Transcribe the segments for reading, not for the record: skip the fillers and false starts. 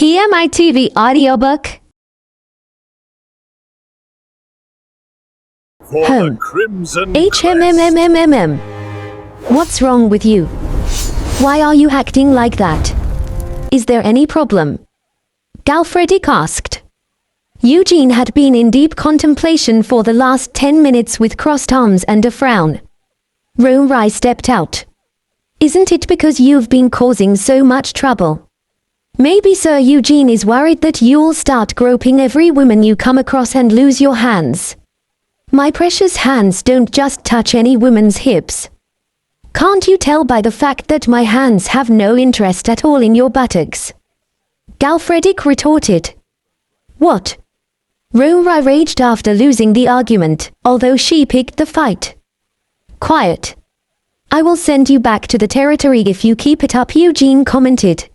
PMITV Audiobook. For the Crimson HMMMMMM. What's wrong with you? Why are you acting like that? Is there any problem? Galfredic asked. Eugene had been in deep contemplation for the last 10 minutes with crossed arms and a frown. Rai stepped out. Isn't it because you've been causing so much trouble? Maybe Sir Eugene is worried that you'll start groping every woman you come across and lose your hands. My precious hands don't just touch any woman's hips. Can't you tell by the fact that my hands have no interest at all in your buttocks? Galfredic retorted. What? Rai raged after losing the argument, although she picked the fight. Quiet. I will send you back to the territory if you keep it up, Eugene commented.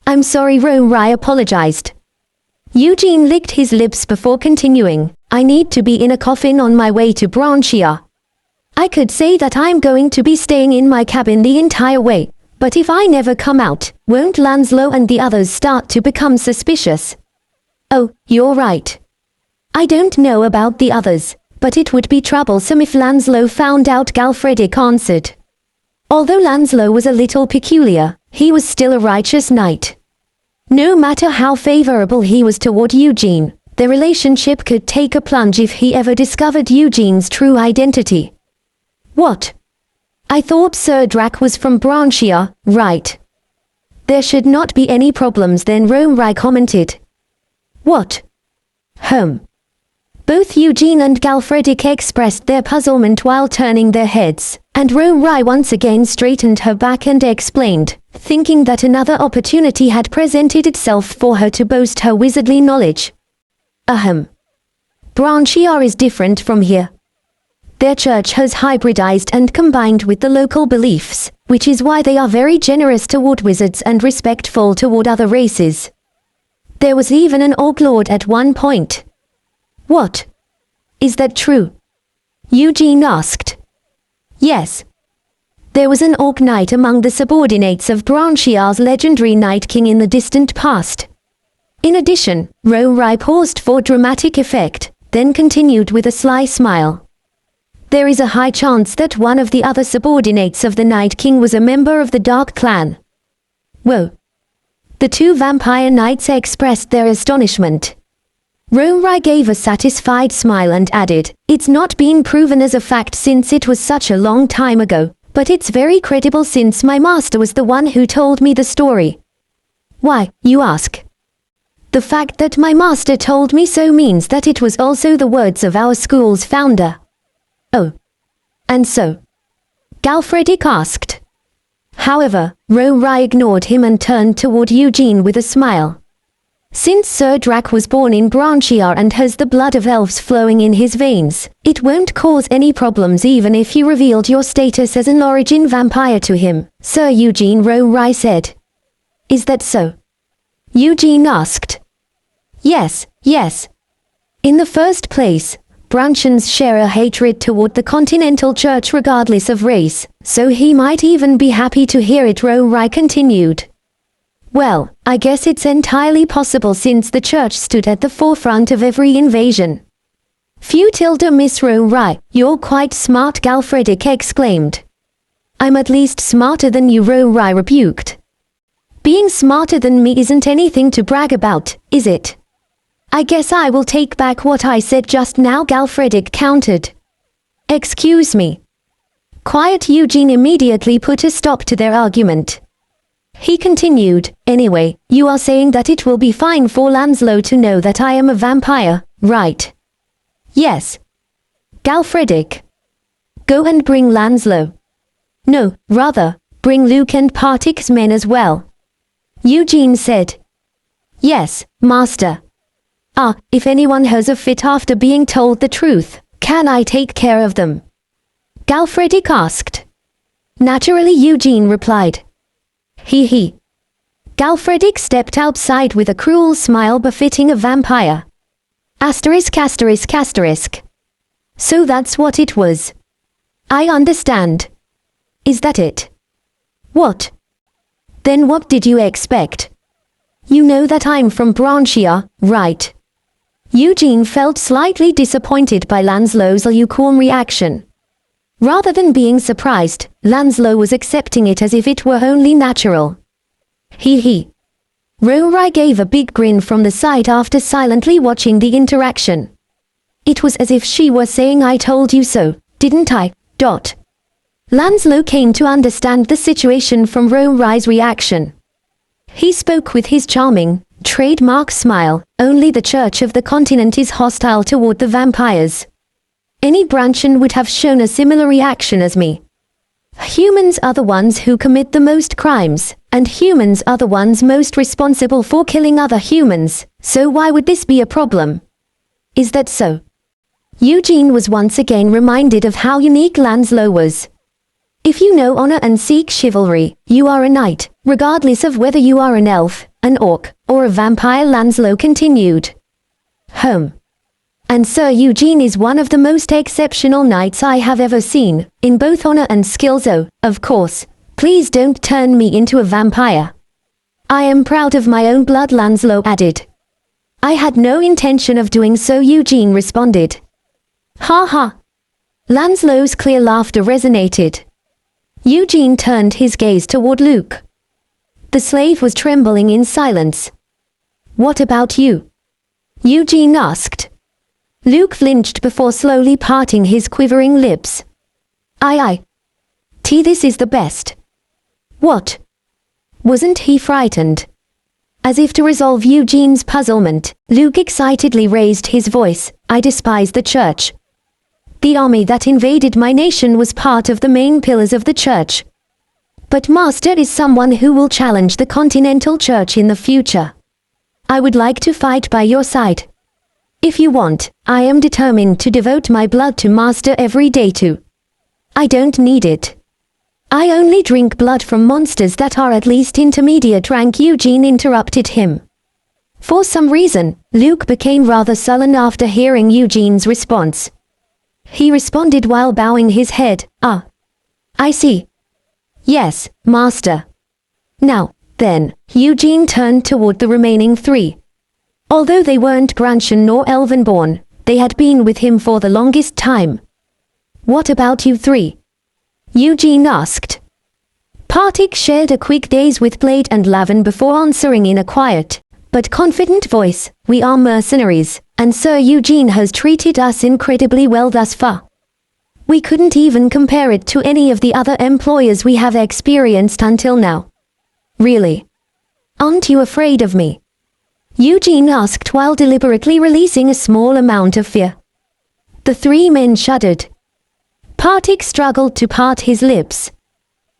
I'm sorry, Rai apologized. Eugene licked his lips before continuing. I need to be in a coffin on my way to Branchia. I could say that I'm going to be staying in my cabin the entire way, but if I never come out, won't Lancelot and the others start to become suspicious? Oh, you're right. I don't know about the others, but it would be troublesome if Lancelot found out, Galfredic answered. Although Lancelot was a little peculiar, he was still a righteous knight. No matter how favorable he was toward Eugene, their relationship could take a plunge if he ever discovered Eugene's true identity. What? I thought Sir Drac was from Branchia, right? There should not be any problems then, Rai commented. What? Both Eugene and Galfredic expressed their puzzlement while turning their heads, and Rai once again straightened her back and explained, thinking that another opportunity had presented itself for her to boast her wizardly knowledge. Branchia is different from here. Their church has hybridized and combined with the local beliefs, which is why they are very generous toward wizards and respectful toward other races. There was even an orc lord at one point. What? Is that true? Eugene asked. Yes. There was an orc knight among the subordinates of Branchia's legendary Night King in the distant past. In addition, Rai paused for dramatic effect, then continued with a sly smile. There is a high chance that one of the other subordinates of the Night King was a member of the Dark Clan. Whoa. The two vampire knights expressed their astonishment. Rai gave a satisfied smile and added, it's not been proven as a fact since it was such a long time ago, but it's very credible since my master was the one who told me the story. Why, you ask? The fact that my master told me so means that it was also the words of our school's founder. Oh. And so? Galfredic asked. However, Rai ignored him and turned toward Eugene with a smile. Since Sir Drac was born in Branchia and has the blood of elves flowing in his veins, it won't cause any problems even if you revealed your status as an origin vampire to him, Sir Eugene, Rai said. Is that so? Eugene asked. Yes. In the first place, Branchians share a hatred toward the Continental Church regardless of race, so he might even be happy to hear it, Rai continued. Well, I guess it's entirely possible since the church stood at the forefront of every invasion. Miss Rai, you're quite smart, Galfredic exclaimed. I'm at least smarter than you, Rai rebuked. Being smarter than me isn't anything to brag about, is it? I guess I will take back what I said just now, Galfredic countered. Excuse me. Quiet. Eugene immediately put a stop to their argument. He continued, anyway, you are saying that it will be fine for Lancelot to know that I am a vampire, right? Yes. Galfredic. Go and bring Lancelot. No, rather, bring Luke and Partic's men as well. Eugene said. Yes, master. If anyone has a fit after being told the truth, can I take care of them? Galfredic asked. Naturally, Eugene replied. He. Galfredic stepped outside with a cruel smile befitting a vampire. Asterisk. So that's what it was. I understand. Is that it? What? Then what did you expect? You know that I'm from Branchia, right? Eugene felt slightly disappointed by Lanslow's lukewarm reaction. Rather than being surprised, Lanslow was accepting it as if it were only natural. He. Rory gave a big grin from the side after silently watching the interaction. It was as if she were saying, I told you so, didn't I? Lanslow came to understand the situation from Rory's reaction. He spoke with his charming, trademark smile. Only the Church of the Continent is hostile toward the vampires. Any Branchian would have shown a similar reaction as me. Humans are the ones who commit the most crimes, and humans are the ones most responsible for killing other humans, so why would this be a problem? Is that so? Eugene was once again reminded of how unique Lanslow was. If you know honor and seek chivalry, you are a knight, regardless of whether you are an elf, an orc, or a vampire, Lanslow continued. And Sir Eugene is one of the most exceptional knights I have ever seen, in both honor and skills. Oh, of course, please don't turn me into a vampire. I am proud of my own blood, Lanslow added. I had no intention of doing so, Eugene responded. Ha ha. Lanslow's clear laughter resonated. Eugene turned his gaze toward Luke. The slave was trembling in silence. What about you? Eugene asked. Luke flinched before slowly parting his quivering lips. This is the best. What? Wasn't he frightened? As if to resolve Eugene's puzzlement, Luke excitedly raised his voice. I despise the Church. The army that invaded my nation was part of the main pillars of the Church. But Master is someone who will challenge the Continental Church in the future. I would like to fight by your side. If you want, I am determined to devote my blood to Master every day too. I don't need it. I only drink blood from monsters that are at least intermediate rank. Eugene interrupted him. For some reason, Luke became rather sullen after hearing Eugene's response. He responded while bowing his head. I see. Yes, Master. Now, then, Eugene turned toward the remaining three. Although they weren't Branchian nor Elven-born, they had been with him for the longest time. What about you three? Eugene asked. Partik shared a quick gaze with Blade and Lavin before answering in a quiet, but confident voice. We are mercenaries, and Sir Eugene has treated us incredibly well thus far. We couldn't even compare it to any of the other employers we have experienced until now. Really? Aren't you afraid of me? Eugene asked while deliberately releasing a small amount of fear. The three men shuddered. Partik struggled to part his lips.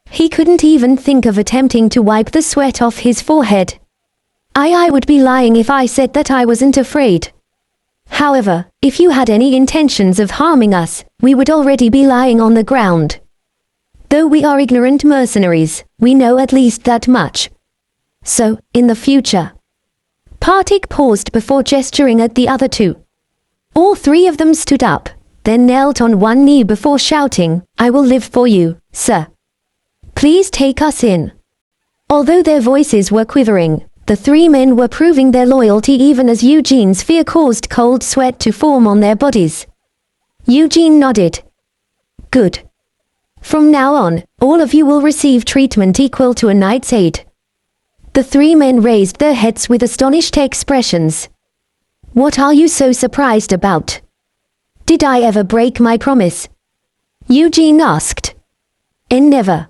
He couldn't even think of attempting to wipe the sweat off his forehead. I would be lying if I said that I wasn't afraid. However, if you had any intentions of harming us, we would already be lying on the ground. Though we are ignorant mercenaries, we know at least that much. So, in the future. Partik paused before gesturing at the other two. All three of them stood up, then knelt on one knee before shouting, I will live for you, sir. Please take us in. Although their voices were quivering, the three men were proving their loyalty even as Eugene's fear caused cold sweat to form on their bodies. Eugene nodded. Good. From now on, all of you will receive treatment equal to a knight's aid. The three men raised their heads with astonished expressions. What are you so surprised about? Did I ever break my promise? Eugene asked. Never.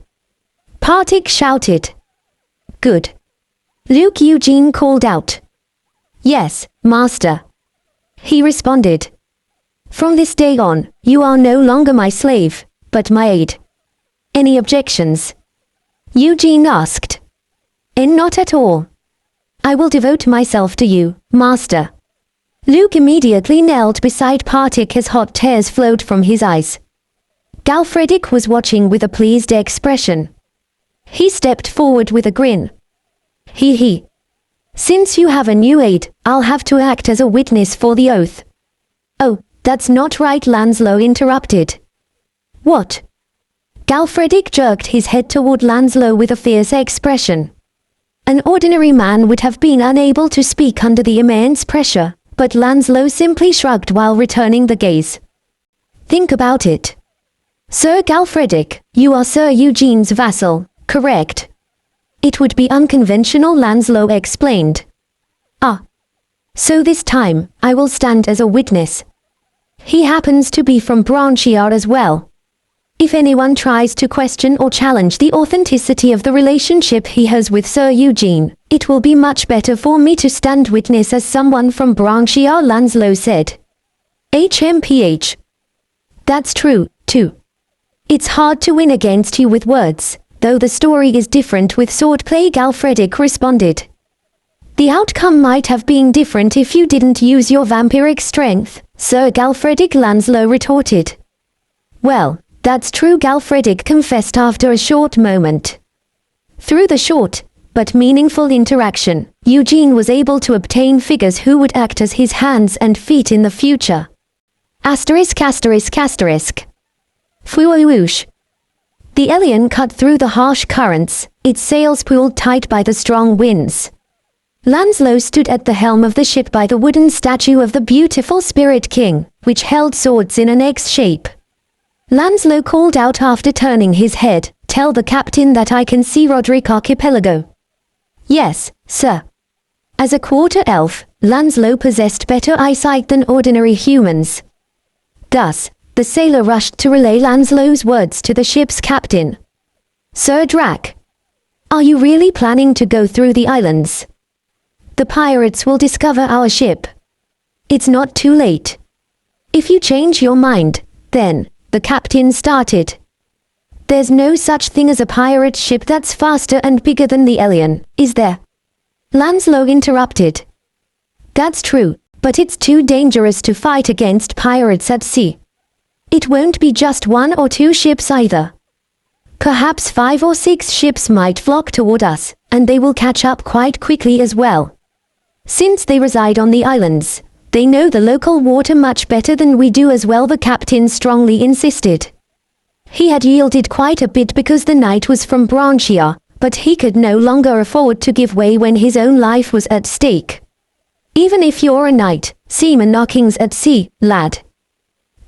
Partik shouted. Good. Luke, Eugene called out. Yes, Master. He responded. From this day on, you are no longer my slave, but my aide. Any objections? Eugene asked. Not at all. I will devote myself to you, Master. Luke immediately knelt beside Partik as hot tears flowed from his eyes. Galfredic was watching with a pleased expression. He stepped forward with a grin. He. Since you have a new aide, I'll have to act as a witness for the oath. Oh, that's not right, Lanslow interrupted. What? Galfredic jerked his head toward Lanslow with a fierce expression. An ordinary man would have been unable to speak under the immense pressure, but Lancelot simply shrugged while returning the gaze. Think about it. Sir Galfredic, you are Sir Eugene's vassal, correct? It would be unconventional, Lancelot explained. Ah. So this time, I will stand as a witness. He happens to be from Branchiar as well. If anyone tries to question or challenge the authenticity of the relationship he has with Sir Eugene, it will be much better for me to stand witness as someone from Branchiar, Lancelot said. HMPH. That's true, too. It's hard to win against you with words, though the story is different with swordplay, Galfredic responded. The outcome might have been different if you didn't use your vampiric strength, Sir Galfredic, Lancelot retorted. Well, that's true, Galfredic confessed after a short moment. Through the short, but meaningful interaction, Eugene was able to obtain figures who would act as his hands and feet in the future. Asterisk asterisk asterisk. Fwoosh. The Elion cut through the harsh currents, its sails pulled tight by the strong winds. Lancelot stood at the helm of the ship by the wooden statue of the beautiful Spirit King, which held swords in an X shape. Lancelot called out after turning his head, "Tell the captain that I can see Roderick Archipelago." "Yes, sir." As a quarter elf, Lancelot possessed better eyesight than ordinary humans. Thus, the sailor rushed to relay Lancelot's words to the ship's captain. "Sir Drac, are you really planning to go through the islands? The pirates will discover our ship. It's not too late. If you change your mind, then," the captain started. "There's no such thing as a pirate ship that's faster and bigger than the Elion, is there?" Lancelot interrupted. "That's true, but it's too dangerous to fight against pirates at sea. It won't be just one or two ships either. Perhaps 5 or 6 ships might flock toward us, and they will catch up quite quickly as well. Since they reside on the islands, they know the local water much better than we do as well," the captain strongly insisted. He had yielded quite a bit because the knight was from Branchiar, but he could no longer afford to give way when his own life was at stake. "Even if you're a knight, seaman knockings at sea, lad."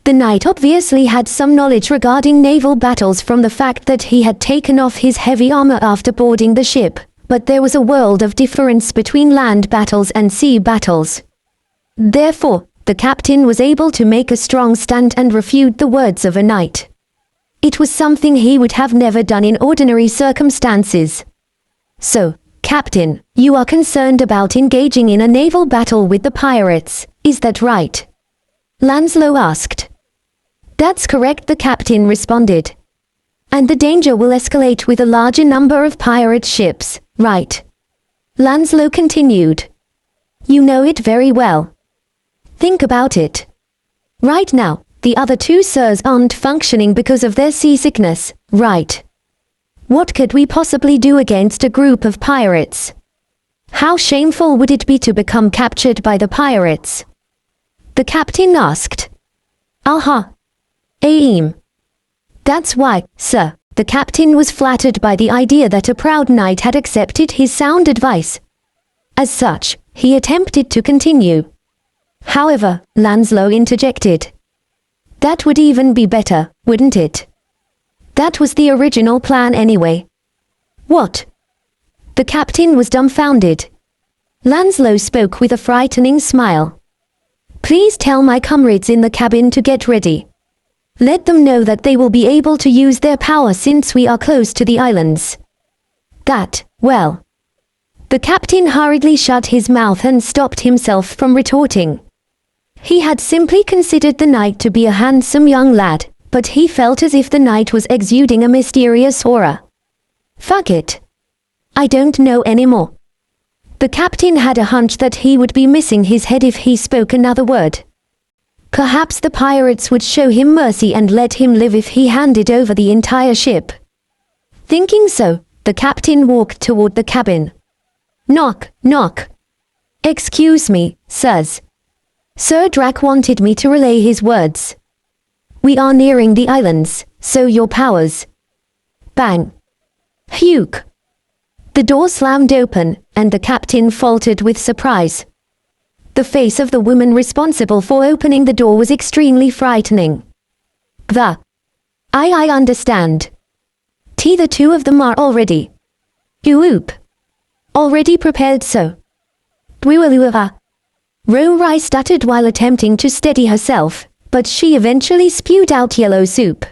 The knight obviously had some knowledge regarding naval battles from the fact that he had taken off his heavy armor after boarding the ship, but there was a world of difference between land battles and sea battles. Therefore, the captain was able to make a strong stand and refute the words of a knight. It was something he would have never done in ordinary circumstances. "So, Captain, you are concerned about engaging in a naval battle with the pirates, is that right?" Lancelot asked. "That's correct," the captain responded. "And the danger will escalate with a larger number of pirate ships, right?" Lancelot continued. "You know it very well. Think about it. Right now, the other 2 sirs aren't functioning because of their seasickness, right? What could we possibly do against a group of pirates? How shameful would it be to become captured by the pirates?" The captain asked. "Aha. Aim. That's why, sir." The captain was flattered by the idea that a proud knight had accepted his sound advice. As such, he attempted to continue. "However," Lancelot interjected, "that would even be better, wouldn't it? That was the original plan anyway." "What?" The captain was dumbfounded. Lancelot spoke with a frightening smile. "Please tell my comrades in the cabin to get ready. Let them know that they will be able to use their power since we are close to the islands." "That, well." The captain hurriedly shut his mouth and stopped himself from retorting. He had simply considered the knight to be a handsome young lad, but he felt as if the knight was exuding a mysterious aura. "Fuck it. I don't know anymore." The captain had a hunch that he would be missing his head if he spoke another word. Perhaps the pirates would show him mercy and let him live if he handed over the entire ship. Thinking so, the captain walked toward the cabin. "Knock, knock." "Excuse me, sirs. Sir Drac wanted me to relay his words. We are nearing the islands, so your powers." Bang. Huke. The door slammed open, and the captain faltered with surprise. The face of the woman responsible for opening the door was extremely frightening. I understand. The two of them are already. Already prepared so. Rai stuttered while attempting to steady herself, but she eventually spewed out yellow soup.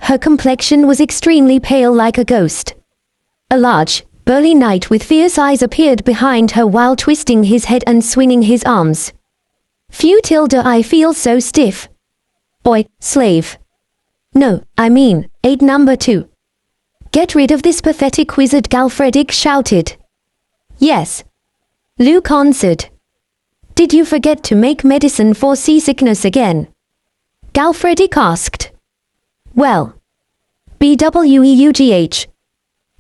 Her complexion was extremely pale like a ghost. A large, burly knight with fierce eyes appeared behind her while twisting his head and swinging his arms. I feel so stiff. Oi, slave. No, I mean, aid number 2. Get rid of this pathetic wizard, Galfredic shouted. Yes. Luke answered. Did you forget to make medicine for seasickness again? Galfredic asked. Well. BWEUGH.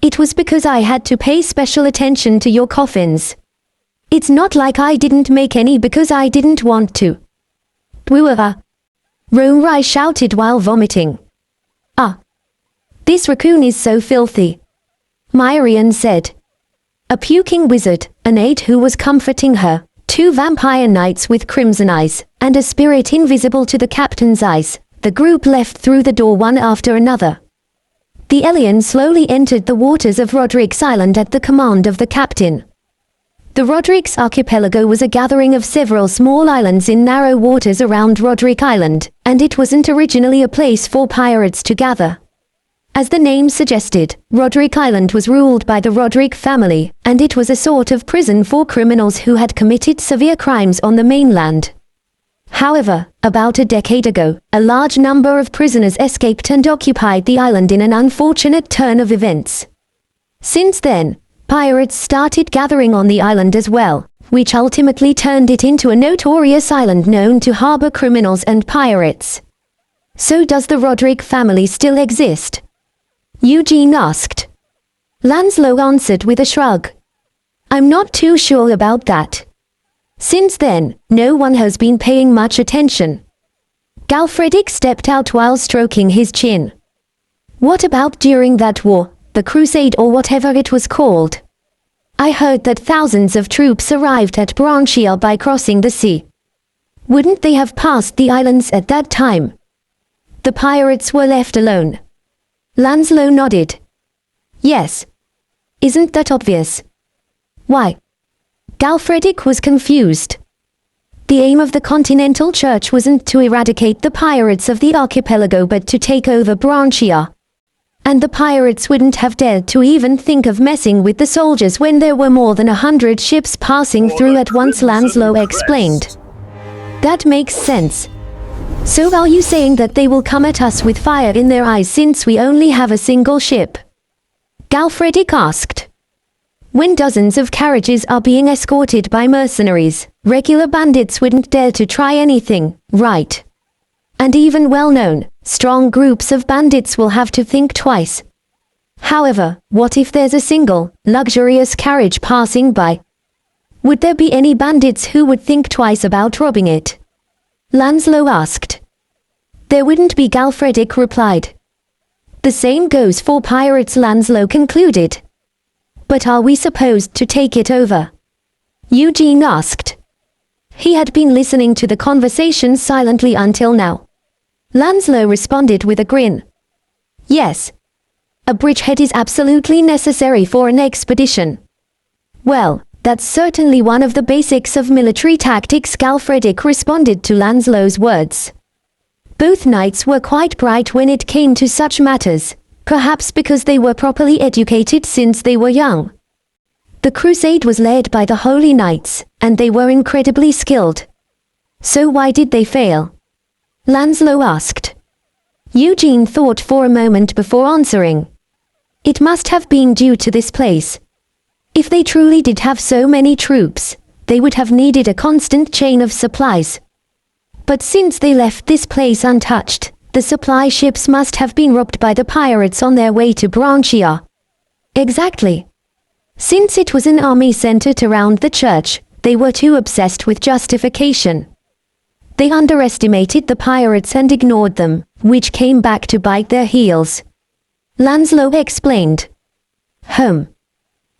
It was because I had to pay special attention to your coffins. It's not like I didn't make any because I didn't want to. Rai shouted while vomiting. This raccoon is so filthy. Myrian said. A puking wizard, an aide who was comforting her, 2 vampire knights with crimson eyes, and a spirit invisible to the captain's eyes. The group left through the door one after another. The alien slowly entered the waters of Roderick's Island at the command of the captain. The Roderick's archipelago was a gathering of several small islands in narrow waters around Roderick Island, and it wasn't originally a place for pirates to gather. As the name suggested, Roderick Island was ruled by the Roderick family, and it was a sort of prison for criminals who had committed severe crimes on the mainland. However, about a decade ago, a large number of prisoners escaped and occupied the island in an unfortunate turn of events. Since then, pirates started gathering on the island as well, which ultimately turned it into a notorious island known to harbor criminals and pirates. So does the Roderick family still exist? Eugene asked. Lancelot answered with a shrug. I'm not too sure about that. Since then, no one has been paying much attention. Galfredic stepped out while stroking his chin. What about during that war, the crusade or whatever it was called? I heard that thousands of troops arrived at Branchia by crossing the sea. Wouldn't they have passed the islands at that time? The pirates were left alone. Lancelot nodded. Yes. Isn't that obvious? Why? Galfredic was confused. The aim of the Continental Church wasn't to eradicate the pirates of the archipelago but to take over Branchia. And the pirates wouldn't have dared to even think of messing with the soldiers when there were more than 100 ships passing through at once, Lancelot explained. That makes sense. So are you saying that they will come at us with fire in their eyes since we only have a single ship? Galfredic asked. When dozens of carriages are being escorted by mercenaries, regular bandits wouldn't dare to try anything, right? And even well-known, strong groups of bandits will have to think twice. However, what if there's a single, luxurious carriage passing by? Would there be any bandits who would think twice about robbing it? Lancelot asked. There wouldn't be, Galfredic replied. The same goes for pirates, Lancelot concluded. But are we supposed to take it over? Eugene asked. He had been listening to the conversation silently until now. Lancelot responded with a grin. Yes. A bridgehead is absolutely necessary for an expedition. Well, that's certainly one of the basics of military tactics, Galfredic responded to Lancelot's words. Both knights were quite bright when it came to such matters, perhaps because they were properly educated since they were young. The crusade was led by the Holy Knights, and they were incredibly skilled. So why did they fail? Lancelot asked. Eugene thought for a moment before answering. It must have been due to this place. If they truly did have so many troops, they would have needed a constant chain of supplies. But since they left this place untouched, the supply ships must have been robbed by the pirates on their way to Branchia. Exactly. Since it was an army centered around the church, they were too obsessed with justification. They underestimated the pirates and ignored them, which came back to bite their heels. Lancelot explained.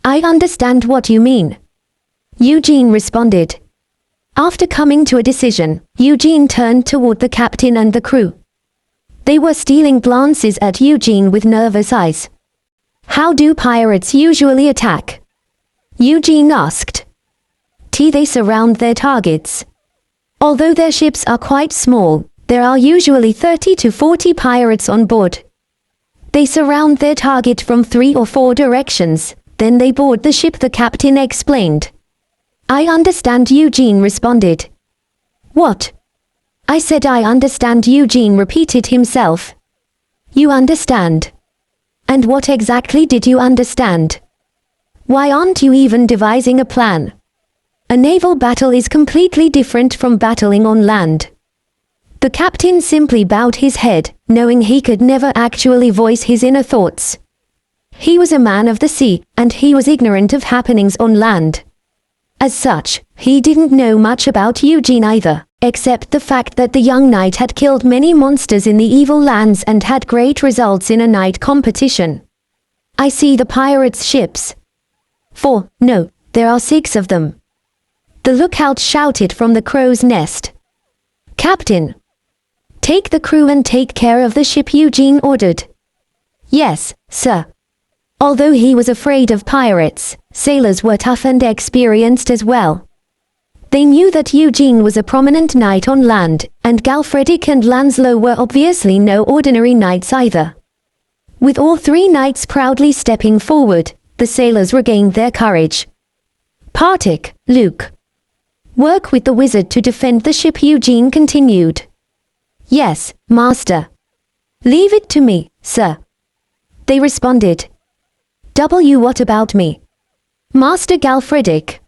I understand what you mean, Eugene responded. After coming to a decision, Eugene turned toward the captain and the crew. They were stealing glances at Eugene with nervous eyes. How do pirates usually attack? Eugene asked. They surround their targets. Although their ships are quite small, there are usually 30 to 40 pirates on board. They surround their target from 3 or 4 directions, then they board the ship, the captain explained. I understand, Eugene responded. What? I said I understand, Eugene repeated himself. You understand? And what exactly did you understand? Why aren't you even devising a plan? A naval battle is completely different from battling on land. The captain simply bowed his head, knowing he could never actually voice his inner thoughts. He was a man of the sea, and he was ignorant of happenings on land. As such, he didn't know much about Eugene either, except the fact that the young knight had killed many monsters in the evil lands and had great results in a night competition. I see the pirates' ships. 4, no, there are 6 of them. The lookout shouted from the crow's nest. Captain! Take the crew and take care of the ship, Eugene ordered. Yes, sir. Although he was afraid of pirates, sailors were tough and experienced as well. They knew that Eugene was a prominent knight on land, and Galfredick and Lancelot were obviously no ordinary knights either. With all 3 knights proudly stepping forward, the sailors regained their courage. Partik, Luke. Work with the wizard to defend the ship, Eugene continued. Yes, master. Leave it to me, sir. They responded. What about me? Master Galfredick.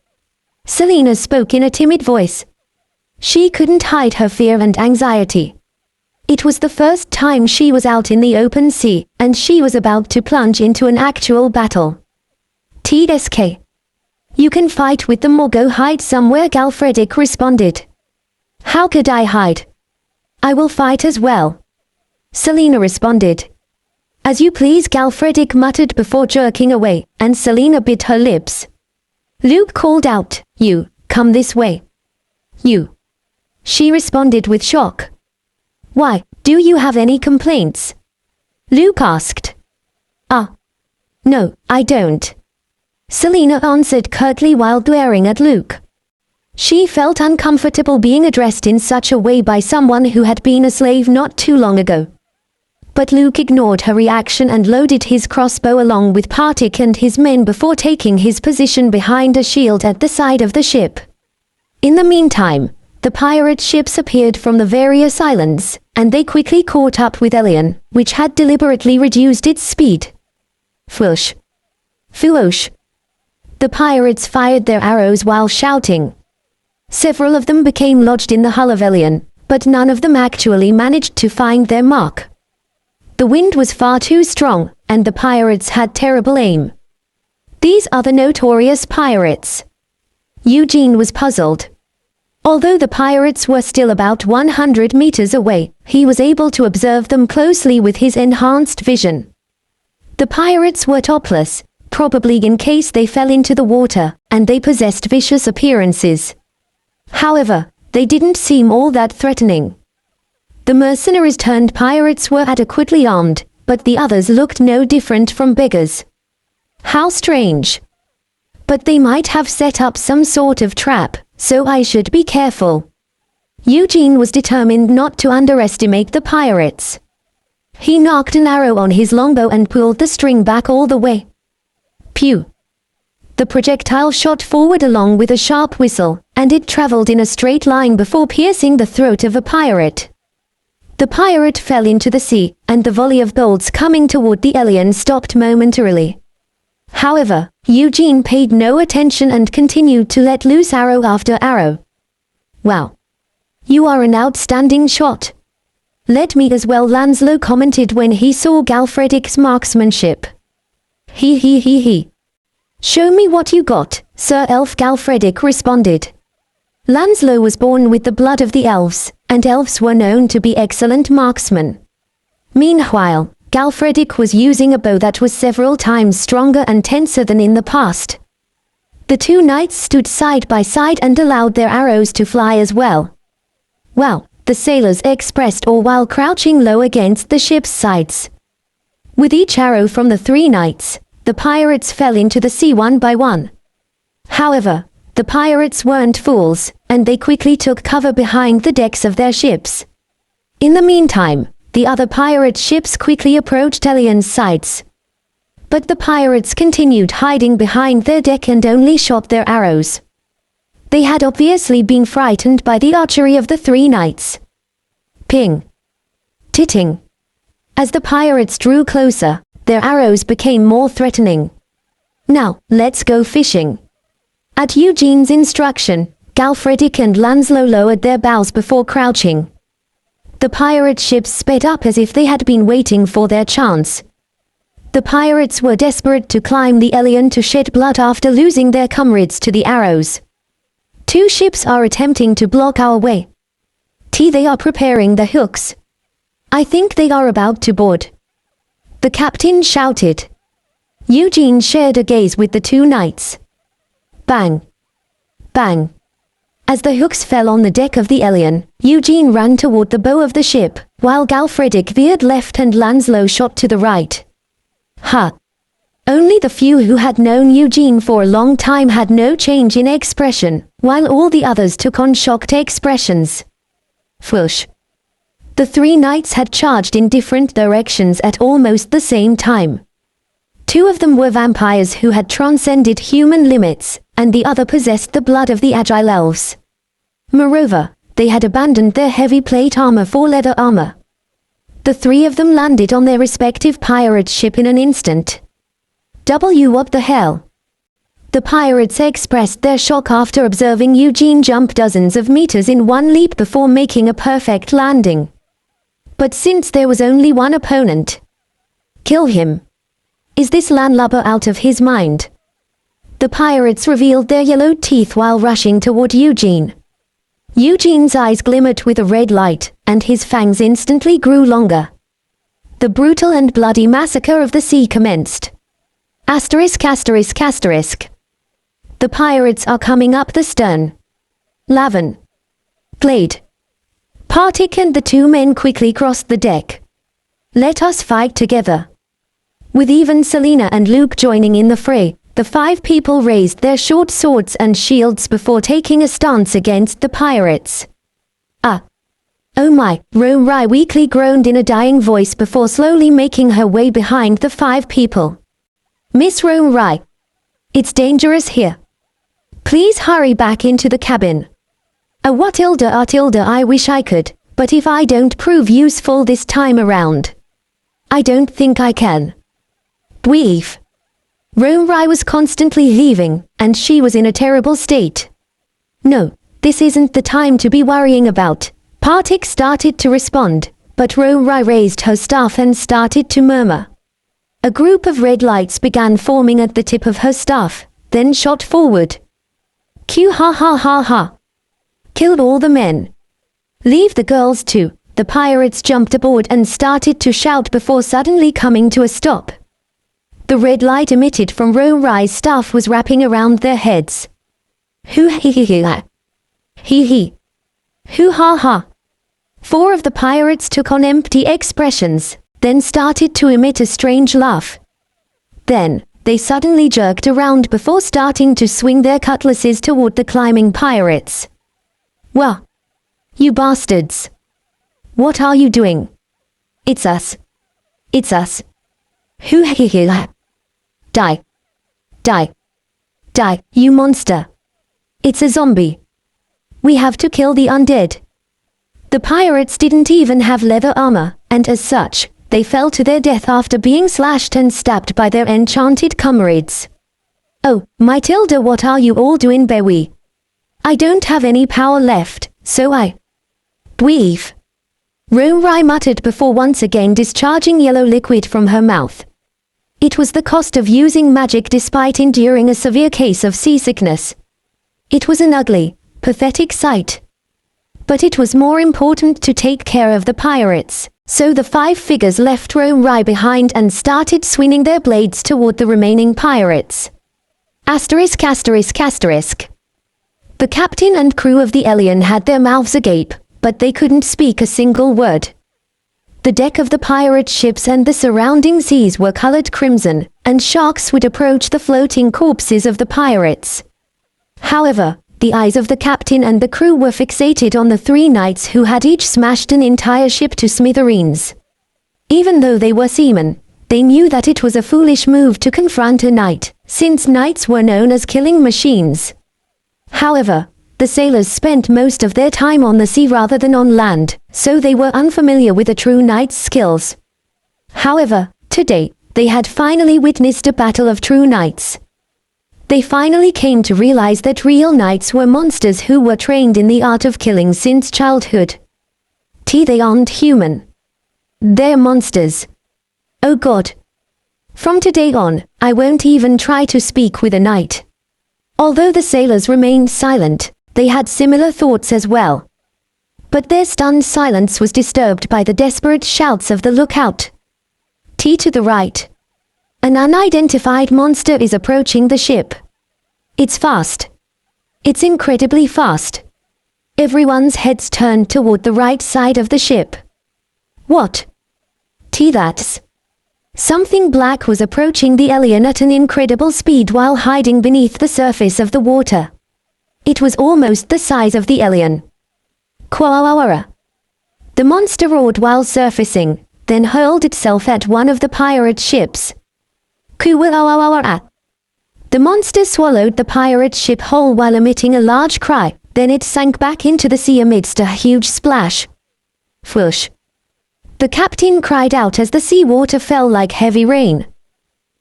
Selena spoke in a timid voice. She couldn't hide her fear and anxiety. It was the first time she was out in the open sea, and she was about to plunge into an actual battle. TSK. You can fight with them or go hide somewhere, Galfredick responded. How could I hide? I will fight as well. Selena responded. As you please, Galfredick muttered before jerking away, and Selena bit her lips. Luke called out, You, come this way. You. She responded with shock. Why, do you have any complaints? Luke asked. No, I don't. Selena answered curtly while glaring at Luke. She felt uncomfortable being addressed in such a way by someone who had been a slave not too long ago. But Luke ignored her reaction and loaded his crossbow along with Partik and his men before taking his position behind a shield at the side of the ship. In the meantime, the pirate ships appeared from the various islands, and they quickly caught up with Elion, which had deliberately reduced its speed. Fwoosh. Fwoosh. The pirates fired their arrows while shouting. Several of them became lodged in the hull of Elion, but none of them actually managed to find their mark. The wind was far too strong, and the pirates had terrible aim. These are the notorious pirates. Eugene was puzzled. Although the pirates were still about 100 meters away, he was able to observe them closely with his enhanced vision. The pirates were topless, probably in case they fell into the water, and they possessed vicious appearances. However, they didn't seem all that threatening. The mercenaries turned pirates were adequately armed, but the others looked no different from beggars. How strange. But they might have set up some sort of trap, so I should be careful. Eugene was determined not to underestimate the pirates. He knocked an arrow on his longbow and pulled the string back all the way. Pew! The projectile shot forward along with a sharp whistle, and it traveled in a straight line before piercing the throat of a pirate. The pirate fell into the sea, and the volley of bolts coming toward the alien stopped momentarily. However, Eugene paid no attention and continued to let loose arrow after arrow. Wow! You are an outstanding shot. Let me as well, Lancelot commented when he saw Galfredick's marksmanship. He. Show me what you got, Sir Elf, Galfredick responded. Lancelot was born with the blood of the elves, and elves were known to be excellent marksmen. Meanwhile, Galfredic was using a bow that was several times stronger and tenser than in the past. The two knights stood side by side and allowed their arrows to fly as well. Wow, the sailors expressed awe while crouching low against the ship's sides. With each arrow from the three knights, the pirates fell into the sea one by one. However, the pirates weren't fools, and they quickly took cover behind the decks of their ships. In the meantime, the other pirate ships quickly approached Elion's sides. But the pirates continued hiding behind their deck and only shot their arrows. They had obviously been frightened by the archery of the three knights. Ping. Titting. As the pirates drew closer, their arrows became more threatening. Now, let's go fishing. At Eugene's instruction, Galfredic and Lancelot lowered their bows before crouching. The pirate ships sped up as if they had been waiting for their chance. The pirates were desperate to climb the Elion to shed blood after losing their comrades to the arrows. Two ships are attempting to block our way. They are preparing the hooks. I think they are about to board. The captain shouted. Eugene shared a gaze with the two knights. Bang! Bang! As the hooks fell on the deck of the Elion, Eugene ran toward the bow of the ship, while Galfredic veered left and Lancelot shot to the right. Ha! Only the few who had known Eugene for a long time had no change in expression, while all the others took on shocked expressions. Fwoosh! The three knights had charged in different directions at almost the same time. Two of them were vampires who had transcended human limits, and the other possessed the blood of the agile elves. Moreover, they had abandoned their heavy plate armor for leather armor. The three of them landed on their respective pirate ship in an instant. What the hell? The pirates expressed their shock after observing Eugene jump dozens of meters in one leap before making a perfect landing. But since there was only one opponent, kill him. Is this landlubber out of his mind? The pirates revealed their yellow teeth while rushing toward Eugene. Eugene's eyes glimmered with a red light, and his fangs instantly grew longer. The brutal and bloody massacre of the sea commenced. Asterisk asterisk asterisk. The pirates are coming up the stern. Lavin. Glade. Partik and the two men quickly crossed the deck. Let us fight together. With even Selena and Luke joining in the fray, the five people raised their short swords and shields before taking a stance against the pirates. Ah! Oh my, Rai weakly groaned in a dying voice before slowly making her way behind the five people. Miss Rai. It's dangerous here. Please hurry back into the cabin. I wish I could, but if I don't prove useful this time around, I don't think I can. Brief. Rai was constantly leaving, and she was in a terrible state. No, this isn't the time to be worrying about. Partik started to respond, but Rai raised her staff and started to murmur. A group of red lights began forming at the tip of her staff, then shot forward. Q ha ha ha ha. Killed all the men. Leave the girls too. The pirates jumped aboard and started to shout before suddenly coming to a stop. The red light emitted from Rai's staff was wrapping around their heads. Hoo hee hee hee ha. Hee hee. Hoo ha ha. Four of the pirates took on empty expressions, then started to emit a strange laugh. Then, they suddenly jerked around before starting to swing their cutlasses toward the climbing pirates. Wah! You bastards! What are you doing? It's us. It's us. Hoo hee hee ha. Die. Die. Die, you monster. It's a zombie. We have to kill the undead. The pirates didn't even have leather armor, and as such, they fell to their death after being slashed and stabbed by their enchanted comrades. Oh, Matilda, what are you all doing, Bewie? I don't have any power left, so I... Breathe. Rai muttered before once again discharging yellow liquid from her mouth. It was the cost of using magic despite enduring a severe case of seasickness. It was an ugly, pathetic sight. But it was more important to take care of the pirates, So the 5 figures left Rai behind and started swinging their blades toward the remaining pirates. Asterisk asterisk asterisk. The captain and crew of the Elion had their mouths agape, but they couldn't speak a single word. The deck of the pirate ships and the surrounding seas were colored crimson, and sharks would approach the floating corpses of the pirates. However, the eyes of the captain and the crew were fixated on the 3 knights who had each smashed an entire ship to smithereens. Even though they were seamen, they knew that it was a foolish move to confront a knight, since knights were known as killing machines. However, the sailors spent most of their time on the sea rather than on land, so they were unfamiliar with a true knight's skills. However, today, they had finally witnessed a battle of true knights. They finally came to realize that real knights were monsters who were trained in the art of killing since childhood. They aren't human. They're monsters. Oh God. From today on, I won't even try to speak with a knight. Although the sailors remained silent, they had similar thoughts as well. But their stunned silence was disturbed by the desperate shouts of the lookout. To the right. An unidentified monster is approaching the ship. It's fast. It's incredibly fast. Everyone's heads turned toward the right side of the ship. What? That's... Something black was approaching the Elion at an incredible speed while hiding beneath the surface of the water. It was almost the size of the Elion. Quawawara. The monster roared while surfacing, then hurled itself at one of the pirate ships. Kuwawawara. The monster swallowed the pirate ship whole while emitting a large cry, then it sank back into the sea amidst a huge splash. Whoosh. The captain cried out as the seawater fell like heavy rain.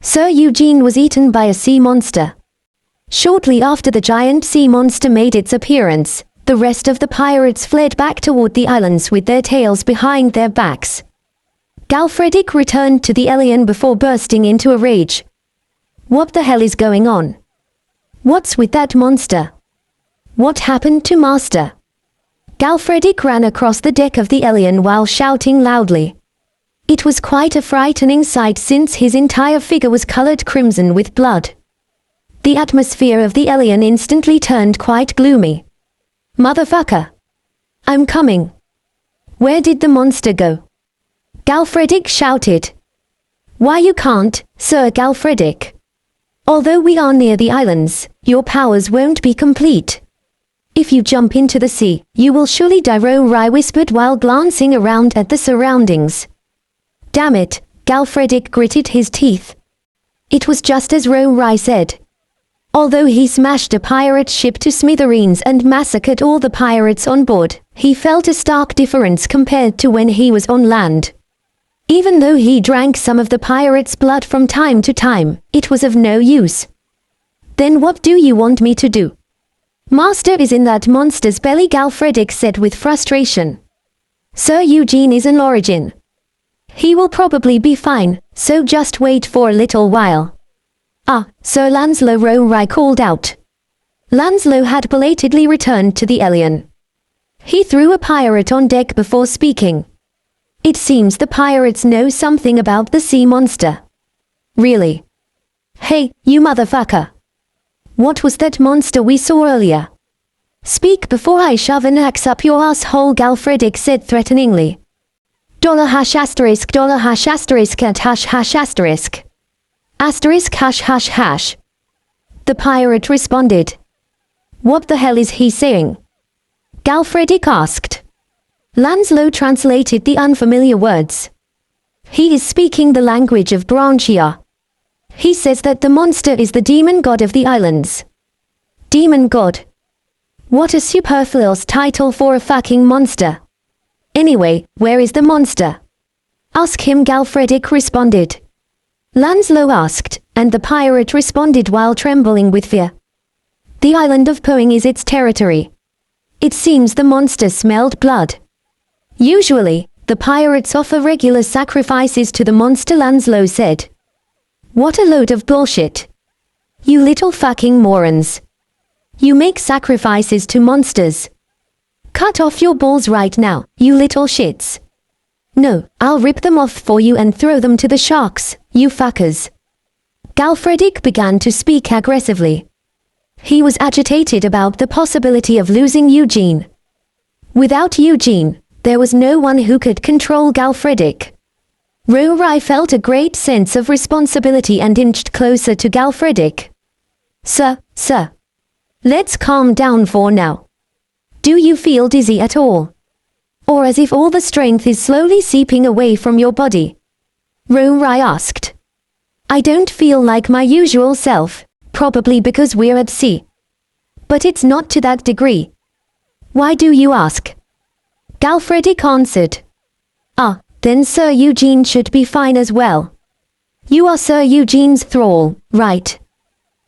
Sir Eugene was eaten by a sea monster. Shortly after the giant sea monster made its appearance, the rest of the pirates fled back toward the islands with their tails behind their backs. Galfredick returned to the Elion before bursting into a rage. What the hell is going on? What's with that monster? What happened to Master? Galfredick ran across the deck of the Elion while shouting loudly. It was quite a frightening sight since his entire figure was colored crimson with blood. The atmosphere of the Elion instantly turned quite gloomy. Motherfucker! I'm coming! Where did the monster go? Galfredick shouted. Why you can't, Sir Galfredick? Although we are near the islands, your powers won't be complete. If you jump into the sea, you will surely die, Rai whispered while glancing around at the surroundings. Damn it, Galfredick gritted his teeth. It was just as Rai said. Although he smashed a pirate ship to smithereens and massacred all the pirates on board, he felt a stark difference compared to when he was on land. Even though he drank some of the pirates' blood from time to time, it was of no use. Then what do you want me to do? Master is in that monster's belly, Galfredick said with frustration. Sir Eugene is an origin. He will probably be fine, so just wait for a little while. Ah, Sir Lanslow, Rai called out. Lanslow had belatedly returned to the Elion. He threw a pirate on deck before speaking. It seems the pirates know something about the sea monster. Really? Hey, you motherfucker. What was that monster we saw earlier? Speak before I shove an axe up your asshole, Galfredick said threateningly. $hash asterisk at hash hash asterisk. Asterisk hash hash hash. The pirate responded. What the hell is he saying? Galfredick asked. Lanslow translated the unfamiliar words. He is speaking the language of Branchia. He says that the monster is the demon god of the islands. Demon god. What a superfluous title for a fucking monster. Anyway, where is the monster? Ask him, Galfredick responded. Lanslow asked, and the pirate responded while trembling with fear. The island of Poing is its territory. It seems the monster smelled blood. Usually, the pirates offer regular sacrifices to the monster, Lanslow said. What a load of bullshit. You little fucking morons. You make sacrifices to monsters. Cut off your balls right now, you little shits. No, I'll rip them off for you and throw them to the sharks, you fuckers. Galfredic began to speak aggressively. He was agitated about the possibility of losing Eugene. Without Eugene, there was no one who could control Galfredic. Ro-Rai felt a great sense of responsibility and inched closer to Galfredic. Sir. Let's calm down for now. Do you feel dizzy at all? Or as if all the strength is slowly seeping away from your body? Ro-Rai asked. I don't feel like my usual self, probably because we're at sea. But it's not to that degree. Why do you ask? Galfredic answered. Then Sir Eugene should be fine as well. You are Sir Eugene's thrall, right?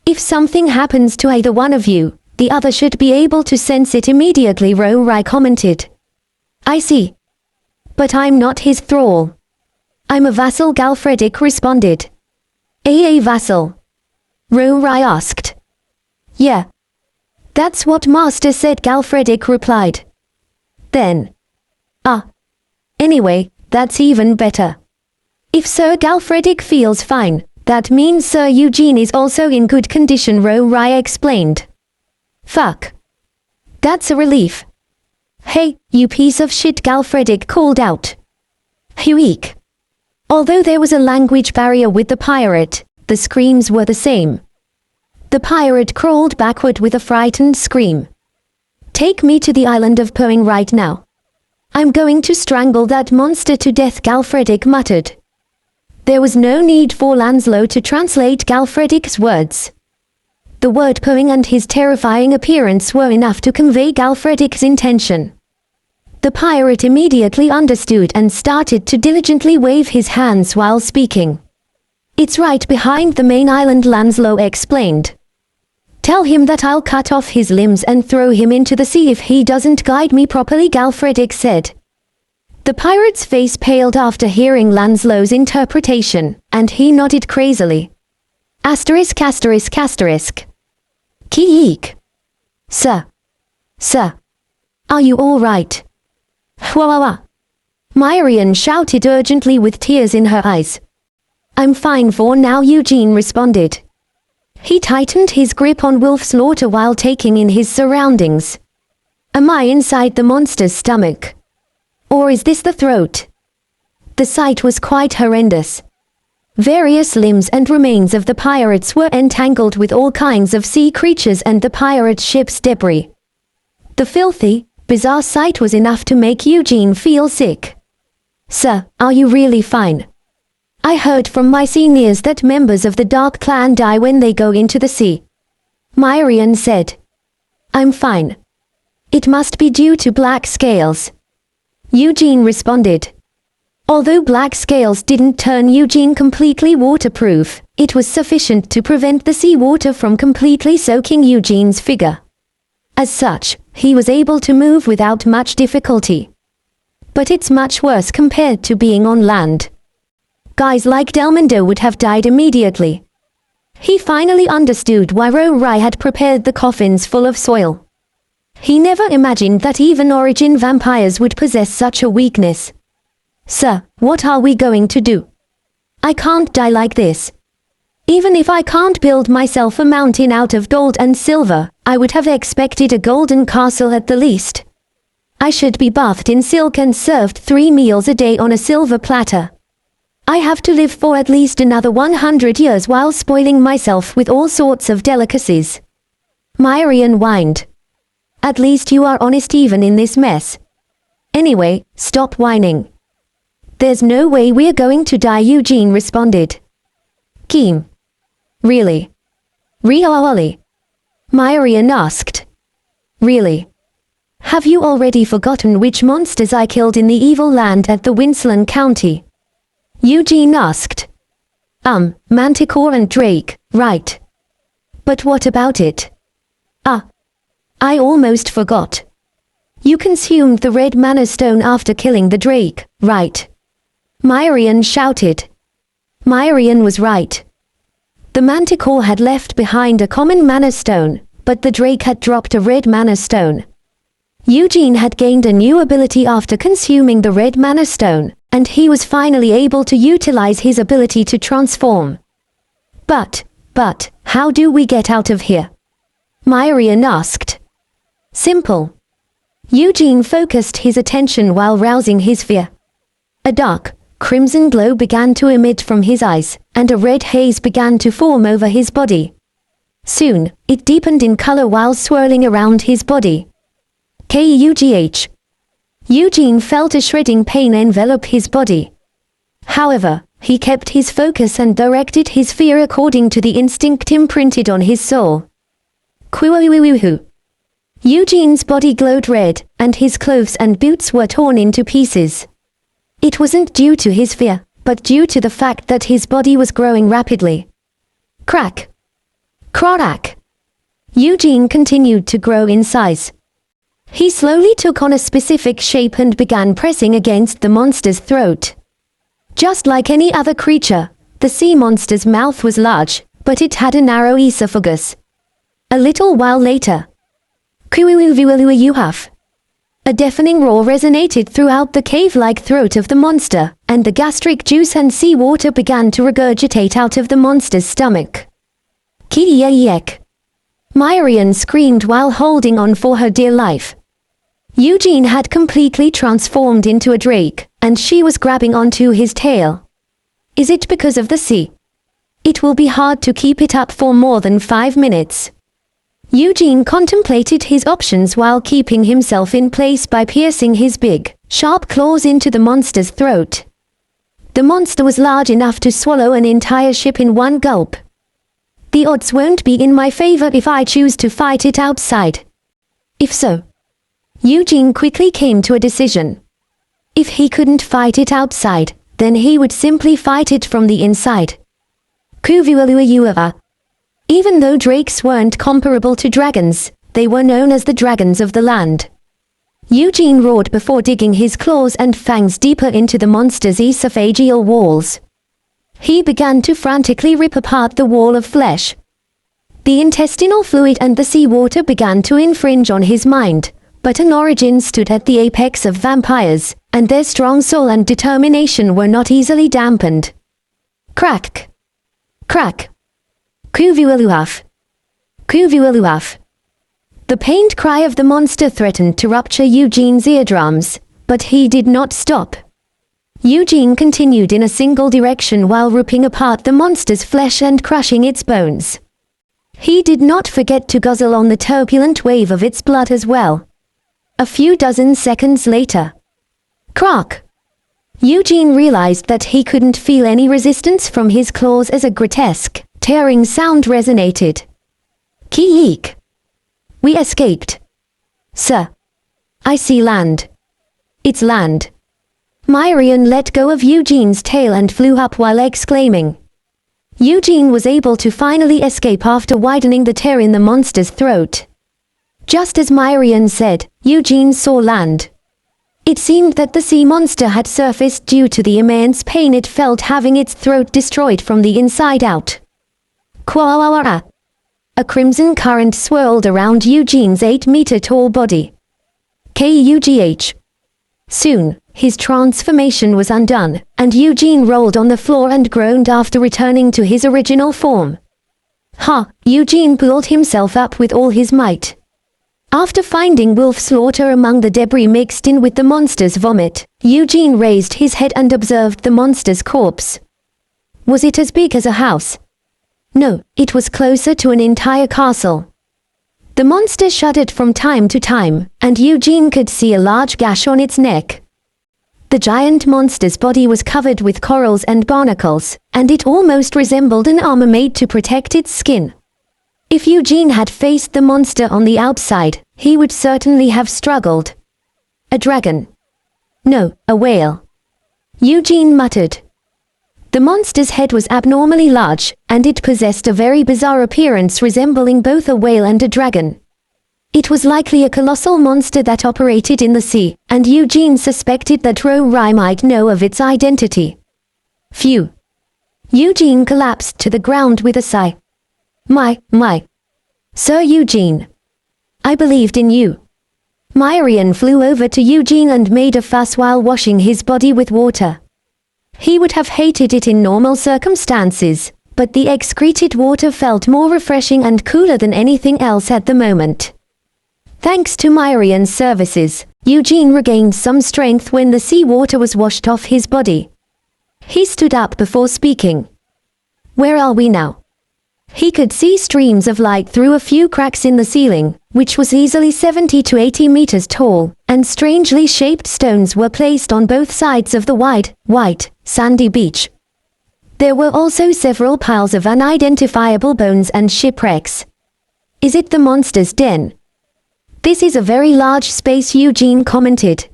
If something happens to either one of you, the other should be able to sense it immediately, Ro-Rai commented. I see. But I'm not his thrall. I'm a vassal, Galfredic responded. A vassal? Ro-Rai asked. Yeah. That's what Master said, Galfredic replied. Then. Anyway, that's even better. If Sir Galfredic feels fine, that means Sir Eugene is also in good condition, Ro-Rai explained. Fuck. That's a relief. Hey, you piece of shit, Galfredic called out. Hueek. Although there was a language barrier with the pirate, the screams were the same. The pirate crawled backward with a frightened scream. Take me to the island of Poing right now. I'm going to strangle that monster to death, Galfredic muttered. There was no need for Lancelot to translate Galfredic's words. The word Poing and his terrifying appearance were enough to convey Galfredic's intention. The pirate immediately understood and started to diligently wave his hands while speaking. It's right behind the main island, Lancelot explained. Tell him that I'll cut off his limbs and throw him into the sea if he doesn't guide me properly, Galfredic said. The pirate's face paled after hearing Lancelot's interpretation, and he nodded crazily. Asterisk. Keek. Sir. Are you all right? Hwa. Myrian shouted urgently with tears in her eyes. I'm fine for now, Eugene responded. He tightened his grip on Wolf's slaughter while taking in his surroundings. Am I inside the monster's stomach? Or is this the throat? The sight was quite horrendous. Various limbs and remains of the pirates were entangled with all kinds of sea creatures and the pirate ship's debris. The filthy, bizarre sight was enough to make Eugene feel sick. Sir, are you really fine? I heard from my seniors that members of the Dark Clan die when they go into the sea. Myrian said. I'm fine. It must be due to black scales. Eugene responded. Although black scales didn't turn Eugene completely waterproof, it was sufficient to prevent the seawater from completely soaking Eugene's figure. As such, he was able to move without much difficulty. But it's much worse compared to being on land. Guys like Delmondo would have died immediately. He finally understood why Ro-Rai had prepared the coffins full of soil. He never imagined that even origin vampires would possess such a weakness. Sir, what are we going to do? I can't die like this. Even if I can't build myself a mountain out of gold and silver, I would have expected a golden castle at the least. I should be bathed in silk and served 3 meals a day on a silver platter. I have to live for at least another 100 years while spoiling myself with all sorts of delicacies. Myrian whined. At least you are honest even in this mess. Anyway, stop whining. There's no way we're going to die, Eugene responded. Keem. Really? Really? Myrian asked. Really? Have you already forgotten which monsters I killed in the evil land at the Winslan County? Eugene asked. Manticore and Drake, right. But what about it? I almost forgot. You consumed the red mana stone after killing the Drake, right? Myrian shouted. Myrian was right. The Manticore had left behind a common mana stone, but the Drake had dropped a red mana stone. Eugene had gained a new ability after consuming the red mana stone, and he was finally able to utilize his ability to transform. But, how do we get out of here? Myrian asked. Simple. Eugene focused his attention while rousing his fear. A dark, crimson glow began to emit from his eyes, and a red haze began to form over his body. Soon, it deepened in color while swirling around his body. Kugh. Eugene felt a shredding pain envelop his body. However, he kept his focus and directed his fear according to the instinct imprinted on his soul. Kwuwuwuhu. Eugene's body glowed red, and his clothes and boots were torn into pieces. It wasn't due to his fear, but due to the fact that his body was growing rapidly. Crack. Crack. Eugene continued to grow in size. He slowly took on a specific shape and began pressing against the monster's throat. Just like any other creature, the sea monster's mouth was large, but it had a narrow esophagus. A little while later, a deafening roar resonated throughout the cave-like throat of the monster, and the gastric juice and seawater began to regurgitate out of the monster's stomach. Kiyek. Myrian screamed while holding on for her dear life. Eugene had completely transformed into a drake, and she was grabbing onto his tail. Is it because of the sea? It will be hard to keep it up for more than 5 minutes. Eugene contemplated his options while keeping himself in place by piercing his big, sharp claws into the monster's throat. The monster was large enough to swallow an entire ship in one gulp. The odds won't be in my favor if I choose to fight it outside. If so, Eugene quickly came to a decision. If he couldn't fight it outside, then he would simply fight it from the inside. Even though drakes weren't comparable to dragons, they were known as the dragons of the land. Eugene roared before digging his claws and fangs deeper into the monster's esophageal walls. He began to frantically rip apart the wall of flesh. The intestinal fluid and the seawater began to infringe on his mind, but an origin stood at the apex of vampires, and their strong soul and determination were not easily dampened. Crack! Crack! Kuvualuaf. Kuvualuaf. The pained cry of the monster threatened to rupture Eugene's eardrums, but he did not stop. Eugene continued in a single direction while ripping apart the monster's flesh and crushing its bones. He did not forget to guzzle on the turbulent wave of its blood as well. A few dozen seconds later. Crack! Eugene realized that he couldn't feel any resistance from his claws as a grotesque, tearing sound resonated. Ki-eek! We escaped. Sir. I see land. It's land. Myrian let go of Eugene's tail and flew up while exclaiming. Eugene was able to finally escape after widening the tear in the monster's throat. Just as Myrian said, Eugene saw land. It seemed that the sea monster had surfaced due to the immense pain it felt having its throat destroyed from the inside out. Kwawawara. A crimson current swirled around Eugene's 8-meter-tall body. Kugh. Soon, his transformation was undone, and Eugene rolled on the floor and groaned after returning to his original form. Eugene pulled himself up with all his might. After finding wolf slaughter among the debris mixed in with the monster's vomit, Eugene raised his head and observed the monster's corpse. Was it as big as a house? No, it was closer to an entire castle. The monster shuddered from time to time, and Eugene could see a large gash on its neck. The giant monster's body was covered with corals and barnacles, and it almost resembled an armor made to protect its skin. If Eugene had faced the monster on the outside, he would certainly have struggled. A dragon. No, a whale. Eugene muttered. The monster's head was abnormally large, and it possessed a very bizarre appearance resembling both a whale and a dragon. It was likely a colossal monster that operated in the sea, and Eugene suspected that Rai might know of its identity. Phew. Eugene collapsed to the ground with a sigh. My. Sir Eugene. I believed in you. Myrian flew over to Eugene and made a fuss while washing his body with water, He would have hated it in normal circumstances, but the excreted water felt more refreshing and cooler than anything else at the moment. Thanks to Myrian's services, Eugene regained some strength when the seawater was washed off his body. He stood up before speaking. Where are we now? He could see streams of light through a few cracks in the ceiling, which was easily 70 to 80 meters tall, and strangely shaped stones were placed on both sides of the wide, white, sandy beach. There were also several piles of unidentifiable bones and shipwrecks. Is it the monster's den? This is a very large space, Eugene commented.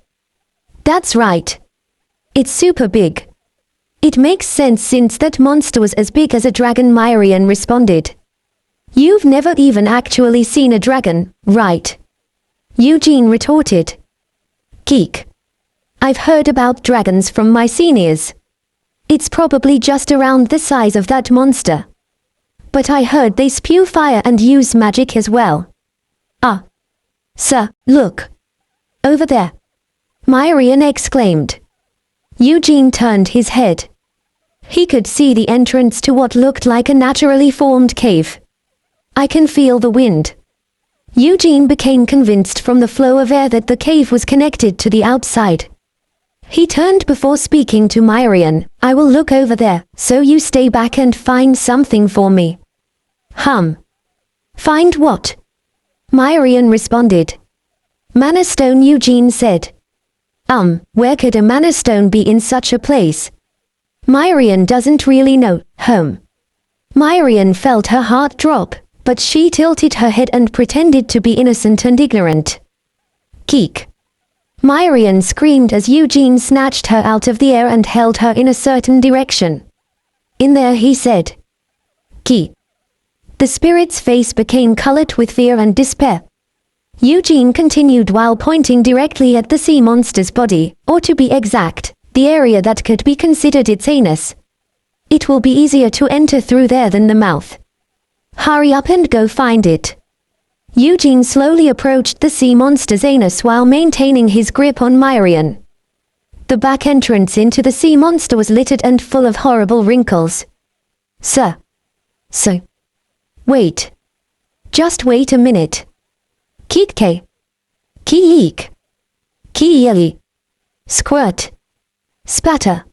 That's right. It's super big. It makes sense since that monster was as big as a dragon, Myrian responded. You've never even actually seen a dragon, right? Eugene retorted. Geek. I've heard about dragons from my seniors. It's probably just around the size of that monster. But I heard they spew fire and use magic as well. Ah. Sir, look. Over there. Myrian exclaimed. Eugene turned his head. He could see the entrance to what looked like a naturally formed cave. I can feel the wind. Eugene became convinced from the flow of air that the cave was connected to the outside. He turned before speaking to Myrian. I will look over there, so you stay back and find something for me. Find what? Myrian responded. Mana stone, Eugene said. Where could a mana stone be in such a place? Myrian doesn't really know. Myrian felt her heart drop, but she tilted her head and pretended to be innocent and ignorant. Geek. Myrian screamed as Eugene snatched her out of the air and held her in a certain direction. In there, he said. Geek. The spirit's face became colored with fear and despair. Eugene continued while pointing directly at the sea monster's body, or to be exact, the area that could be considered its anus. It will be easier to enter through there than the mouth. Hurry up and go find it. Eugene slowly approached the sea monster's anus while maintaining his grip on Myrian. The back entrance into the sea monster was littered and full of horrible wrinkles. Sir. Wait. Just wait a minute. Kitke. Kiik. Kiili. Squirt. Spatter.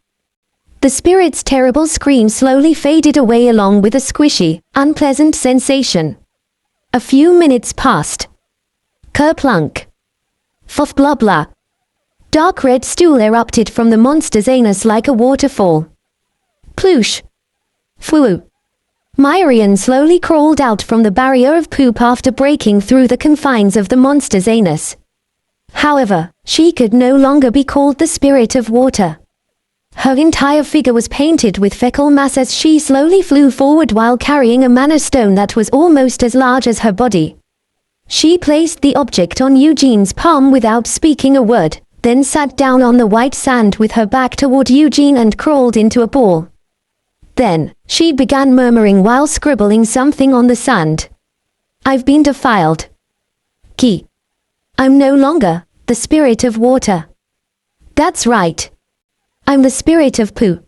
The spirit's terrible scream slowly faded away along with a squishy, unpleasant sensation. A few minutes passed. Kerplunk. Fuff blah blah. Dark red stool erupted from the monster's anus like a waterfall. Ploosh. Foo. Myrian slowly crawled out from the barrier of poop after breaking through the confines of the monster's anus. However, she could no longer be called the spirit of water. Her entire figure was painted with fecal mass as she slowly flew forward while carrying a mana stone that was almost as large as her body. She placed the object on Eugene's palm without speaking a word, then sat down on the white sand with her back toward Eugene and crawled into a ball. Then, she began murmuring while scribbling something on the sand. I've been defiled. I'm no longer the spirit of water. That's right. I'm the spirit of poo.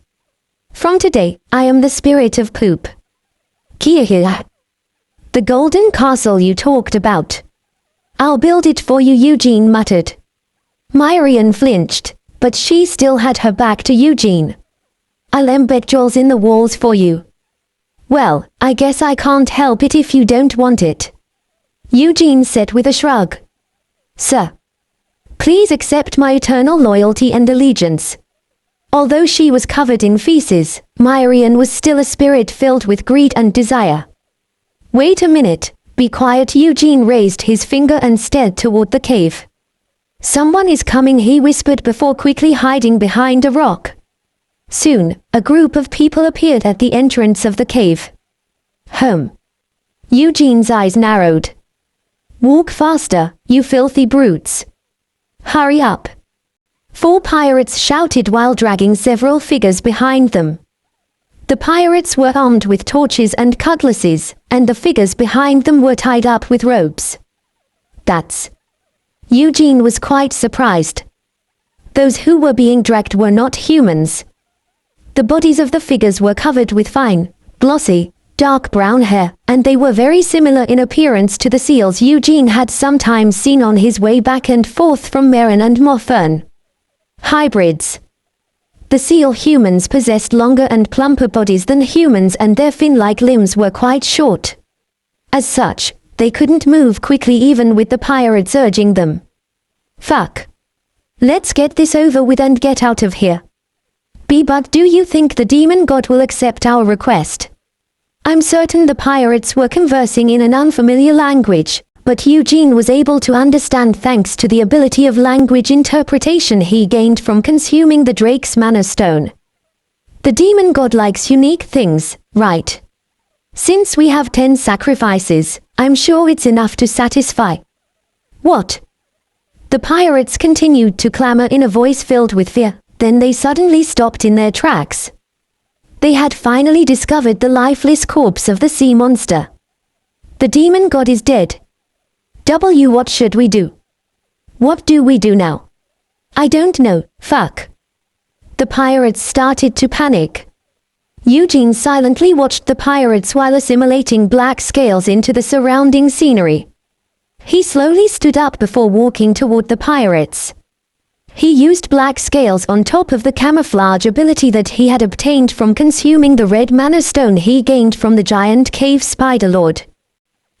From today, I am the spirit of poop. The golden castle you talked about. I'll build it for you, Eugene muttered. Myrian flinched, but she still had her back to Eugene. I'll embed jewels in the walls for you. Well, I guess I can't help it if you don't want it. Eugene said with a shrug. Sir. Please accept my eternal loyalty and allegiance. Although she was covered in feces, Myrian was still a spirit filled with greed and desire. Wait a minute, be quiet. Eugene raised his finger and stared toward the cave. Someone is coming, he whispered before quickly hiding behind a rock. Soon, a group of people appeared at the entrance of the cave. Eugene's eyes narrowed. Walk faster, you filthy brutes. Hurry up. 4 pirates shouted while dragging several figures behind them. The pirates were armed with torches and cutlasses, and the figures behind them were tied up with ropes. Eugene was quite surprised. Those who were being dragged were not humans. The bodies of the figures were covered with fine, glossy, dark brown hair, and they were very similar in appearance to the seals Eugene had sometimes seen on his way back and forth from Meran and Morfern. Hybrids. The seal humans possessed longer and plumper bodies than humans, and their fin-like limbs were quite short. As such, they couldn't move quickly even with the pirates urging them. Fuck. Let's get this over with and get out of here. But do you think the demon god will accept our request? I'm certain the pirates were conversing in an unfamiliar language, but Eugene was able to understand thanks to the ability of language interpretation he gained from consuming the Drake's Mana Stone. The demon god likes unique things, right? Since we have 10 sacrifices, I'm sure it's enough to satisfy. What? The pirates continued to clamor in a voice filled with fear, then they suddenly stopped in their tracks. They had finally discovered the lifeless corpse of the sea monster. The demon god is dead. What should we do? What do we do now? I don't know, fuck. The pirates started to panic. Eugene silently watched the pirates while assimilating black scales into the surrounding scenery. He slowly stood up before walking toward the pirates. He used black scales on top of the camouflage ability that he had obtained from consuming the red mana stone he gained from the giant cave spider lord.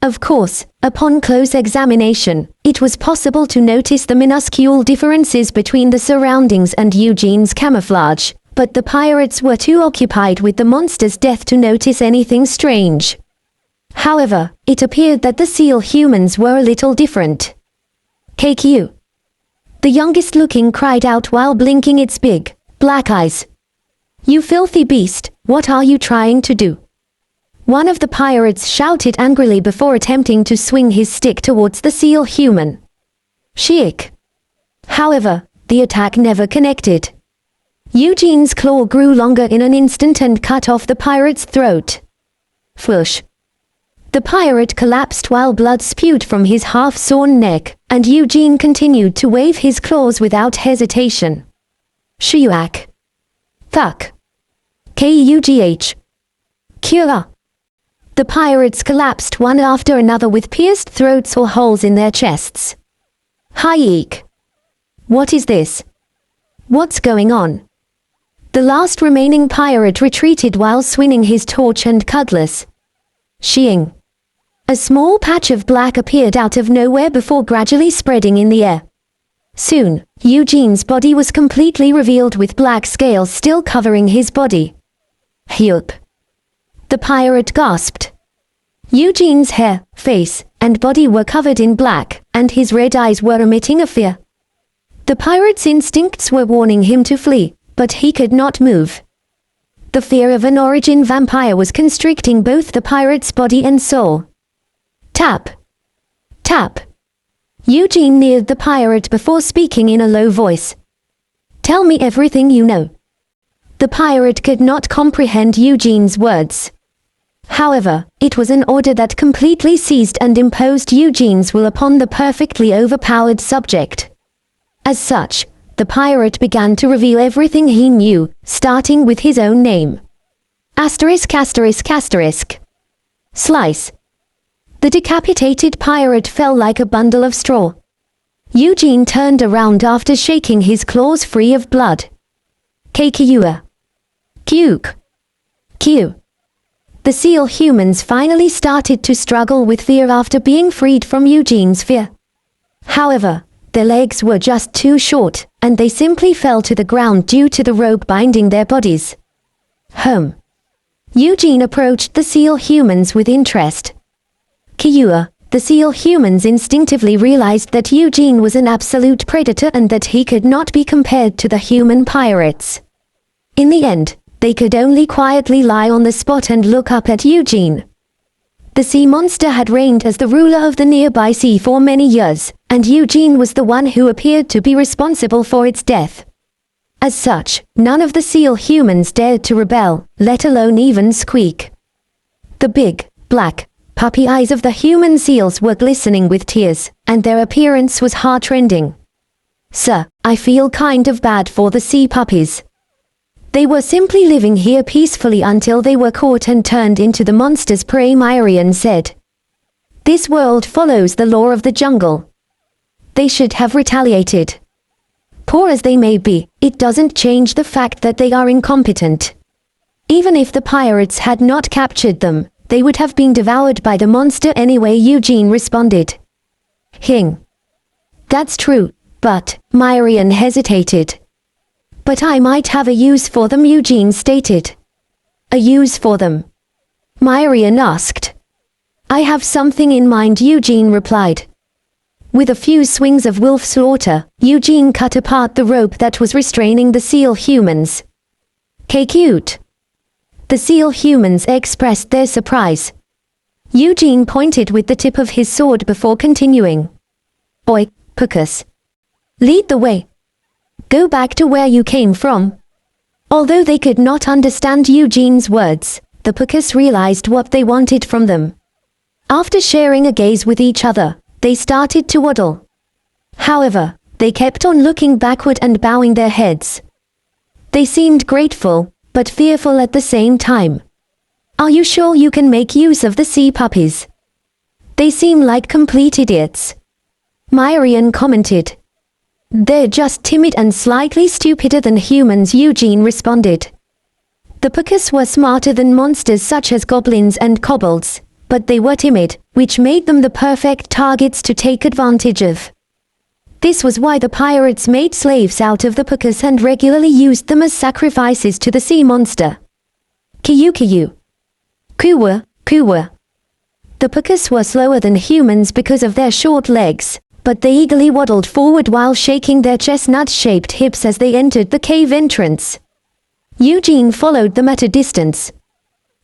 Of course, upon close examination, it was possible to notice the minuscule differences between the surroundings and Eugene's camouflage, but the pirates were too occupied with the monster's death to notice anything strange. However, it appeared that the seal humans were a little different. KQ. The youngest looking cried out while blinking its big, black eyes. You filthy beast, what are you trying to do? One of the pirates shouted angrily before attempting to swing his stick towards the seal human. Sheik. However, the attack never connected. Eugene's claw grew longer in an instant and cut off the pirate's throat. Flush. The pirate collapsed while blood spewed from his half-sawn neck, and Eugene continued to wave his claws without hesitation. Shuak. Fuck. Kugh. Kura. The pirates collapsed one after another with pierced throats or holes in their chests. Hayek. What is this? What's going on? The last remaining pirate retreated while swinging his torch and cutlass. Sheeing. A small patch of black appeared out of nowhere before gradually spreading in the air. Soon, Eugene's body was completely revealed with black scales still covering his body. Help! The pirate gasped. Eugene's hair, face, and body were covered in black, and his red eyes were emitting a fear. The pirate's instincts were warning him to flee, but he could not move. The fear of an origin vampire was constricting both the pirate's body and soul. Tap. Tap. Eugene neared the pirate before speaking in a low voice. Tell me everything you know. The pirate could not comprehend Eugene's words. However, it was an order that completely seized and imposed Eugene's will upon the perfectly overpowered subject. As such, the pirate began to reveal everything he knew, starting with his own name. Asterisk asterisk asterisk. Slice. The decapitated pirate fell like a bundle of straw. Eugene turned around after shaking his claws free of blood. Kekiua. Kyuk. Q. The seal humans finally started to struggle with fear after being freed from Eugene's fear. However, their legs were just too short, and they simply fell to the ground due to the rope binding their bodies. Eugene approached the seal humans with interest. Kyua, the seal humans instinctively realized that Eugene was an absolute predator and that he could not be compared to the human pirates. In the end, they could only quietly lie on the spot and look up at Eugene. The sea monster had reigned as the ruler of the nearby sea for many years, and Eugene was the one who appeared to be responsible for its death. As such, none of the seal humans dared to rebel, let alone even squeak. The big, black, puppy eyes of the human seals were glistening with tears, and their appearance was heart-rending. Sir, I feel kind of bad for the sea puppies. They were simply living here peacefully until they were caught and turned into the monster's prey, Myrian said. This world follows the law of the jungle. They should have retaliated. Poor as they may be, it doesn't change the fact that they are incompetent. Even if the pirates had not captured them, they would have been devoured by the monster anyway, Eugene responded. That's true, but, Myrian hesitated. But I might have a use for them, Eugene stated. A use for them? Myrian asked. I have something in mind, Eugene replied. With a few swings of wolf slaughter, Eugene cut apart the rope that was restraining the seal humans. Cute. The seal humans expressed their surprise. Eugene pointed with the tip of his sword before continuing. Oi, Puckus. Lead the way. Go back to where you came from. Although they could not understand Eugene's words, the Puckus realized what they wanted from them. After sharing a gaze with each other, they started to waddle. However, they kept on looking backward and bowing their heads. They seemed grateful, but fearful at the same time. Are you sure you can make use of the sea puppies? They seem like complete idiots. Myrian commented. They're just timid and slightly stupider than humans, Eugene responded. The Puckus were smarter than monsters such as goblins and kobolds, but they were timid, which made them the perfect targets to take advantage of. This was why the pirates made slaves out of the Puckus and regularly used them as sacrifices to the sea monster. Kiyu. Kuwa. The Puckus were slower than humans because of their short legs, but they eagerly waddled forward while shaking their chestnut-shaped hips as they entered the cave entrance. Eugene followed them at a distance.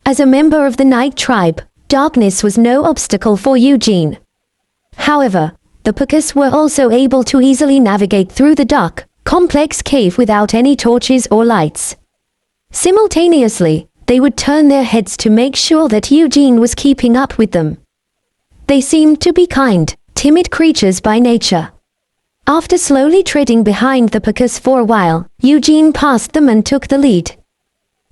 As a member of the Night Tribe, darkness was no obstacle for Eugene. However, the Puckus were also able to easily navigate through the dark, complex cave without any torches or lights. Simultaneously, they would turn their heads to make sure that Eugene was keeping up with them. They seemed to be kind, timid creatures by nature. After slowly treading behind the Puckus for a while, Eugene passed them and took the lead.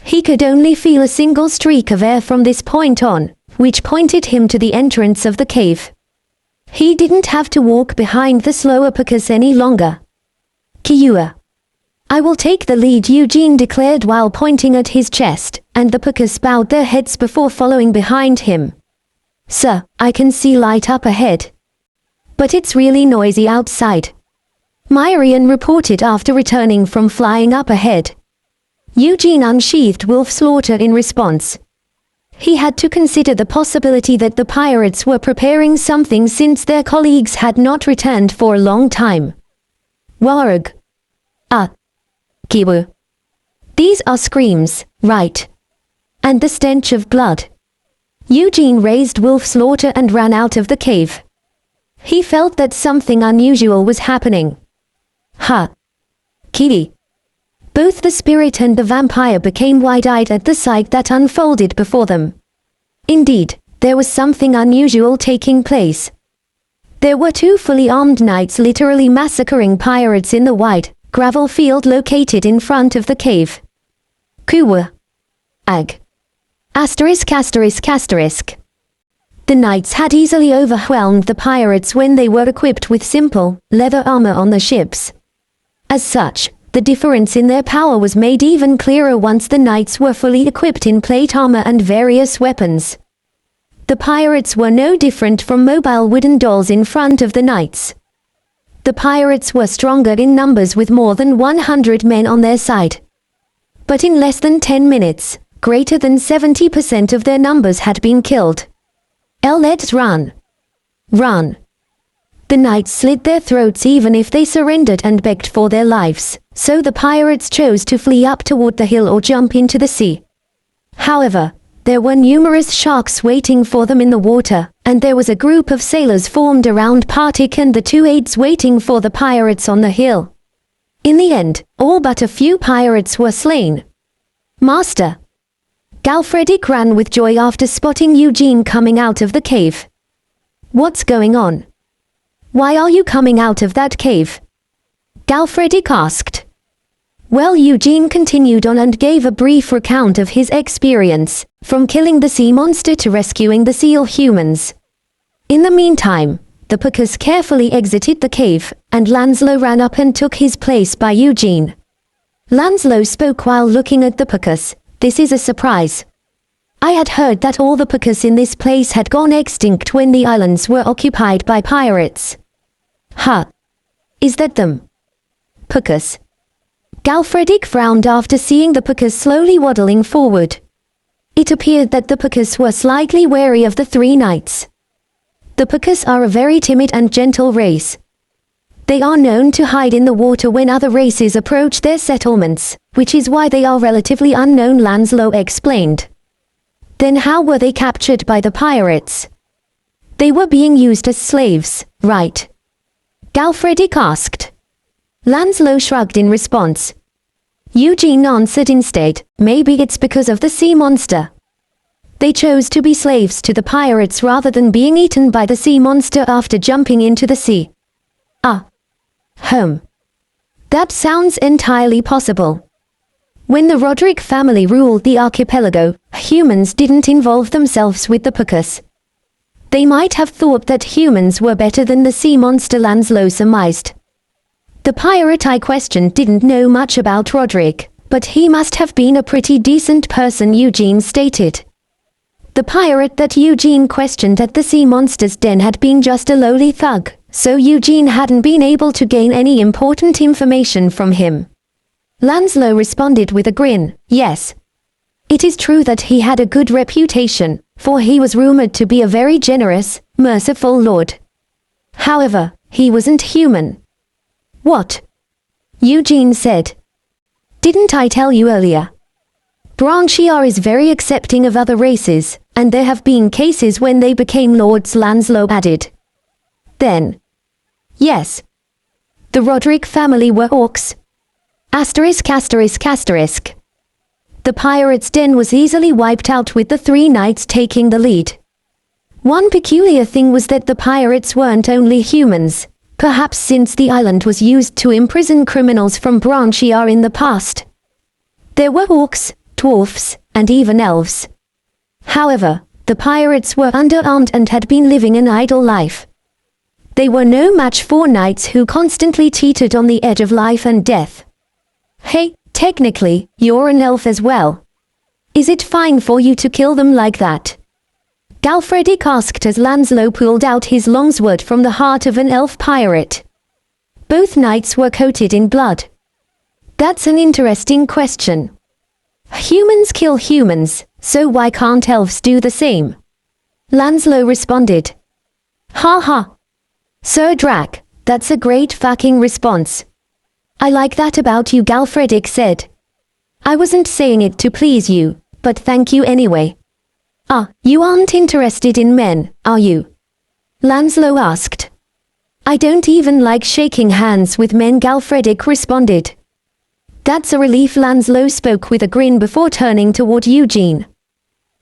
He could only feel a single streak of air from this point on, which pointed him to the entrance of the cave. He didn't have to walk behind the slower Puckus any longer. Kiyu. I will take the lead, Eugene declared while pointing at his chest, and the Puckus bowed their heads before following behind him. Sir, I can see light up ahead. But it's really noisy outside. Myrian reported after returning from flying up ahead. Eugene unsheathed wolf slaughter in response. He had to consider the possibility that the pirates were preparing something since their colleagues had not returned for a long time. Warg. Kibu. These are screams, right? And the stench of blood. Eugene raised wolf slaughter and ran out of the cave. He felt that something unusual was happening. Kitty. Both the spirit and the vampire became wide-eyed at the sight that unfolded before them. Indeed, there was something unusual taking place. There were two fully armed knights literally massacring pirates in the wide, gravel field located in front of the cave. Kuwa. Ag. ****. The knights had easily overwhelmed the pirates when they were equipped with simple, leather armor on the ships. As such, the difference in their power was made even clearer once the knights were fully equipped in plate armor and various weapons. The pirates were no different from mobile wooden dolls in front of the knights. The pirates were stronger in numbers with more than 100 men on their side. But in less than 10 minutes, greater than 70% of their numbers had been killed. Let's run. Run. The knights slit their throats even if they surrendered and begged for their lives, so the pirates chose to flee up toward the hill or jump into the sea. However, there were numerous sharks waiting for them in the water, and there was a group of sailors formed around Partik and the two aides waiting for the pirates on the hill. In the end, all but a few pirates were slain. Master. Galfredic ran with joy after spotting Eugene coming out of the cave. What's going on? Why are you coming out of that cave? Galfredic asked. Well, Eugene continued on and gave a brief recount of his experience, from killing the sea monster to rescuing the seal humans. In the meantime, the Puckus carefully exited the cave, and Lancelot ran up and took his place by Eugene. Lancelot spoke while looking at the Puckus. This is a surprise. I had heard that all the Puckus in this place had gone extinct when the islands were occupied by pirates. Huh. Is that them? Puckus. Galfredick frowned after seeing the Puckus slowly waddling forward. It appeared that the Puckus were slightly wary of the three knights. The Puckus are a very timid and gentle race. They are known to hide in the water when other races approach their settlements, which is why they are relatively unknown, Lancelot explained. Then how were they captured by the pirates? They were being used as slaves, right? Galfredick asked. Lancelot shrugged in response. Eugene answered instead, maybe it's because of the sea monster. They chose to be slaves to the pirates rather than being eaten by the sea monster after jumping into the sea. That sounds entirely possible. When the Roderick family ruled the archipelago, humans didn't involve themselves with the Puckus. They might have thought that humans were better than the sea monster, Lancelot surmised. The pirate I questioned didn't know much about Roderick, but he must have been a pretty decent person, Eugene stated. The pirate that Eugene questioned at the sea monster's den had been just a lowly thug, so Eugene hadn't been able to gain any important information from him. Lancelot responded with a grin, yes. It is true that he had a good reputation, for he was rumored to be a very generous, merciful lord. However, he wasn't human. What? Eugene said. Didn't I tell you earlier? Branchiar is very accepting of other races, and there have been cases when they became lords, Lancelot added. Then. Yes. The Roderick family were orcs. Asterisk asterisk asterisk. The pirates' den was easily wiped out with the three knights taking the lead. One peculiar thing was that the pirates weren't only humans, perhaps since the island was used to imprison criminals from Branchiar in the past. There were orcs, dwarfs, and even elves. However, the pirates were underarmed and had been living an idle life. They were no match for knights who constantly teetered on the edge of life and death. Hey, technically, you're an elf as well. Is it fine for you to kill them like that? Galfredick asked as Lancelot pulled out his longsword from the heart of an elf pirate. Both knights were coated in blood. That's an interesting question. Humans kill humans, so why can't elves do the same? Lancelot responded. Ha ha. Sir Drac, that's a great fucking response. I like that about you, Galfredick said. I wasn't saying it to please you, but thank you anyway. You aren't interested in men, are you? Lancelot asked. I don't even like shaking hands with men, Galfredick responded. That's a relief, Lancelot spoke with a grin before turning toward Eugene.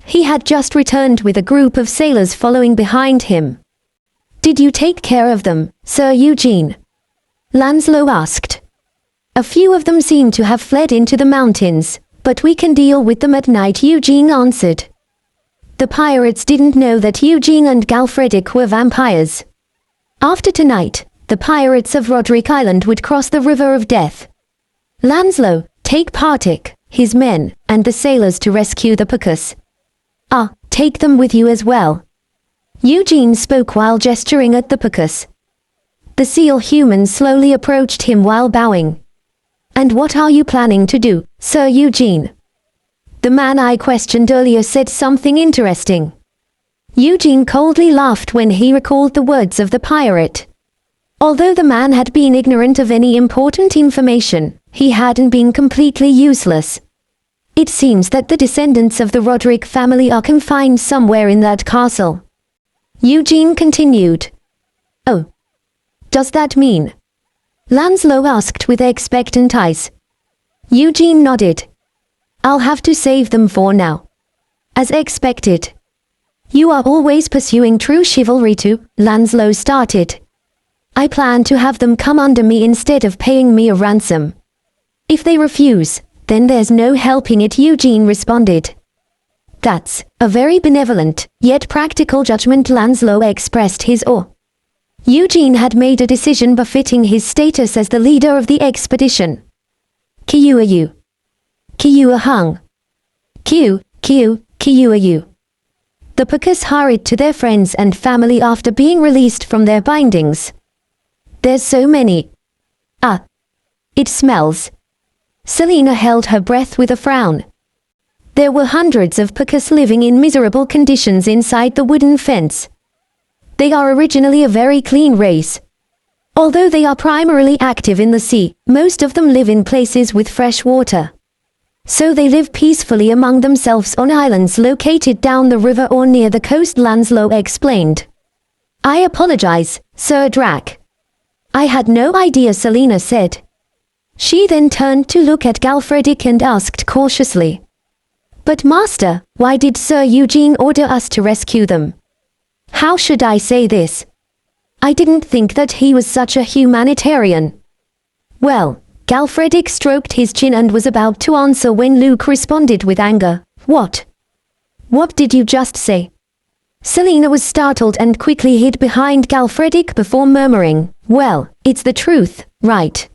He had just returned with a group of sailors following behind him. Did you take care of them, Sir Eugene? Lancelot asked. A few of them seem to have fled into the mountains, but we can deal with them at night, Eugene answered. The pirates didn't know that Eugene and Galfredick were vampires. After tonight, the pirates of Roderick Island would cross the River of Death. Lancelot, take Partik, his men, and the sailors to rescue the Puckus. Take them with you as well. Eugene spoke while gesturing at the Puckus. The seal human slowly approached him while bowing. And what are you planning to do, Sir Eugene? The man I questioned earlier said something interesting. Eugene coldly laughed when he recalled the words of the pirate. Although the man had been ignorant of any important information, he hadn't been completely useless. It seems that the descendants of the Roderick family are confined somewhere in that castle. Eugene continued. Oh. Does that mean? Lancelot asked with expectant eyes. Eugene nodded. I'll have to save them for now. As expected. You are always pursuing true chivalry too, Lancelot started. I plan to have them come under me instead of paying me a ransom. If they refuse, then there's no helping it, Eugene responded. That's a very benevolent, yet practical judgment, Lancelot expressed his awe. Eugene had made a decision befitting his status as the leader of the expedition. Kiua you. Kiua hung. Kiua you. The Picus hurried to their friends and family after being released from their bindings. There's so many. It smells. Selena held her breath with a frown. There were hundreds of Picus living in miserable conditions inside the wooden fence. They are originally a very clean race. Although they are primarily active in the sea, most of them live in places with fresh water. So they live peacefully among themselves on islands located down the river or near the coast, Lancelot explained. I apologize, Sir Drac. I had no idea, Selena said. She then turned to look at Galfredic and asked cautiously. But Master, why did Sir Eugene order us to rescue them? How should I say this? I didn't think that he was such a humanitarian. Well, Galfredic stroked his chin and was about to answer when Luke responded with anger. What? What did you just say? Selena was startled and quickly hid behind Galfredic before murmuring, well, it's the truth, right?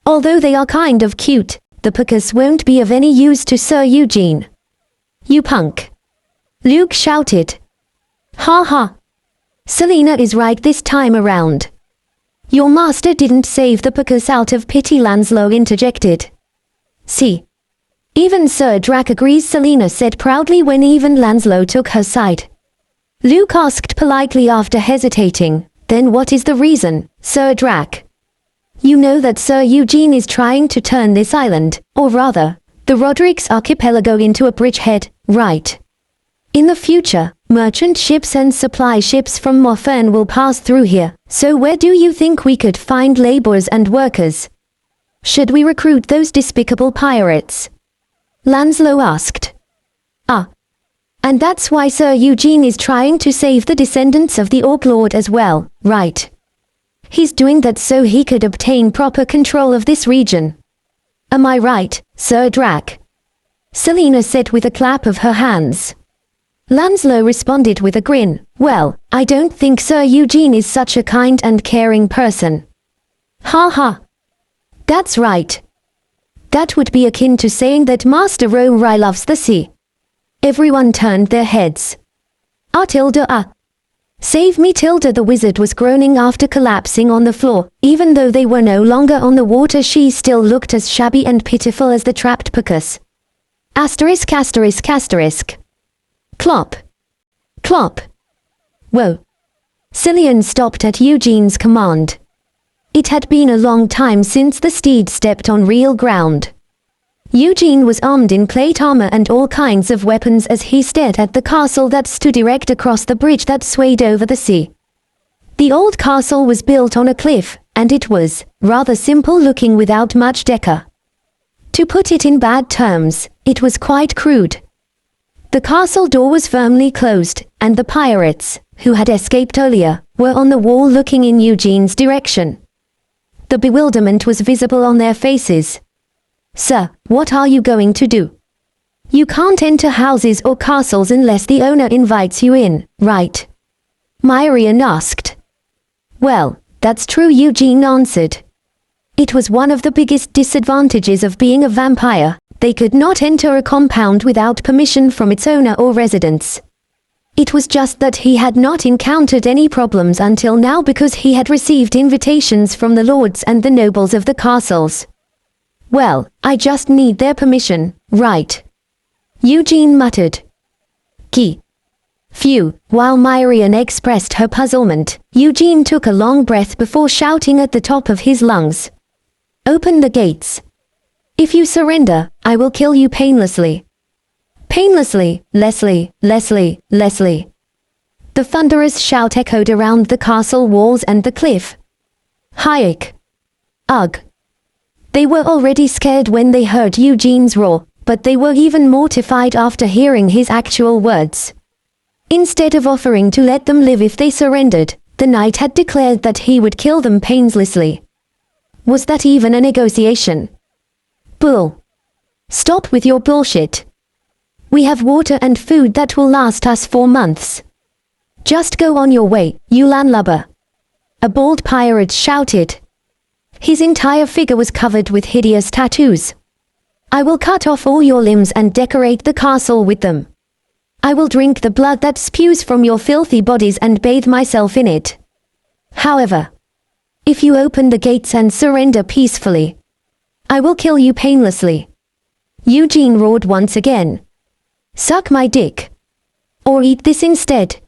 Although they are kind of cute, the Picus won't be of any use to Sir Eugene. You punk! Luke shouted. Ha ha! Selena is right this time around. Your master didn't save the Picus out of pity, Lancelot interjected. See. Even Sir Drac agrees, Selena said proudly when even Lancelot took her side. Luke asked politely after hesitating, then what is the reason, Sir Drac? You know that Sir Eugene is trying to turn this island, or rather, the Roderick's archipelago into a bridgehead, right? In the future, merchant ships and supply ships from Morfern will pass through here, so where do you think we could find laborers and workers? Should we recruit those despicable pirates? Lancelot asked. And that's why Sir Eugene is trying to save the descendants of the Orc Lord as well, right? He's doing that so he could obtain proper control of this region. Am I right, Sir Drac? Selena said with a clap of her hands. Lancelot responded with a grin. Well, I don't think Sir Eugene is such a kind and caring person. Ha ha. That's right. That would be akin to saying that Master Rory loves the sea. Everyone turned their heads. Tilda. Save me, Tilda, the wizard was groaning after collapsing on the floor. Even though they were no longer on the water, she still looked as shabby and pitiful as the trapped Picus. Asterisk. Clop. Clop. Whoa. Cillian stopped at Eugene's command. It had been a long time since the steed stepped on real ground. Eugene was armed in plate armor and all kinds of weapons as he stared at the castle that stood erect across the bridge that swayed over the sea. The old castle was built on a cliff, and it was rather simple looking without much decor. To put it in bad terms, it was quite crude. The castle door was firmly closed, and the pirates, who had escaped earlier, were on the wall looking in Eugene's direction. The bewilderment was visible on their faces. Sir, what are you going to do? You can't enter houses or castles unless the owner invites you in, right? Myrian asked. Well, that's true, Eugene answered. It was one of the biggest disadvantages of being a vampire. They could not enter a compound without permission from its owner or residents. It was just that he had not encountered any problems until now because he had received invitations from the lords and the nobles of the castles. Well, I just need their permission, right? Eugene muttered. Phew. While Myrian expressed her puzzlement, Eugene took a long breath before shouting at the top of his lungs. Open the gates. If you surrender, I will kill you painlessly. Painlessly, Leslie. The thunderous shout echoed around the castle walls and the cliff. Hayek. Ugh. They were already scared when they heard Eugene's roar, but they were even mortified after hearing his actual words. Instead of offering to let them live if they surrendered, the knight had declared that he would kill them painlessly. Was that even a negotiation? Bull. Stop with your bullshit. We have water and food that will last us 4 months. Just go on your way, you landlubber. A bald pirate shouted. His entire figure was covered with hideous tattoos. I will cut off all your limbs and decorate the castle with them. I will drink the blood that spews from your filthy bodies and bathe myself in it. However, if you open the gates and surrender peacefully, I will kill you painlessly. Eugene roared once again. Suck my dick. Or eat this instead.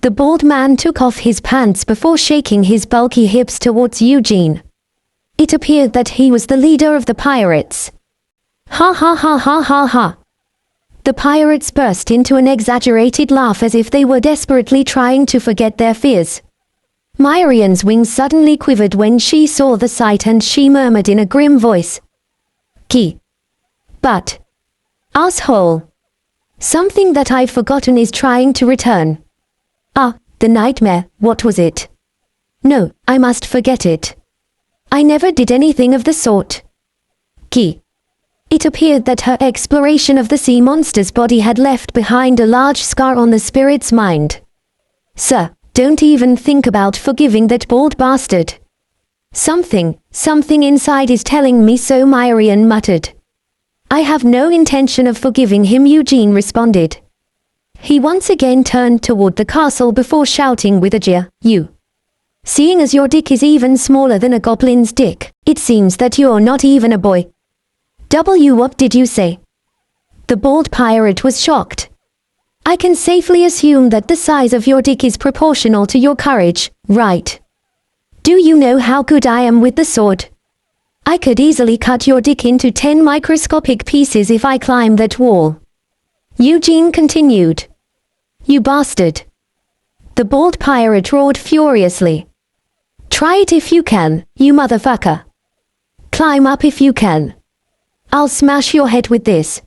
The bald man took off his pants before shaking his bulky hips towards Eugene. It appeared that he was the leader of the pirates. Ha ha ha ha ha ha. The pirates burst into an exaggerated laugh as if they were desperately trying to forget their fears. Myrian's wings suddenly quivered when she saw the sight and she murmured in a grim voice. Key. But. Asshole. Something that I've forgotten is trying to return. Ah, the nightmare, what was it? No, I must forget it. I never did anything of the sort. Key. It appeared that her exploration of the sea monster's body had left behind a large scar on the spirit's mind. Sir, don't even think about forgiving that bald bastard. Something inside is telling me so, Myrian muttered. I have no intention of forgiving him, Eugene responded. He once again turned toward the castle before shouting with a jeer, You. Seeing as your dick is even smaller than a goblin's dick, it seems that you're not even a boy. What did you say? The bald pirate was shocked. I can safely assume that the size of your dick is proportional to your courage, right? Do you know how good I am with the sword? I could easily cut your dick into 10 microscopic pieces if I climb that wall. Eugene continued. You bastard. The bald pirate roared furiously. Try it if you can, you motherfucker. Climb up if you can. I'll smash your head with this.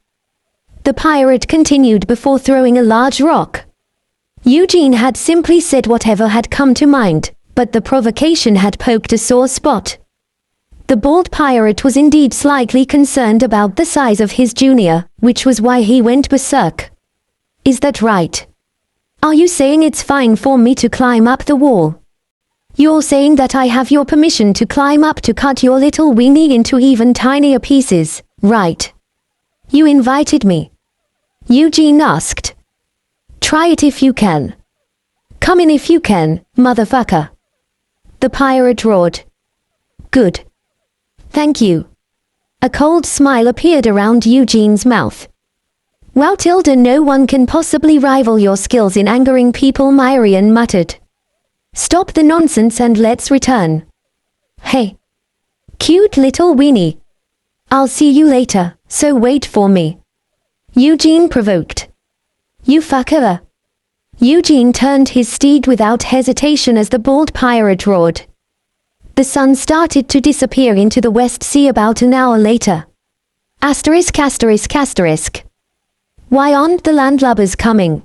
The pirate continued before throwing a large rock. Eugene had simply said whatever had come to mind, but the provocation had poked a sore spot. The bald pirate was indeed slightly concerned about the size of his junior, which was why he went berserk. Is that right? Are you saying it's fine for me to climb up the wall? You're saying that I have your permission to climb up to cut your little weenie into even tinier pieces, right? You invited me. Eugene asked. Try it if you can. Come in if you can, motherfucker. The pirate roared. Good. Thank you. A cold smile appeared around Eugene's mouth. Wow, Tilda, no one can possibly rival your skills in angering people, Myrian muttered. Stop the nonsense and let's return. Hey. Cute little weenie. I'll see you later, so wait for me. Eugene provoked. You fucker. Eugene turned his steed without hesitation as the bald pirate roared. The sun started to disappear into the West Sea about an hour later. Asterisk asterisk asterisk. Why aren't the landlubbers coming?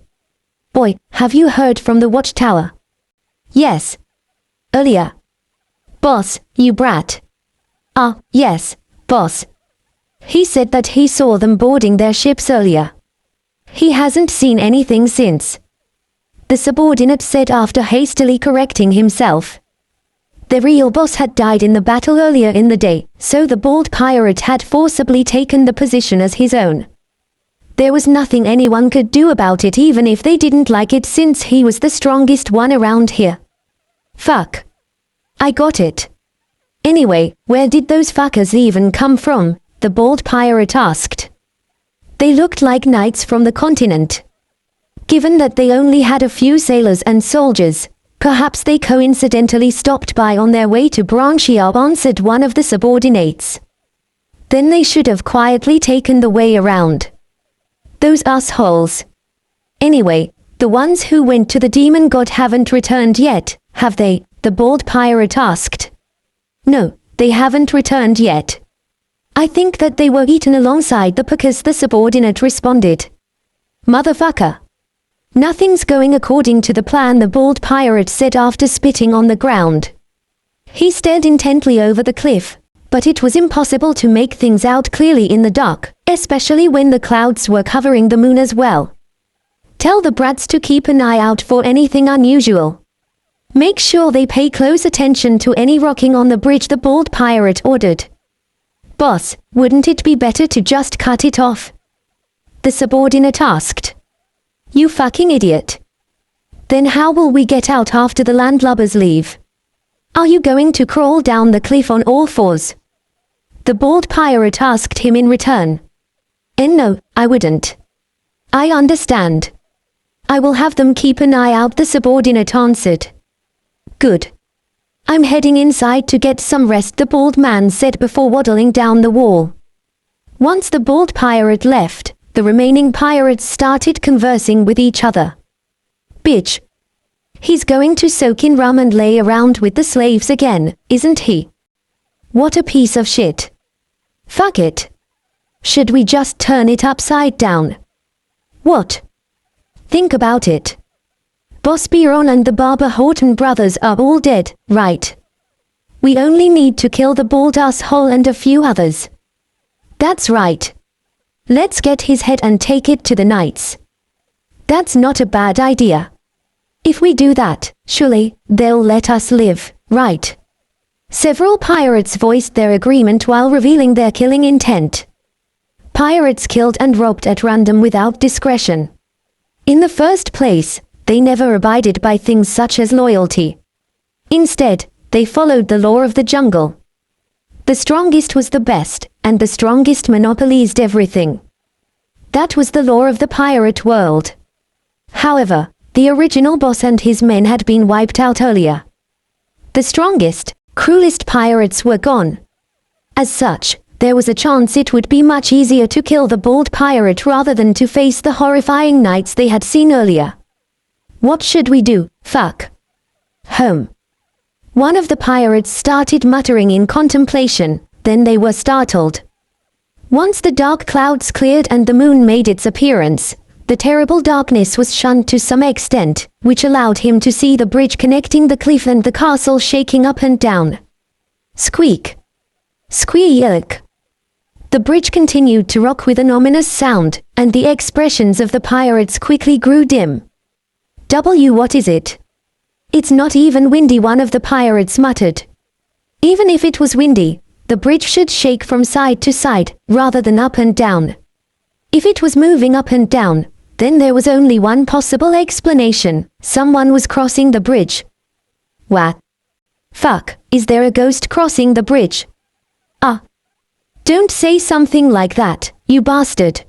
Boy, have you heard from the watchtower? Yes. Earlier. Boss, you brat. Ah, yes, boss. He said that he saw them boarding their ships earlier. He hasn't seen anything since. The subordinate said after hastily correcting himself. The real boss had died in the battle earlier in the day, so the bald pirate had forcibly taken the position as his own. There was nothing anyone could do about it even if they didn't like it since he was the strongest one around here. Fuck. I got it. Anyway, where did those fuckers even come from? The bald pirate asked. They looked like knights from the continent. Given that they only had a few sailors and soldiers, perhaps they coincidentally stopped by on their way to Branchia, answered one of the subordinates. Then they should have quietly taken the way around. Those assholes. Anyway, the ones who went to the demon god haven't returned yet, have they? The bald pirate asked. No, they haven't returned yet. I think that they were eaten alongside the Pacas, the subordinate responded. Motherfucker. Nothing's going according to the plan, the bald pirate said after spitting on the ground. He stared intently over the cliff, but it was impossible to make things out clearly in the dark, especially when the clouds were covering the moon as well. Tell the brats to keep an eye out for anything unusual. Make sure they pay close attention to any rocking on the bridge, the bald pirate ordered. Boss, wouldn't it be better to just cut it off? The subordinate asked. You fucking idiot. Then how will we get out after the landlubbers leave? Are you going to crawl down the cliff on all fours? The bald pirate asked him in return. No, I wouldn't. I understand. I will have them keep an eye out, the subordinate answered. Good. I'm heading inside to get some rest, the bald man said before waddling down the wall. Once the bald pirate left, the remaining pirates started conversing with each other. Bitch. He's going to soak in rum and lay around with the slaves again, isn't he? What a piece of shit. Fuck it. Should we just turn it upside down? What? Think about it. Boss Biron and the Barber Horton brothers are all dead, right? We only need to kill the bald asshole and a few others. That's right. Let's get his head and take it to the knights. That's not a bad idea. If we do that, surely, they'll let us live, right? Several pirates voiced their agreement while revealing their killing intent. Pirates killed and robbed at random without discretion. In the first place, they never abided by things such as loyalty. Instead, they followed the law of the jungle. The strongest was the best, and the strongest monopolized everything. That was the law of the pirate world. However, the original boss and his men had been wiped out earlier. The strongest, cruelest pirates were gone. As such, there was a chance it would be much easier to kill the bald pirate rather than to face the horrifying knights they had seen earlier. What should we do, fuck? Home. One of the pirates started muttering in contemplation, then they were startled. Once the dark clouds cleared and the moon made its appearance, the terrible darkness was shunned to some extent, which allowed him to see the bridge connecting the cliff and the castle shaking up and down. Squeak. Squeak. The bridge continued to rock with an ominous sound, and the expressions of the pirates quickly grew dim. What is it? It's not even windy, one of the pirates muttered. Even if it was windy, the bridge should shake from side to side, rather than up and down. If it was moving up and down, then there was only one possible explanation: someone was crossing the bridge. What? Fuck, is there a ghost crossing the bridge? Don't say something like that, you bastard.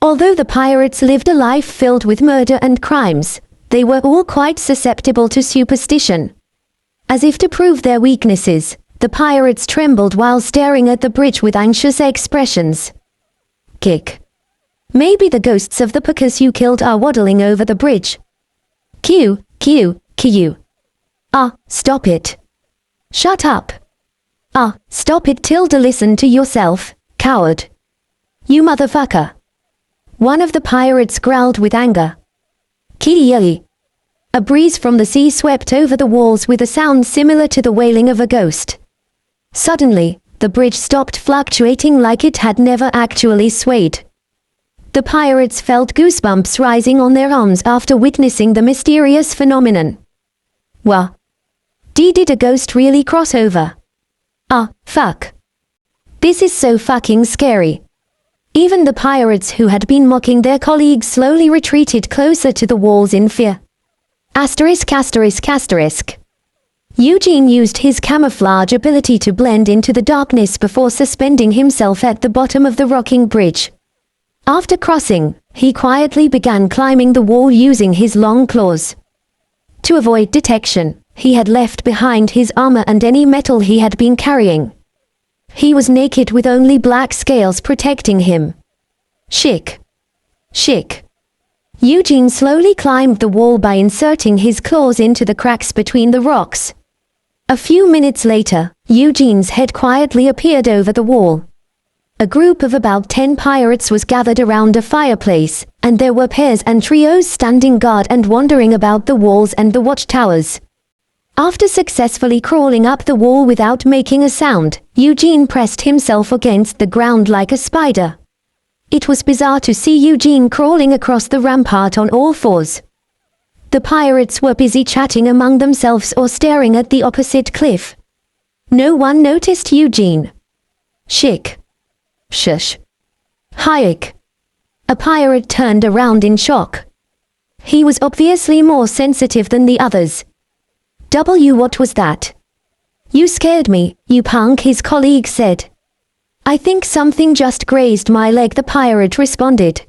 Although the pirates lived a life filled with murder and crimes, they were all quite susceptible to superstition. As if to prove their weaknesses, the pirates trembled while staring at the bridge with anxious expressions. Kick. Maybe the ghosts of the pickers you killed are waddling over the bridge. Q. Stop it. Shut up. Stop it, Tilda, listen to yourself, coward. You motherfucker. One of the pirates growled with anger. Ki. A breeze from the sea swept over the walls with a sound similar to the wailing of a ghost. Suddenly, the bridge stopped fluctuating like it had never actually swayed. The pirates felt goosebumps rising on their arms after witnessing the mysterious phenomenon. Did a ghost really cross over? Fuck. This is so fucking scary. Even the pirates who had been mocking their colleagues slowly retreated closer to the walls in fear. ****. Eugene used his camouflage ability to blend into the darkness before suspending himself at the bottom of the rocking bridge. After crossing, he quietly began climbing the wall using his long claws. To avoid detection, he had left behind his armor and any metal he had been carrying. He was naked with only black scales protecting him. Shick. Eugene slowly climbed the wall by inserting his claws into the cracks between the rocks. A few minutes later, Eugene's head quietly appeared over the wall. A group of about 10 pirates was gathered around a fireplace, and there were pairs and trios standing guard and wandering about the walls and the watchtowers. After successfully crawling up the wall without making a sound, Eugene pressed himself against the ground like a spider. It was bizarre to see Eugene crawling across the rampart on all fours. The pirates were busy chatting among themselves or staring at the opposite cliff. No one noticed Eugene. Shik. Shush. Hayek. A pirate turned around in shock. He was obviously more sensitive than the others. What was that? You scared me, you punk, his colleague said. I think something just grazed my leg, the pirate responded.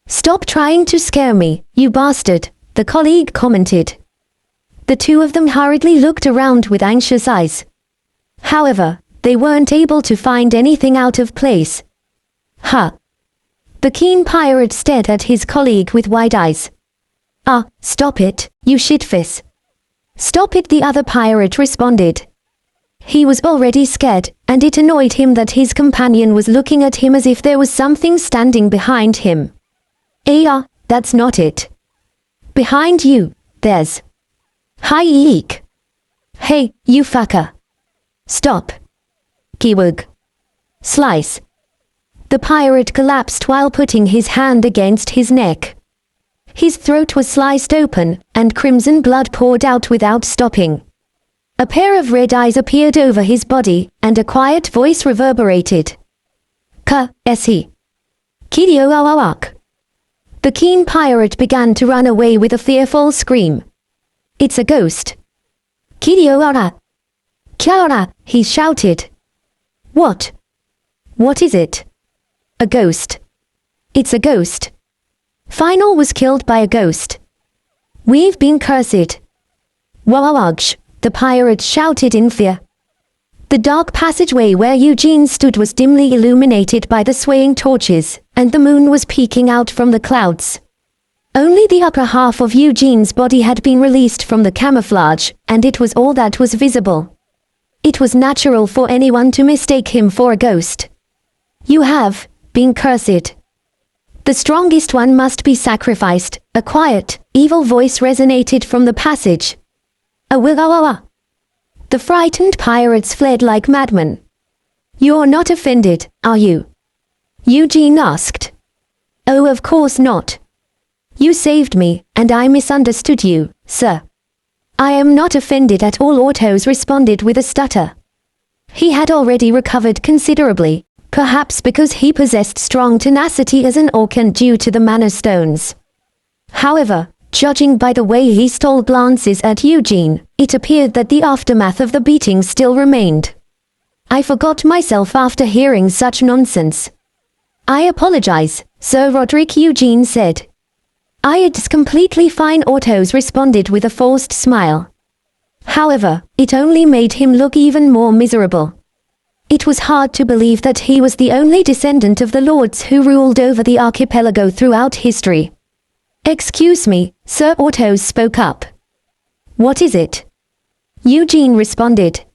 Stop trying to scare me, you bastard, the colleague commented. The two of them hurriedly looked around with anxious eyes. However, they weren't able to find anything out of place. Huh. The keen pirate stared at his colleague with wide eyes. Ah, stop it, you shitface. Stop it, the other pirate responded. He was already scared, and it annoyed him that his companion was looking at him as if there was something standing behind him. That's not it. Behind you, there's... Hi eek. Hey, you fucker. Stop. Kiwug. Slice. The pirate collapsed while putting his hand against his neck. His throat was sliced open, and crimson blood poured out without stopping. A pair of red eyes appeared over his body, and a quiet voice reverberated. Ka-esi. Kidio-awawak. The keen pirate began to run away with a fearful scream. It's a ghost. Kidio-ara. Kiara, he shouted. What? What is it? A ghost. It's a ghost. Final was killed by a ghost. We've been cursed. Wawawagsh, the pirate shouted in fear. The dark passageway where Eugene stood was dimly illuminated by the swaying torches, and the moon was peeking out from the clouds. Only the upper half of Eugene's body had been released from the camouflage, and it was all that was visible. It was natural for anyone to mistake him for a ghost. You have been cursed. The strongest one must be sacrificed, a quiet, evil voice resonated from the passage. Awigawawa. The frightened pirates fled like madmen. You're not offended, are you? Eugene asked. Oh, of course not. You saved me, and I misunderstood you, sir. I am not offended at all, Autos responded with a stutter. He had already recovered considerably, perhaps because he possessed strong tenacity as an orc and due to the mana stones. However, judging by the way he stole glances at Eugene, it appeared that the aftermath of the beating still remained. I forgot myself after hearing such nonsense. I apologize, Sir Roderick, Eugene said. It's completely fine, Autos responded with a forced smile. However, it only made him look even more miserable. It was hard to believe that he was the only descendant of the lords who ruled over the archipelago throughout history. Excuse me, Sir, Autos spoke up. What is it? Eugene responded.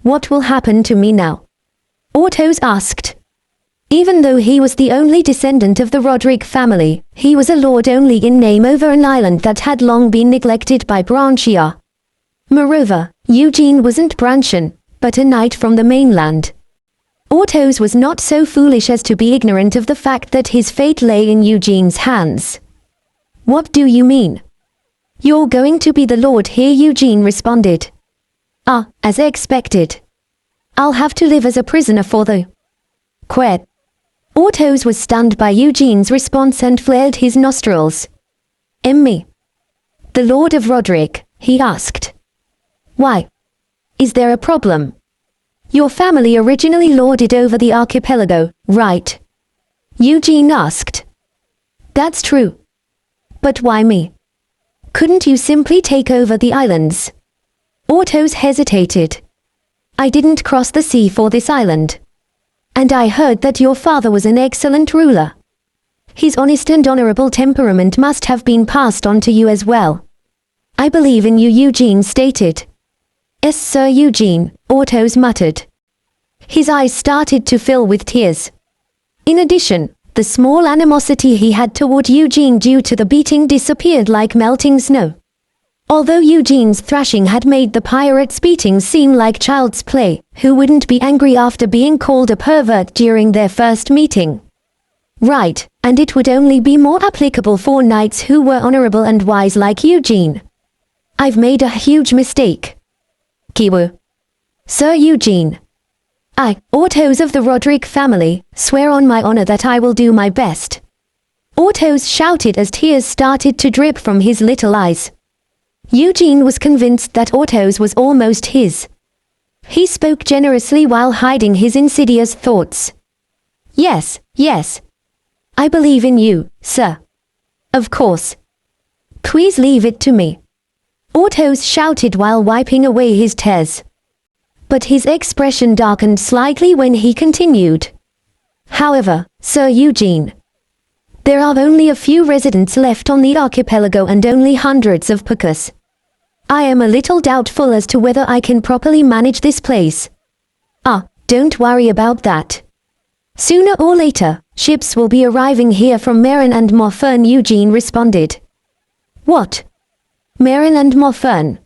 What will happen to me now? Autos asked. Even though he was the only descendant of the Roderick family, he was a lord only in name over an island that had long been neglected by Branchia. Moreover, Eugene wasn't Branchian, but a knight from the mainland. Autos was not so foolish as to be ignorant of the fact that his fate lay in Eugene's hands. What do you mean? You're going to be the lord here, Eugene responded. As expected. I'll have to live as a prisoner for the... Quet. Autos was stunned by Eugene's response and flared his nostrils. Me? The Lord of Roderick, he asked. Why? Is there a problem? Your family originally lorded over the archipelago, right? Eugene asked. That's true. But why me? Couldn't you simply take over the islands? Autos hesitated. I didn't cross the sea for this island. And I heard that your father was an excellent ruler. His honest and honorable temperament must have been passed on to you as well. I believe in you, Eugene stated. Yes, Sir Eugene, Autos muttered. His eyes started to fill with tears. In addition, the small animosity he had toward Eugene due to the beating disappeared like melting snow. Although Eugene's thrashing had made the pirate's beating seem like child's play, who wouldn't be angry after being called a pervert during their first meeting? Right, and it would only be more applicable for knights who were honorable and wise like Eugene. I've made a huge mistake. Kiwu. Sir Eugene. I, Autos of the Roderick family, swear on my honor that I will do my best. Autos shouted as tears started to drip from his little eyes. Eugene was convinced that Autos was almost his. He spoke generously while hiding his insidious thoughts. Yes, yes. I believe in you, sir. Of course. Please leave it to me. Autos shouted while wiping away his tears. But his expression darkened slightly when he continued. However, Sir Eugene, there are only a few residents left on the archipelago and only hundreds of pukas. I am a little doubtful as to whether I can properly manage this place. Don't worry about that. Sooner or later, ships will be arriving here from Merin and Morfern, Eugene responded. What? Merin and Morfern?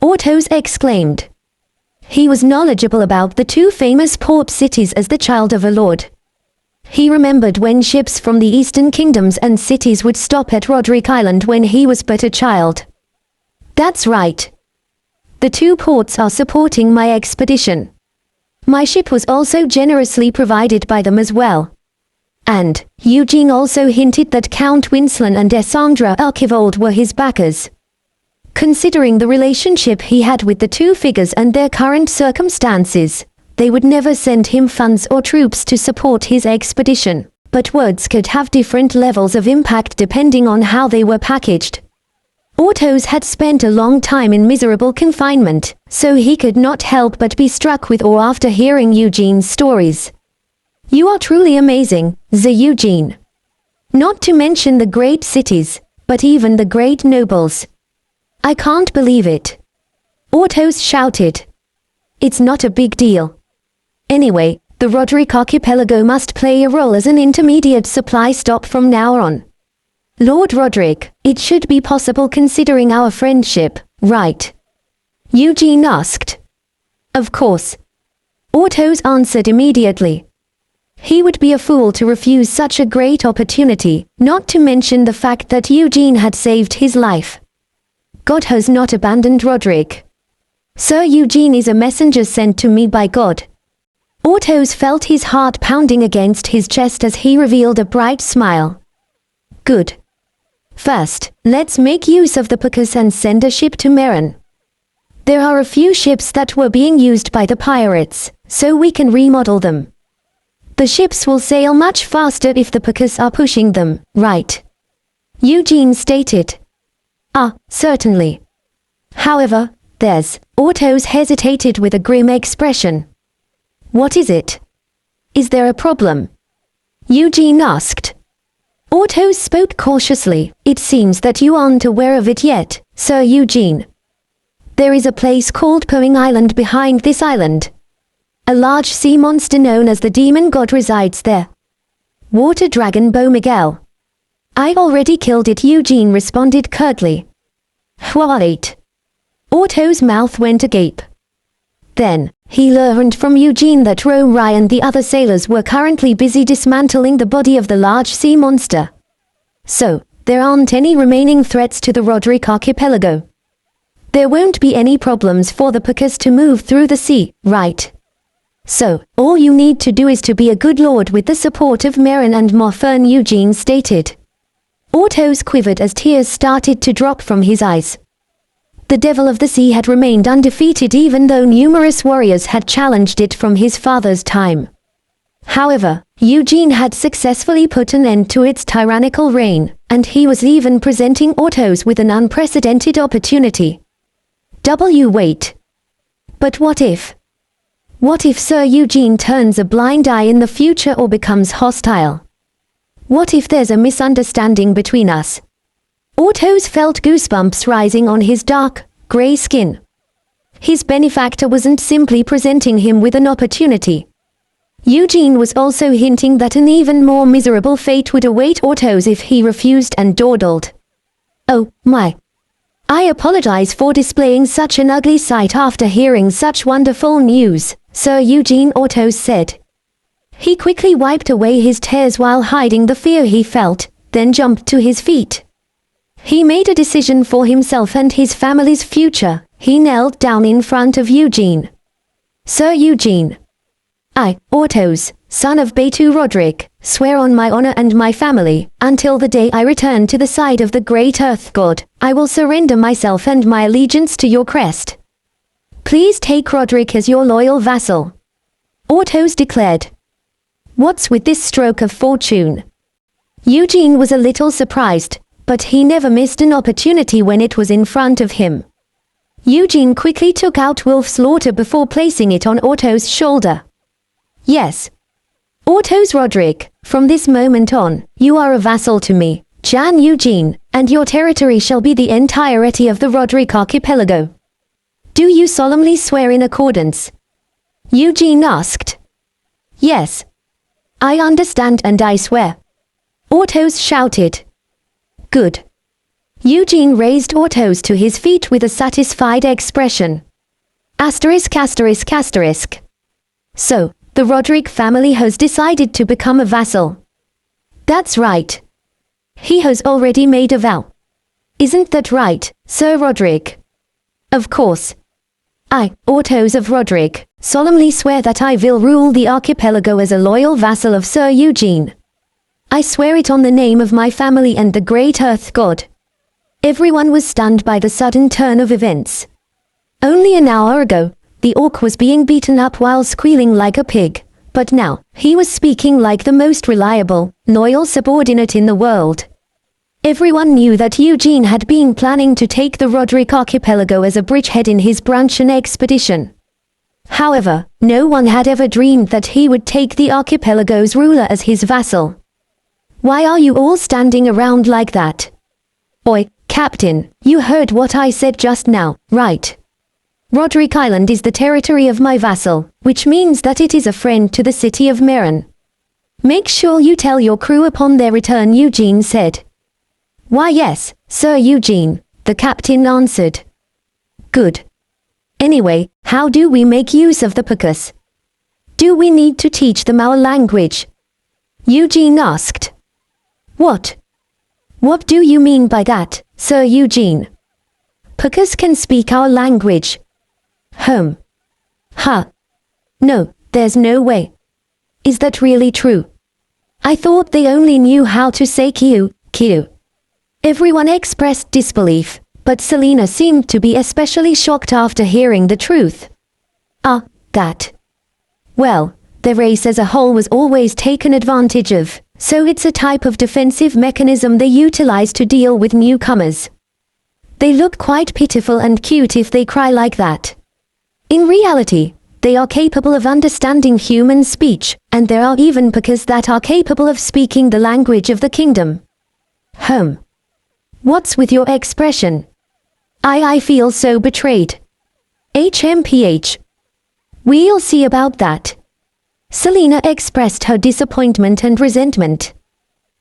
Autos exclaimed. He was knowledgeable about the two famous port cities as the child of a lord. He remembered when ships from the eastern kingdoms and cities would stop at Roderick Island when he was but a child. That's right. The two ports are supporting my expedition. My ship was also generously provided by them as well. And Eugene also hinted that Count Winslan and Essandra Archivold were his backers. Considering the relationship he had with the two figures and their current circumstances, they would never send him funds or troops to support his expedition. But words could have different levels of impact depending on how they were packaged. Autos had spent a long time in miserable confinement, so he could not help but be struck with awe after hearing Eugene's stories. You are truly amazing, Sir Eugene. Not to mention the great cities, but even the great nobles. I can't believe it. Autos shouted. It's not a big deal. Anyway, the Roderick Archipelago must play a role as an intermediate supply stop from now on. Lord Roderick, it should be possible considering our friendship, right? Eugene asked. Of course. Autos answered immediately. He would be a fool to refuse such a great opportunity, not to mention the fact that Eugene had saved his life. God has not abandoned Roderick. Sir Eugene is a messenger sent to me by God. Autos felt his heart pounding against his chest as he revealed a bright smile. Good. First, let's make use of the pukas and send a ship to Merin. There are a few ships that were being used by the pirates, so we can remodel them. The ships will sail much faster if the pukas are pushing them, right? Eugene stated. Certainly. However, Autos hesitated with a grim expression. What is it? Is there a problem? Eugene asked. Autos spoke cautiously. It seems that you aren't aware of it yet, Sir Eugene. There is a place called Poing Island behind this island. A large sea monster known as the demon god resides there. Water dragon Bo Miguel. I already killed it, Eugene responded curtly. What? Autos' mouth went agape. Then, he learned from Eugene that Romrai and the other sailors were currently busy dismantling the body of the large sea monster. So, there aren't any remaining threats to the Roderick Archipelago. There won't be any problems for the pukas to move through the sea, right? So, all you need to do is to be a good lord with the support of Merin and Morfern, Eugene stated. Autos quivered as tears started to drop from his eyes. The Devil of the Sea had remained undefeated even though numerous warriors had challenged it from his father's time. However, Eugene had successfully put an end to its tyrannical reign, and he was even presenting Autos with an unprecedented opportunity. Wait. But what if? What if Sir Eugene turns a blind eye in the future or becomes hostile? What if there's a misunderstanding between us? Autos felt goosebumps rising on his dark, grey skin. His benefactor wasn't simply presenting him with an opportunity. Eugene was also hinting that an even more miserable fate would await Autos if he refused and dawdled. Oh, my. I apologize for displaying such an ugly sight after hearing such wonderful news, Sir Eugene Autos said. He quickly wiped away his tears while hiding the fear he felt, then jumped to his feet. He made a decision for himself and his family's future. He knelt down in front of Eugene. Sir Eugene. I, Autos, son of Batu Roderick, swear on my honor and my family, until the day I return to the side of the great earth god, I will surrender myself and my allegiance to your crest. Please take Roderick as your loyal vassal. Autos declared. What's with this stroke of fortune? Eugene was a little surprised, but he never missed an opportunity when it was in front of him. Eugene quickly took out Wolf's Slaughter before placing it on Autos' shoulder. Yes. Autos Roderick, from this moment on, you are a vassal to me, Jan Eugene, and your territory shall be the entirety of the Roderick archipelago. Do you solemnly swear in accordance? Eugene asked. Yes. I understand and I swear. Autos shouted. Good. Eugene raised Autos to his feet with a satisfied expression. Asterisk asterisk asterisk. So, the Roderick family has decided to become a vassal. That's right. He has already made a vow. Isn't that right, Sir Roderick? Of course. I, Autos of Roderick, solemnly swear that I will rule the archipelago as a loyal vassal of Sir Eugene. I swear it on the name of my family and the great earth god. Everyone was stunned by the sudden turn of events. Only an hour ago, the orc was being beaten up while squealing like a pig, but now, he was speaking like the most reliable, loyal subordinate in the world. Everyone knew that Eugene had been planning to take the Roderick archipelago as a bridgehead in his Brunchen expedition. However, no one had ever dreamed that he would take the archipelago's ruler as his vassal. Why are you all standing around like that? Oi, Captain, you heard what I said just now, right? Roderick Island is the territory of my vassal, which means that it is a friend to the city of Meran. Make sure you tell your crew upon their return, Eugene said. Why yes, Sir Eugene, the captain answered. Good. Anyway, how do we make use of the Pucus? Do we need to teach them our language? Eugene asked. What? What do you mean by that, Sir Eugene? Pucus can speak our language. Ha. No, there's no way. Is that really true? I thought they only knew how to say Kiu. Everyone expressed disbelief, but Selena seemed to be especially shocked after hearing the truth. That. Well, the race as a whole was always taken advantage of, so it's a type of defensive mechanism they utilize to deal with newcomers. They look quite pitiful and cute if they cry like that. In reality, they are capable of understanding human speech, and there are even Pucus that are capable of speaking the language of the kingdom. What's with your expression? I feel so betrayed. HMPH. We'll see about that. Selena expressed her disappointment and resentment.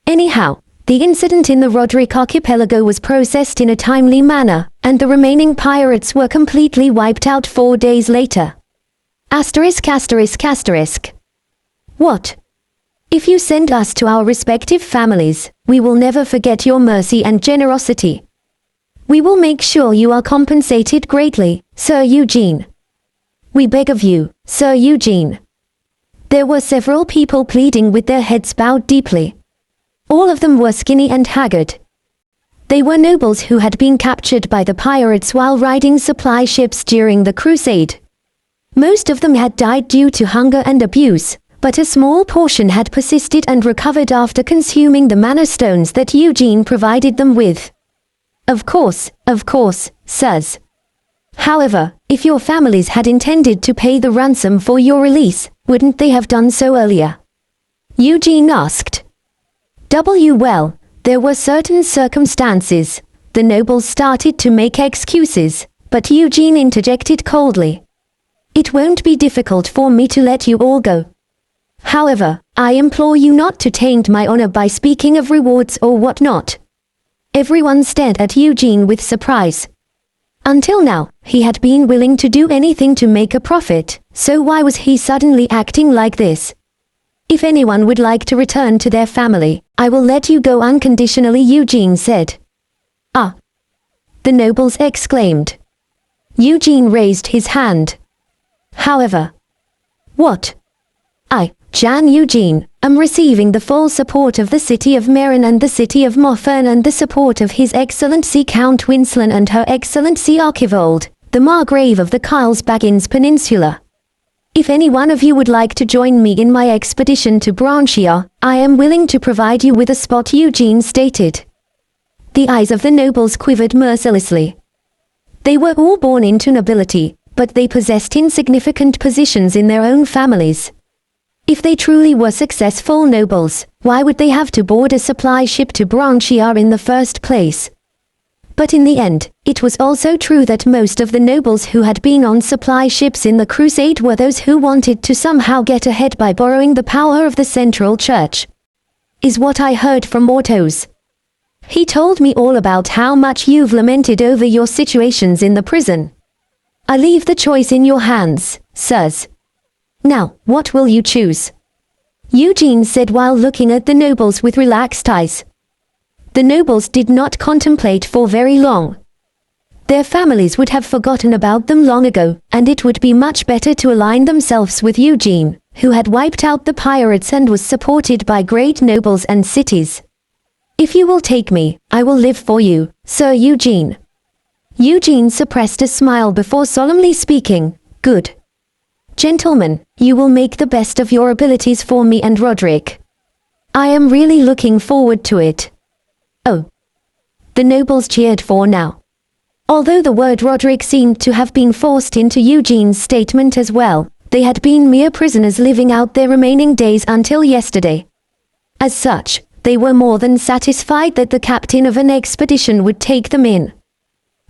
Anyhow, the incident in the Roderick archipelago was processed in a timely manner, and the remaining pirates were completely wiped out 4 days later. Asterisk asterisk asterisk. What? If you send us to our respective families, we will never forget your mercy and generosity. We will make sure you are compensated greatly, Sir Eugene. We beg of you, Sir Eugene. There were several people pleading with their heads bowed deeply. All of them were skinny and haggard. They were nobles who had been captured by the pirates while riding supply ships during the crusade. Most of them had died due to hunger and abuse, but a small portion had persisted and recovered after consuming the mana stones that Eugene provided them with. Of course, sirs. However, if your families had intended to pay the ransom for your release, wouldn't they have done so earlier? Eugene asked. Well, there were certain circumstances. The nobles started to make excuses, but Eugene interjected coldly. It won't be difficult for me to let you all go. However, I implore you not to taint my honor by speaking of rewards or whatnot. Everyone stared at Eugene with surprise. Until now, he had been willing to do anything to make a profit, so why was he suddenly acting like this? If anyone would like to return to their family, I will let you go unconditionally, Eugene said. Ah! The nobles exclaimed. Eugene raised his hand. However, what? Jan Eugene, am receiving the full support of the city of Meran and the city of Moffern and the support of His Excellency Count Winslan and Her Excellency Archivold, the Margrave of the Karlsbaggins Peninsula. If any one of you would like to join me in my expedition to Branchia, I am willing to provide you with a spot, Eugene stated. The eyes of the nobles quivered mercilessly. They were all born into nobility, but they possessed insignificant positions in their own families. If they truly were successful nobles, why would they have to board a supply ship to Branchia in the first place? But in the end, it was also true that most of the nobles who had been on supply ships in the crusade were those who wanted to somehow get ahead by borrowing the power of the central church. Is what I heard from Ortos. He told me all about how much you've lamented over your situations in the prison. I leave the choice in your hands, sirs. Now, what will you choose? Eugene said while looking at the nobles with relaxed eyes. The nobles did not contemplate for very long. Their families would have forgotten about them long ago, and it would be much better to align themselves with Eugene, who had wiped out the pirates and was supported by great nobles and cities. If you will take me, I will live for you, Sir Eugene. Eugene suppressed a smile before solemnly speaking. Good. Gentlemen, you will make the best of your abilities for me and Roderick. I am really looking forward to it. Oh. The nobles cheered for now. Although the word Roderick seemed to have been forced into Eugene's statement as well, they had been mere prisoners living out their remaining days until yesterday. As such, they were more than satisfied that the captain of an expedition would take them in.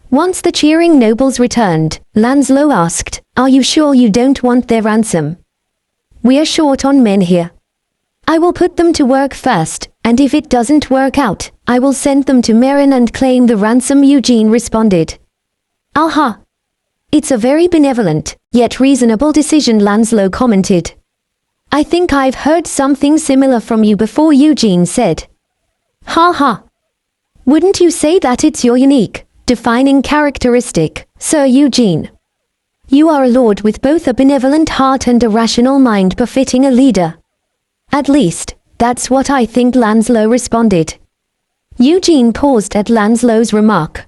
Once the cheering nobles returned, Lancelot asked, "Are you sure you don't want their ransom? We are short on men here. I will put them to work first, and if it doesn't work out, I will send them to Meran and claim the ransom," Eugene responded. Aha! It's a very benevolent, yet reasonable decision, Lancelot commented. I think I've heard something similar from you before, Eugene said. Ha ha! Wouldn't you say that it's your unique, defining characteristic, Sir Eugene? You are a lord with both a benevolent heart and a rational mind befitting a leader. At least, that's what I think, Lancelot responded. Eugene paused at Lancelot's remark.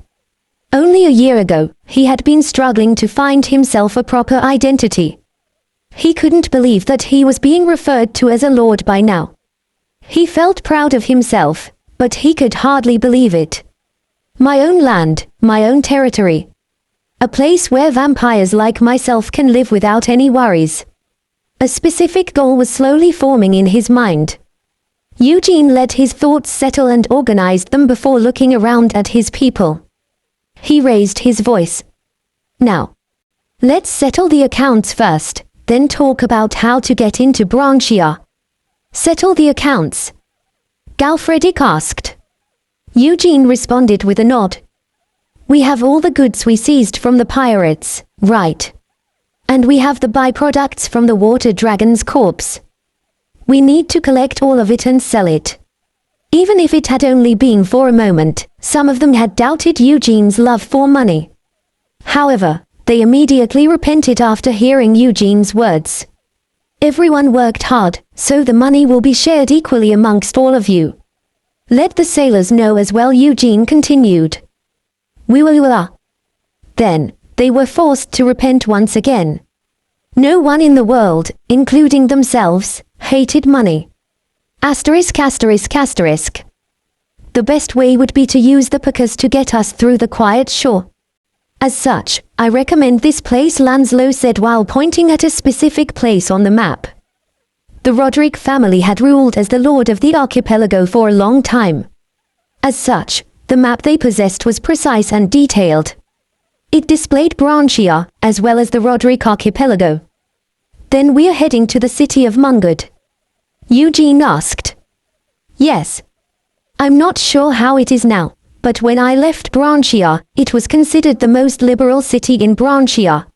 Only a year ago, he had been struggling to find himself a proper identity. He couldn't believe that he was being referred to as a lord by now. He felt proud of himself, but he could hardly believe it. My own land, my own territory. A place where vampires like myself can live without any worries. A specific goal was slowly forming in his mind. Eugene let his thoughts settle and organized them before looking around at his people. He raised his voice. Now, let's settle the accounts first, then talk about how to get into Branchia. Settle the accounts? Galfredic asked. Eugene responded with a nod. We have all the goods we seized from the pirates, right? And we have the byproducts from the water dragon's corpse. We need to collect all of it and sell it. Even if it had only been for a moment, some of them had doubted Eugene's love for money. However, they immediately repented after hearing Eugene's words. Everyone worked hard, so the money will be shared equally amongst all of you. Let the sailors know as well, Eugene continued. We will. Then, they were forced to repent once again. No one in the world, including themselves, hated money. Asterisk. The best way would be to use the Picas to get us through the quiet shore. As such, I recommend this place, Lancelot said while pointing at a specific place on the map. The Roderick family had ruled as the lord of the archipelago for a long time. As such, the map they possessed was precise and detailed. It displayed Branchia, as well as the Roderick archipelago. Then we're heading to the city of Mungard? Eugene asked. Yes. I'm not sure how it is now, But when I left Branchia, it was considered the most liberal city in Branchia.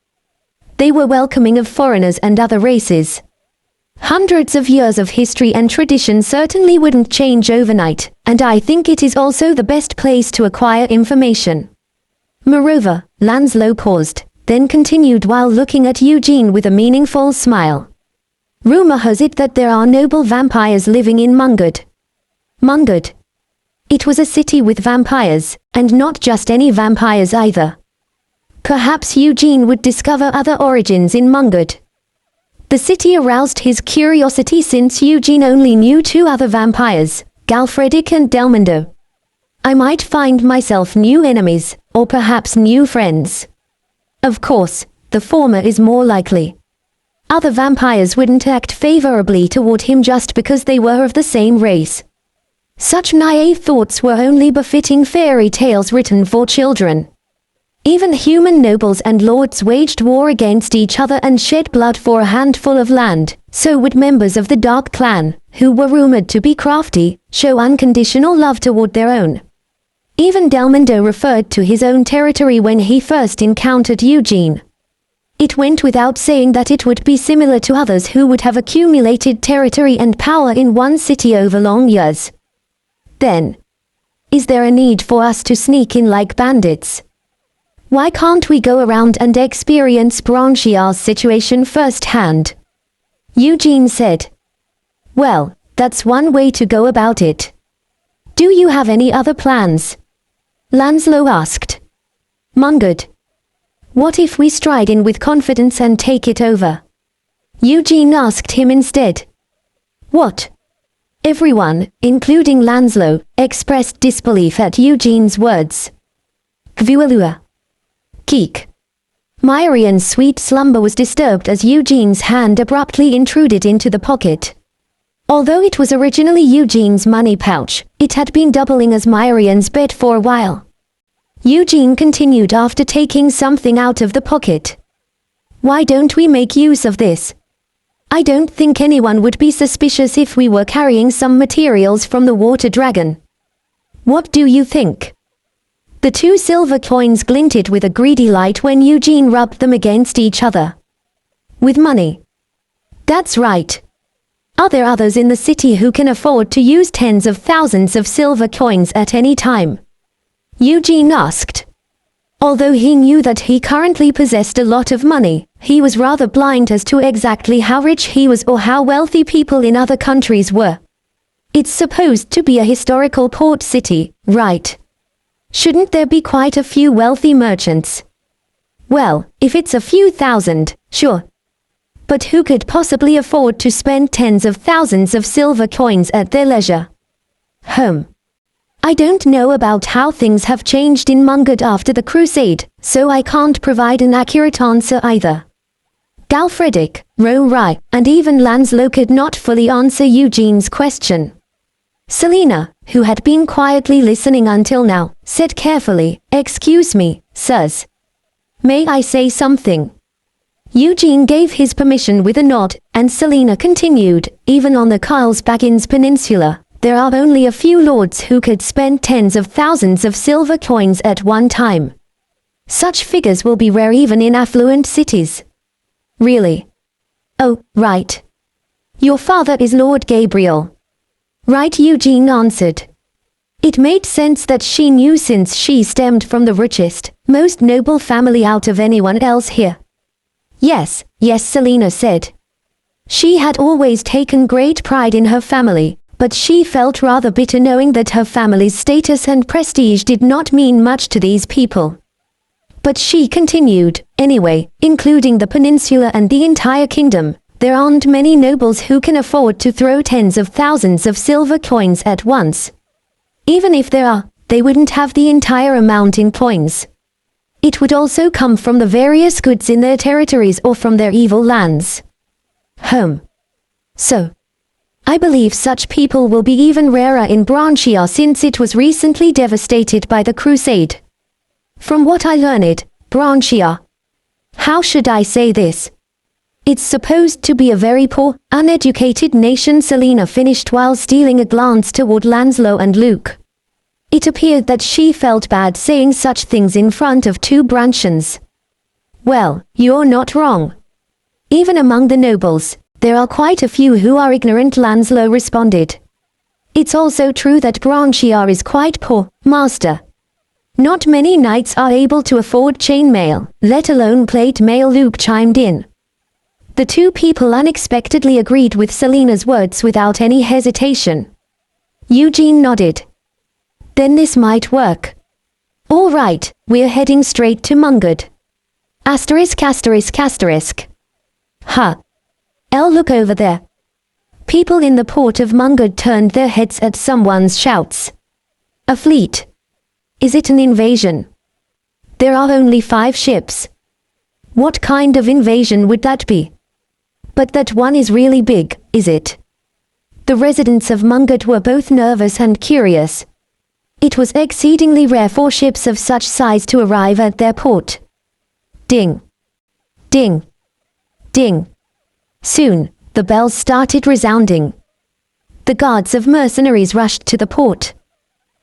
They were welcoming of foreigners and other races. Hundreds of years of history and tradition certainly wouldn't change overnight, and I think it is also the best place to acquire information. Moreover, Lancelot paused, then continued while looking at Eugene with a meaningful smile. Rumor has it that there are noble vampires living in Mungard. Mungard. It was a city with vampires, and not just any vampires either. Perhaps Eugene would discover other origins in Mungard. The city aroused his curiosity since Eugene only knew two other vampires, Galfredic and Delmondo. I might find myself new enemies, or perhaps new friends. Of course, the former is more likely. Other vampires wouldn't act favorably toward him just because they were of the same race. Such naive thoughts were only befitting fairy tales written for children. Even human nobles and lords waged war against each other and shed blood for a handful of land, so would members of the Dark Clan, who were rumored to be crafty, show unconditional love toward their own. Even Delmondo referred to his own territory when he first encountered Eugene. It went without saying that it would be similar to others who would have accumulated territory and power in one city over long years. Then, is there a need for us to sneak in like bandits? Why can't we go around and experience Branchia's situation firsthand? Eugene said. Well, that's one way to go about it. Do you have any other plans? Lancelot asked. Mungard. What if we stride in with confidence and take it over? Eugene asked him instead. What? Everyone, including Lancelot, expressed disbelief at Eugene's words. Gvualua. Geek. Myrian's sweet slumber was disturbed as Eugene's hand abruptly intruded into the pocket. Although it was originally Eugene's money pouch, it had been doubling as Myrian's bed for a while. Eugene continued after taking something out of the pocket. Why don't we make use of this? I don't think anyone would be suspicious if we were carrying some materials from the water dragon. What do you think? The two silver coins glinted with a greedy light when Eugene rubbed them against each other. With money. That's right. Are there others in the city who can afford to use tens of thousands of silver coins at any time? Eugene asked. Although he knew that he currently possessed a lot of money, he was rather blind as to exactly how rich he was or how wealthy people in other countries were. It's supposed to be a historical port city, right? Shouldn't there be quite a few wealthy merchants? Well, if it's a few thousand, sure. But who could possibly afford to spend tens of thousands of silver coins at their leisure? I don't know about how things have changed in Mungard after the Crusade, so I can't provide an accurate answer either. Galfredic, Rai, and even Lancelot could not fully answer Eugene's question. Selena, who had been quietly listening until now, said carefully, "Excuse me, sirs. May I say something?" Eugene gave his permission with a nod, and Selena continued, "Even on the Carlsbaggins Peninsula, there are only a few lords who could spend tens of thousands of silver coins at one time. Such figures will be rare even in affluent cities." Really? Oh, right. Your father is Lord Gabriel. Right, Eugene answered. It made sense that she knew since she stemmed from the richest, most noble family out of anyone else here. Yes, Selena said. She had always taken great pride in her family, but she felt rather bitter knowing that her family's status and prestige did not mean much to these people. But she continued, anyway, including the peninsula and the entire kingdom, there aren't many nobles who can afford to throw tens of thousands of silver coins at once. Even if there are, they wouldn't have the entire amount in coins. It would also come from the various goods in their territories or from their evil lands. So, I believe such people will be even rarer in Branchia since it was recently devastated by the Crusade. From what I learned, Branchia. How should I say this? It's supposed to be a very poor, uneducated nation, Selena finished while stealing a glance toward Lancelot and Luke. It appeared that she felt bad saying such things in front of two Branchans. Well, you're not wrong. Even among the nobles, there are quite a few who are ignorant, Lanslow responded. It's also true that Branchiar is quite poor, master. Not many knights are able to afford chainmail, let alone plate mail, Luke chimed in. The two people unexpectedly agreed with Selena's words without any hesitation. Eugene nodded. Then this might work. All right, we're heading straight to Mungard. Asterisk asterisk asterisk. Huh. Look over there. People in the port of Mungard turned their heads at someone's shouts. A fleet. Is it an invasion? There are only 5 ships. What kind of invasion would that be? But that one is really big, is it? The residents of Mungard were both nervous and curious. It was exceedingly rare for ships of such size to arrive at their port. Ding. Ding. Ding. Soon, the bells started resounding. The guards of mercenaries rushed to the port.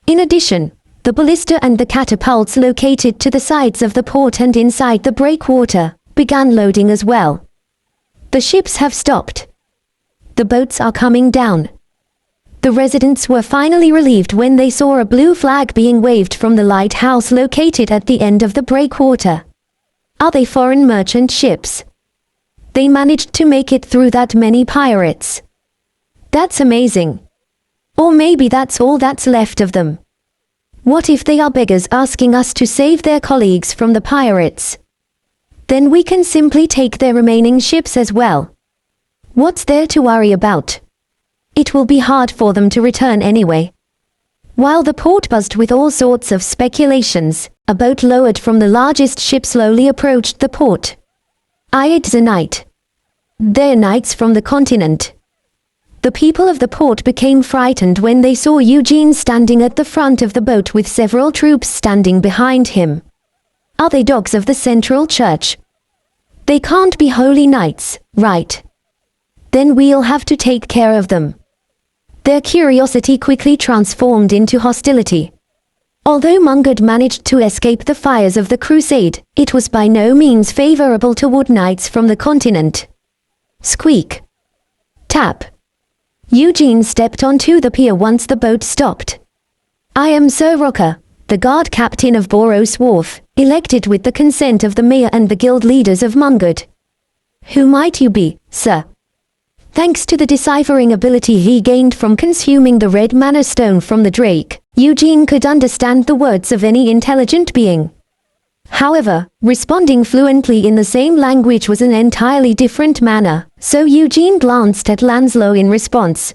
In addition, the ballista and the catapults located to the sides of the port and inside the breakwater began loading as well. The ships have stopped. The boats are coming down. The residents were finally relieved when they saw a blue flag being waved from the lighthouse located at the end of the breakwater. Are they foreign merchant ships? They managed to make it through that many pirates. That's amazing. Or maybe that's all that's left of them. What if they are beggars asking us to save their colleagues from the pirates? Then we can simply take their remaining ships as well. What's there to worry about? It will be hard for them to return anyway. While the port buzzed with all sorts of speculations, a boat lowered from the largest ship slowly approached the port. It's a knight. They're knights from the continent. The people of the port became frightened when they saw Eugene standing at the front of the boat with several troops standing behind him. Are they dogs of the Central Church? They can't be holy knights, right? Then we'll have to take care of them. Their curiosity quickly transformed into hostility. Although Mungard managed to escape the fires of the crusade, it was by no means favorable toward knights from the continent. Squeak. Tap. Eugene stepped onto the pier once the boat stopped. I am Sir Rocker, the guard captain of Boros Wharf, elected with the consent of the mayor and the guild leaders of Mungard. Who might you be, sir? Thanks to the deciphering ability he gained from consuming the red mana stone from the Drake, Eugene could understand the words of any intelligent being. However, responding fluently in the same language was an entirely different manner, so Eugene glanced at Lanslow in response.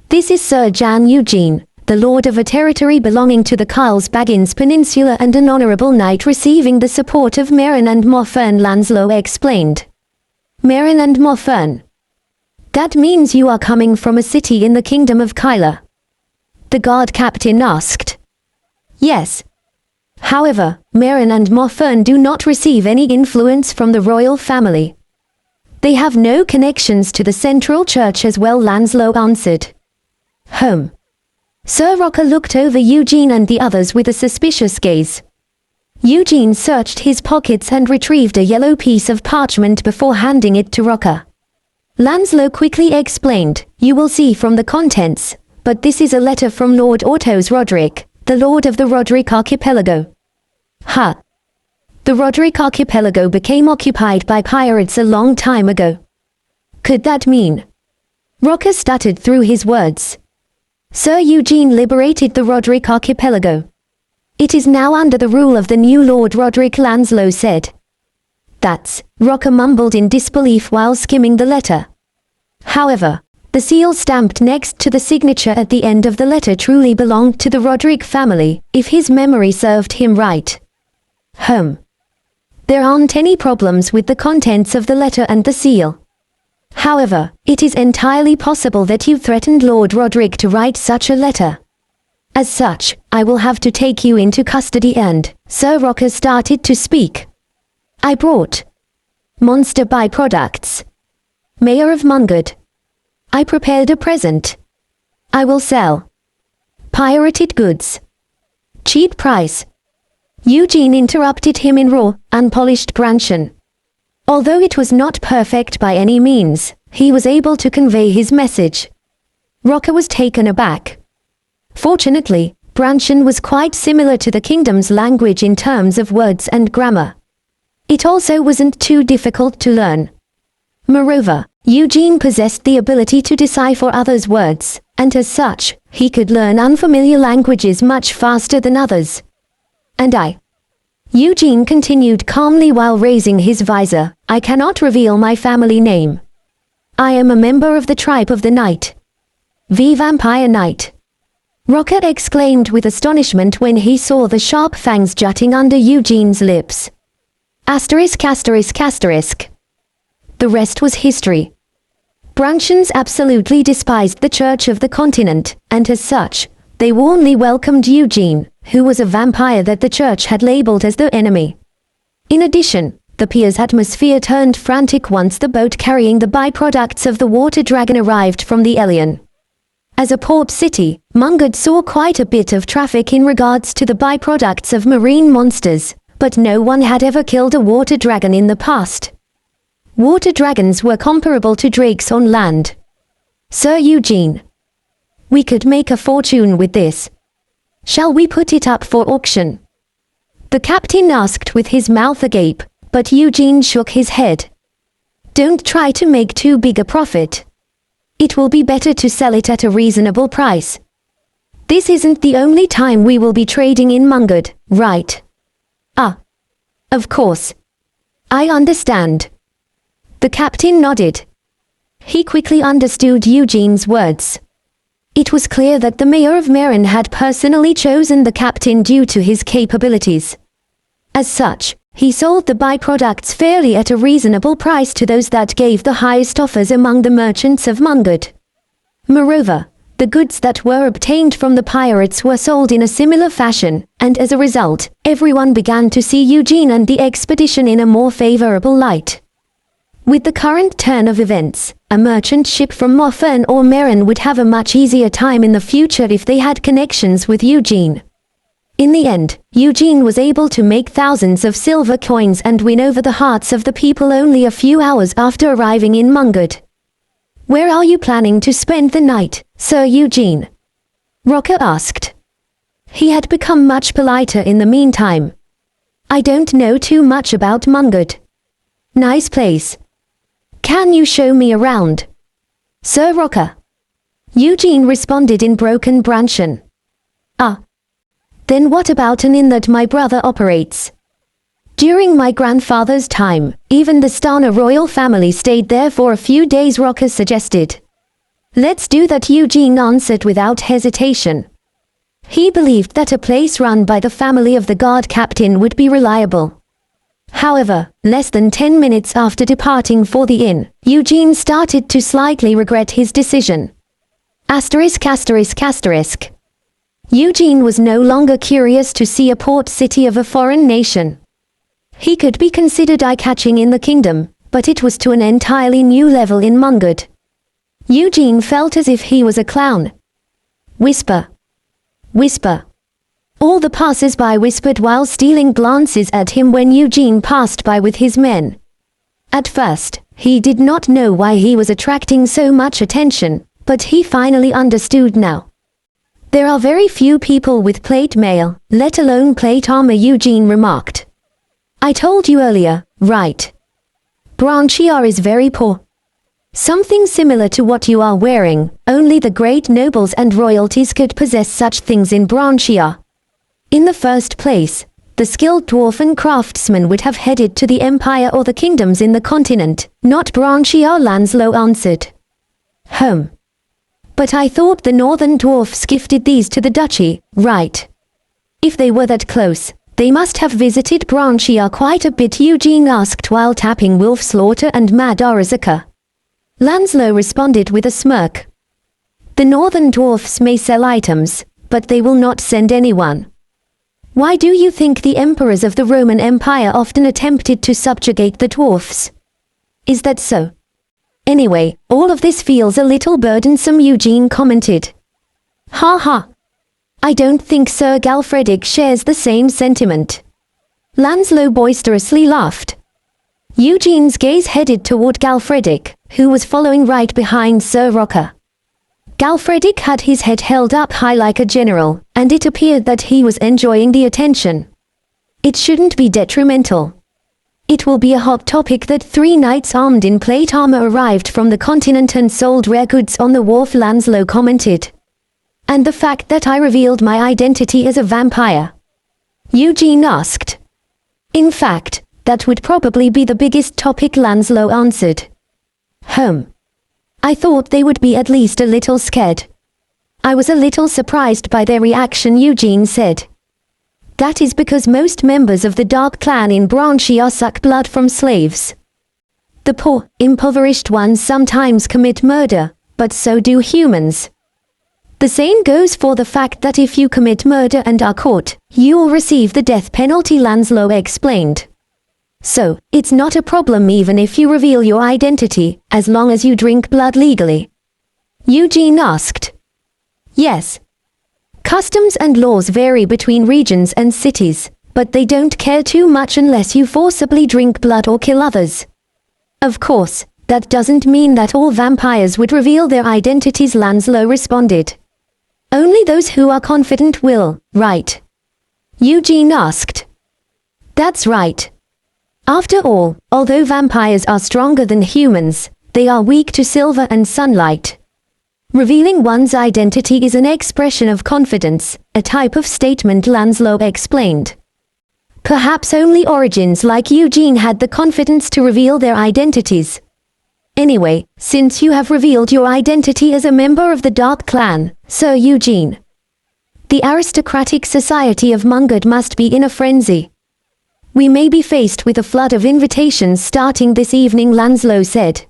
This is Sir Jan Eugene, the lord of a territory belonging to the Kyles Baggins Peninsula and an honorable knight receiving the support of Merrin and Morfern, Lanslow explained. Merrin and Morfern. That means you are coming from a city in the kingdom of Kyla? The guard captain asked. Yes. However, Merrin and Morfern do not receive any influence from the royal family. They have no connections to the Central Church as well, Lanslow answered. Sir Rocker looked over Eugene and the others with a suspicious gaze. Eugene searched his pockets and retrieved a yellow piece of parchment before handing it to Rocker. Lanslow quickly explained, you will see from the contents, but this is a letter from Lord Ortos Roderick, the lord of the Roderick Archipelago. The Roderick Archipelago became occupied by pirates a long time ago. Could that mean? Rocker stuttered through his words. Sir Eugene liberated the Roderick Archipelago. It is now under the rule of the new Lord Roderick, Lanslow said. That's, Rocker mumbled in disbelief while skimming the letter. However, the seal stamped next to the signature at the end of the letter truly belonged to the Roderick family, if his memory served him right. There aren't any problems with the contents of the letter and the seal. However, it is entirely possible that you threatened Lord Roderick to write such a letter. As such, I will have to take you into custody and, Sir Rocker started to speak. I brought monster byproducts. Mayor of Mungard. I prepared a present. I will sell pirated goods. Cheap price. Eugene interrupted him in raw, unpolished Branshan. Although it was not perfect by any means, he was able to convey his message. Rocker was taken aback. Fortunately, Branshan was quite similar to the kingdom's language in terms of words and grammar. It also wasn't too difficult to learn. Moreover, Eugene possessed the ability to decipher others' words, and as such, he could learn unfamiliar languages much faster than others. And Eugene continued calmly while raising his visor, I cannot reveal my family name. I am a member of the tribe of the Night. The Vampire Knight. Rocker exclaimed with astonishment when he saw the sharp fangs jutting under Eugene's lips. Asterisk asterisk asterisk. The rest was history. Branshans absolutely despised the Church of the Continent, and as such, they warmly welcomed Eugene, who was a vampire that the Church had labeled as their enemy. In addition, the pier's atmosphere turned frantic once the boat carrying the byproducts of the water dragon arrived from the Elian. As a port city, Mungad saw quite a bit of traffic in regards to the byproducts of marine monsters, but no one had ever killed a water dragon in the past. Water dragons were comparable to drakes on land. Sir Eugene, we could make a fortune with this. Shall we put it up for auction? The captain asked with his mouth agape, but Eugene shook his head. Don't try to make too big a profit. It will be better to sell it at a reasonable price. This isn't the only time we will be trading in Mungad, right? Of course. I understand. The captain nodded. He quickly understood Eugene's words. It was clear that the mayor of Meran had personally chosen the captain due to his capabilities. As such, he sold the byproducts fairly at a reasonable price to those that gave the highest offers among the merchants of Mungad. Moreover, the goods that were obtained from the pirates were sold in a similar fashion, and as a result, everyone began to see Eugene and the expedition in a more favorable light. With the current turn of events, a merchant ship from Mofern or Meran would have a much easier time in the future if they had connections with Eugene. In the end, Eugene was able to make thousands of silver coins and win over the hearts of the people only a few hours after arriving in Mungad. Where are you planning to spend the night, Sir Eugene? Rocker asked. He had become much politer in the meantime. I don't know too much about Mungad. Nice place. Can you show me around? Sir Rocker. Eugene responded in broken Branshan. Then what about an inn that my brother operates? During my grandfather's time, even the Stana royal family stayed there for a few days, Rocker suggested. Let's do that, Eugene answered without hesitation. He believed that a place run by the family of the guard captain would be reliable. However, less than 10 minutes after departing for the inn, Eugene started to slightly regret his decision. Asterisk asterisk asterisk. Eugene was no longer curious to see a port city of a foreign nation. He could be considered eye-catching in the kingdom, but it was to an entirely new level in Mungad. Eugene felt as if he was a clown. Whisper. Whisper. All the passers-by whispered while stealing glances at him when Eugene passed by with his men. At first, he did not know why he was attracting so much attention, but he finally understood now. There are very few people with plate mail, let alone plate armor, Eugene remarked. I told you earlier, right? Branchiar is very poor. Something similar to what you are wearing, only the great nobles and royalties could possess such things in Branchiar. In the first place, the skilled dwarfen craftsmen would have headed to the empire or the kingdoms in the continent, not Branchiar, Lanslow answered. But I thought the northern dwarfs gifted these to the duchy, right? If they were that close, they must have visited Branchiar quite a bit, Eugene asked while tapping Wolf Slaughter and Mad Arazaka. Lanslow responded with a smirk. The northern dwarfs may sell items, but they will not send anyone. Why do you think the emperors of the Roman Empire often attempted to subjugate the dwarfs? Is that so? Anyway, all of this feels a little burdensome, Eugene commented. Ha ha. I don't think Sir Galfredick shares the same sentiment. Lanslow boisterously laughed. Eugene's gaze headed toward Galfredick, who was following right behind Sir Rocker. Galfredick had his head held up high like a general, and it appeared that he was enjoying the attention. It shouldn't be detrimental. It will be a hot topic that 3 knights armed in plate armor arrived from the continent and sold rare goods on the wharf, Lanslow commented. And the fact that I revealed my identity as a vampire? Eugene asked. In fact, that would probably be the biggest topic, Lanslow answered. I thought they would be at least a little scared. I was a little surprised by their reaction, Eugene said. That is because most members of the Dark Clan in Branchia suck blood from slaves. The poor, impoverished ones sometimes commit murder, but so do humans. The same goes for the fact that if you commit murder and are caught, you will receive the death penalty, Lanslow explained. So, it's not a problem even if you reveal your identity, as long as you drink blood legally. Eugene asked. Yes. Customs and laws vary between regions and cities, but they don't care too much unless you forcibly drink blood or kill others. Of course, that doesn't mean that all vampires would reveal their identities, Lanslow responded. Only those who are confident will, right? Eugene asked. That's right. After all, although vampires are stronger than humans, they are weak to silver and sunlight. Revealing one's identity is an expression of confidence, a type of statement, Lanslow explained. Perhaps only origins like Eugene had the confidence to reveal their identities. Anyway, since you have revealed your identity as a member of the Dark Clan, Sir Eugene, the aristocratic society of Mungard must be in a frenzy. We may be faced with a flood of invitations starting this evening, Lanslow said.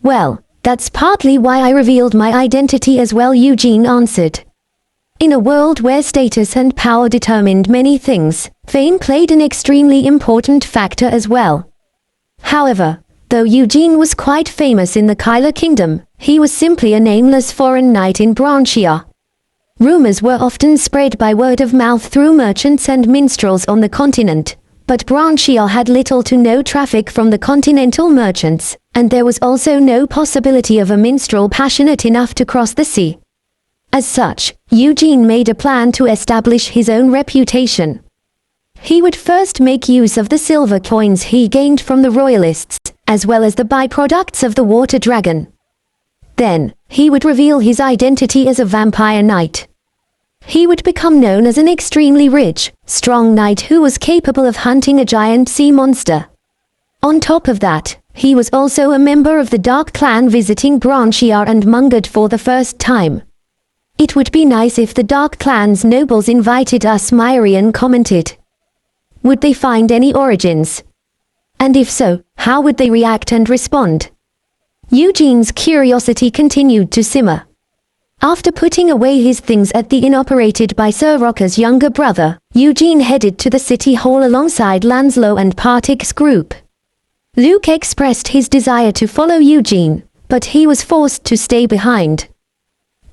Well, that's partly why I revealed my identity as well, Eugene answered. In a world where status and power determined many things, fame played an extremely important factor as well. However, though Eugene was quite famous in the Kyler Kingdom, he was simply a nameless foreign knight in Branchia. Rumors were often spread by word of mouth through merchants and minstrels on the continent, but Branchia had little to no traffic from the continental merchants, and there was also no possibility of a minstrel passionate enough to cross the sea. As such, Eugene made a plan to establish his own reputation. He would first make use of the silver coins he gained from the royalists, as well as the byproducts of the water dragon. Then, he would reveal his identity as a vampire knight. He would become known as an extremely rich, strong knight who was capable of hunting a giant sea monster. On top of that, he was also a member of the Dark Clan visiting Branchia and Mungard for the first time. It would be nice if the Dark Clan's nobles invited us, Myrian commented. Would they find any origins? And if so, how would they react and respond? Eugene's curiosity continued to simmer. After putting away his things at the inn operated by Sir Rocker's younger brother, Eugene headed to the city hall alongside Lanslow and Partick's group. Luke expressed his desire to follow Eugene, but he was forced to stay behind.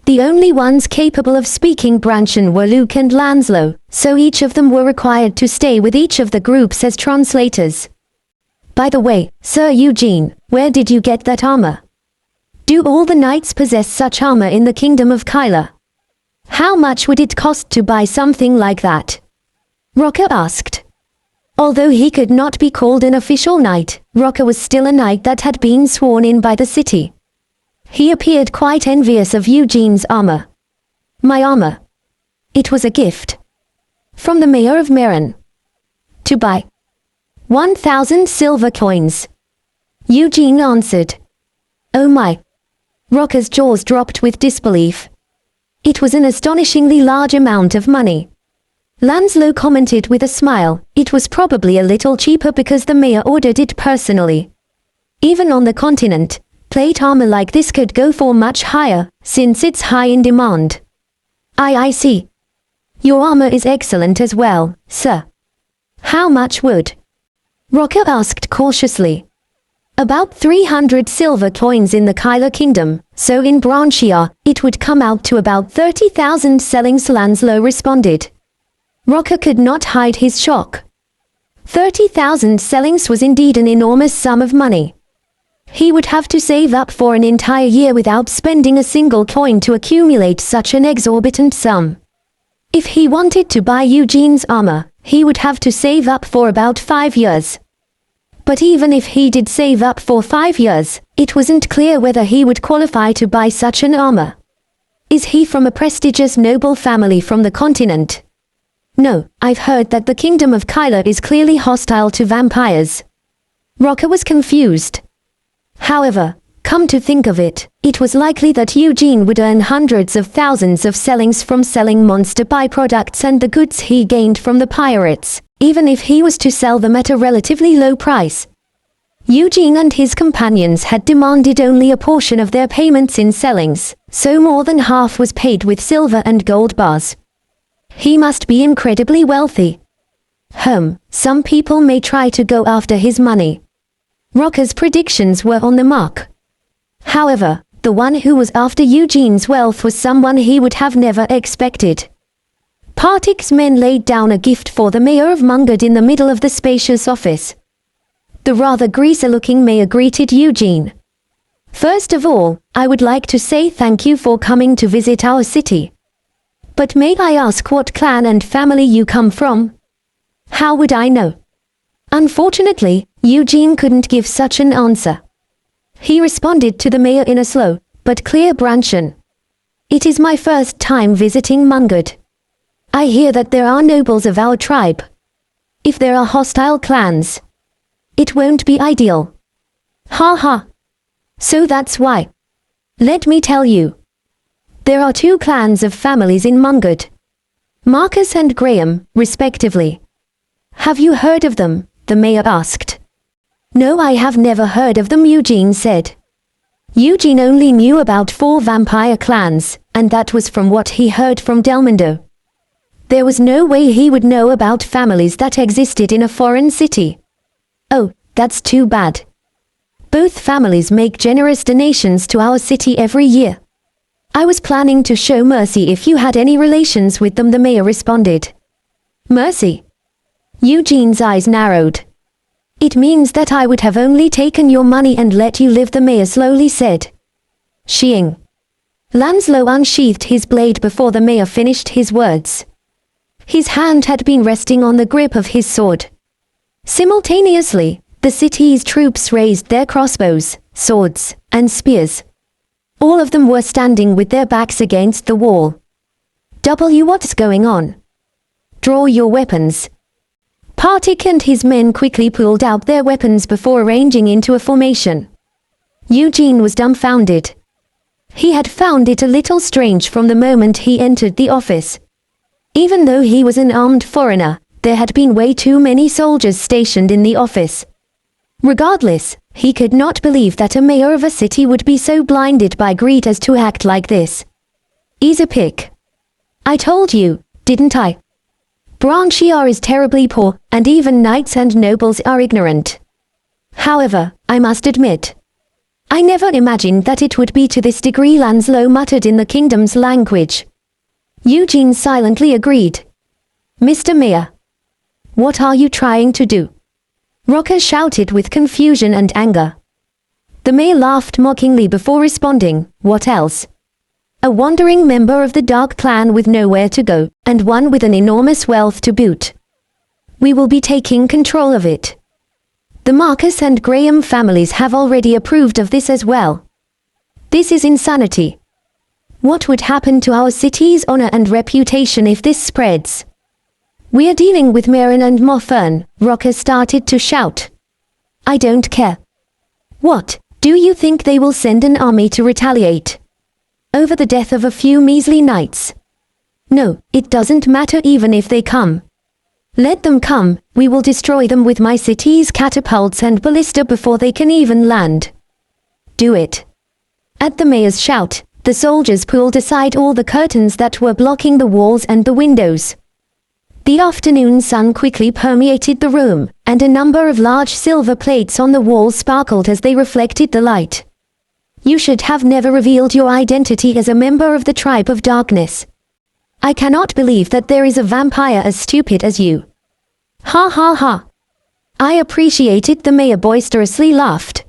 The only ones capable of speaking Branchian were Luke and Lanslow, so each of them were required to stay with each of the groups as translators. By the way, Sir Eugene, where did you get that armor? Do all the knights possess such armor in the Kingdom of Kyler? How much would it cost to buy something like that? Rocker asked. Although he could not be called an official knight, Rocker was still a knight that had been sworn in by the city. He appeared quite envious of Eugene's armor. My armor. It was a gift. From the mayor of Meran. To buy 1,000 silver coins. Eugene answered. Oh my. Rocker's jaws dropped with disbelief. It was an astonishingly large amount of money. Lanslow commented with a smile, it was probably a little cheaper because the mayor ordered it personally. Even on the continent, plate armor like this could go for much higher, since it's high in demand. I see. Your armor is excellent as well, sir. How much would? Rocker asked cautiously. About 300 silver coins in the Kyla kingdom, so in Branchia, it would come out to about 30,000 sellings, Lanslow responded. Rocker could not hide his shock. 30,000 sellings was indeed an enormous sum of money. He would have to save up for an entire year without spending a single coin to accumulate such an exorbitant sum. If he wanted to buy Eugene's armor, he would have to save up for about 5 years. But even if he did save up for 5 years, it wasn't clear whether he would qualify to buy such an armor. Is he from a prestigious noble family from the continent? No, I've heard that the kingdom of Kyla is clearly hostile to vampires. Rocker was confused. However, come to think of it, it was likely that Eugene would earn hundreds of thousands of sellings from selling monster byproducts and the goods he gained from the pirates, even if he was to sell them at a relatively low price. Eugene and his companions had demanded only a portion of their payments in sellings, so more than half was paid with silver and gold bars. He must be incredibly wealthy. Some people may try to go after his money. Rocker's predictions were on the mark. However, the one who was after Eugene's wealth was someone he would have never expected. Partik's men laid down a gift for the mayor of Mungard in the middle of the spacious office. The rather greaser-looking mayor greeted Eugene. First of all, I would like to say thank you for coming to visit our city. But may I ask what clan and family you come from? How would I know? Unfortunately, Eugene couldn't give such an answer. He responded to the mayor in a slow, but clear Branchian. It is my first time visiting Mungard. I hear that there are nobles of our tribe. If there are hostile clans, it won't be ideal. Ha ha. So that's why. Let me tell you. There are 2 clans of families in Mungard. Marcus and Graham, respectively. Have you heard of them? The mayor asked. No, I have never heard of them, Eugene said. Eugene only knew about 4 vampire clans, and that was from what he heard from Delmondo. There was no way he would know about families that existed in a foreign city. Oh, that's too bad. Both families make generous donations to our city every year. I was planning to show mercy if you had any relations with them, the mayor responded. Mercy? Eugene's eyes narrowed. It means that I would have only taken your money and let you live, the mayor slowly said. Sheeing. Lanslow unsheathed his blade before the mayor finished his words. His hand had been resting on the grip of his sword. Simultaneously, the city's troops raised their crossbows, swords, and spears. All of them were standing with their backs against the wall. What's going on? Draw your weapons. Partik and his men quickly pulled out their weapons before arranging into a formation. Eugene was dumbfounded. He had found it a little strange from the moment he entered the office. Even though he was an armed foreigner, there had been way too many soldiers stationed in the office. Regardless, he could not believe that a mayor of a city would be so blinded by greed as to act like this. Ease a pick. I told you, didn't I? Branchia is terribly poor, and even knights and nobles are ignorant. However, I must admit, I never imagined that it would be to this degree, Lanslow muttered in the kingdom's language. Eugene silently agreed. Mr. Mayor. What are you trying to do? Rocker shouted with confusion and anger. The mayor laughed mockingly before responding, what else? A wandering member of the Dark Clan with nowhere to go, and one with an enormous wealth to boot. We will be taking control of it. The Marcus and Graham families have already approved of this as well. This is insanity. What would happen to our city's honor and reputation if this spreads? We are dealing with Marin and Moffern, Rocker started to shout. I don't care. What, do you think they will send an army to retaliate? Over the death of a few measly knights? No, it doesn't matter even if they come. Let them come, we will destroy them with my city's catapults and ballista before they can even land. Do it. At the mayor's shout, the soldiers pulled aside all the curtains that were blocking the walls and the windows. The afternoon sun quickly permeated the room, and a number of large silver plates on the wall sparkled as they reflected the light. You should have never revealed your identity as a member of the tribe of darkness. I cannot believe that there is a vampire as stupid as you. Ha ha ha. I appreciated, the mayor boisterously laughed.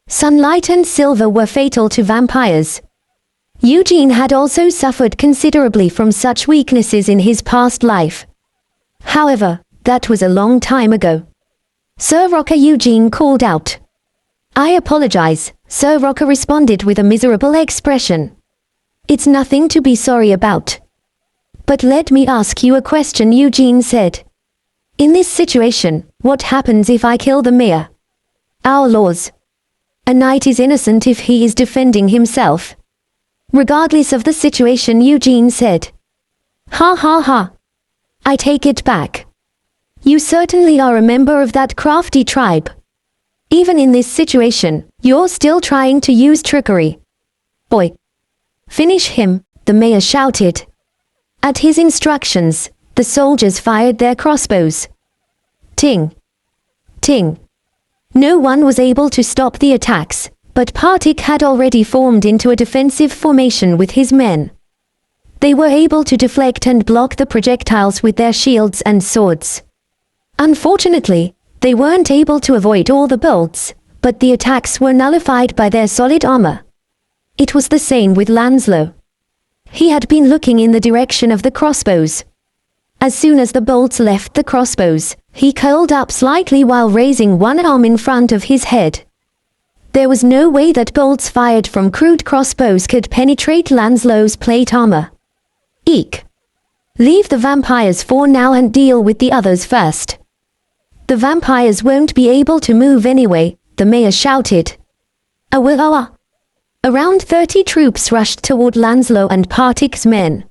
Sunlight and silver were fatal to vampires. Eugene had also suffered considerably from such weaknesses in his past life. However, that was a long time ago. Sir Rocker, Eugene called out. I apologize, Sir Rocker responded with a miserable expression. It's nothing to be sorry about. But let me ask you a question, Eugene said. In this situation, what happens if I kill the mayor? Our laws. A knight is innocent if he is defending himself. Regardless of the situation, Eugene said. Ha ha ha. I take it back. You certainly are a member of that crafty tribe. Even in this situation, you're still trying to use trickery. Boy. Finish him, the mayor shouted. At his instructions, the soldiers fired their crossbows. Ting. Ting. No one was able to stop the attacks, but Partik had already formed into a defensive formation with his men. They were able to deflect and block the projectiles with their shields and swords. Unfortunately, they weren't able to avoid all the bolts, but the attacks were nullified by their solid armor. It was the same with Lancelot. He had been looking in the direction of the crossbows. As soon as the bolts left the crossbows, he curled up slightly while raising one arm in front of his head. There was no way that bolts fired from crude crossbows could penetrate Lancelot's plate armor. Eek. Leave the vampires for now and deal with the others first. The vampires won't be able to move anyway, the mayor shouted. Awawa. Around 30 troops rushed toward Lancelot and Partik's men.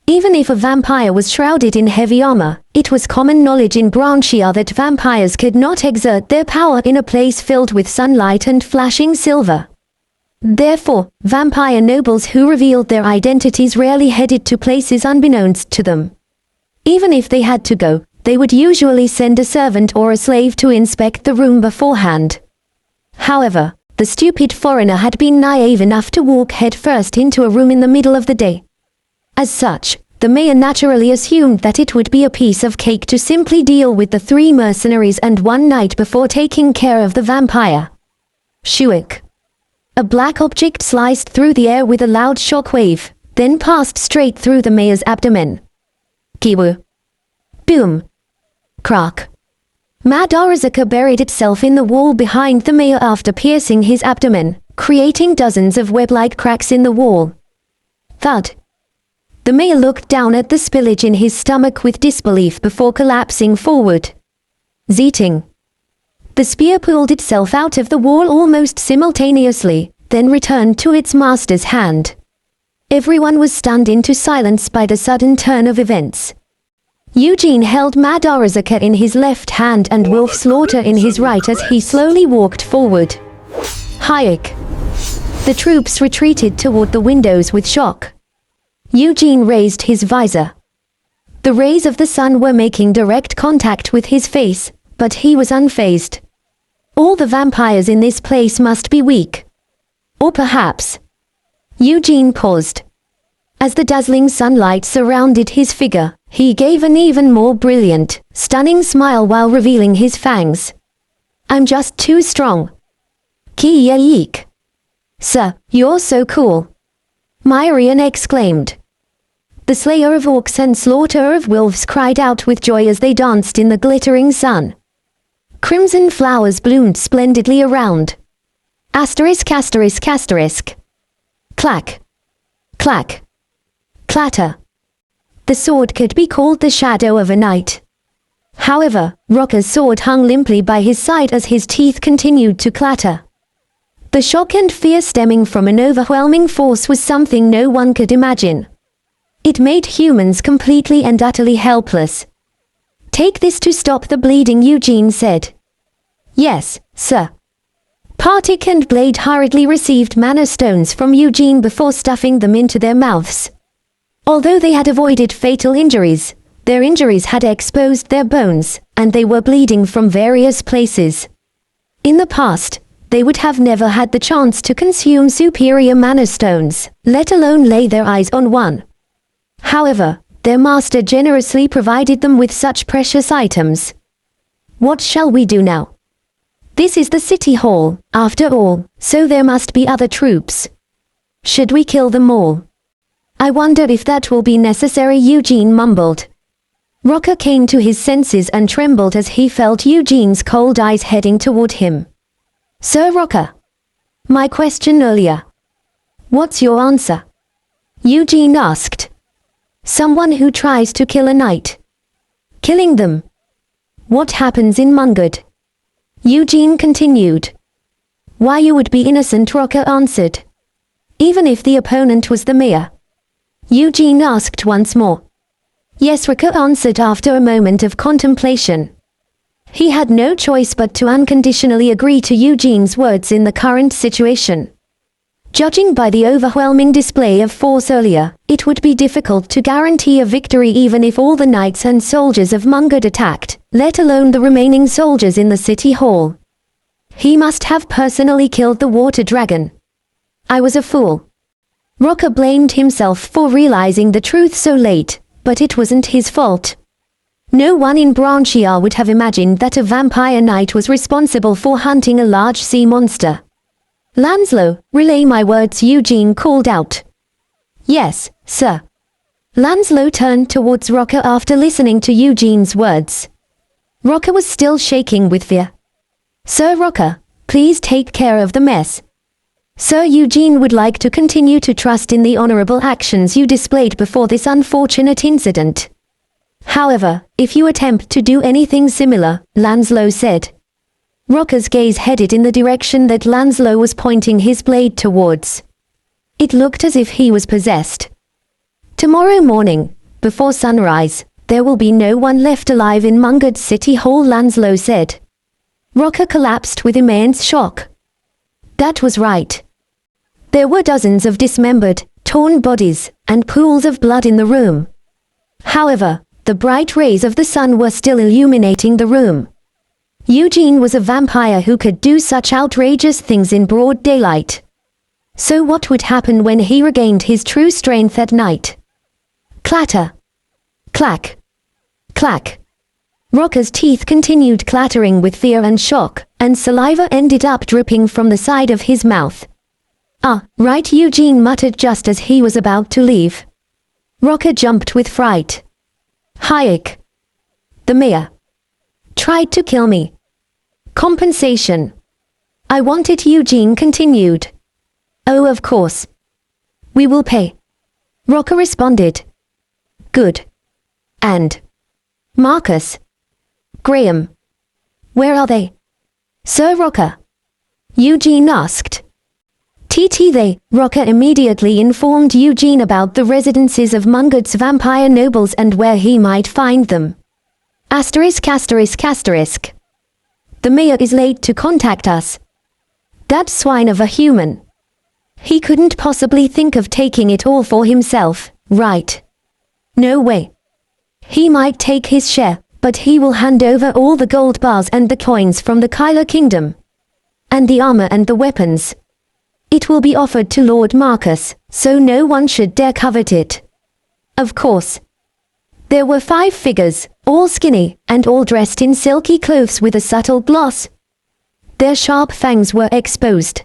Even if a vampire was shrouded in heavy armor, it was common knowledge in Branchia that vampires could not exert their power in a place filled with sunlight and flashing silver. Therefore, vampire nobles who revealed their identities rarely headed to places unbeknownst to them. Even if they had to go, they would usually send a servant or a slave to inspect the room beforehand. However, the stupid foreigner had been naive enough to walk headfirst into a room in the middle of the day. As such, the mayor naturally assumed that it would be a piece of cake to simply deal with the 3 mercenaries and 1 knight before taking care of the vampire. Shuik. A black object sliced through the air with a loud shockwave, then passed straight through the mayor's abdomen. Kiwu. Boom. Crack. Madarazaka buried itself in the wall behind the mayor after piercing his abdomen, creating dozens of web-like cracks in the wall. Thud. The mayor looked down at the spillage in his stomach with disbelief before collapsing forward. Zeeting. The spear pulled itself out of the wall almost simultaneously, then returned to its master's hand. Everyone was stunned into silence by the sudden turn of events. Eugene held Madarazaka in his left hand and Wolf Slaughter in his right as he slowly walked forward. Hayek. The troops retreated toward the windows with shock. Eugene raised his visor. The rays of the sun were making direct contact with his face, but he was unfazed. All the vampires in this place must be weak. Or perhaps... Eugene paused. As the dazzling sunlight surrounded his figure, he gave an even more brilliant, stunning smile while revealing his fangs. I'm just too strong. Ki-ya-yeek. Sir, you're so cool. Myrian exclaimed. The slayer of orcs and slaughterer of wolves cried out with joy as they danced in the glittering sun. Crimson flowers bloomed splendidly around. Asterisk asterisk asterisk. Clack. Clack. Clatter. The sword could be called the shadow of a knight. However, Rocker's sword hung limply by his side as his teeth continued to clatter. The shock and fear stemming from an overwhelming force was something no one could imagine. It made humans completely and utterly helpless. Take this to stop the bleeding, Eugene said. Yes, sir. Partik and Blade hurriedly received mana stones from Eugene before stuffing them into their mouths. Although they had avoided fatal injuries, Their injuries had exposed their bones, and they were bleeding from various places. In the past, they would have never had the chance to consume superior mana stones, let alone lay their eyes on one. However, their master generously provided them with such precious items. What shall we do now? This is the city hall, after all, so there must be other troops. Should we kill them all? I wonder if that will be necessary, Eugene mumbled. Rocker came to his senses and trembled as he felt Eugene's cold eyes heading toward him. Sir Rocker. My question earlier. What's your answer? Eugene asked. Someone who tries to kill a knight. Killing them. What happens in Mungard? Eugene continued. Why, you would be innocent, Rocker answered. Even if the opponent was the mayor. Eugene asked once more. Yes, Rocker answered after a moment of contemplation. He had no choice but to unconditionally agree to Eugene's words in the current situation. Judging by the overwhelming display of force earlier, it would be difficult to guarantee a victory even if all the knights and soldiers of Mungard attacked, let alone the remaining soldiers in the city hall. He must have personally killed the water dragon. I was a fool. Rocker blamed himself for realizing the truth so late, but it wasn't his fault. No one in Branchia would have imagined that a vampire knight was responsible for hunting a large sea monster. Lanslow, relay my words, Eugene called out. Yes, sir. Lanslow turned towards Rocker after listening to Eugene's words. Rocker was still shaking with fear. Sir Rocker, please take care of the mess. Sir Eugene would like to continue to trust in the honorable actions you displayed before this unfortunate incident. However, if you attempt to do anything similar, Lanslow said. Rocker's gaze headed in the direction that Lanslow was pointing his blade towards. It looked as if he was possessed. Tomorrow morning, before sunrise, there will be no one left alive in Mungard City Hall, Lanslow said. Rocker collapsed with immense shock. That was right. There were dozens of dismembered, torn bodies, and pools of blood in the room. However, the bright rays of the sun were still illuminating the room. Eugene was a vampire who could do such outrageous things in broad daylight. So what would happen when he regained his true strength at night? Clatter. Clack. Clack. Rocker's teeth continued clattering with fear and shock, and saliva ended up dripping from the side of his mouth. Ah, right, Eugene muttered just as he was about to leave. Rocker jumped with fright. Hayek. The mayor. Tried to kill me. Compensation. I want it, Eugene continued. Oh, of course. We will pay. Rocker responded. Good. And Marcus. Graham. Where are they? Sir Rocker. Eugene asked. They, Rocker immediately informed Eugene about the residences of Mungard's vampire nobles and where he might find them. Asterisk asterisk asterisk. The mayor is late to contact us. That swine of a human. He couldn't possibly think of taking it all for himself, right? No way. He might take his share, but he will hand over all the gold bars and the coins from the Kyler Kingdom. And the armor and the weapons. It will be offered to Lord Marcus, so no one should dare covet it. Of course. There were 5 figures, all skinny, and all dressed in silky clothes with a subtle gloss. Their sharp fangs were exposed.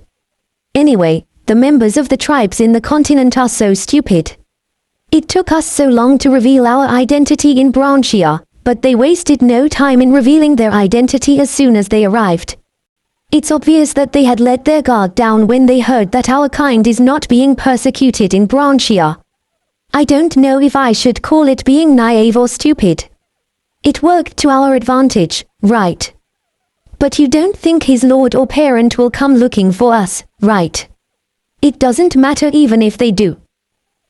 Anyway, the members of the tribes in the continent are so stupid. It took us so long to reveal our identity in Branchia, but they wasted no time in revealing their identity as soon as they arrived. It's obvious that they had let their guard down when they heard that our kind is not being persecuted in Branchia. I don't know if I should call it being naive or stupid. It worked to our advantage, right? But you don't think his lord or parent will come looking for us, right? It doesn't matter even if they do.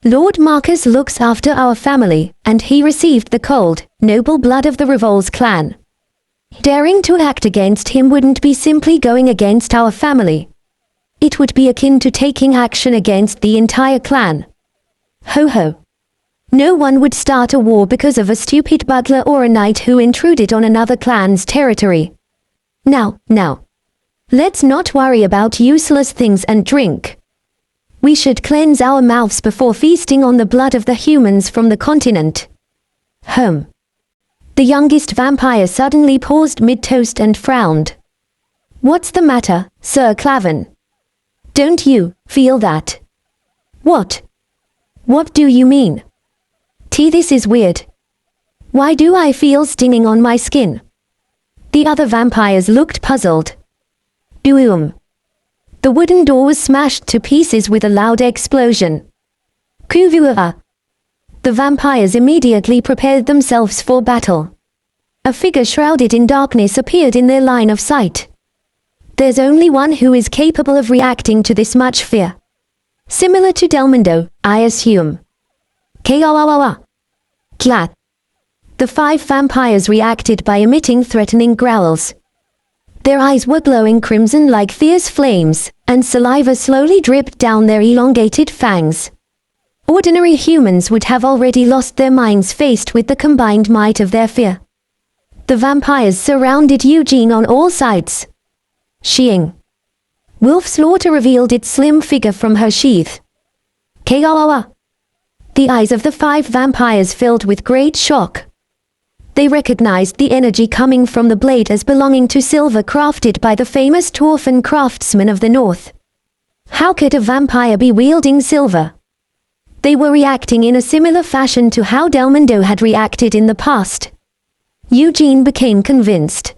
Lord Marcus looks after our family, and he received the cold, noble blood of the Revol's clan. Daring to act against him wouldn't be simply going against our family. It would be akin to taking action against the entire clan. Ho ho. No one would start a war because of a stupid butler or a knight who intruded on another clan's territory. Now, let's not worry about useless things and drink. We should cleanse our mouths before feasting on the blood of the humans from the continent. The youngest vampire suddenly paused mid-toast and frowned. What's the matter, Sir Clavan? Don't you feel that? What? What do you mean? This is weird. Why do I feel stinging on my skin? The other vampires looked puzzled. Boom. The wooden door was smashed to pieces with a loud explosion. Kuvua. The vampires immediately prepared themselves for battle. A figure shrouded in darkness appeared in their line of sight. There's only one who is capable of reacting to this much fear. Similar to Delmondo, I assume. Kawawawa. Clat. The 5 vampires reacted by emitting threatening growls. Their eyes were glowing crimson like fierce flames, and saliva slowly dripped down their elongated fangs. Ordinary humans would have already lost their minds faced with the combined might of their fear. The vampires surrounded Eugene on all sides. Sheeing. Wolf Slaughter revealed its slim figure from her sheath. Kawawa. The eyes of the 5 vampires filled with great shock. They recognized the energy coming from the blade as belonging to silver crafted by the famous dwarfen craftsman of the north. How could a vampire be wielding silver? They were reacting in a similar fashion to how Delmondo had reacted in the past. Eugene became convinced.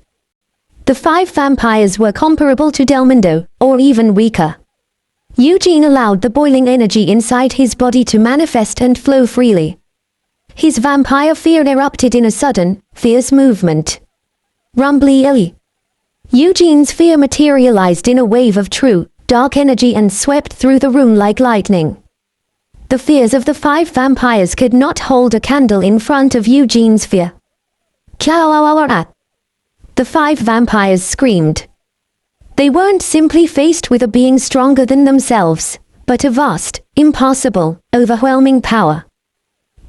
The 5 vampires were comparable to Delmondo, or even weaker. Eugene allowed the boiling energy inside his body to manifest and flow freely. His vampire fear erupted in a sudden, fierce movement. Rumbly. Eugene's fear materialized in a wave of true, dark energy and swept through the room like lightning. The fears of the 5 vampires could not hold a candle in front of Eugene's fear. The 5 vampires screamed. They weren't simply faced with a being stronger than themselves, but a vast, impossible, overwhelming power.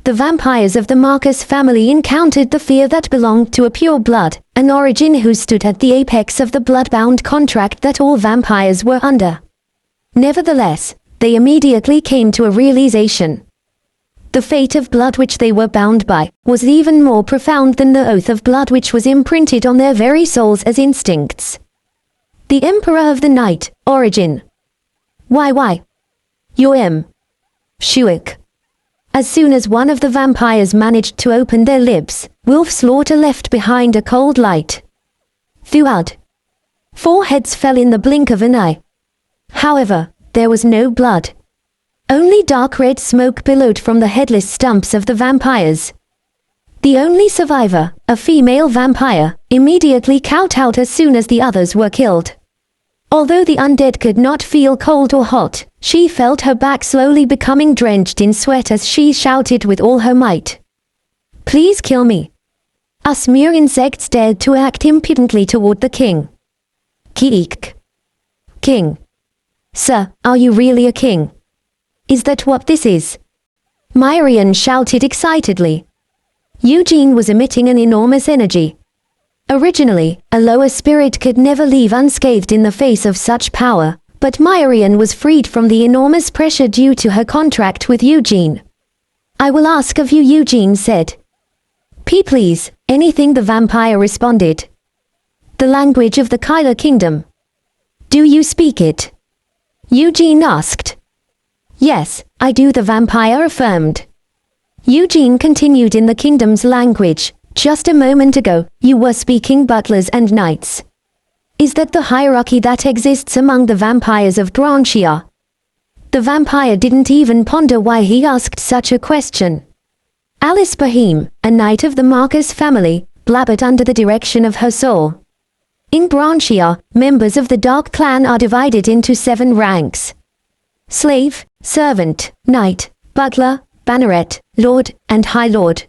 The vampires of the Marcus family encountered the fear that belonged to a pure blood, an origin who stood at the apex of the blood-bound contract that all vampires were under. Nevertheless, they immediately came to a realization. The fate of blood which they were bound by was even more profound than the oath of blood which was imprinted on their very souls as instincts. The Emperor of the Night, Origin. Why? You're Shuik. As soon as one of the vampires managed to open their lips, Wolf Slaughter left behind a cold light. Thud. 4 heads fell in the blink of an eye. However, there was no blood. Only dark red smoke billowed from the headless stumps of the vampires. The only survivor, a female vampire, immediately kowtowed as soon as the others were killed. Although the undead could not feel cold or hot, she felt her back slowly becoming drenched in sweat as she shouted with all her might. Please kill me. Us mere insects dared to act impudently toward the king. Kiik. King. Sir, are you really a king? Is that what this is? Myrian shouted excitedly. Eugene was emitting an enormous energy. Originally, a lower spirit could never leave unscathed in the face of such power, but Myrian was freed from the enormous pressure due to her contract with Eugene. I will ask of you, Eugene said. Please, anything, the vampire responded. The language of the Kyler Kingdom. Do you speak it? Eugene asked. Yes, I do, the vampire affirmed. Eugene continued in the kingdom's language. Just a moment ago, you were speaking butlers and knights. Is that the hierarchy that exists among the vampires of Granchia? The vampire didn't even ponder why he asked such a question. Alice Boheme, a knight of the Marcus family, blabbered under the direction of her soul. In Granchia, members of the Dark Clan are divided into 7 ranks. Slave, servant, knight, butler, banneret, lord, and high lord.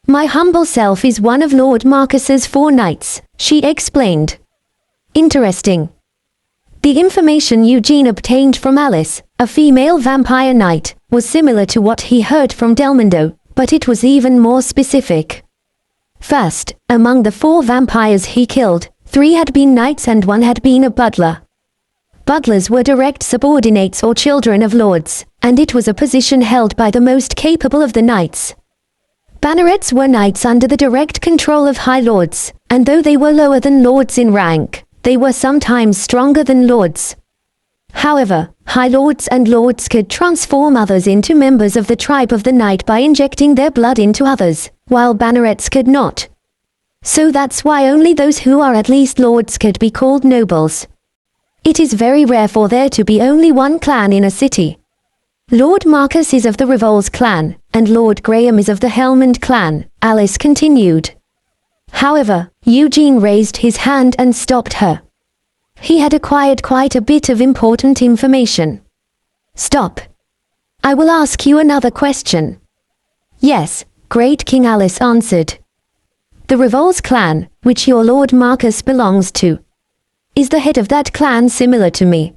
My humble self is one of Lord Marcus's 4 knights, she explained. Interesting. The information Eugene obtained from Alice, a female vampire knight, was similar to what he heard from Delmondo, but it was even more specific. First, among the 4 vampires he killed, 3 had been knights and 1 had been a butler. Butlers were direct subordinates or children of lords, and it was a position held by the most capable of the knights. Bannerets were knights under the direct control of high lords, and though they were lower than lords in rank, they were sometimes stronger than lords. However, high lords and lords could transform others into members of the tribe of the knight by injecting their blood into others, while bannerets could not. So that's why only those who are at least lords could be called nobles. It is very rare for there to be only one clan in a city. Lord Marcus is of the Revol's clan, and Lord Graham is of the Helmond clan, Alice continued. However, Eugene raised his hand and stopped her. He had acquired quite a bit of important information. Stop. I will ask you another question. Yes, Great King, Alice answered. The Revol's clan, which your Lord Marcus belongs to, is the head of that clan similar to me?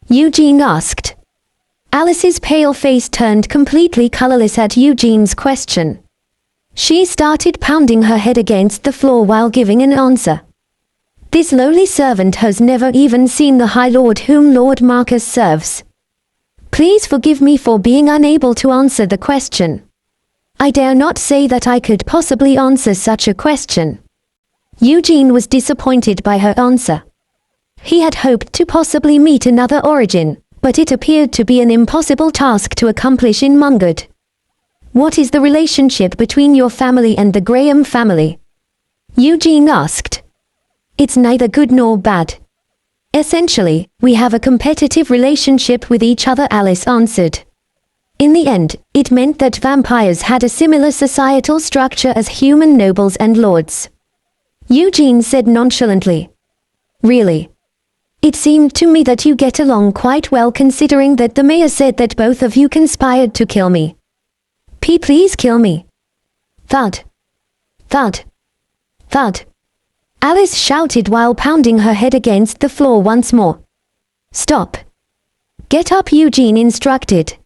Eugene asked. Alice's pale face turned completely colorless at Eugene's question. She started pounding her head against the floor while giving an answer. This lowly servant has never even seen the High Lord whom Lord Marcus serves. Please forgive me for being unable to answer the question. I dare not say that I could possibly answer such a question. Eugene was disappointed by her answer. He had hoped to possibly meet another origin, but it appeared to be an impossible task to accomplish in Mungard. What is the relationship between your family and the Graham family? Eugene asked. It's neither good nor bad. Essentially, we have a competitive relationship with each other, Alice answered. In the end, it meant that vampires had a similar societal structure as human nobles and lords. Eugene said nonchalantly. Really? It seemed to me that you get along quite well considering that the mayor said that both of you conspired to kill me. Please kill me. Thud. Thud. Thud. Alice shouted while pounding her head against the floor once more. Stop. Get up, Eugene instructed.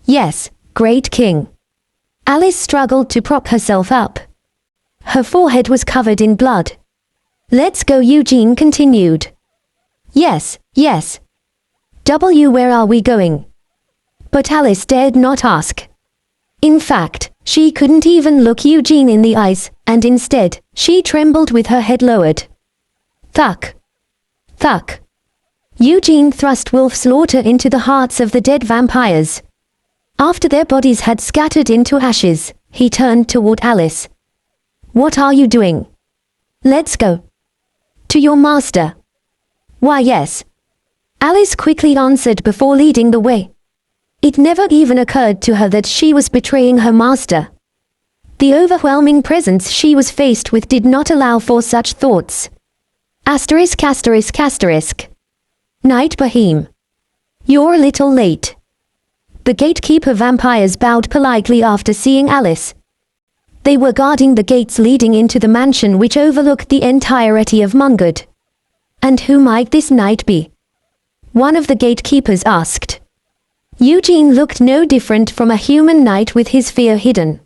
Yes, Great King. Alice struggled to prop herself up. Her forehead was covered in blood. Let's go, Eugene continued. Yes, yes. Where are we going? But Alice dared not ask. In fact, she couldn't even look Eugene in the eyes, and instead, she trembled with her head lowered. Thuck. Thuck. Eugene thrust wolf slaughter into the hearts of the dead vampires. After their bodies had scattered into ashes, he turned toward Alice. What are you doing? Let's go. To your master. Why, yes. Alice quickly answered before leading the way. It never even occurred to her that she was betraying her master. The overwhelming presence she was faced with did not allow for such thoughts. Asterisk asterisk asterisk. Night Bohem. You're a little late. The gatekeeper vampires bowed politely after seeing Alice. They were guarding the gates leading into the mansion which overlooked the entirety of Mungard. And who might this knight be? One of the gatekeepers asked. Eugene looked no different from a human knight with his fear hidden.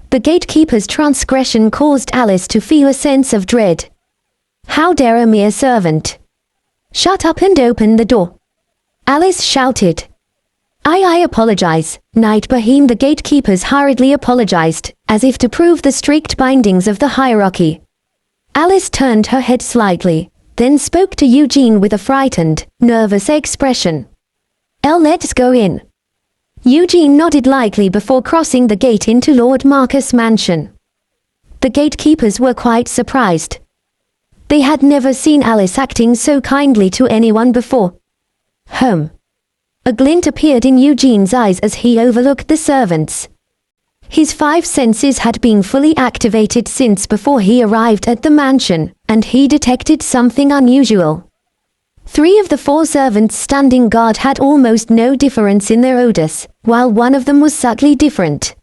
The gatekeeper's transgression caused Alice to feel a sense of dread. How dare a mere servant? Shut up and open the door. Alice shouted. I apologize, Knight Bohem. The gatekeepers hurriedly apologized, as if to prove the strict bindings of the hierarchy. Alice turned her head slightly, then spoke to Eugene with a frightened, nervous expression. Let's go in. Eugene nodded lightly before crossing the gate into Lord Marcus' mansion. The gatekeepers were quite surprised. They had never seen Alice acting so kindly to anyone before. Home. A glint appeared in Eugene's eyes as he overlooked the servants. His 5 senses had been fully activated since before he arrived at the mansion, and he detected something unusual. 3 of the 4 servants standing guard had almost no difference in their odors, while one of them was subtly different.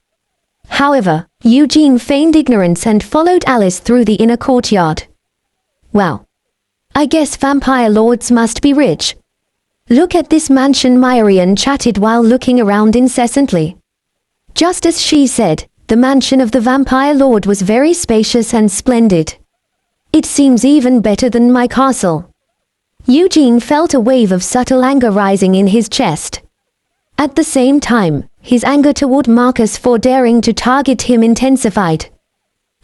However, Eugene feigned ignorance and followed Alice through the inner courtyard. Well, I guess vampire lords must be rich. Look at this mansion, Myrian chatted while looking around incessantly. Just as she said, the mansion of the Vampire Lord was very spacious and splendid. It seems even better than my castle. Eugene felt a wave of subtle anger rising in his chest. At the same time, his anger toward Marcus for daring to target him intensified.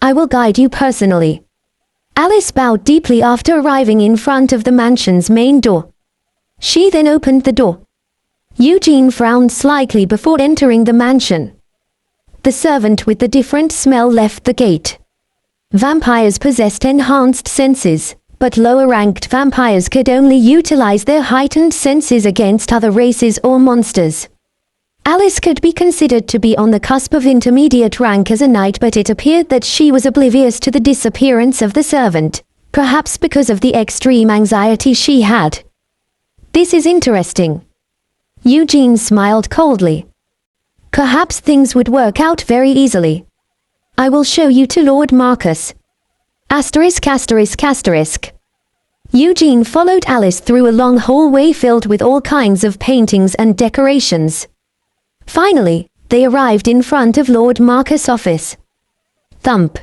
I will guide you personally. Alice bowed deeply after arriving in front of the mansion's main door. She then opened the door. Eugene frowned slightly before entering the mansion. The servant with the different smell left the gate. Vampires possessed enhanced senses, but lower-ranked vampires could only utilize their heightened senses against other races or monsters. Alice could be considered to be on the cusp of intermediate rank as a knight, but it appeared that she was oblivious to the disappearance of the servant, perhaps because of the extreme anxiety she had. This is interesting. Eugene smiled coldly. Perhaps things would work out very easily. I will show you to Lord Marcus. *****. Eugene followed Alice through a long hallway filled with all kinds of paintings and decorations. Finally, they arrived in front of Lord Marcus' office. Thump.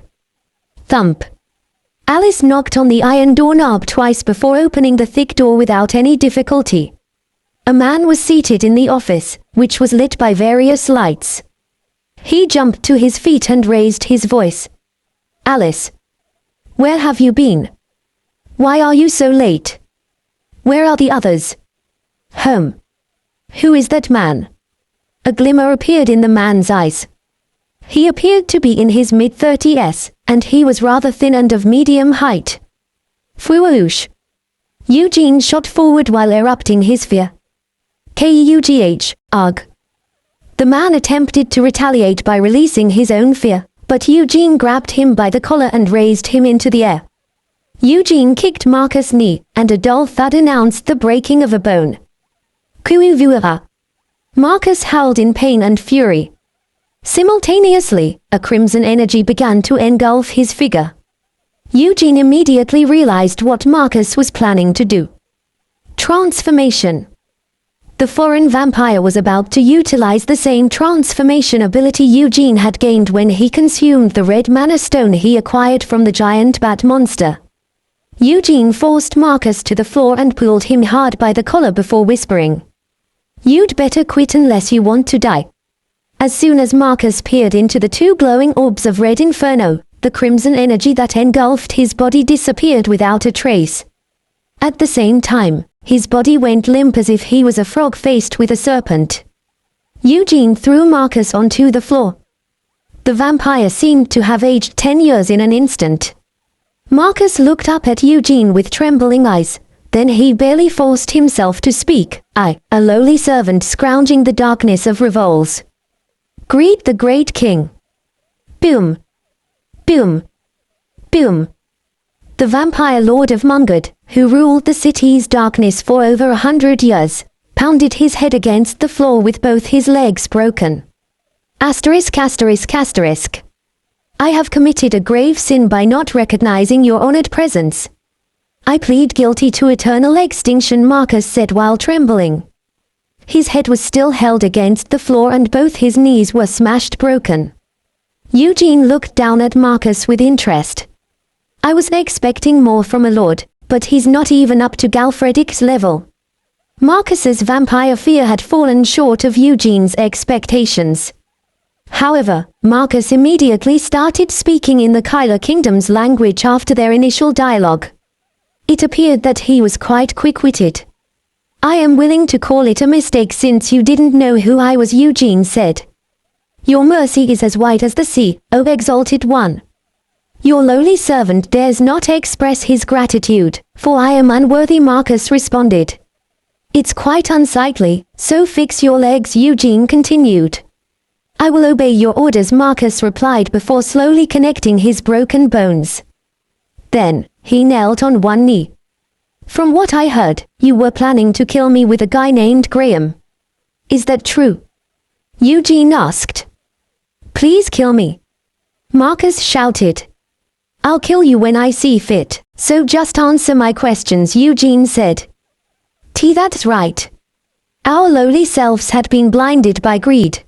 Thump. Alice knocked on the iron doorknob twice before opening the thick door without any difficulty. A man was seated in the office, which was lit by various lights. He jumped to his feet and raised his voice. Alice. Where have you been? Why are you so late? Where are the others? Home. Who is that man? A glimmer appeared in the man's eyes. He appeared to be in his mid-30s, and he was rather thin and of medium height. Fwoosh. Eugene shot forward while erupting his fear. Kugh, ugh. The man attempted to retaliate by releasing his own fear, but Eugene grabbed him by the collar and raised him into the air. Eugene kicked Marcus' knee, and a dull thud announced the breaking of a bone. Kuuvua. Marcus howled in pain and fury. Simultaneously, a crimson energy began to engulf his figure. Eugene immediately realized what Marcus was planning to do. Transformation. The foreign vampire was about to utilize the same transformation ability Eugene had gained when he consumed the red mana stone he acquired from the giant bat monster. Eugene forced Marcus to the floor and pulled him hard by the collar before whispering, "You'd better quit unless you want to die." As soon as Marcus peered into the two glowing orbs of red inferno, the crimson energy that engulfed his body disappeared without a trace. At the same time, his body went limp as if he was a frog faced with a serpent. Eugene threw Marcus onto the floor. The vampire seemed to have aged 10 years in an instant. Marcus looked up at Eugene with trembling eyes, then he barely forced himself to speak. "I, a lowly servant scrounging the darkness of revels. Greet the great king." Boom. Boom. Boom. The vampire lord of Mungard, who ruled the city's darkness for over 100 years, pounded his head against the floor with both his legs broken. *****. I have committed a grave sin by not recognizing your honored presence. I plead guilty to eternal extinction, Marcus said while trembling. His head was still held against the floor and both his knees were smashed broken. Eugene looked down at Marcus with interest. I was expecting more from a lord, but he's not even up to Galfredic's level. Marcus's vampire fear had fallen short of Eugene's expectations. However, Marcus immediately started speaking in the Kyler Kingdom's language after their initial dialogue. It appeared that he was quite quick-witted. I am willing to call it a mistake since you didn't know who I was, Eugene said. Your mercy is as white as the sea, O exalted one. Your lowly servant dares not express his gratitude, for I am unworthy, Marcus responded. It's quite unsightly, so fix your legs, Eugene continued. I will obey your orders, Marcus replied before slowly connecting his broken bones. Then, he knelt on one knee. From what I heard, you were planning to kill me with a guy named Graham. Is that true? Eugene asked. Please kill me. Marcus shouted. I'll kill you when I see fit, so just answer my questions, Eugene said. That's right. Our lowly selves had been blinded by greed.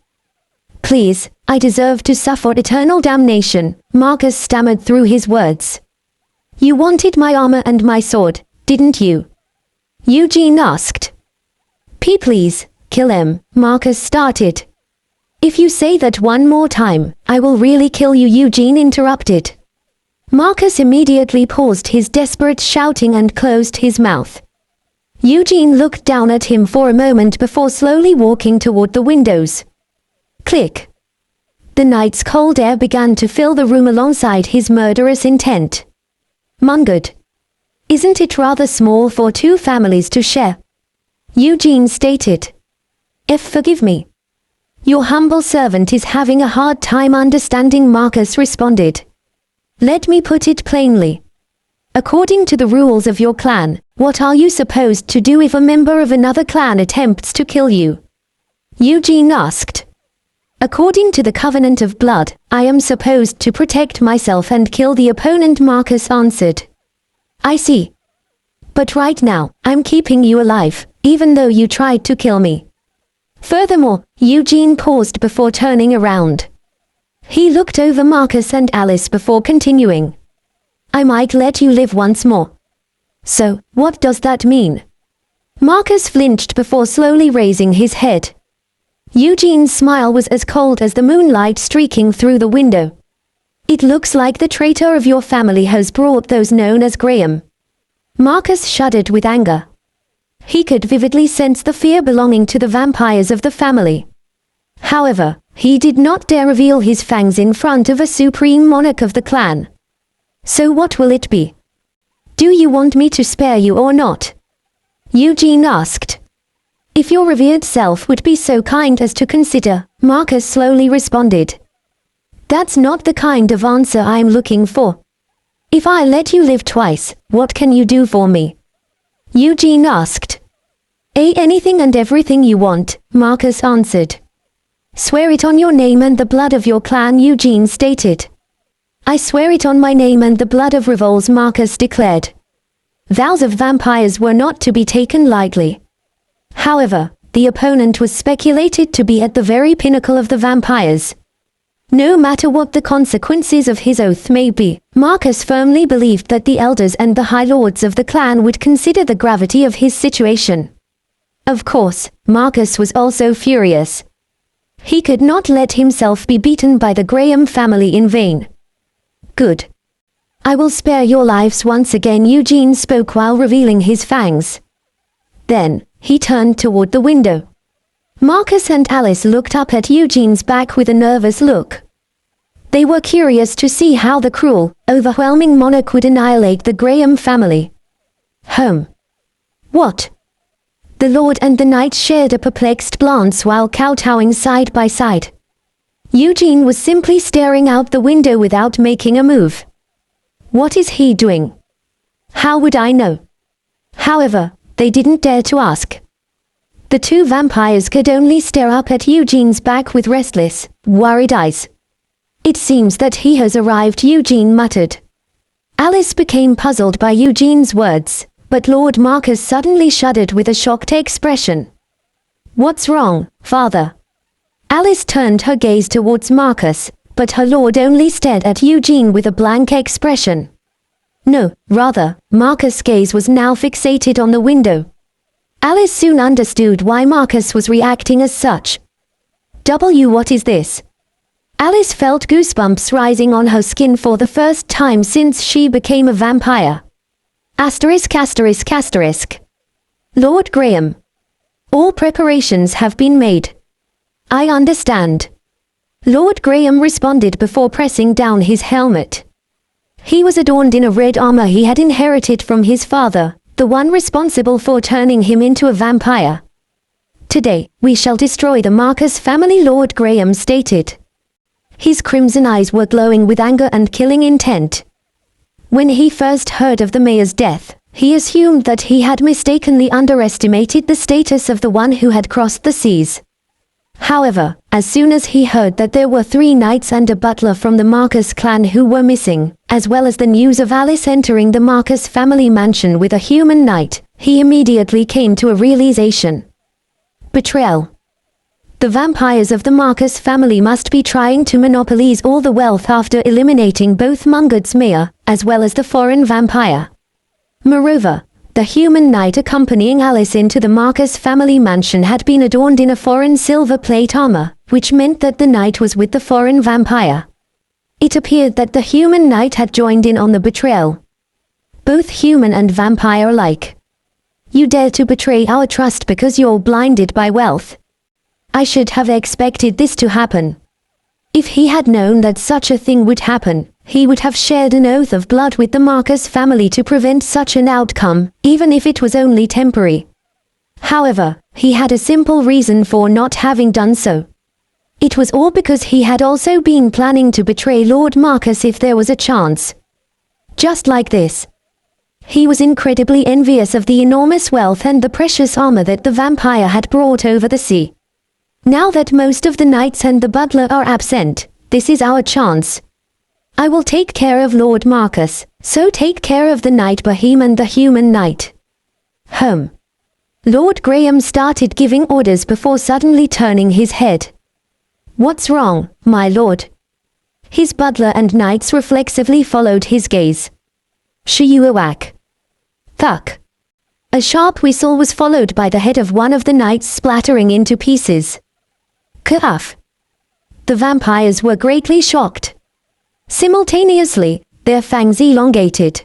Please, I deserve to suffer eternal damnation, Marcus stammered through his words. You wanted my armor and my sword, didn't you? Eugene asked. Please, kill him, Marcus started. If you say that one more time, I will really kill you, Eugene interrupted. Marcus immediately paused his desperate shouting and closed his mouth. Eugene looked down at him for a moment before slowly walking toward the windows. Click. The night's cold air began to fill the room alongside his murderous intent. Mungard. Isn't it rather small for two families to share? Eugene stated. Forgive me. Your humble servant is having a hard time understanding, Marcus responded. Let me put it plainly. According to the rules of your clan, what are you supposed to do if a member of another clan attempts to kill you? Eugene asked. According to the covenant of blood, I am supposed to protect myself and kill the opponent, Marcus answered. I see. But right now, I'm keeping you alive, even though you tried to kill me. Furthermore, Eugene paused before turning around. He looked over Marcus and Alice before continuing. I might let you live once more. So, what does that mean? Marcus flinched before slowly raising his head. Eugene's smile was as cold as the moonlight streaking through the window. It looks like the traitor of your family has brought those known as Graham. Marcus shuddered with anger. He could vividly sense the fear belonging to the vampires of the family. However, he did not dare reveal his fangs in front of a supreme monarch of the clan. So what will it be? Do you want me to spare you or not? Eugene asked. If your revered self would be so kind as to consider, Marcus slowly responded. That's not the kind of answer I'm looking for. If I let you live twice, what can you do for me? Eugene asked. Anything and everything you want, Marcus answered. Swear it on your name and the blood of your clan, Eugene stated. I swear it on my name and the blood of Revol's, Marcus declared. Vows of vampires were not to be taken lightly. However, the opponent was speculated to be at the very pinnacle of the vampires. No matter what the consequences of his oath may be, Marcus firmly believed that the elders and the high lords of the clan would consider the gravity of his situation. Of course, Marcus was also furious. He could not let himself be beaten by the Graham family in vain. Good. I will spare your lives once again, Eugene spoke while revealing his fangs. Then, he turned toward the window. Marcus and Alice looked up at Eugene's back with a nervous look. They were curious to see how the cruel, overwhelming monarch would annihilate the Graham family. What? The Lord and the Knight shared a perplexed glance while kowtowing side by side. Eugene was simply staring out the window without making a move. What is he doing? How would I know? However, they didn't dare to ask. The two vampires could only stare up at Eugene's back with restless, worried eyes. It seems that he has arrived, Eugene muttered. Alice became puzzled by Eugene's words, but Lord Marcus suddenly shuddered with a shocked expression. What's wrong, father? Alice turned her gaze towards Marcus, but her lord only stared at Eugene with a blank expression. No, rather, Marcus' gaze was now fixated on the window. Alice soon understood why Marcus was reacting as such. What is this? Alice felt goosebumps rising on her skin for the first time since she became a vampire. ****. Lord Graham. All preparations have been made. I understand. Lord Graham responded before pressing down his helmet. He was adorned in a red armor he had inherited from his father, the one responsible for turning him into a vampire. Today, we shall destroy the Marcus family, Lord Graham stated. His crimson eyes were glowing with anger and killing intent. When he first heard of the mayor's death, he assumed that he had mistakenly underestimated the status of the one who had crossed the seas. However, as soon as he heard that there were 3 knights and a butler from the Marcus clan who were missing, as well as the news of Alice entering the Marcus family mansion with a human knight, he immediately came to a realization. Betrayal. The vampires of the Marcus family must be trying to monopolize all the wealth after eliminating both Mungut's mayor, as well as the foreign vampire. Moreover, the human knight accompanying Alice into the Marcus family mansion had been adorned in a foreign silver plate armor, which meant that the knight was with the foreign vampire. It appeared that the human knight had joined in on the betrayal. Both human and vampire alike. You dare to betray our trust because you're blinded by wealth. I should have expected this to happen. If he had known that such a thing would happen, he would have shared an oath of blood with the Marcus family to prevent such an outcome, even if it was only temporary. However, he had a simple reason for not having done so. It was all because he had also been planning to betray Lord Marcus if there was a chance. Just like this. He was incredibly envious of the enormous wealth and the precious armor that the vampire had brought over the sea. Now that most of the knights and the butler are absent, this is our chance. I will take care of Lord Marcus, so take care of the knight Bohem and the human knight. Lord Graham started giving orders before suddenly turning his head. What's wrong, my lord? His butler and knights reflexively followed his gaze. Shuyuawak. Thuk. A sharp whistle was followed by the head of one of the knights splattering into pieces. Kaf. The vampires were greatly shocked. Simultaneously, their fangs elongated.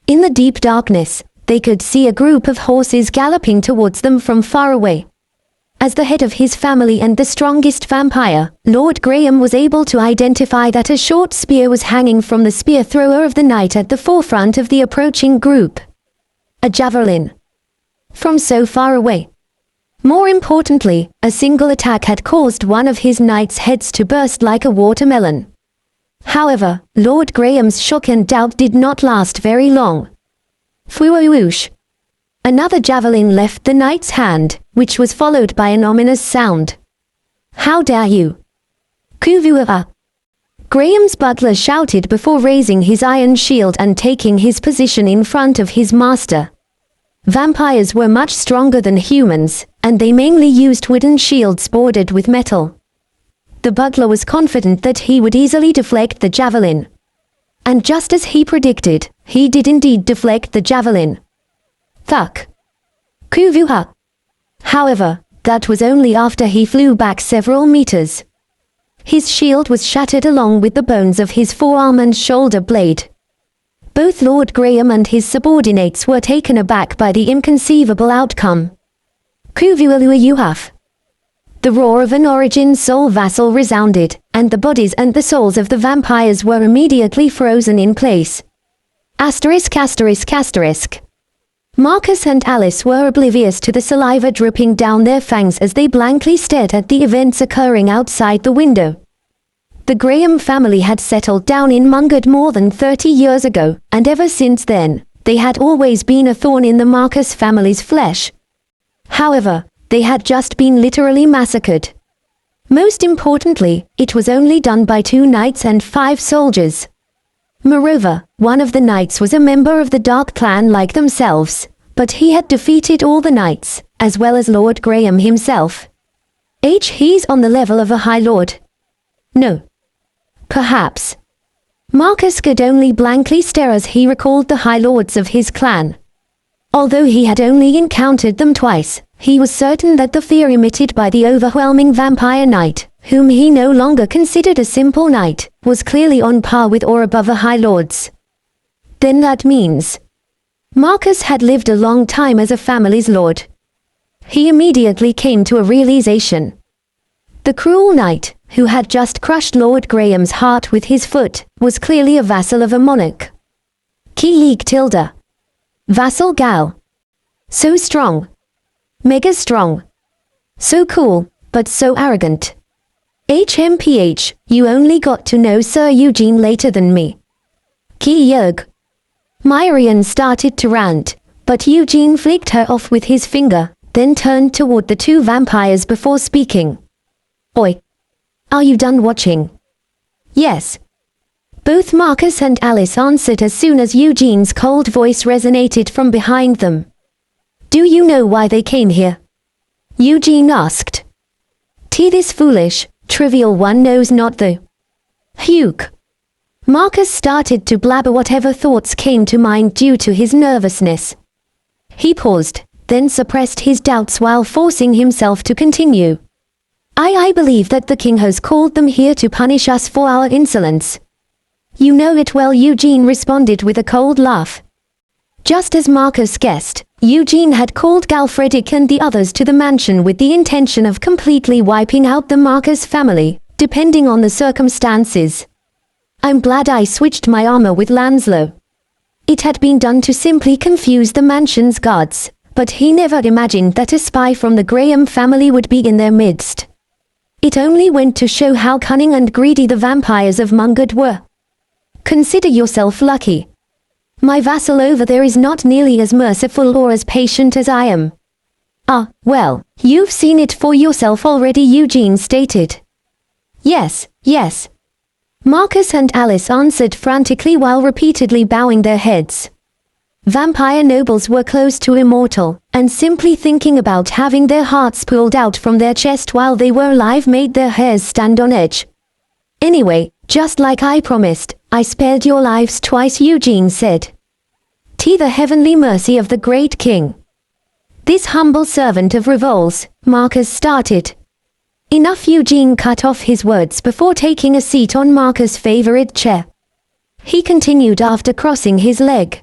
In the deep darkness, they could see a group of horses galloping towards them from far away. As the head of his family and the strongest vampire, Lord Graham was able to identify that a short spear was hanging from the spear thrower of the knight at the forefront of the approaching group. A javelin. From so far away. More importantly, a single attack had caused one of his knights' heads to burst like a watermelon. However, Lord Graham's shock and doubt did not last very long. Fwoosh. Another javelin left the knight's hand, which was followed by an ominous sound. How dare you? Kuvua. Graham's butler shouted before raising his iron shield and taking his position in front of his master. Vampires were much stronger than humans, and they mainly used wooden shields bordered with metal. The butler was confident that he would easily deflect the javelin. And just as he predicted, he did indeed deflect the javelin. Thuk. Kuvuha. However, that was only after he flew back several meters. His shield was shattered along with the bones of his forearm and shoulder blade. Both Lord Graham and his subordinates were taken aback by the inconceivable outcome. Kuvualuayuhaf. The roar of an origin soul vassal resounded, and the bodies and the souls of the vampires were immediately frozen in place. Asterisk asterisk asterisk. Marcus and Alice were oblivious to the saliva dripping down their fangs as they blankly stared at the events occurring outside the window. The Graham family had settled down in Mungud more than 30 years ago, and ever since then, they had always been a thorn in the Marcus family's flesh. However, they had just been literally massacred. Most importantly, it was only done by 2 knights and 5 soldiers. Moreover, one of the knights was a member of the Dark Clan like themselves, but he had defeated all the knights, as well as Lord Graham himself. He's on the level of a High Lord. No. Perhaps. Marcus could only blankly stare as he recalled the High Lords of his clan. Although he had only encountered them twice, he was certain that the fear emitted by the overwhelming vampire knight, whom he no longer considered a simple knight, was clearly on par with or above a High Lord's. Then that means Marcus had lived a long time as a family's lord. He immediately came to a realization. The cruel knight, who had just crushed Lord Graham's heart with his foot, was clearly a vassal of a monarch. Kilig tilde. Vassal gal. So strong. Mega strong. So cool, but so arrogant. HMPH, you only got to know Sir Eugene later than me. Ki Yerg. Myrian started to rant, but Eugene flicked her off with his finger, then turned toward the 2 vampires before speaking. Oi. Are you done watching? Yes. Both Marcus and Alice answered as soon as Eugene's cold voice resonated from behind them. Do you know why they came here? Eugene asked. This foolish, trivial one knows not the Hugh. Marcus started to blabber whatever thoughts came to mind due to his nervousness. He paused, then suppressed his doubts while forcing himself to continue. I believe that the king has called them here to punish us for our insolence. You know it well, Eugene responded with a cold laugh. Just as Marcus guessed, Eugene had called Galfredic and the others to the mansion with the intention of completely wiping out the Marcus family, depending on the circumstances. I'm glad I switched my armor with Lanslow. It had been done to simply confuse the mansion's guards, but he never imagined that a spy from the Graham family would be in their midst. It only went to show how cunning and greedy the vampires of Mungard were. Consider yourself lucky. My vassal over there is not nearly as merciful or as patient as I am. Ah, well, you've seen it for yourself already, Eugene stated. Yes, yes. Marcus and Alice answered frantically while repeatedly bowing their heads. Vampire nobles were close to Immortal, and simply thinking about having their hearts pulled out from their chest while they were alive made their hairs stand on edge. Anyway, just like I promised, I spared your lives twice, Eugene said. The heavenly mercy of the great king. This humble servant of Revol's, Marcus started. Enough, Eugene cut off his words before taking a seat on Marcus' favorite chair. He continued after crossing his leg.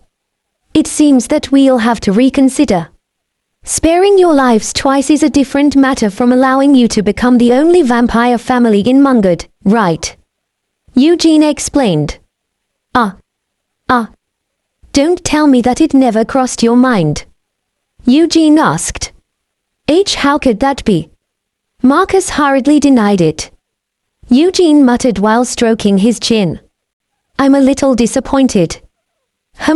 It seems that we'll have to reconsider. Sparing your lives twice is a different matter from allowing you to become the only vampire family in Mungard, right? Eugene explained. Don't tell me that it never crossed your mind. Eugene asked. How could that be? Marcus hurriedly denied it. Eugene muttered while stroking his chin. I'm a little disappointed.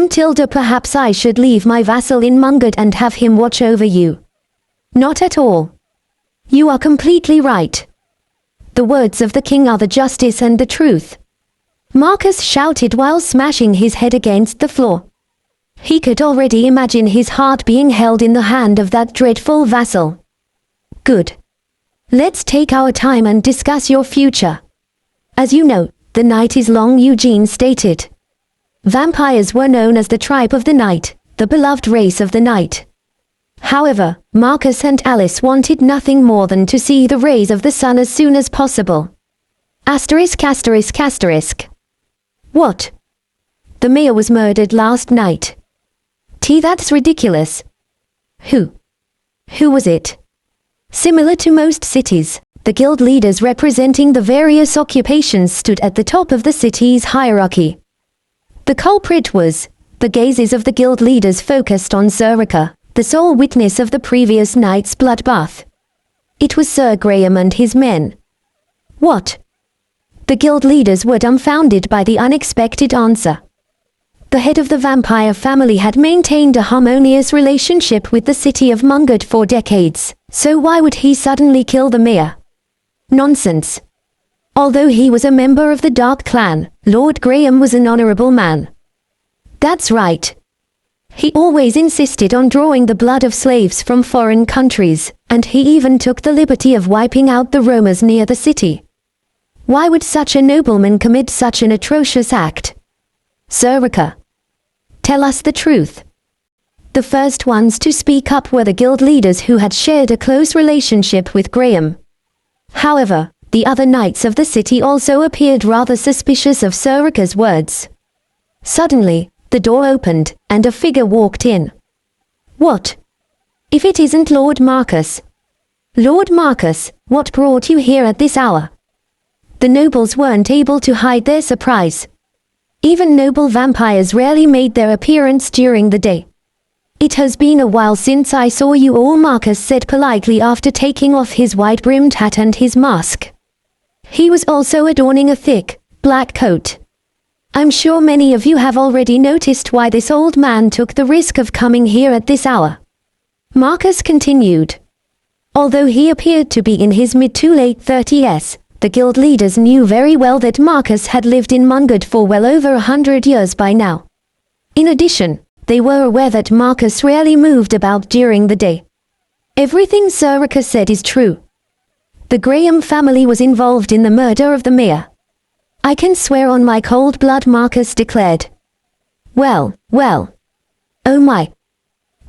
Tilda, perhaps I should leave my vassal in Mungard and have him watch over you. Not at all. You are completely right. The words of the king are the justice and the truth. Marcus shouted while smashing his head against the floor. He could already imagine his heart being held in the hand of that dreadful vassal. Good. Let's take our time and discuss your future. As you know, the night is long, Eugene stated. Vampires were known as the tribe of the night, the beloved race of the night. However, Marcus and Alice wanted nothing more than to see the rays of the sun as soon as possible. ******. What? The mayor was murdered last night. That's ridiculous. Who was it? Similar to most cities, the guild leaders representing the various occupations stood at the top of the city's hierarchy. The culprit was, the gazes of the guild leaders focused on Zerika, the sole witness of the previous night's bloodbath. It was Sir Graham and his men. What? The guild leaders were dumbfounded by the unexpected answer. The head of the vampire family had maintained a harmonious relationship with the city of Mungard for decades, so why would he suddenly kill the mayor? Nonsense. Although he was a member of the Dark Clan, Lord Graham was an honorable man. That's right. He always insisted on drawing the blood of slaves from foreign countries, and he even took the liberty of wiping out the roamers near the city. Why would such a nobleman commit such an atrocious act? Zerika, tell us the truth. The first ones to speak up were the guild leaders who had shared a close relationship with Graham. However, the other knights of the city also appeared rather suspicious of Zerika's words. Suddenly, the door opened, and a figure walked in. What? If it isn't Lord Marcus. Lord Marcus, what brought you here at this hour? The nobles weren't able to hide their surprise. Even noble vampires rarely made their appearance during the day. It has been a while since I saw you all, Marcus said politely after taking off his wide-brimmed hat and his mask. He was also adorning a thick, black coat. I'm sure many of you have already noticed why this old man took the risk of coming here at this hour. Marcus continued. Although he appeared to be in his mid to late 30s, the guild leaders knew very well that Marcus had lived in Mungard for well over 100 years by now. In addition, they were aware that Marcus rarely moved about during the day. Everything Zerika said is true. The Graham family was involved in the murder of the mayor. I can swear on my cold blood, Marcus declared. Well. Oh my.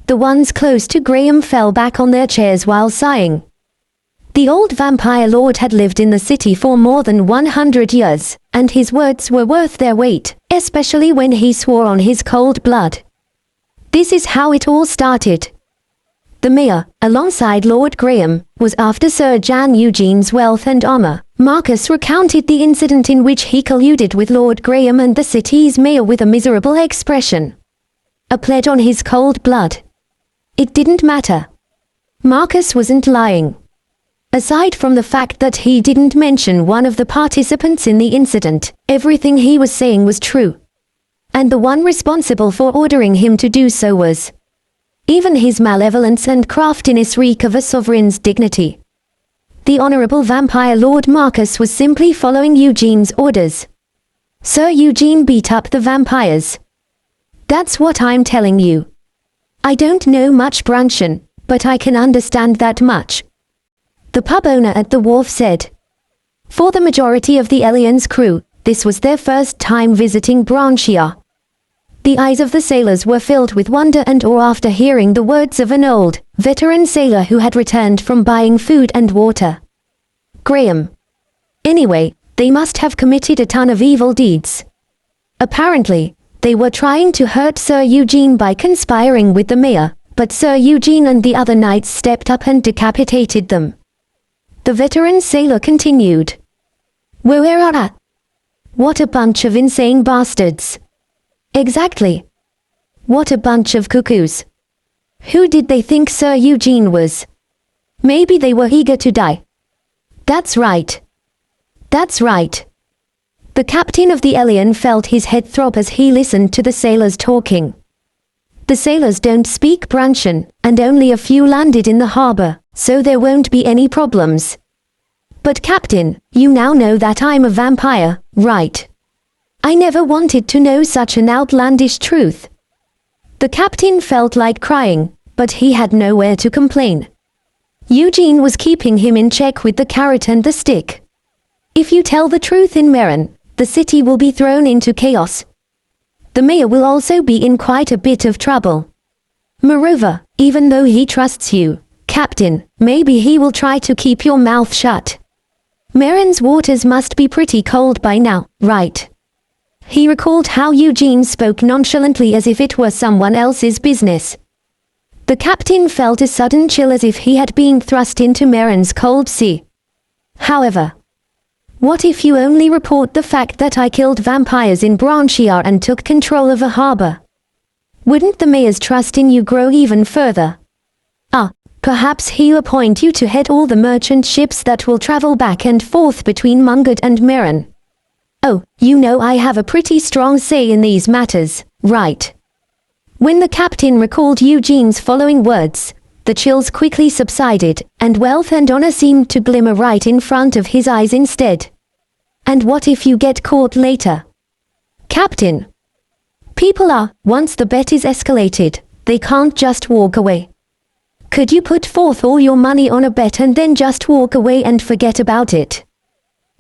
The ones close to Graham fell back on their chairs while sighing. The old vampire lord had lived in the city for more than 100 years, and his words were worth their weight, especially when he swore on his cold blood. This is how it all started. The mayor, alongside Lord Graham, was after Sir Jan Eugene's wealth and honor. Marcus recounted the incident in which he colluded with Lord Graham and the city's mayor with a miserable expression. A pledge on his cold blood. It didn't matter. Marcus wasn't lying. Aside from the fact that he didn't mention one of the participants in the incident, everything he was saying was true. And the one responsible for ordering him to do so was. Even his malevolence and craftiness reek of a sovereign's dignity. The Honorable Vampire Lord Marcus was simply following Eugene's orders. Sir Eugene beat up the vampires. That's what I'm telling you. I don't know much Branshan, but I can understand that much. The pub owner at the wharf said. For the majority of the Elian's crew, this was their first time visiting Branchia. The eyes of the sailors were filled with wonder and awe after hearing the words of an old, veteran sailor who had returned from buying food and water. Graham. Anyway, they must have committed a ton of evil deeds. Apparently, they were trying to hurt Sir Eugene by conspiring with the mayor, but Sir Eugene and the other knights stepped up and decapitated them. The veteran sailor continued. What a bunch of insane bastards. Exactly. What a bunch of cuckoos. Who did they think Sir Eugene was? Maybe they were eager to die. That's right. That's right. The captain of the Elian felt his head throb as he listened to the sailors talking. The sailors don't speak Branshan, and only a few landed in the harbor, so there won't be any problems. But Captain, you now know that I'm a vampire, right? I never wanted to know such an outlandish truth. The captain felt like crying, but he had nowhere to complain. Eugene was keeping him in check with the carrot and the stick. If you tell the truth in Meran, the city will be thrown into chaos. The mayor will also be in quite a bit of trouble. Moreover, even though he trusts you, Captain, maybe he will try to keep your mouth shut. Meran's waters must be pretty cold by now, right? He recalled how Eugene spoke nonchalantly as if it were someone else's business. The captain felt a sudden chill as if he had been thrust into Meran's cold sea. However, what if you only report the fact that I killed vampires in Branchia and took control of a harbor? Wouldn't the mayor's trust in you grow even further? Perhaps he'll appoint you to head all the merchant ships that will travel back and forth between Mungard and Meran. Oh, you know I have a pretty strong say in these matters, right? When the captain recalled Eugene's following words, the chills quickly subsided, and wealth and honor seemed to glimmer right in front of his eyes instead. And what if you get caught later? Captain. People are, once the bet is escalated, they can't just walk away. Could you put forth all your money on a bet and then just walk away and forget about it?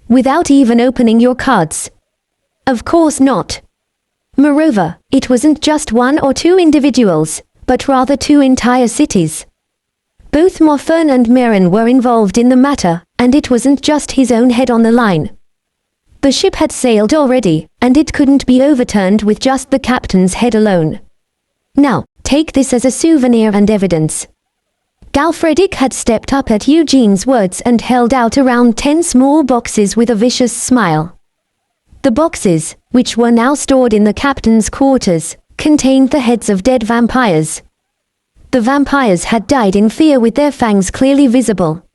Without even opening your cards? Of course not. Moreover, it wasn't just one or two individuals, but rather two entire cities. Both Morfern and Meran were involved in the matter, and it wasn't just his own head on the line. The ship had sailed already, and it couldn't be overturned with just the captain's head alone. Now, take this as a souvenir and evidence. Galfredic had stepped up at Eugene's words and held out around 10 small boxes with a vicious smile. The boxes, which were now stored in the captain's quarters, contained the heads of dead vampires. The vampires had died in fear with their fangs clearly visible.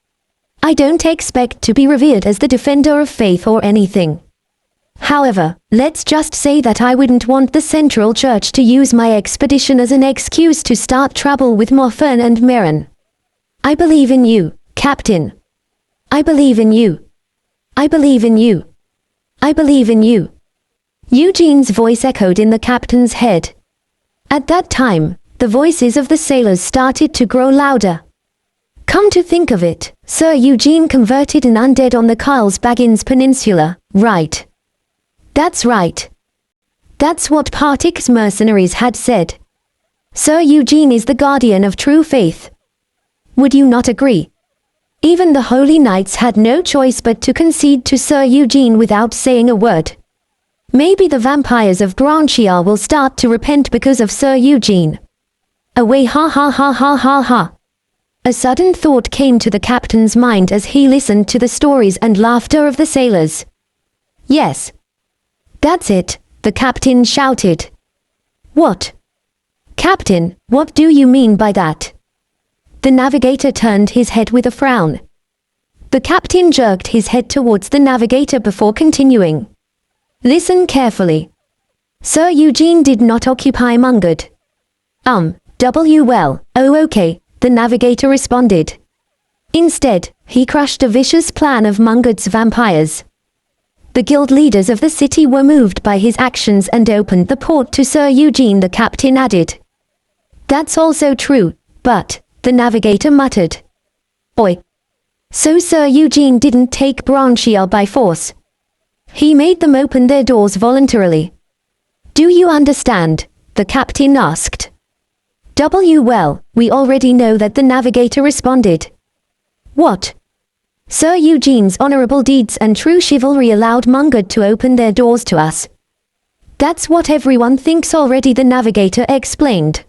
I don't expect to be revered as the defender of faith or anything. However, let's just say that I wouldn't want the Central Church to use my expedition as an excuse to start trouble with Morfern and Meran. I believe in you, Captain. I believe in you. I believe in you. I believe in you. Eugene's voice echoed in the captain's head. At that time, the voices of the sailors started to grow louder. Come to think of it, Sir Eugene converted an undead on the Carlsbaggins Peninsula, right? That's right. That's what Partik's mercenaries had said. Sir Eugene is the guardian of true faith. Would you not agree? Even the Holy Knights had no choice but to concede to Sir Eugene without saying a word. Maybe the vampires of Granchia will start to repent because of Sir Eugene. Away ha ha ha ha ha ha. A sudden thought came to the captain's mind as he listened to the stories and laughter of the sailors. Yes. That's it, the captain shouted. What? Captain, what do you mean by that? The navigator turned his head with a frown. The captain jerked his head towards the navigator before continuing. Listen carefully. Sir Eugene did not occupy Mungard. Well, oh okay, the navigator responded. Instead, he crushed a vicious plan of Mungard's vampires. The guild leaders of the city were moved by his actions and opened the port to Sir Eugene, the captain added. That's also true, but, the navigator muttered. Oi. So Sir Eugene didn't take Branchial by force. He made them open their doors voluntarily. Do you understand? The captain asked. Well, we already know that, the navigator responded. What? Sir Eugene's honorable deeds and true chivalry allowed Mungard to open their doors to us. That's what everyone thinks already, the navigator explained.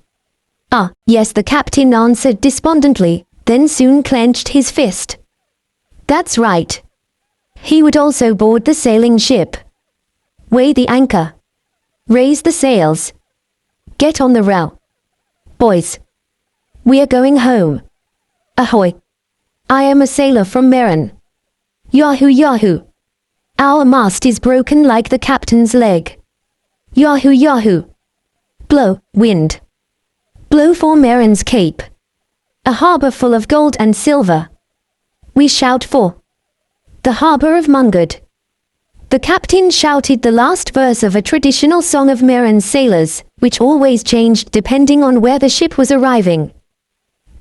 Yes, the captain answered despondently, then soon clenched his fist. That's right. He would also board the sailing ship. Weigh the anchor. Raise the sails. Get on the rail. Boys. We are going home. Ahoy. I am a sailor from Meran. Yahoo yahoo. Our mast is broken like the captain's leg. Yahoo yahoo. Blow, wind. Blow for Meran's cape. A harbor full of gold and silver. We shout for the harbor of Mungard. The captain shouted the last verse of a traditional song of Meran's sailors, which always changed depending on where the ship was arriving.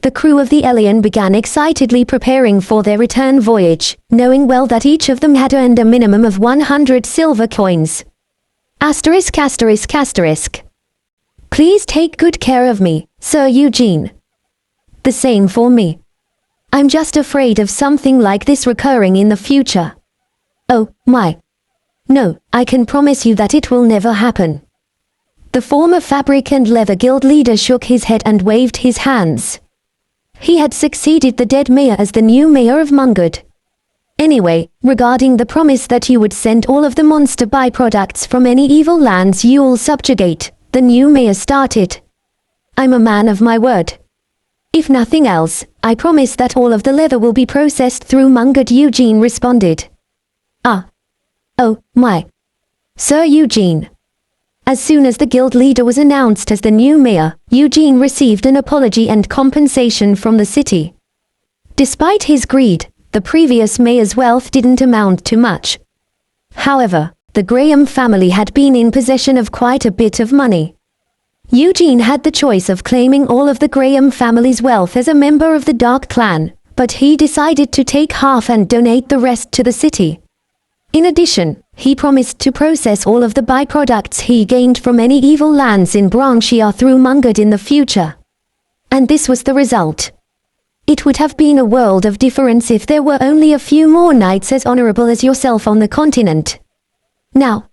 The crew of the Elian began excitedly preparing for their return voyage, knowing well that each of them had earned a minimum of 100 silver coins. Asterisk asterisk asterisk. Please take good care of me, Sir Eugene. The same for me. I'm just afraid of something like this recurring in the future. Oh, my. No, I can promise you that it will never happen. The former fabric and leather guild leader shook his head and waved his hands. He had succeeded the dead mayor as the new mayor of Mungard. Anyway, regarding the promise that you would send all of the monster byproducts from any evil lands you'll subjugate, the new mayor started. I'm a man of my word. If nothing else, I promise that all of the leather will be processed through Mungard, Eugene responded. Oh, my. Sir Eugene. As soon as the guild leader was announced as the new mayor, Eugene received an apology and compensation from the city. Despite his greed, the previous mayor's wealth didn't amount to much. However, the Graham family had been in possession of quite a bit of money. Eugene had the choice of claiming all of the Graham family's wealth as a member of the Dark Clan, but he decided to take half and donate the rest to the city. In addition, he promised to process all of the byproducts he gained from any evil lands in Branchia through Mungard in the future. And this was the result. It would have been a world of difference if there were only a few more knights as honorable as yourself on the continent. Now,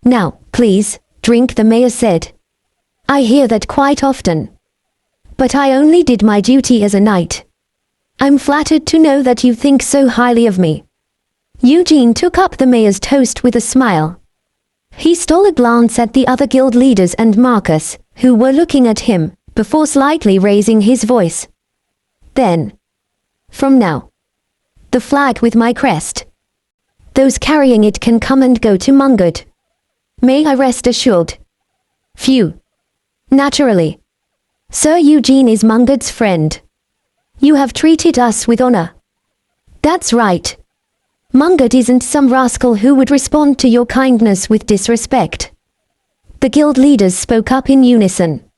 please, drink, the mayor said. I hear that quite often. But I only did my duty as a knight. I'm flattered to know that you think so highly of me. Eugene took up the mayor's toast with a smile. He stole a glance at the other guild leaders and Marcus, who were looking at him, before slightly raising his voice. Then, from now, the flag with my crest. Those carrying it can come and go to Mungard. May I rest assured? Phew. Naturally. Sir Eugene is Mungard's friend. You have treated us with honor. That's right. Mungard isn't some rascal who would respond to your kindness with disrespect. The guild leaders spoke up in unison.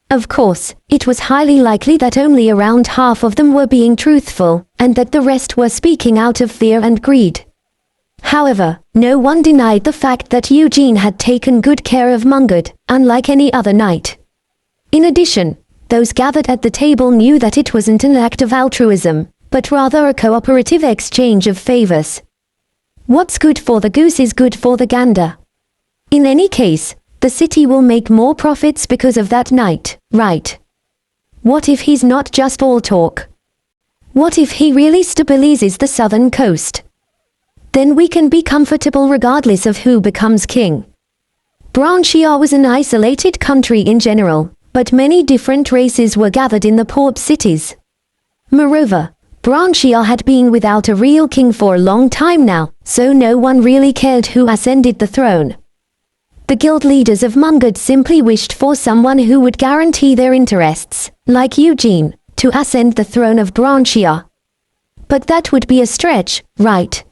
Of course, it was highly likely that only around half of them were being truthful, and that the rest were speaking out of fear and greed. However, no one denied the fact that Eugene had taken good care of Mungard, unlike any other knight. In addition, those gathered at the table knew that it wasn't an act of altruism, but rather a cooperative exchange of favors. What's good for the goose is good for the gander. In any case, the city will make more profits because of that knight, right? What if he's not just all talk? What if he really stabilizes the southern coast? Then we can be comfortable regardless of who becomes king. Branchia was an isolated country in general, but many different races were gathered in the port cities. Moreover, Branchia had been without a real king for a long time now, so no one really cared who ascended the throne. The guild leaders of Mungard simply wished for someone who would guarantee their interests, like Eugene, to ascend the throne of Branchia. But that would be a stretch, right?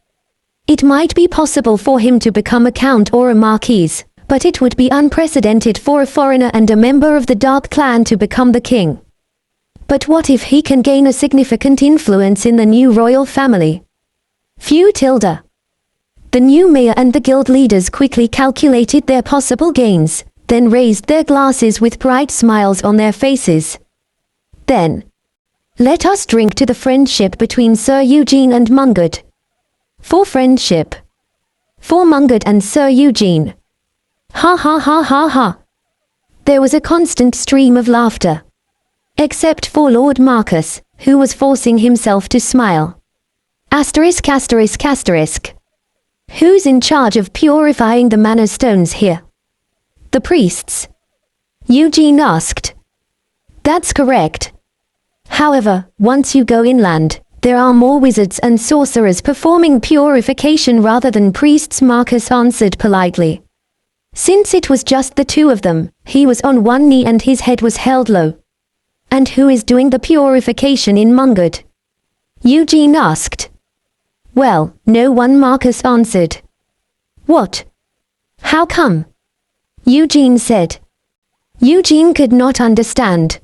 It might be possible for him to become a count or a marquis, but it would be unprecedented for a foreigner and a member of the Dark Clan to become the king. But what if he can gain a significant influence in the new royal family? Phew tilde. The new mayor and the guild leaders quickly calculated their possible gains, then raised their glasses with bright smiles on their faces. Then, let us drink to the friendship between Sir Eugene and Mungard. For friendship. For Mungard and Sir Eugene. Ha ha ha ha ha. There was a constant stream of laughter. Except for Lord Marcus, who was forcing himself to smile. Asterisk asterisk asterisk. Who's in charge of purifying the mana stones here? The priests? Eugene asked. That's correct. However, once you go inland, there are more wizards and sorcerers performing purification rather than priests, Marcus answered politely. Since it was just the two of them, he was on one knee and his head was held low. And who is doing the purification in Mungard? Eugene asked. Well, no one, Marcus answered. What? How come? Eugene said. Eugene could not understand.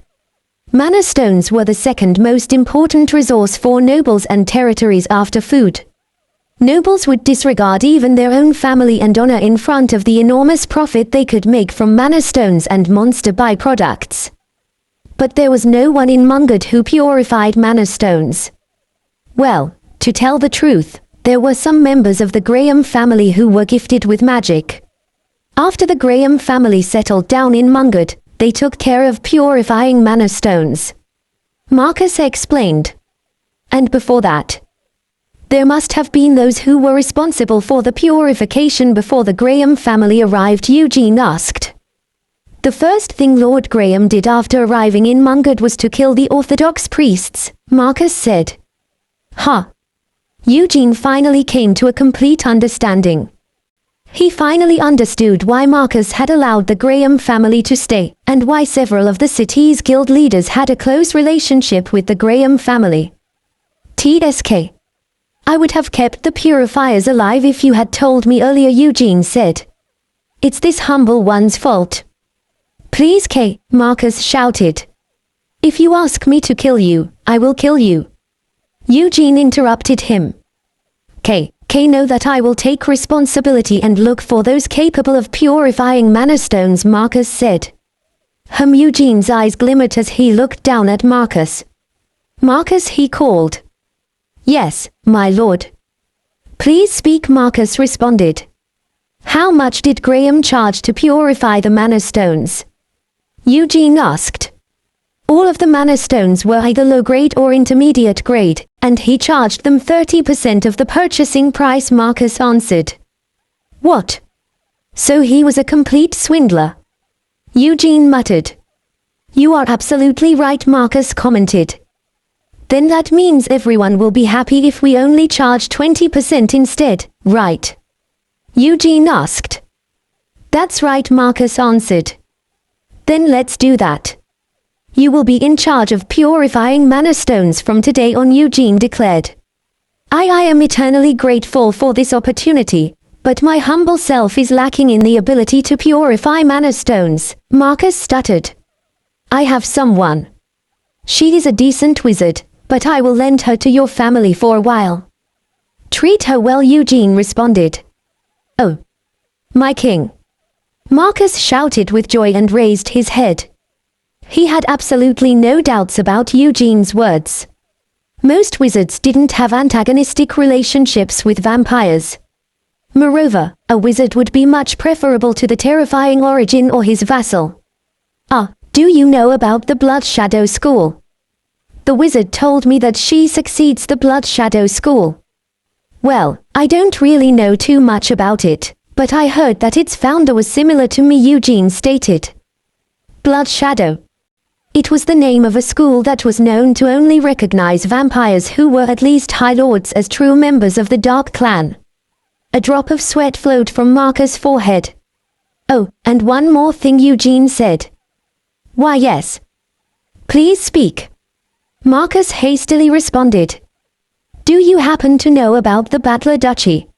Mana stones were the second most important resource for nobles and territories after food. Nobles would disregard even their own family and honor in front of the enormous profit they could make from mana stones and monster byproducts. But there was no one in Mungard who purified mana stones. Well, to tell the truth, there were some members of the Graham family who were gifted with magic. After the Graham family settled down in Mungard, they took care of purifying mana stones. Marcus explained. And before that, there must have been those who were responsible for the purification before the Graham family arrived, Eugene asked. The first thing Lord Graham did after arriving in Mungard was to kill the Orthodox priests, Marcus said. Huh. Eugene finally came to a complete understanding. He finally understood why Marcus had allowed the Graham family to stay, and why several of the city's guild leaders had a close relationship with the Graham family. TSK. I would have kept the purifiers alive if you had told me earlier, Eugene said. It's this humble one's fault. Please K, Marcus shouted. If you ask me to kill you, I will kill you. Eugene interrupted him. K, know that I will take responsibility and look for those capable of purifying mana stones, Marcus said. Eugene's eyes glimmered as he looked down at Marcus. Marcus, he called. Yes, my lord. Please speak, Marcus responded. How much did Graham charge to purify the mana stones? Eugene asked. All of the mana stones were either low grade or intermediate grade, and he charged them 30% of the purchasing price, Marcus answered. What? So he was a complete swindler? Eugene muttered. You are absolutely right, Marcus commented. Then that means everyone will be happy if we only charge 20% instead, right? Eugene asked. That's right, Marcus answered. Then let's do that. You will be in charge of purifying mana stones from today on, Eugene declared. I am eternally grateful for this opportunity, but my humble self is lacking in the ability to purify mana stones, Marcus stuttered. I have someone. She is a decent wizard, but I will lend her to your family for a while. Treat her well, Eugene responded. Oh, my king. Marcus shouted with joy and raised his head. He had absolutely no doubts about Eugene's words. Most wizards didn't have antagonistic relationships with vampires. Moreover, a wizard would be much preferable to the terrifying Origin or his vassal. Ah, do you know about the Blood Shadow School? The wizard told me that she succeeds the Blood Shadow School. Well, I don't really know too much about it, but I heard that its founder was similar to me, Eugene stated. Blood Shadow. It was the name of a school that was known to only recognize vampires who were at least High Lords as true members of the Dark Clan. A drop of sweat flowed from Marcus' forehead. Oh, and one more thing, Eugene said. Why, yes. Please speak. Marcus hastily responded. Do you happen to know about the Battler Duchy?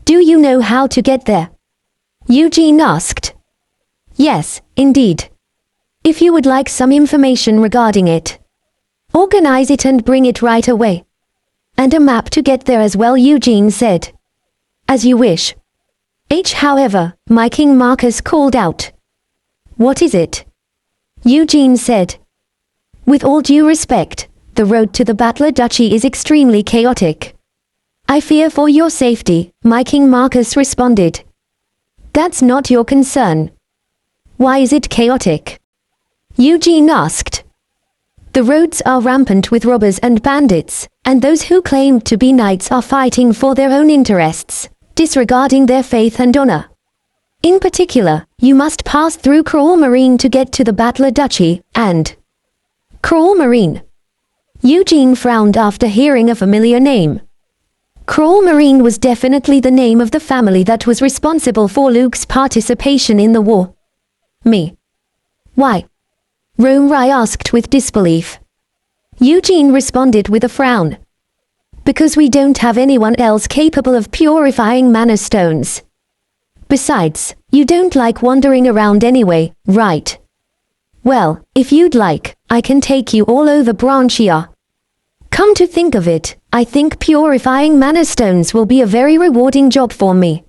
Do you know how to get there? Eugene asked. Yes, indeed. If you would like some information regarding it, organize it and bring it right away. And a map to get there as well, Eugene said. As you wish. However, my king, Marcus called out. What is it? Eugene said. With all due respect, the road to the Battler Duchy is extremely chaotic. I fear for your safety, my king, Marcus responded. That's not your concern. Why is it chaotic? Eugene asked. The roads are rampant with robbers and bandits, and those who claim to be knights are fighting for their own interests, disregarding their faith and honor. In particular, you must pass through Cruel Marine to get to the Battler Duchy, and... Cruel Marine. Eugene frowned after hearing a familiar name. Cruel Marine was definitely the name of the family that was responsible for Luke's participation in the war. Me. Why? Rai asked with disbelief. Eugene responded with a frown. Because we don't have anyone else capable of purifying mana stones. Besides, you don't like wandering around anyway, right? Well, if you'd like, I can take you all over Branchia. Come to think of it, I think purifying mana stones will be a very rewarding job for me.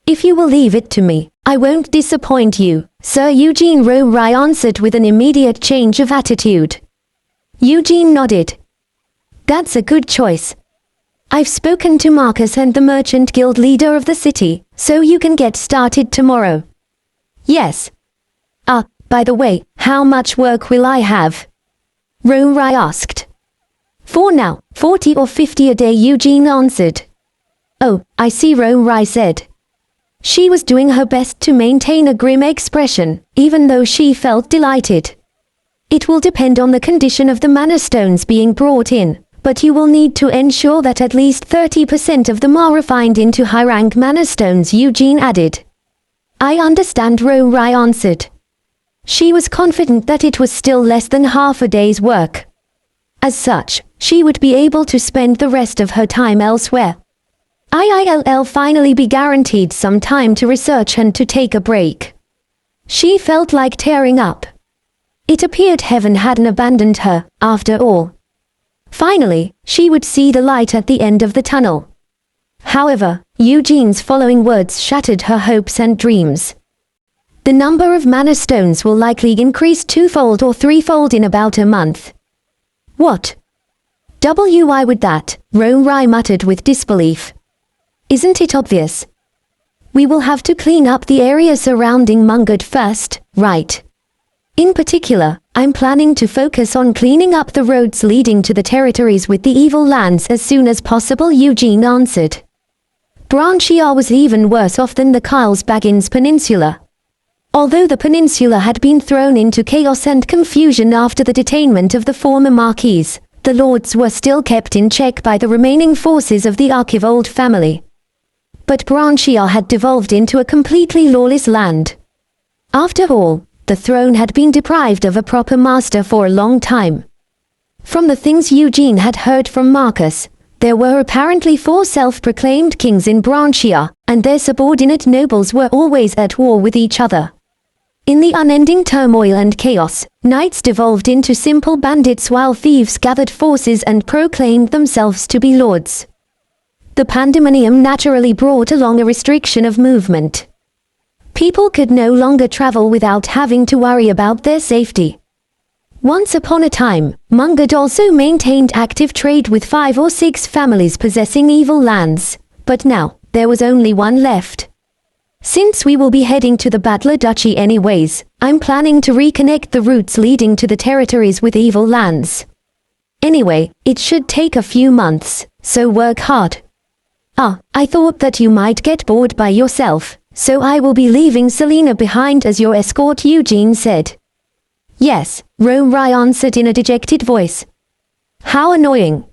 If you will leave it to me, I won't disappoint you, Sir Eugene Rai answered with an immediate change of attitude. Eugene nodded. That's a good choice. I've spoken to Marcus and the Merchant Guild leader of the city, so you can get started tomorrow. Yes. By the way, how much work will I have? Rai asked. For now, 40 or 50 a day, Eugene answered. Oh, I see, Rai said. She was doing her best to maintain a grim expression, even though she felt delighted. It will depend on the condition of the mana stones being brought in, but you will need to ensure that at least 30% of them are refined into high-rank mana stones, Eugene added. I understand, Rai answered. She was confident that it was still less than half a day's work. As such, she would be able to spend the rest of her time elsewhere. I'll finally be guaranteed some time to research and to take a break. She felt like tearing up. It appeared heaven hadn't abandoned her, after all. Finally, she would see the light at the end of the tunnel. However, Eugene's following words shattered her hopes and dreams. The number of mana stones will likely increase twofold or threefold in about a month. What? Why would that? Rai muttered with disbelief. Isn't it obvious? We will have to clean up the area surrounding Mungard first, right? In particular, I'm planning to focus on cleaning up the roads leading to the territories with the evil lands as soon as possible, Eugene answered. Branchia was even worse off than the Carlsbaggins Peninsula. Although the peninsula had been thrown into chaos and confusion after the detainment of the former marquis, the lords were still kept in check by the remaining forces of the Archivold family. But Branchia had devolved into a completely lawless land. After all, the throne had been deprived of a proper master for a long time. From the things Eugene had heard from Marcus, there were apparently 4 self-proclaimed kings in Branchia, and their subordinate nobles were always at war with each other. In the unending turmoil and chaos, knights devolved into simple bandits while thieves gathered forces and proclaimed themselves to be lords. The pandemonium naturally brought along a restriction of movement. People could no longer travel without having to worry about their safety. Once upon a time, Mungad also maintained active trade with 5 or 6 families possessing evil lands, but now, there was only one left. Since we will be heading to the Battler Duchy anyways, I'm planning to reconnect the routes leading to the territories with evil lands. Anyway, it should take a few months, so work hard. I thought that you might get bored by yourself, so I will be leaving Selena behind as your escort, Eugene said. Yes, Rai answered in a dejected voice. How annoying.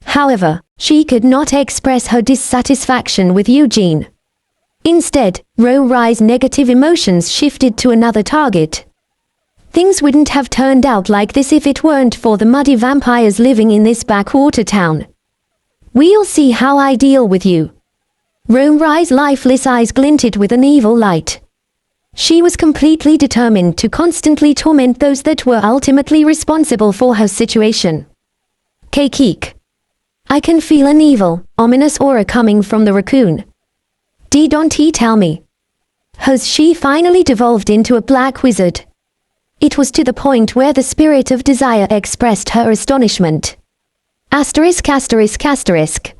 However, she could not express her dissatisfaction with Eugene. Instead, Rai's negative emotions shifted to another target. Things wouldn't have turned out like this if it weren't for the muddy vampires living in this backwater town. We'll see how I deal with you. Rai's lifeless eyes glinted with an evil light. She was completely determined to constantly torment those that were ultimately responsible for her situation. Keek. I can feel an evil, ominous aura coming from the raccoon. Don't he tell me? Has she finally devolved into a black wizard? It was to the point where the spirit of desire expressed her astonishment. ****.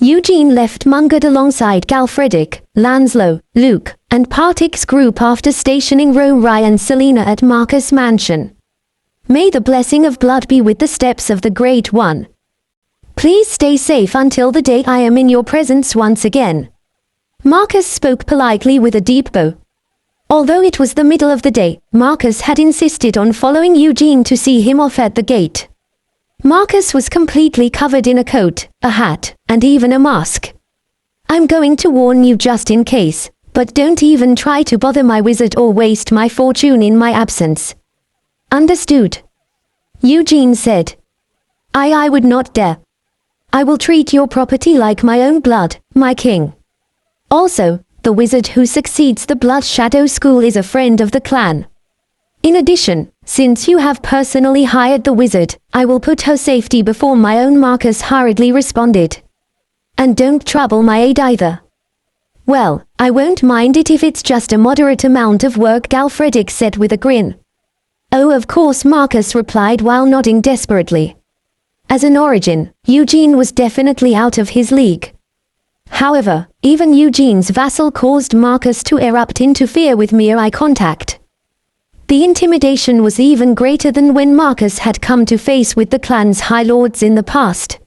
Eugene left Mungad alongside Galfredic, Lanslow, Luke, and Partik's group after stationing Rai and Selena at Marcus' mansion. May the blessing of blood be with the steps of the Great One. Please stay safe until the day I am in your presence once again. Marcus spoke politely with a deep bow. Although it was the middle of the day, Marcus had insisted on following Eugene to see him off at the gate. Marcus was completely covered in a coat, a hat, and even a mask. I'm going to warn you just in case, but don't even try to bother my wizard or waste my fortune in my absence. Understood? Eugene said. I would not dare. I will treat your property like my own blood, my king. Also, the wizard who succeeds the Blood Shadow School is a friend of the clan. In addition, since you have personally hired the wizard, I will put her safety before my own. Marcus hurriedly responded. And don't trouble my aide either. Well, I won't mind it if it's just a moderate amount of work, Galfredic said with a grin. Oh, of course, Marcus replied while nodding desperately. As an origin, Eugene was definitely out of his league. However, even Eugene's vassal caused Marcus to erupt into fear with mere eye contact. The intimidation was even greater than when Marcus had come to face with the clan's high lords in the past.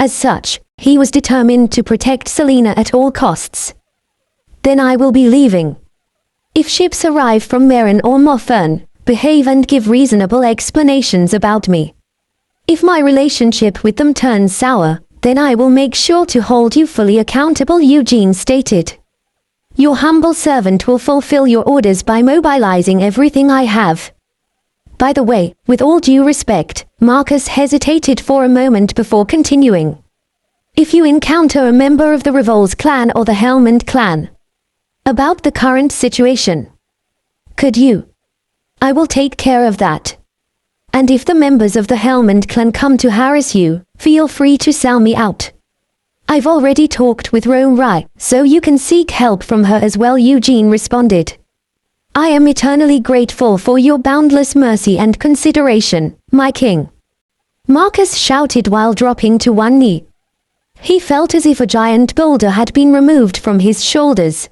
As such, he was determined to protect Selena at all costs. Then I will be leaving. If ships arrive from Merin or Moffern, behave and give reasonable explanations about me. If my relationship with them turns sour, then I will make sure to hold you fully accountable, Eugene stated. Your humble servant will fulfill your orders by mobilizing everything I have. By the way, with all due respect, Marcus hesitated for a moment before continuing. If you encounter a member of the Revol's clan or the Helmand clan, about the current situation, could you? I will take care of that. And if the members of the Helmand clan come to harass you, feel free to sell me out. I've already talked with Rai, so you can seek help from her as well, Eugene responded. I am eternally grateful for your boundless mercy and consideration, my king. Marcus shouted while dropping to one knee. He felt as if a giant boulder had been removed from his shoulders.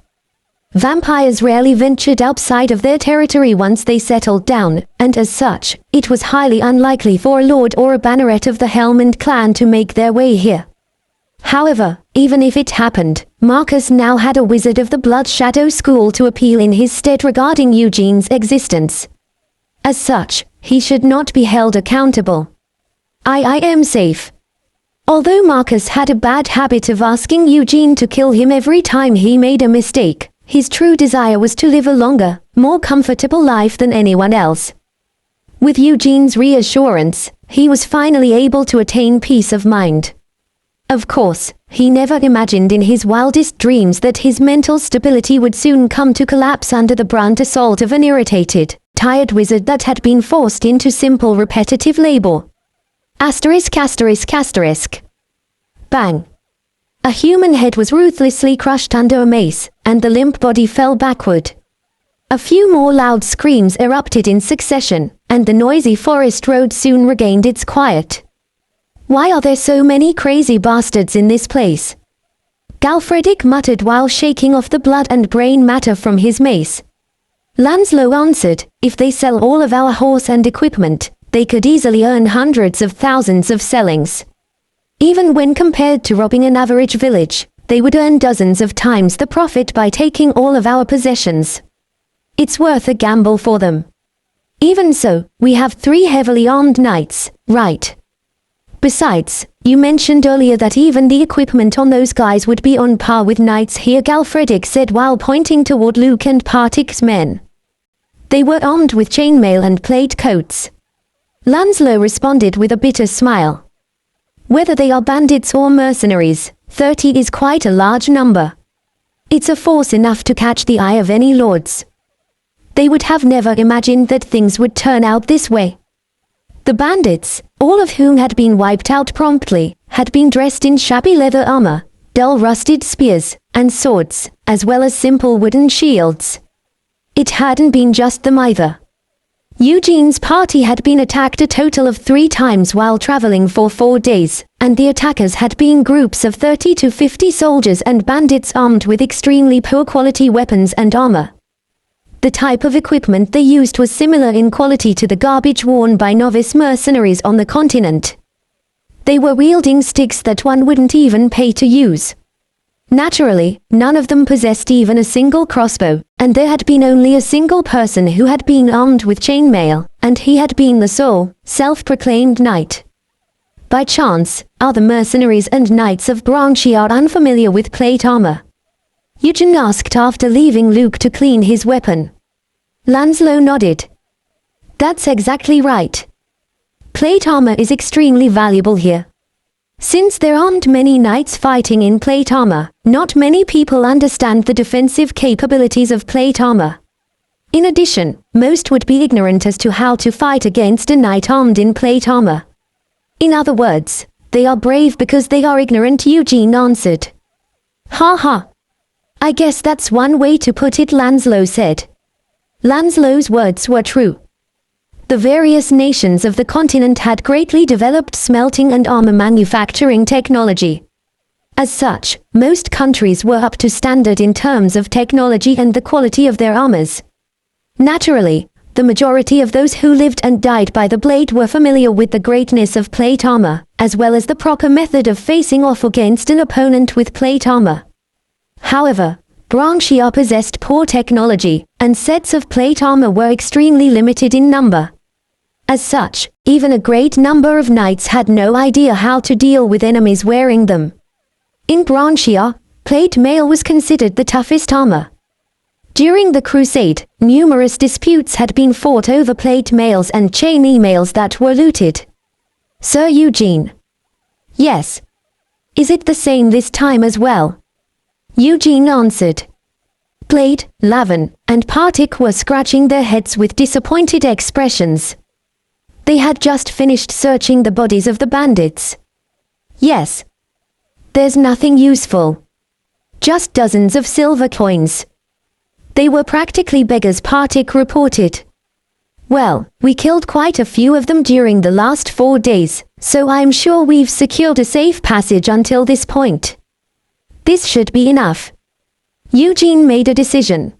Vampires rarely ventured outside of their territory once they settled down, and as such, it was highly unlikely for a lord or a banneret of the Helmand clan to make their way here. However, even if it happened, Marcus now had a wizard of the Blood Shadow School to appeal in his stead regarding Eugene's existence. As such, he should not be held accountable. I am safe. Although Marcus had a bad habit of asking Eugene to kill him every time he made a mistake, his true desire was to live a longer, more comfortable life than anyone else. With Eugene's reassurance, he was finally able to attain peace of mind. Of course, he never imagined in his wildest dreams that his mental stability would soon come to collapse under the brunt assault of an irritated, tired wizard that had been forced into simple repetitive labor. Asterisk asterisk asterisk. Bang. A human head was ruthlessly crushed under a mace, and the limp body fell backward. A few more loud screams erupted in succession, and the noisy forest road soon regained its quiet. Why are there so many crazy bastards in this place? Galfredick muttered while shaking off the blood and brain matter from his mace. Lanslow answered, if they sell all of our horse and equipment, they could easily earn hundreds of thousands of sellings. Even when compared to robbing an average village, they would earn dozens of times the profit by taking all of our possessions. It's worth a gamble for them. Even so, we have 3 heavily armed knights, right? Besides, you mentioned earlier that even the equipment on those guys would be on par with knights here, Galfredick said while pointing toward Luke and Partick's men. They were armed with chainmail and plate coats. Lanslow responded with a bitter smile. Whether they are bandits or mercenaries, 30 is quite a large number. It's a force enough to catch the eye of any lords. They would have never imagined that things would turn out this way. The bandits, all of whom had been wiped out promptly, had been dressed in shabby leather armor, dull rusted spears, and swords, as well as simple wooden shields. It hadn't been just them either. Eugene's party had been attacked a total of 3 times while traveling for 4 days, and the attackers had been groups of 30 to 50 soldiers and bandits armed with extremely poor quality weapons and armor. The type of equipment they used was similar in quality to the garbage worn by novice mercenaries on the continent. They were wielding sticks that one wouldn't even pay to use. Naturally, none of them possessed even a single crossbow, and there had been only a single person who had been armed with chainmail, and he had been the sole, self-proclaimed knight. By chance, are the mercenaries and knights of Branchiar unfamiliar with plate armor? Eugen asked after leaving Luke to clean his weapon. Lanslow nodded. That's exactly right. Plate armor is extremely valuable here. Since there aren't many knights fighting in plate armor, not many people understand the defensive capabilities of plate armor. In addition, most would be ignorant as to how to fight against a knight armed in plate armor. In other words, they are brave because they are ignorant, Eugene answered. Ha ha. I guess that's one way to put it, Lanslow said. Lanslow's words were true. The various nations of the continent had greatly developed smelting and armor manufacturing technology. As such, most countries were up to standard in terms of technology and the quality of their armors. Naturally, the majority of those who lived and died by the blade were familiar with the greatness of plate armor, as well as the proper method of facing off against an opponent with plate armor. However, Branchiar possessed poor technology, and sets of plate armor were extremely limited in number. As such, even a great number of knights had no idea how to deal with enemies wearing them. In Branchiar, plate mail was considered the toughest armor. During the Crusade, numerous disputes had been fought over plate mails and chain emails that were looted. Sir Eugene. Yes. Is it the same this time as well? Eugene answered. Blade, Lavin, and Partick were scratching their heads with disappointed expressions. They had just finished searching the bodies of the bandits. Yes. There's nothing useful. Just dozens of silver coins. They were practically beggars, Partick reported. Well, we killed quite a few of them during the last 4 days, so I'm sure we've secured a safe passage until this point. This should be enough. Eugene made a decision.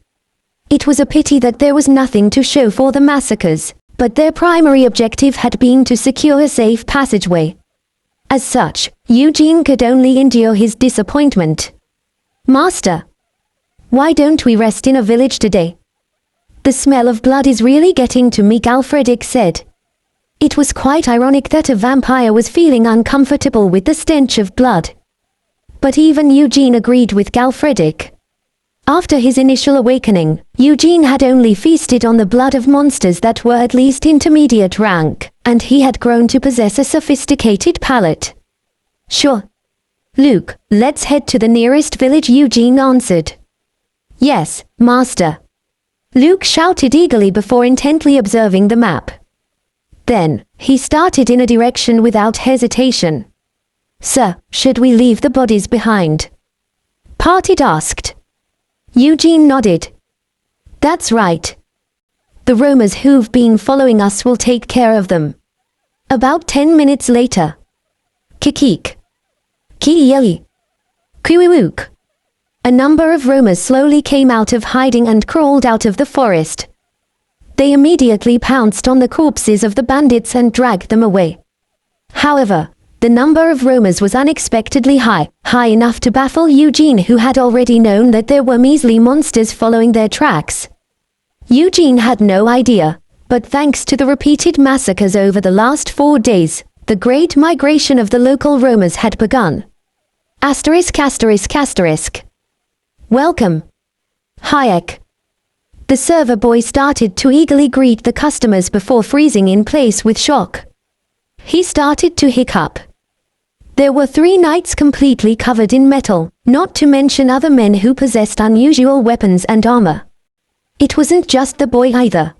It was a pity that there was nothing to show for the massacres, but their primary objective had been to secure a safe passageway. As such, Eugene could only endure his disappointment. Master, why don't we rest in a village today? The smell of blood is really getting to me, Galfredick said. It was quite ironic that a vampire was feeling uncomfortable with the stench of blood. But even Eugene agreed with Galfredick. After his initial awakening, Eugene had only feasted on the blood of monsters that were at least intermediate rank, and he had grown to possess a sophisticated palate. Sure. Luke, let's head to the nearest village, Eugene answered. Yes, master. Luke shouted eagerly before intently observing the map. Then, he started in a direction without hesitation. Sir, should we leave the bodies behind? Parted asked. Eugene nodded. That's right. The roamers who've been following us will take care of them. About 10 minutes later. Kikik. Ki-yeli. Kuiwook. A number of roamers slowly came out of hiding and crawled out of the forest. They immediately pounced on the corpses of the bandits and dragged them away. However, the number of roamers was unexpectedly high enough to baffle Eugene, who had already known that there were measly monsters following their tracks. Eugene had no idea, but thanks to the repeated massacres over the last 4 days, the great migration of the local roamers had begun. Asterisk asterisk asterisk. Welcome. Hayek. The server boy started to eagerly greet the customers before freezing in place with shock. He started to hiccup. There were 3 knights completely covered in metal, not to mention other men who possessed unusual weapons and armor. It wasn't just the boy either.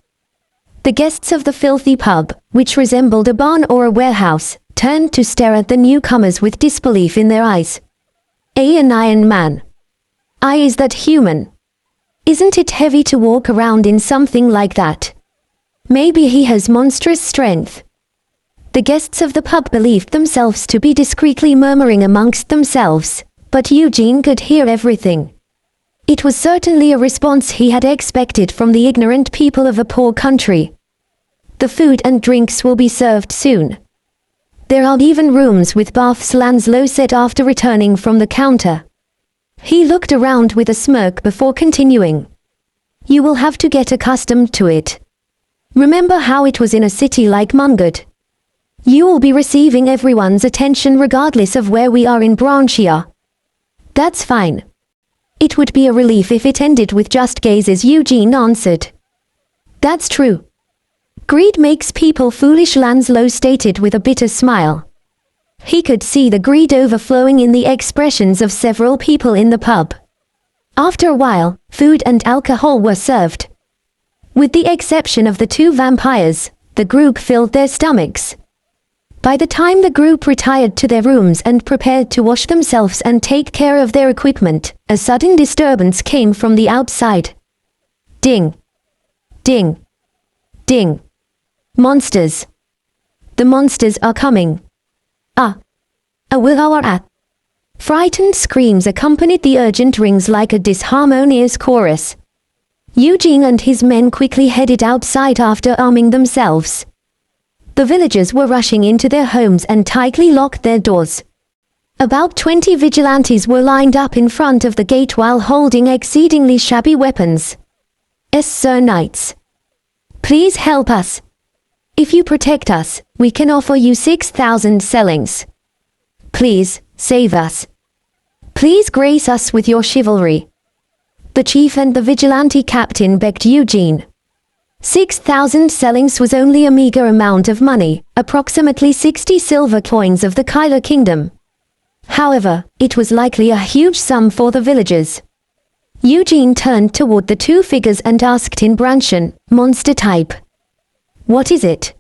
The guests of the filthy pub, which resembled a barn or a warehouse, turned to stare at the newcomers with disbelief in their eyes. An Iron Man. Is that human? Isn't it heavy to walk around in something like that? Maybe he has monstrous strength. The guests of the pub believed themselves to be discreetly murmuring amongst themselves, but Eugene could hear everything. It was certainly a response he had expected from the ignorant people of a poor country. The food and drinks will be served soon. There are even rooms with baths, Lanslow said after returning from the counter. He looked around with a smirk before continuing. You will have to get accustomed to it. Remember how it was in a city like Mungard? You will be receiving everyone's attention regardless of where we are in Branchia. That's fine. It would be a relief if it ended with just gazes, Eugene answered. That's true. Greed makes people foolish, Lanslow stated with a bitter smile. He could see the greed overflowing in the expressions of several people in the pub. After a while, food and alcohol were served. With the exception of the 2 vampires, the group filled their stomachs. By the time the group retired to their rooms and prepared to wash themselves and take care of their equipment, a sudden disturbance came from the outside. Ding. Ding. Ding. Monsters. The monsters are coming. Frightened screams accompanied the urgent rings like a disharmonious chorus. Eugene and his men quickly headed outside after arming themselves. The villagers were rushing into their homes and tightly locked their doors. About 20 vigilantes were lined up in front of the gate while holding exceedingly shabby weapons. Sir Knights. Please help us. If you protect us, we can offer you 6,000 sellings. Please, save us. Please grace us with your chivalry. The chief and the vigilante captain begged Eugene. 6,000 sellings was only a meager amount of money, approximately 60 silver coins of the Kyler kingdom. However, it was likely a huge sum for the villagers. Eugene turned toward the 2 figures and asked in Branchian, monster type. What is it?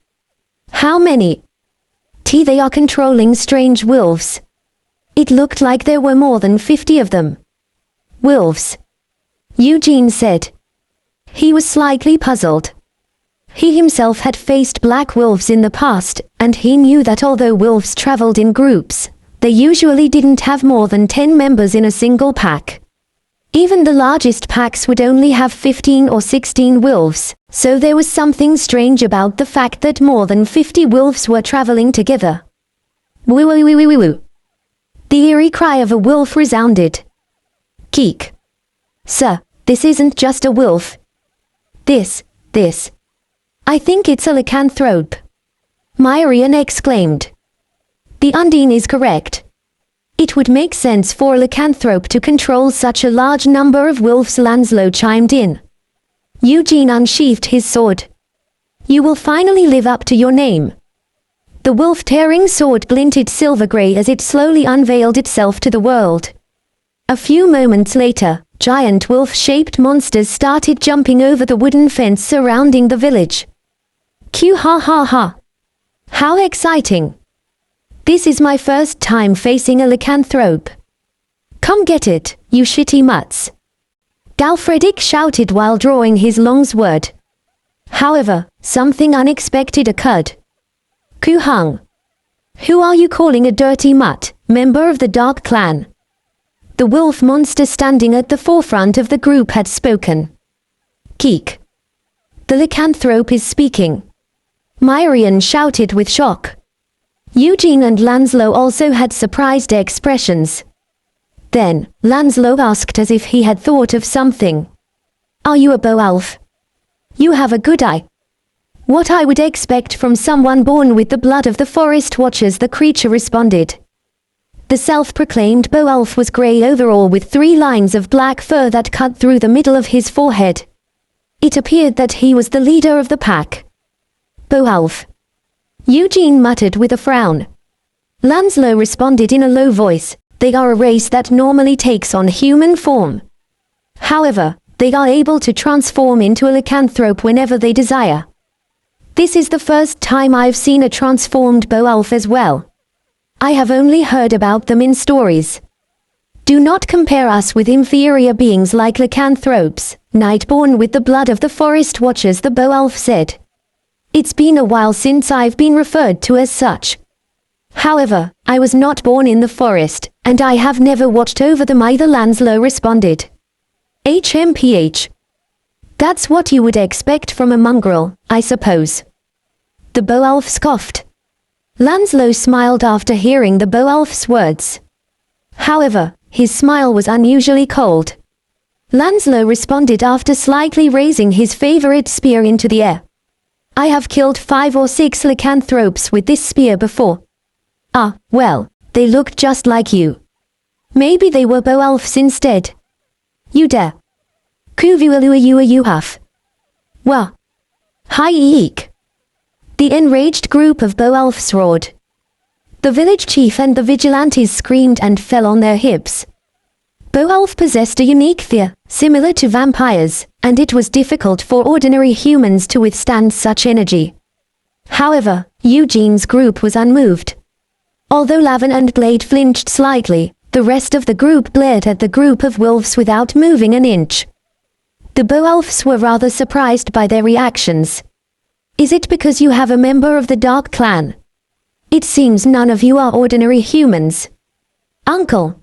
How many? They are controlling strange wolves. It looked like there were more than 50 of them. Wolves. Eugene said. He was slightly puzzled. He himself had faced black wolves in the past, and he knew that although wolves traveled in groups, they usually didn't have more than 10 members in a single pack. Even the largest packs would only have 15 or 16 wolves, so there was something strange about the fact that more than 50 wolves were traveling together. Woo woo woo woo woo. The eerie cry of a wolf resounded. Keek. Sir, this isn't just a wolf. This. I think it's a lycanthrope. Myrian exclaimed. The Undine is correct. It would make sense for a lycanthrope to control such a large number of wolves, Lanslow chimed in. Eugene unsheathed his sword. You will finally live up to your name. The wolf-tearing sword glinted silver-grey as it slowly unveiled itself to the world. A few moments later, giant wolf-shaped monsters started jumping over the wooden fence surrounding the village. Ha ha ha! How exciting! This is my first time facing a lycanthrope. Come get it, you shitty mutts! Galfredic shouted while drawing his long sword. However, something unexpected occurred. Hung. Who are you calling a dirty mutt, member of the Dark Clan? The wolf monster standing at the forefront of the group had spoken. Keek. The lycanthrope is speaking. Myrian shouted with shock. Eugene and Lanslow also had surprised expressions. Then, Lanslow asked as if he had thought of something. Are you a Beowulf? You have a good eye. What I would expect from someone born with the blood of the forest watchers, the creature responded. The self-proclaimed Beowulf was grey overall with 3 lines of black fur that cut through the middle of his forehead. It appeared that he was the leader of the pack. Beowulf. Eugene muttered with a frown. Lanslow responded in a low voice. They are a race that normally takes on human form. However, they are able to transform into a lycanthrope whenever they desire. This is the first time I've seen a transformed Beowulf as well. I have only heard about them in stories. Do not compare us with inferior beings like lycanthropes, nightborn with the blood of the forest watchers, the Beowulf said. It's been a while since I've been referred to as such. However, I was not born in the forest, and I have never watched over them either, Lanslow responded. HMPH. That's what you would expect from a mongrel, I suppose. The Beowulf scoffed. Lanslow smiled after hearing the Beowulf's words. However, his smile was unusually cold. Lanslow responded after slightly raising his favorite spear into the air. I have killed 5 or 6 lycanthropes with this spear before. Ah, well, they looked just like you. Maybe they were Beowulfs instead. You dare. You have. Wah. Hi eek. The enraged group of Beowulfs roared. The village chief and the vigilantes screamed and fell on their hips. Beowulf possessed a unique fear, similar to vampires, and it was difficult for ordinary humans to withstand such energy. However, Eugene's group was unmoved. Although Lavin and Blade flinched slightly, the rest of the group glared at the group of wolves without moving an inch. The Beowulfs were rather surprised by their reactions. Is it because you have a member of the Dark Clan? It seems none of you are ordinary humans. Uncle.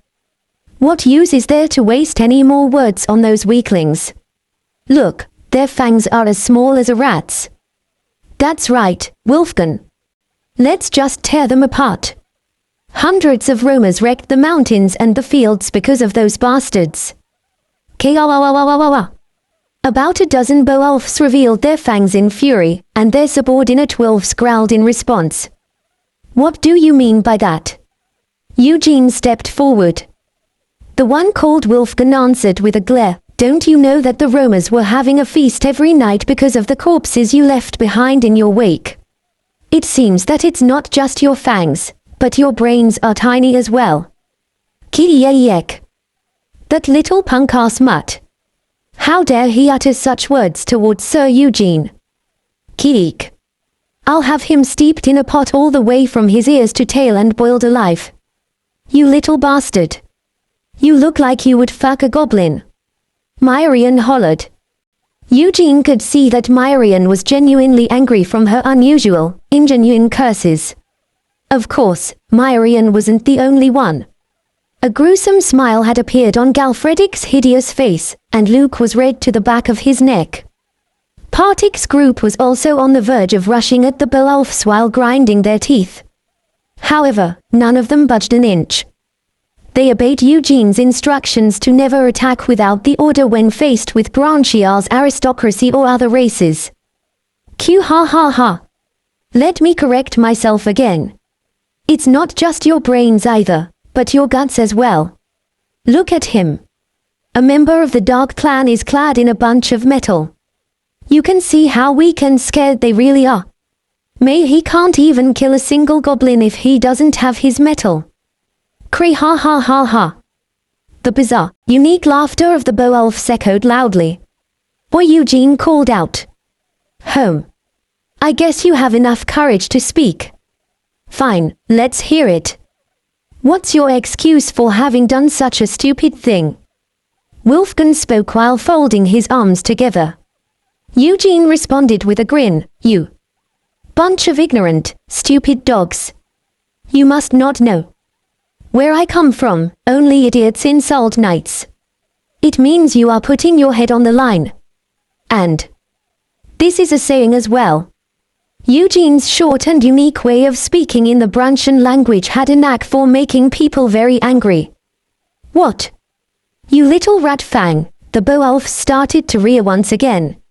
What use is there to waste any more words on those weaklings? Look, their fangs are as small as a rat's. That's right, Wolfgan. Let's just tear them apart. Hundreds of roamers wrecked the mountains and the fields because of those bastards. Kawawawawawawa. About a dozen Beowulfs revealed their fangs in fury, and their subordinate wolves growled in response. What do you mean by that? Eugene stepped forward. The one called Wolfgan answered with a glare. Don't you know that the roamers were having a feast every night because of the corpses you left behind in your wake? It seems that it's not just your fangs, but your brains are tiny as well. Kiyeyek. That little punk-ass mutt. How dare he utter such words towards Sir Eugene? Keek. I'll have him steeped in a pot all the way from his ears to tail and boiled alive. You little bastard. You look like you would fuck a goblin. Myrian hollered. Eugene could see that Myrian was genuinely angry from her unusual, ingenuine curses. Of course, Myrian wasn't the only one. A gruesome smile had appeared on Galfredic's hideous face, and Luke was red to the back of his neck. Partik's group was also on the verge of rushing at the Beowulfs while grinding their teeth. However, none of them budged an inch. They obeyed Eugene's instructions to never attack without the order when faced with Branchiar's aristocracy or other races. Ha ha ha. Let me correct myself again. It's not just your brains either, but your guts as well. Look at him. A member of the Dark Clan is clad in a bunch of metal. You can see how weak and scared they really are. He can't even kill a single goblin if he doesn't have his metal. Cree ha ha ha ha. The bizarre, unique laughter of the Beowulfs echoed loudly. Boy, Eugene called out. Home. I guess you have enough courage to speak. Fine, let's hear it. What's your excuse for having done such a stupid thing? Wolfgang spoke while folding his arms together. Eugene responded with a grin. You bunch of ignorant, stupid dogs. You must not know. Where I come from, only idiots insult knights. It means you are putting your head on the line. And this is a saying as well. Eugene's short and unique way of speaking in the Branchian language had a knack for making people very angry. What? You little rat fang, the Beowulf started to rear once again.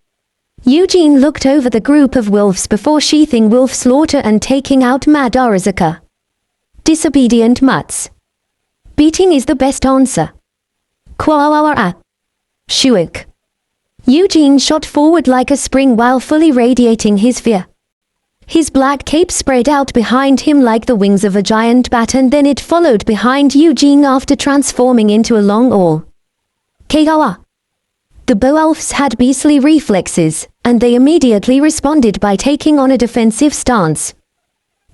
Eugene looked over the group of wolves before sheathing wolf slaughter and taking out Mad Arazaka. Disobedient mutts. Beating is the best answer. Quawawara. Shuik. Eugene shot forward like a spring while fully radiating his fear. His black cape spread out behind him like the wings of a giant bat, and then it followed behind Eugene after transforming into a long awl. Kegawa. The Beowulfs had beastly reflexes, and they immediately responded by taking on a defensive stance.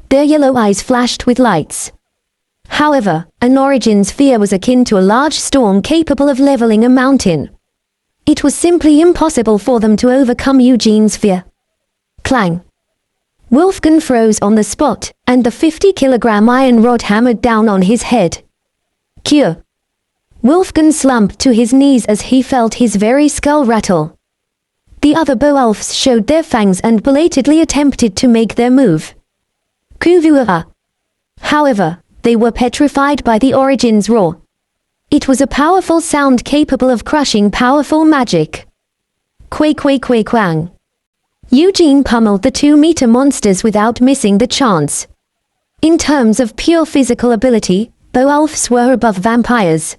Their yellow eyes flashed with lights. However, an Origin's fear was akin to a large storm capable of leveling a mountain. It was simply impossible for them to overcome Eugene's fear. Clang. Wolfgang froze on the spot, and the 50-kilogram iron rod hammered down on his head. Cure. Wolfgang slumped to his knees as he felt his very skull rattle. The other Beowulfs showed their fangs and belatedly attempted to make their move. Kuvua. However, they were petrified by the Origin's roar. It was a powerful sound capable of crushing powerful magic. Quang. Eugene pummeled the 2-meter monsters without missing the chance. In terms of pure physical ability, Beowulfs were above vampires.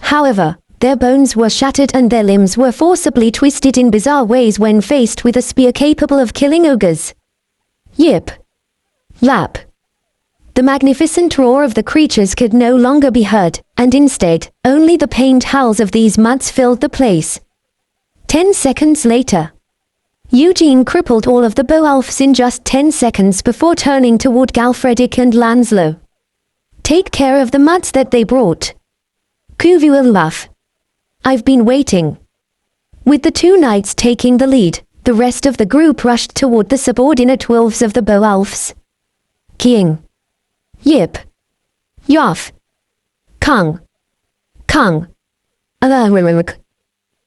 However, their bones were shattered and their limbs were forcibly twisted in bizarre ways when faced with a spear capable of killing ogres. Yip. Lap. The magnificent roar of the creatures could no longer be heard, and instead, only the pained howls of these mutts filled the place. 10 seconds later. Eugene crippled all of the Beowulfs in just 10 seconds before turning toward Galfredic and Lanslow. Take care of the mutts that they brought. Kuvualuaf. I've been waiting. With the 2 knights taking the lead, the rest of the group rushed toward the subordinate wolves of the Beowulfs. King. Yip. Yoff. Kung.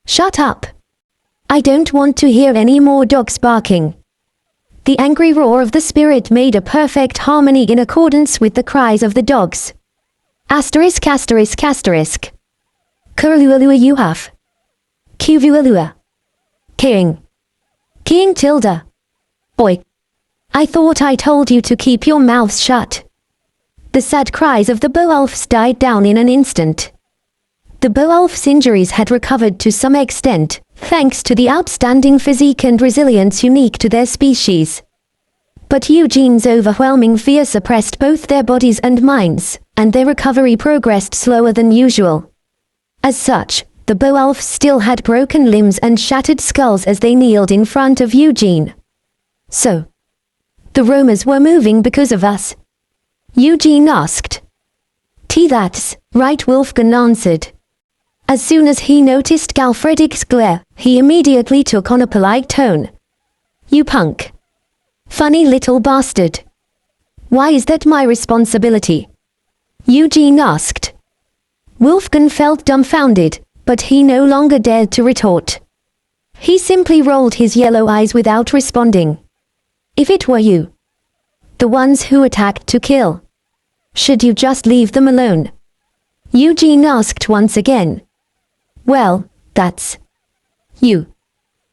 Shut up. I don't want to hear any more dogs barking. The angry roar of the spirit made a perfect harmony in accordance with the cries of the dogs. Asterisk. Kurulualua Yuhaf. Kuvualua. King tilde. Oi. I thought I told you to keep your mouths shut. The sad cries of the Beowulfs died down in an instant. The Beowulf's injuries had recovered to some extent, thanks to the outstanding physique and resilience unique to their species. But Eugene's overwhelming fear suppressed both their bodies and minds, and their recovery progressed slower than usual. As such, the Beowulfs still had broken limbs and shattered skulls as they kneeled in front of Eugene. So, the Romans were moving because of us? Eugene asked. That's right, Wolfgang answered. As soon as he noticed Galfredic's glare, he immediately took on a polite tone. You punk. Funny little bastard. Why is that my responsibility? Eugene asked. Wolfgang felt dumbfounded, but he no longer dared to retort. He simply rolled his yellow eyes without responding. If it were you, the ones who attacked to kill, should you just leave them alone? Eugene asked once again. Well, that's you.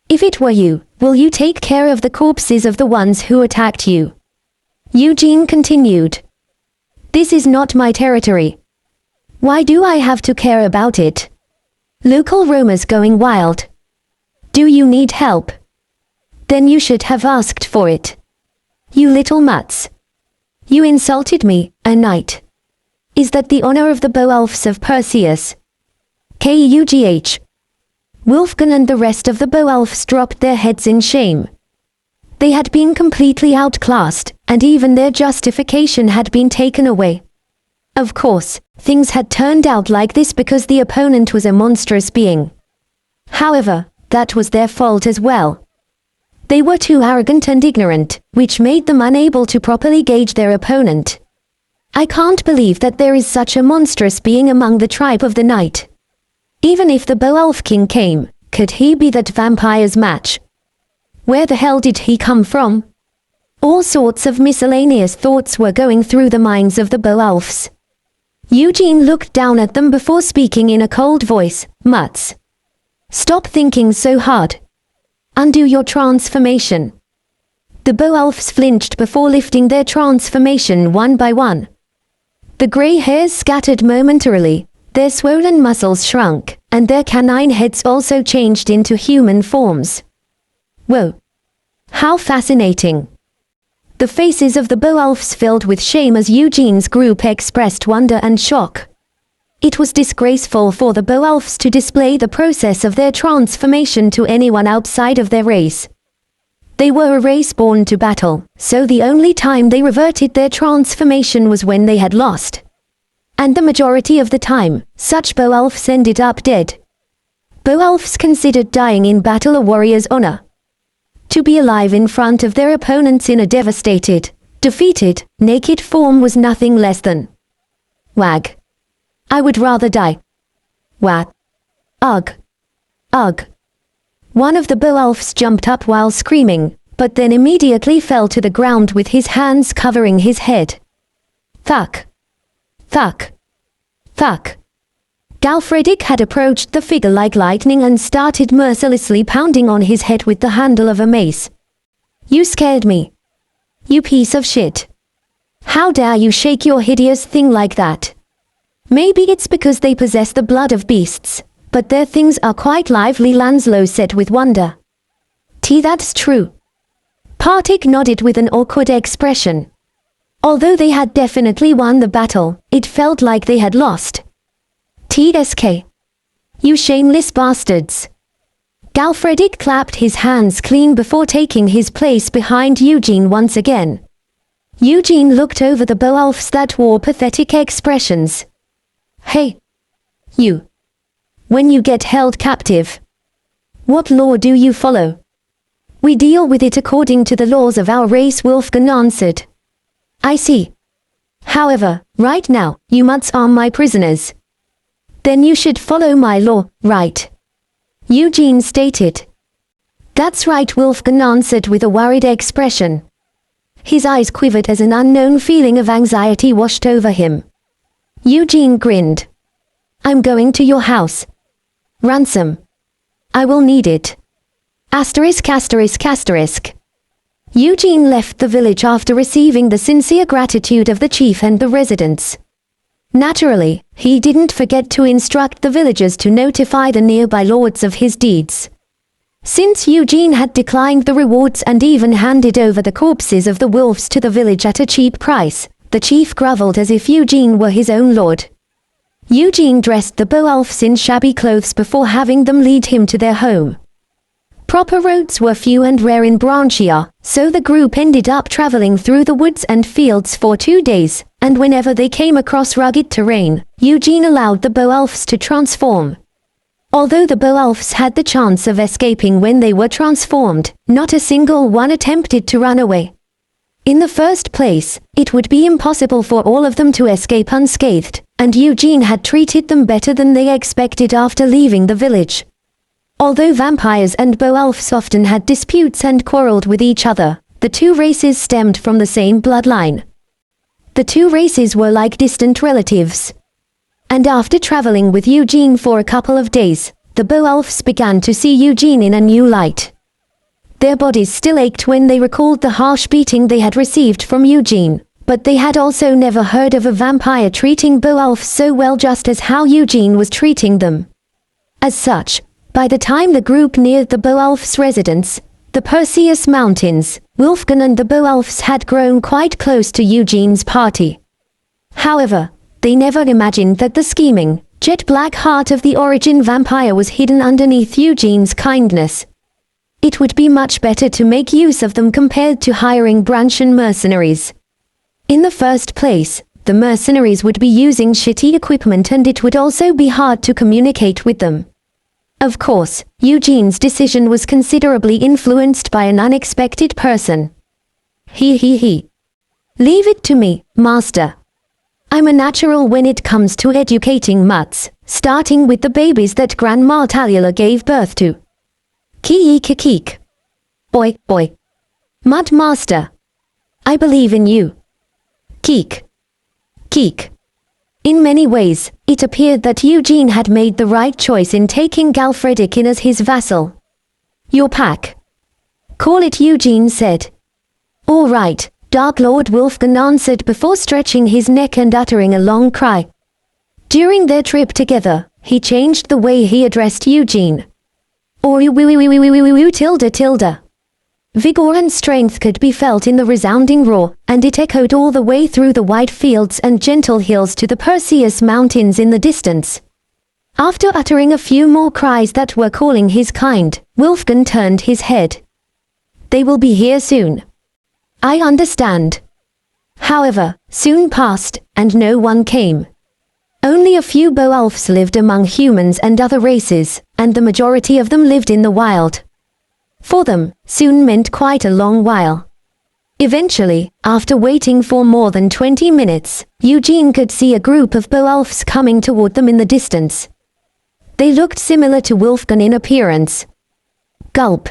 If it were you, will you take care of the corpses of the ones who attacked you? Eugene continued. This is not my territory. Why do I have to care about it? Local Roma's going wild. Do you need help? Then you should have asked for it. You little mutts. You insulted me, a knight. Is that the honor of the Beowulfs of Perseus? Kugh. Wolfgang and the rest of the Beowulfs dropped their heads in shame. They had been completely outclassed, and even their justification had been taken away. Of course, things had turned out like this because the opponent was a monstrous being. However, that was their fault as well. They were too arrogant and ignorant, which made them unable to properly gauge their opponent. I can't believe that there is such a monstrous being among the tribe of the night. Even if the Beowulf King came, could he be that vampire's match? Where the hell did he come from? All sorts of miscellaneous thoughts were going through the minds of the Beowulfs. Eugene looked down at them before speaking in a cold voice, "Mutts. Stop thinking so hard. Undo your transformation." The Beowulfs flinched before lifting their transformation one by one. The grey hairs scattered momentarily, their swollen muscles shrunk, and their canine heads also changed into human forms. Whoa! How fascinating! The faces of the Beowulfs filled with shame as Eugene's group expressed wonder and shock. It was disgraceful for the Beowulfs to display the process of their transformation to anyone outside of their race. They were a race born to battle, so the only time they reverted their transformation was when they had lost. And the majority of the time, such Beowulfs ended up dead. Beowulfs considered dying in battle a warrior's honor. To be alive in front of their opponents in a devastated, defeated, naked form was nothing less than wag. I would rather die. Wah. Ugh. Ugh. One of the Beowulfs jumped up while screaming, but then immediately fell to the ground with his hands covering his head. Thuck. Thuck. Thuck. Galfredic had approached the figure like lightning and started mercilessly pounding on his head with the handle of a mace. You scared me. You piece of shit. How dare you shake your hideous thing like that? Maybe it's because they possess the blood of beasts, but their things are quite lively, Lanslow said with wonder. That's true. Partik nodded with an awkward expression. Although they had definitely won the battle, it felt like they had lost. TSK. You shameless bastards. Galfredic clapped his hands clean before taking his place behind Eugene once again. Eugene looked over the Beowulfs that wore pathetic expressions. Hey. You. When you get held captive, what law do you follow? We deal with it according to the laws of our race, Wolfgang answered. I see. However, right now, you mutts are my prisoners. Then you should follow my law, right? Eugene stated. That's right, Wolfgang answered with a worried expression. His eyes quivered as an unknown feeling of anxiety washed over him. Eugene grinned. I'm going to your house. Ransom. I will need it. Asterisk asterisk asterisk. Eugene left the village after receiving the sincere gratitude of the chief and the residents. Naturally, he didn't forget to instruct the villagers to notify the nearby lords of his deeds. Since Eugene had declined the rewards and even handed over the corpses of the wolves to the village at a cheap price, the chief groveled as if Eugene were his own lord. Eugene dressed the Beowulfs in shabby clothes before having them lead him to their home. Proper roads were few and rare in Branchia, so the group ended up traveling through the woods and fields for 2 days, and whenever they came across rugged terrain, Eugene allowed the Beowulfs to transform. Although the Beowulfs had the chance of escaping when they were transformed, not a single one attempted to run away. In the first place, it would be impossible for all of them to escape unscathed, and Eugene had treated them better than they expected after leaving the village. Although vampires and Beowulfs often had disputes and quarreled with each other, the two races stemmed from the same bloodline. The two races were like distant relatives. And after traveling with Eugene for a couple of days, the Beowulfs began to see Eugene in a new light. Their bodies still ached when they recalled the harsh beating they had received from Eugene, but they had also never heard of a vampire treating Beowulfs so well just as how Eugene was treating them. As such, by the time the group neared the Beowulfs' residence, the Perseus Mountains, Wolfgang and the Beowulfs had grown quite close to Eugene's party. However, they never imagined that the scheming, jet-black heart of the origin vampire was hidden underneath Eugene's kindness. It would be much better to make use of them compared to hiring Branchen mercenaries. In the first place, the mercenaries would be using shitty equipment and it would also be hard to communicate with them. Of course, Eugene's decision was considerably influenced by an unexpected person. He. Leave it to me, master. I'm a natural when it comes to educating mutts, starting with the babies that Grandma Talula gave birth to. Keek. Oi. Mud master. I believe in you. Keek. In many ways, it appeared that Eugene had made the right choice in taking Galfredic in as his vassal. Your pack. Call it, Eugene said. All right, Dark Lord Wolfgang answered before stretching his neck and uttering a long cry. During their trip together, he changed the way he addressed Eugene. Tilda. Vigor and strength could be felt in the resounding roar, and it echoed all the way through the wide fields and gentle hills to the Perseus Mountains in the distance. After uttering a few more cries that were calling his kind, Wolfgang turned his head. They will be here soon. I understand. However, soon passed, and no one came. Only a few Beowulfs lived among humans and other races, and the majority of them lived in the wild. For them, soon meant quite a long while. Eventually, after waiting for more than 20 minutes, Eugene could see a group of Beowulfs coming toward them in the distance. They looked similar to Wolfgang in appearance. Gulp.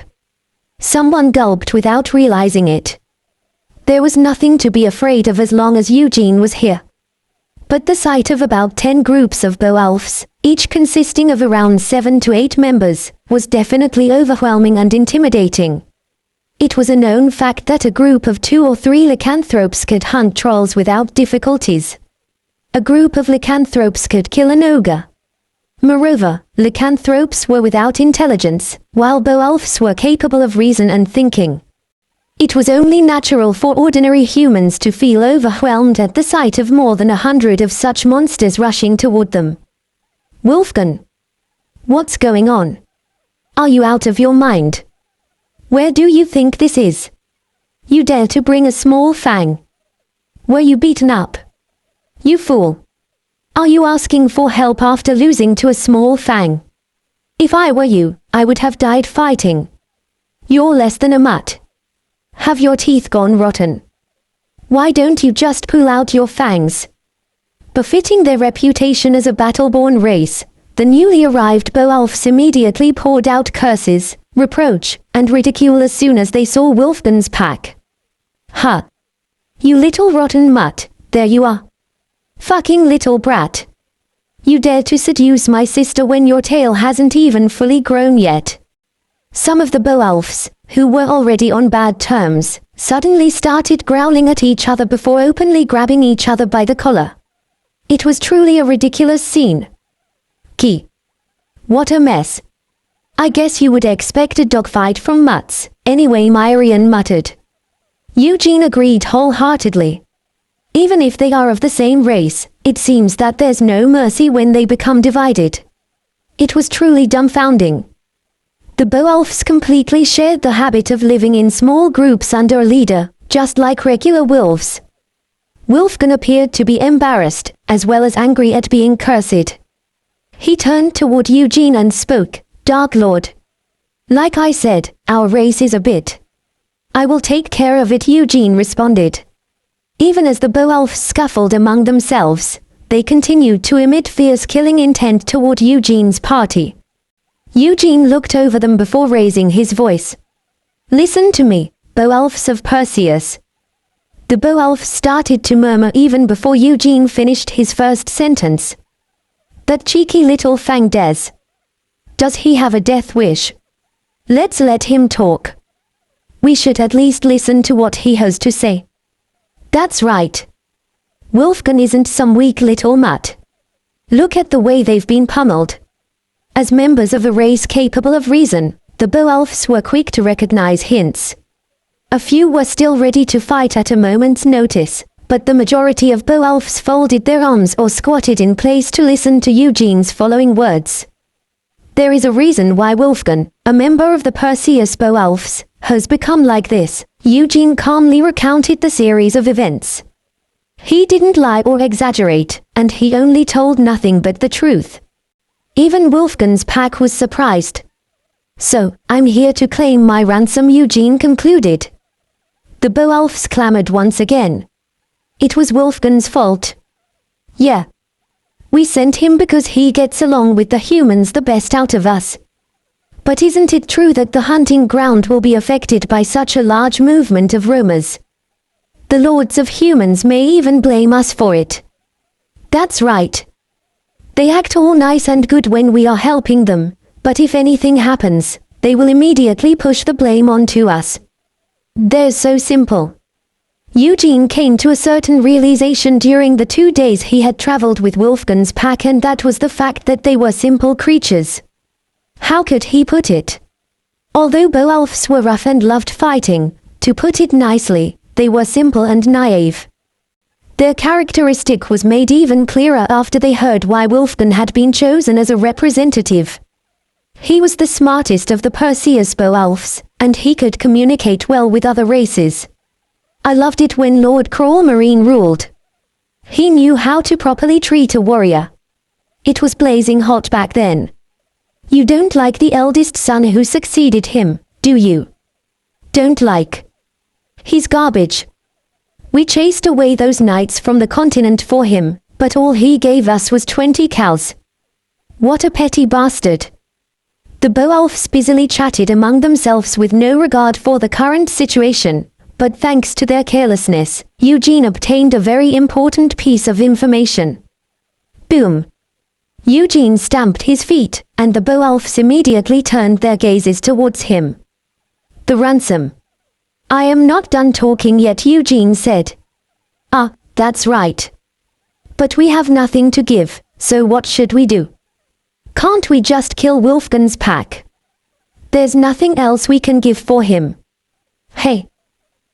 Someone gulped without realizing it. There was nothing to be afraid of as long as Eugene was here. But the sight of about 10 groups of Beowulfs, each consisting of around 7 to 8 members, was definitely overwhelming and intimidating. It was a known fact that a group of 2 or 3 lycanthropes could hunt trolls without difficulties. A group of lycanthropes could kill an ogre. Moreover, lycanthropes were without intelligence, while Beowulfs were capable of reason and thinking. It was only natural for ordinary humans to feel overwhelmed at the sight of more than 100 of such monsters rushing toward them. Wolfgang. What's going on? Are you out of your mind? Where do you think this is? You dare to bring a small fang? Were you beaten up? You fool. Are you asking for help after losing to a small fang? If I were you, I would have died fighting. You're less than a mutt. Have your teeth gone rotten? Why don't you just pull out your fangs? Befitting their reputation as a battle-born race, the newly arrived Beowulfs immediately poured out curses, reproach, and ridicule as soon as they saw Wolfgang's pack. Ha! You little rotten mutt, there you are. Fucking little brat. You dare to seduce my sister when your tail hasn't even fully grown yet. Some of the Beowulfs, who were already on bad terms, suddenly started growling at each other before openly grabbing each other by the collar. It was truly a ridiculous scene. What a mess. I guess you would expect a dogfight from mutts, anyway, Myrian muttered. Eugene agreed wholeheartedly. Even if they are of the same race, it seems that there's no mercy when they become divided. It was truly dumbfounding. The Beowulfs completely shared the habit of living in small groups under a leader, just like regular wolves. Wolfgang appeared to be embarrassed, as well as angry at being cursed. He turned toward Eugene and spoke, Dark Lord. Like I said, our race is a bit. I will take care of it, Eugene responded. Even as the Beowulfs scuffled among themselves, they continued to emit fierce killing intent toward Eugene's party. Eugene looked over them before raising his voice. Listen to me, Beowulfs of Perseus. The Beowulfs started to murmur even before Eugene finished his first sentence. That cheeky little fang des. Does he have a death wish? Let's let him talk. We should at least listen to what he has to say. That's right. Wolfgang isn't some weak little mutt. Look at the way they've been pummeled. As members of a race capable of reason, the Beowulfs were quick to recognize hints. A few were still ready to fight at a moment's notice, but the majority of Beowulfs folded their arms or squatted in place to listen to Eugene's following words. There is a reason why Wolfgang, a member of the Perseus Beowulfs, has become like this. Eugene calmly recounted the series of events. He didn't lie or exaggerate, and he only told nothing but the truth. Even Wolfgang's pack was surprised. So, I'm here to claim my ransom, Eugene concluded. The Beowulfs clamored once again. It was Wolfgang's fault. Yeah. We sent him because he gets along with the humans the best out of us. But isn't it true that the hunting ground will be affected by such a large movement of roamers? The lords of humans may even blame us for it. That's right. They act all nice and good when we are helping them, but if anything happens, they will immediately push the blame onto us. They're so simple. Eugene came to a certain realization during the 2 days he had traveled with Wolfgang's pack, and that was the fact that they were simple creatures. How could he put it? Although Beowulfs were rough and loved fighting, to put it nicely, they were simple and naive. Their characteristic was made even clearer after they heard why Wolfgang had been chosen as a representative. He was the smartest of the Perseus Beowulfs, and he could communicate well with other races. I loved it when Lord Crawlmarine ruled. He knew how to properly treat a warrior. It was blazing hot back then. You don't like the eldest son who succeeded him, do you? Don't like. He's garbage. We chased away those knights from the continent for him, but all he gave us was 20 cows. What a petty bastard. The Beowulfs busily chatted among themselves with no regard for the current situation, but thanks to their carelessness, Eugene obtained a very important piece of information. Boom. Eugene stamped his feet, and the Beowulfs immediately turned their gazes towards him. The ransom. I am not done talking yet, Eugene said. Ah, that's right. But we have nothing to give, so what should we do? Can't we just kill Wolfgang's pack? There's nothing else we can give for him. Hey.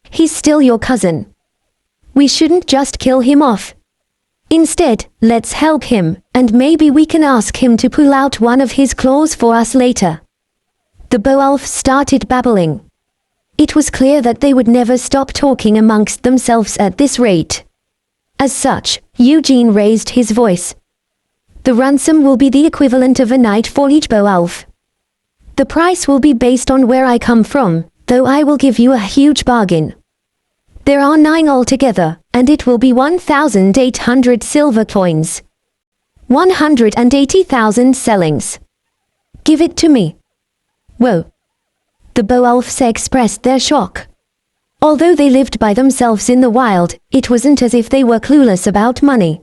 He's still your cousin. We shouldn't just kill him off. Instead, let's help him, and maybe we can ask him to pull out one of his claws for us later. The Beowulfs started babbling. It was clear that they would never stop talking amongst themselves at this rate. As such, Eugene raised his voice. The ransom will be the equivalent of a knight for each Beowulf. The price will be based on where I come from, though I will give you a huge bargain. There are 9 altogether, and it will be 1,800 silver coins. 180,000 sellings. Give it to me. Whoa. The Beowulfs expressed their shock. Although they lived by themselves in the wild, it wasn't as if they were clueless about money.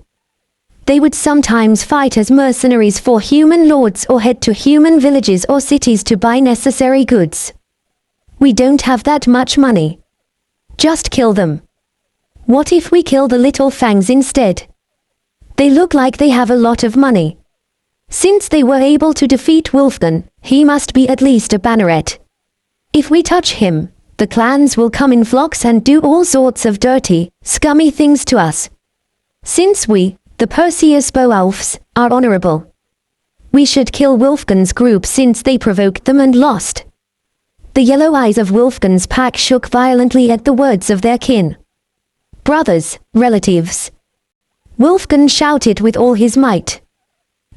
They would sometimes fight as mercenaries for human lords or head to human villages or cities to buy necessary goods. We don't have that much money. Just kill them. What if we kill the little fangs instead? They look like they have a lot of money. Since they were able to defeat Wolfgang, he must be at least a banneret. If we touch him, the clans will come in flocks and do all sorts of dirty, scummy things to us. Since we, the Perseus Beowulfs, are honorable, we should kill Wolfgang's group since they provoked them and lost. The yellow eyes of Wolfgang's pack shook violently at the words of their kin. Brothers, relatives. Wolfgang shouted with all his might.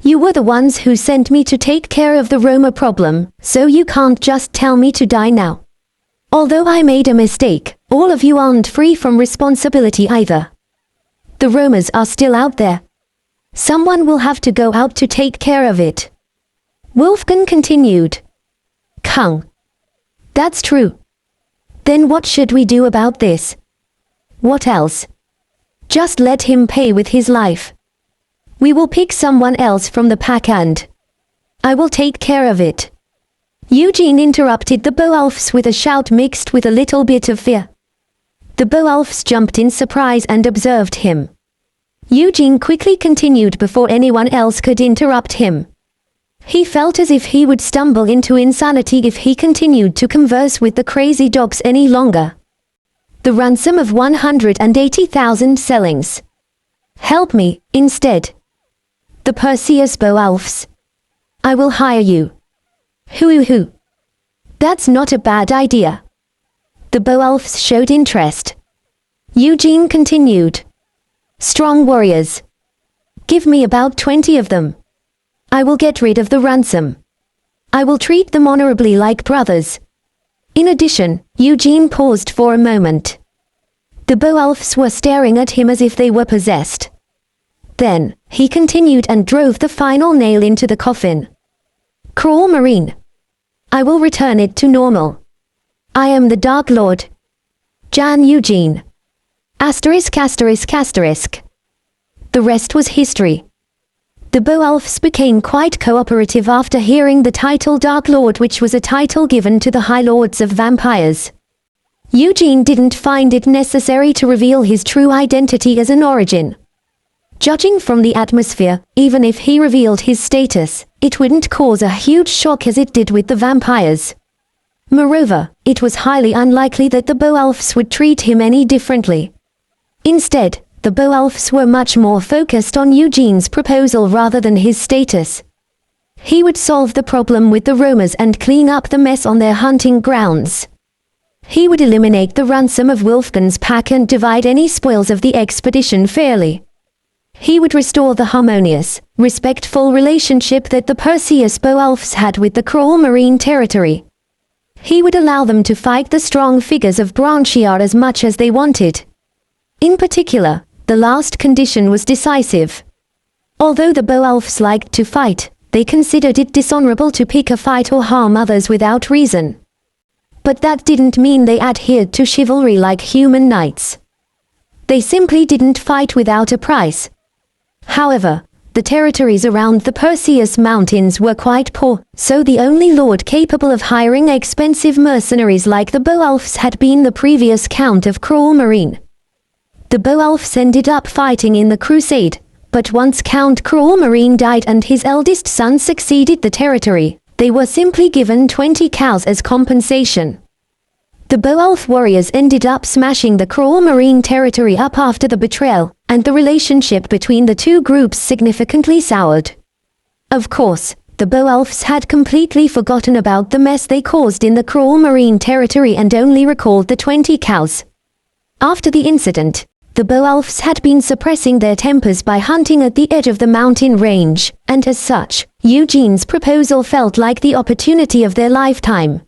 You were the ones who sent me to take care of the Roma problem, so you can't just tell me to die now. Although I made a mistake, all of you aren't free from responsibility either. The Romas are still out there. Someone will have to go out to take care of it. Wolfgang continued. Kung. That's true. Then what should we do about this? What else? Just let him pay with his life. We will pick someone else from the pack and I will take care of it. Eugene interrupted the Beowulfs with a shout mixed with a little bit of fear. The Beowulfs jumped in surprise and observed him. Eugene quickly continued before anyone else could interrupt him. He felt as if he would stumble into insanity if he continued to converse with the crazy dogs any longer. The ransom of 180,000 sellings. Help me, instead. The Perseus Beowulfs. I will hire you. Hoo. That's not a bad idea. The Beowulfs showed interest. Eugene continued. Strong warriors. Give me about 20 of them. I will get rid of the ransom. I will treat them honorably like brothers. In addition, Eugene paused for a moment. The Beowulfs were staring at him as if they were possessed. Then, he continued and drove the final nail into the coffin. Cruel Marine. I will return it to normal. I am the Dark Lord. Jan Eugene. Asterisk. The rest was history. The Beowulfs became quite cooperative after hearing the title Dark Lord, which was a title given to the High Lords of vampires. Eugene didn't find it necessary to reveal his true identity as an origin. Judging from the atmosphere, even if he revealed his status, it wouldn't cause a huge shock as it did with the vampires. Moreover, it was highly unlikely that the Beowulfs would treat him any differently. Instead, the Beowulfs were much more focused on Eugene's proposal rather than his status. He would solve the problem with the roamers and clean up the mess on their hunting grounds. He would eliminate the ransom of Wolfgan's pack and divide any spoils of the expedition fairly. He would restore the harmonious, respectful relationship that the Perseus Beowulfs had with the Cruel Marine territory. He would allow them to fight the strong figures of Branchiar as much as they wanted. In particular, the last condition was decisive. Although the Beowulfs liked to fight, they considered it dishonorable to pick a fight or harm others without reason. But that didn't mean they adhered to chivalry like human knights. They simply didn't fight without a price. However, the territories around the Perseus Mountains were quite poor, so the only lord capable of hiring expensive mercenaries like the Beowulfs had been the previous Count of Cruel Marine. The Beowulfs ended up fighting in the crusade, but once Count Cruel Marine died and his eldest son succeeded the territory, they were simply given 20 cows as compensation. The Beowulf warriors ended up smashing the Cruel Marine territory up after the betrayal, and the relationship between the two groups significantly soured. Of course, the Beowulfs had completely forgotten about the mess they caused in the Cruel Marine territory and only recalled the 20 cows. After the incident, the Beowulfs had been suppressing their tempers by hunting at the edge of the mountain range, and as such, Eugene's proposal felt like the opportunity of their lifetime.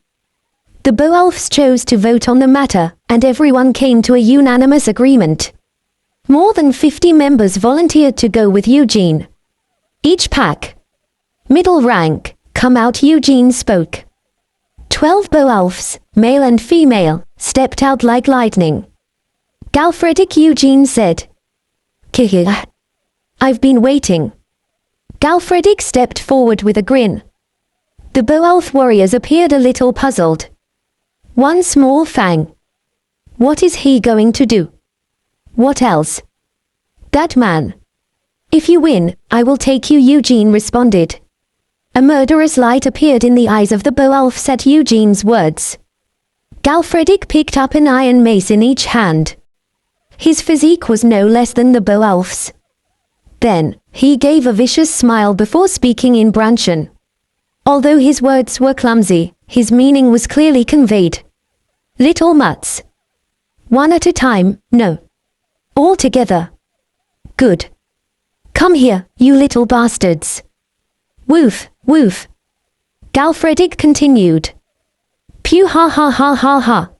The Beowulfs chose to vote on the matter, and everyone came to a unanimous agreement. More than 50 members volunteered to go with Eugene. Each pack. Middle rank, come out, Eugene spoke. 12 Beowulfs, male and female, stepped out like lightning. Galfredic, Eugene said. Kihir. I've been waiting. Galfredic stepped forward with a grin. The Beowulf warriors appeared a little puzzled. One small fang. What is he going to do? What else? That man. If you win, I will take you, Eugene responded. A murderous light appeared in the eyes of the Beowulfs at Eugene's words. Galfredic picked up an iron mace in each hand. His physique was no less than the Beowulf's. Then, he gave a vicious smile before speaking in Branchian. Although his words were clumsy, his meaning was clearly conveyed. Little mutts. One at a time, no. All together. Good. Come here, you little bastards. Woof, woof. Galfredic continued. Pew ha ha ha ha ha.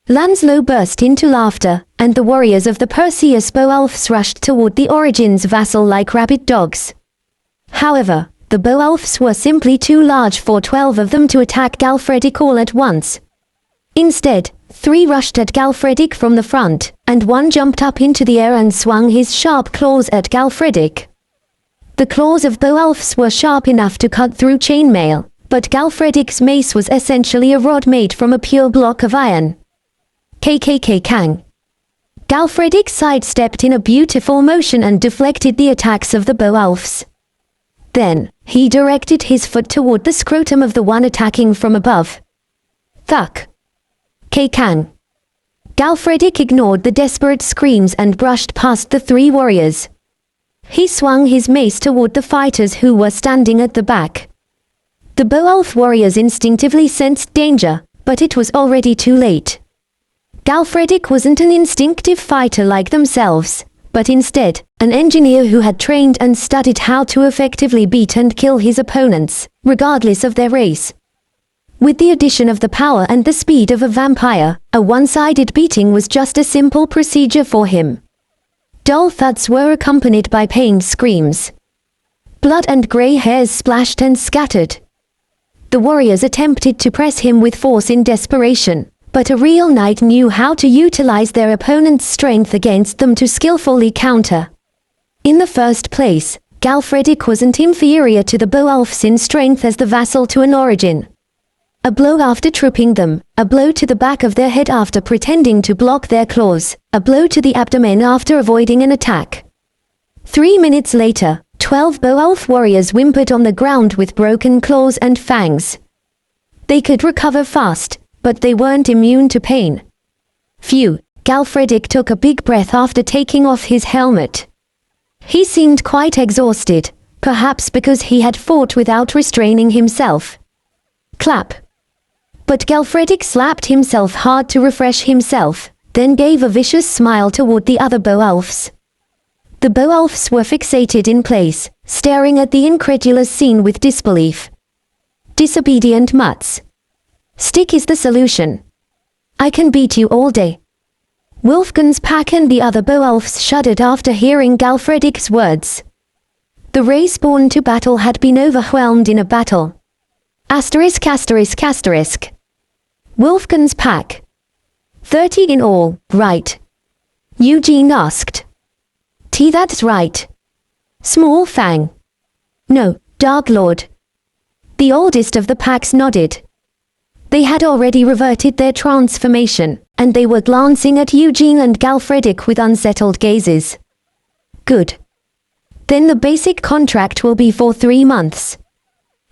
Lanslow burst into laughter, and the warriors of the Perseus Beowulfs rushed toward the Origins vassal like rabid dogs. However, the Beowulfs were simply too large for 12 of them to attack Galfredic all at once. Instead, 3 rushed at Galfredic from the front, and 1 jumped up into the air and swung his sharp claws at Galfredic. The claws of Beowulfs were sharp enough to cut through chainmail, but Galfredic's mace was essentially a rod made from a pure block of iron. KKK Kang. Galfredic sidestepped in a beautiful motion and deflected the attacks of the Beowulfs. Then, he directed his foot toward the scrotum of the one attacking from above. Thuck. Kang. Galfredic ignored the desperate screams and brushed past the three warriors. He swung his mace toward the fighters who were standing at the back. The Beowulf warriors instinctively sensed danger, but it was already too late. Galfredic wasn't an instinctive fighter like themselves, but instead, an engineer who had trained and studied how to effectively beat and kill his opponents, regardless of their race. With the addition of the power and the speed of a vampire, a one-sided beating was just a simple procedure for him. Dull thuds were accompanied by pained screams. Blood and grey hairs splashed and scattered. The warriors attempted to press him with force in desperation, but a real knight knew how to utilize their opponent's strength against them to skillfully counter. In the first place, Galfredic wasn't inferior to the Beowulfs in strength as the vassal to an origin. A blow after tripping them, a blow to the back of their head after pretending to block their claws, a blow to the abdomen after avoiding an attack. 3 minutes later, 12 Beowulf warriors whimpered on the ground with broken claws and fangs. They could recover fast, but they weren't immune to pain. Phew, Galfredic took a big breath after taking off his helmet. He seemed quite exhausted, perhaps because he had fought without restraining himself. Clap. But Galfredic slapped himself hard to refresh himself, then gave a vicious smile toward the other Beowulfs. The Beowulfs were fixated in place, staring at the incredulous scene with disbelief. Disobedient mutts. Stick is the solution. I can beat you all day. Wulfgun's pack and the other Beowulfs shuddered after hearing Galfredic's words. The race born to battle had been overwhelmed in a battle. Asterisk asterisk asterisk. Wulfgun's pack. 30 in all, right? Eugene asked. That's right. Small Fang. No, Dark Lord. The oldest of the packs nodded. They had already reverted their transformation, and they were glancing at Eugene and Galfredic with unsettled gazes. Good. Then the basic contract will be for 3 months.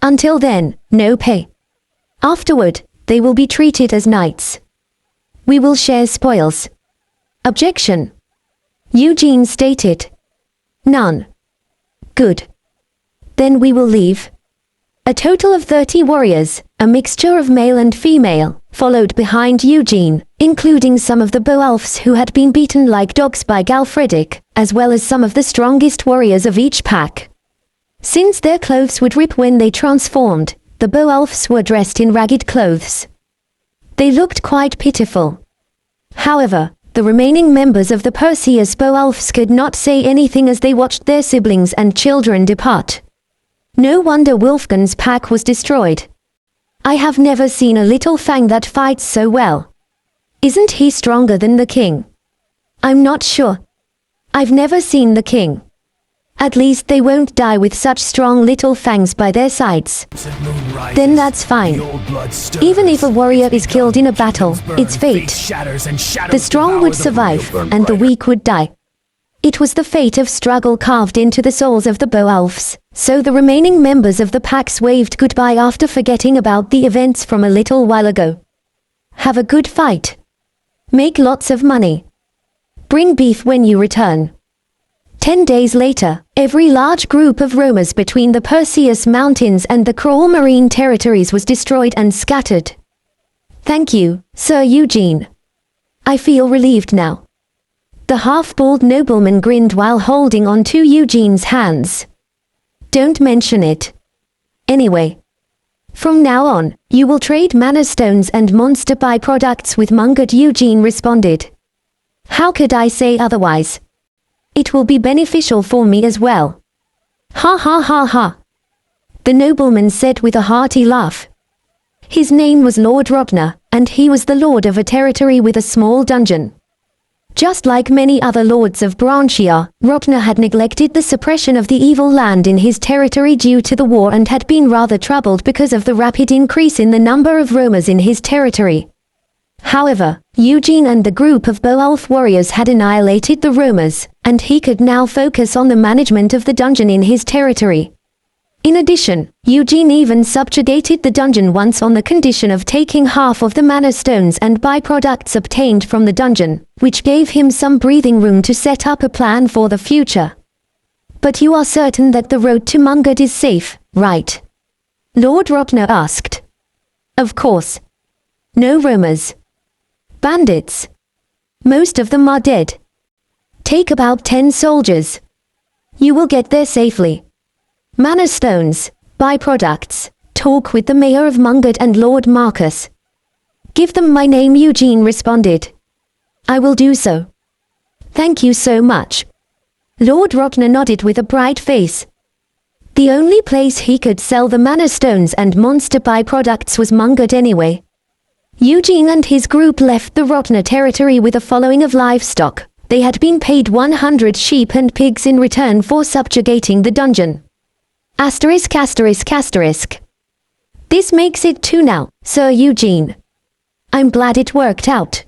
Until then, no pay. Afterward, they will be treated as knights. We will share spoils. Objection. Eugene stated. None. Good. Then we will leave. A total of 30 warriors, a mixture of male and female, followed behind Eugene, including some of the Beowulfs who had been beaten like dogs by Galfredic, as well as some of the strongest warriors of each pack. Since their clothes would rip when they transformed, the Beowulfs were dressed in ragged clothes. They looked quite pitiful. However, the remaining members of the Perseus Beowulfs could not say anything as they watched their siblings and children depart. No wonder Wulfgun's pack was destroyed. I have never seen a little Fang that fights so well. Isn't he stronger than the king? I'm not sure. I've never seen the king. At least they won't die with such strong little fangs by their sides. Then that's fine. Even if a warrior is killed in a battle, it's fate. The strong would survive, and the weak would die. It was the fate of struggle carved into the souls of the Beowulfs, so the remaining members of the packs waved goodbye after forgetting about the events from a little while ago. Have a good fight. Make lots of money. Bring beef when you return. 10 days later, every large group of roamers between the Perseus Mountains and the Cruel Marine territories was destroyed and scattered. Thank you, Sir Eugene. I feel relieved now. The half-bald nobleman grinned while holding on to Eugene's hands. Don't mention it. Anyway. From now on, you will trade mana stones and monster byproducts with Mungard. Eugene responded. How could I say otherwise? It will be beneficial for me as well. Ha ha ha ha. The nobleman said with a hearty laugh. His name was Lord Robner, and he was the lord of a territory with a small dungeon. Just like many other lords of Branchia, Robner had neglected the suppression of the evil land in his territory due to the war and had been rather troubled because of the rapid increase in the number of roamers in his territory. However, Eugene and the group of Beowulf warriors had annihilated the roamers, and he could now focus on the management of the dungeon in his territory. In addition, Eugene even subjugated the dungeon once on the condition of taking half of the mana stones and byproducts obtained from the dungeon, which gave him some breathing room to set up a plan for the future. But you are certain that the road to Mungard is safe, right? Lord Rotner asked. Of course. No roamers. Bandits. Most of them are dead. Take about 10 soldiers. You will get there safely. Mana stones, byproducts, talk with the mayor of Mungard and Lord Marcus. Give them my name, Eugene responded. I will do so. Thank you so much. Lord Rotner nodded with a bright face. The only place he could sell the mana stones and monster byproducts was Mungard anyway. Eugene and his group left the Rotner territory with a following of livestock. They had been paid 100 sheep and pigs in return for subjugating the dungeon. Asterisk asterisk asterisk. This makes it 2 now, Sir Eugene. I'm glad it worked out.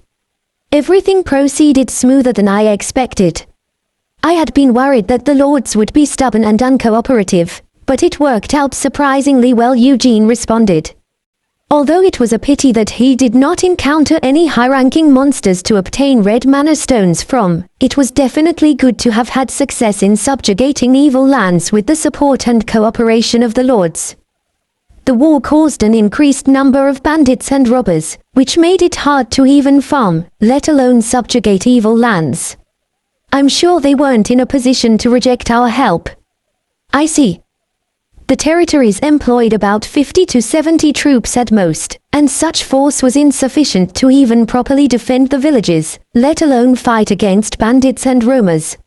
Everything proceeded smoother than I expected. I had been worried that the lords would be stubborn and uncooperative, but it worked out surprisingly well, Eugene responded. Although it was a pity that he did not encounter any high-ranking monsters to obtain red mana stones from, it was definitely good to have had success in subjugating evil lands with the support and cooperation of the lords. The war caused an increased number of bandits and robbers, which made it hard to even farm, let alone subjugate evil lands. I'm sure they weren't in a position to reject our help. I see. The territories employed about 50 to 70 troops at most, and such force was insufficient to even properly defend the villages, let alone fight against bandits and roamers.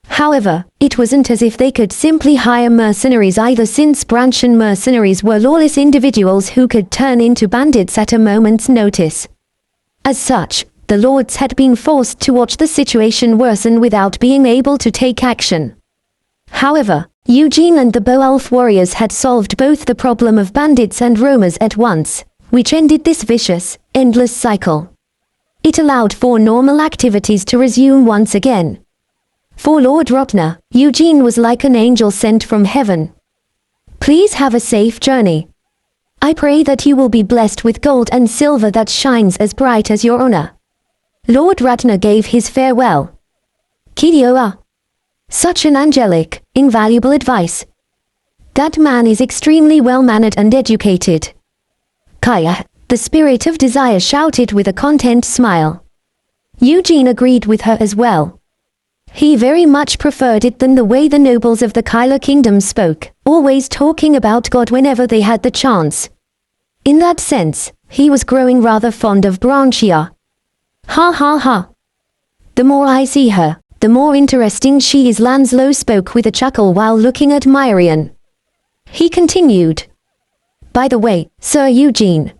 However, it wasn't as if they could simply hire mercenaries either, since Branchen mercenaries were lawless individuals who could turn into bandits at a moment's notice. As such, the lords had been forced to watch the situation worsen without being able to take action. However, Eugene and the Beowulf warriors had solved both the problem of bandits and roamers at once, which ended this vicious, endless cycle. It allowed for normal activities to resume once again. For Lord Rotner, Eugene was like an angel sent from heaven. Please have a safe journey. I pray that you will be blessed with gold and silver that shines as bright as your honor. Lord Rotner gave his farewell. Kidioa. Such an angelic, invaluable advice. That man is extremely well-mannered and educated. Kaya, the spirit of desire, shouted with a content smile. Eugene agreed with her as well. He very much preferred it than the way the nobles of the Kyla kingdom spoke, always talking about God whenever they had the chance. In that sense, he was growing rather fond of Branchia. Ha ha ha. The more I see her, the more interesting she is, Lanslow spoke with a chuckle while looking at Myrian. He continued. By the way, Sir Eugene,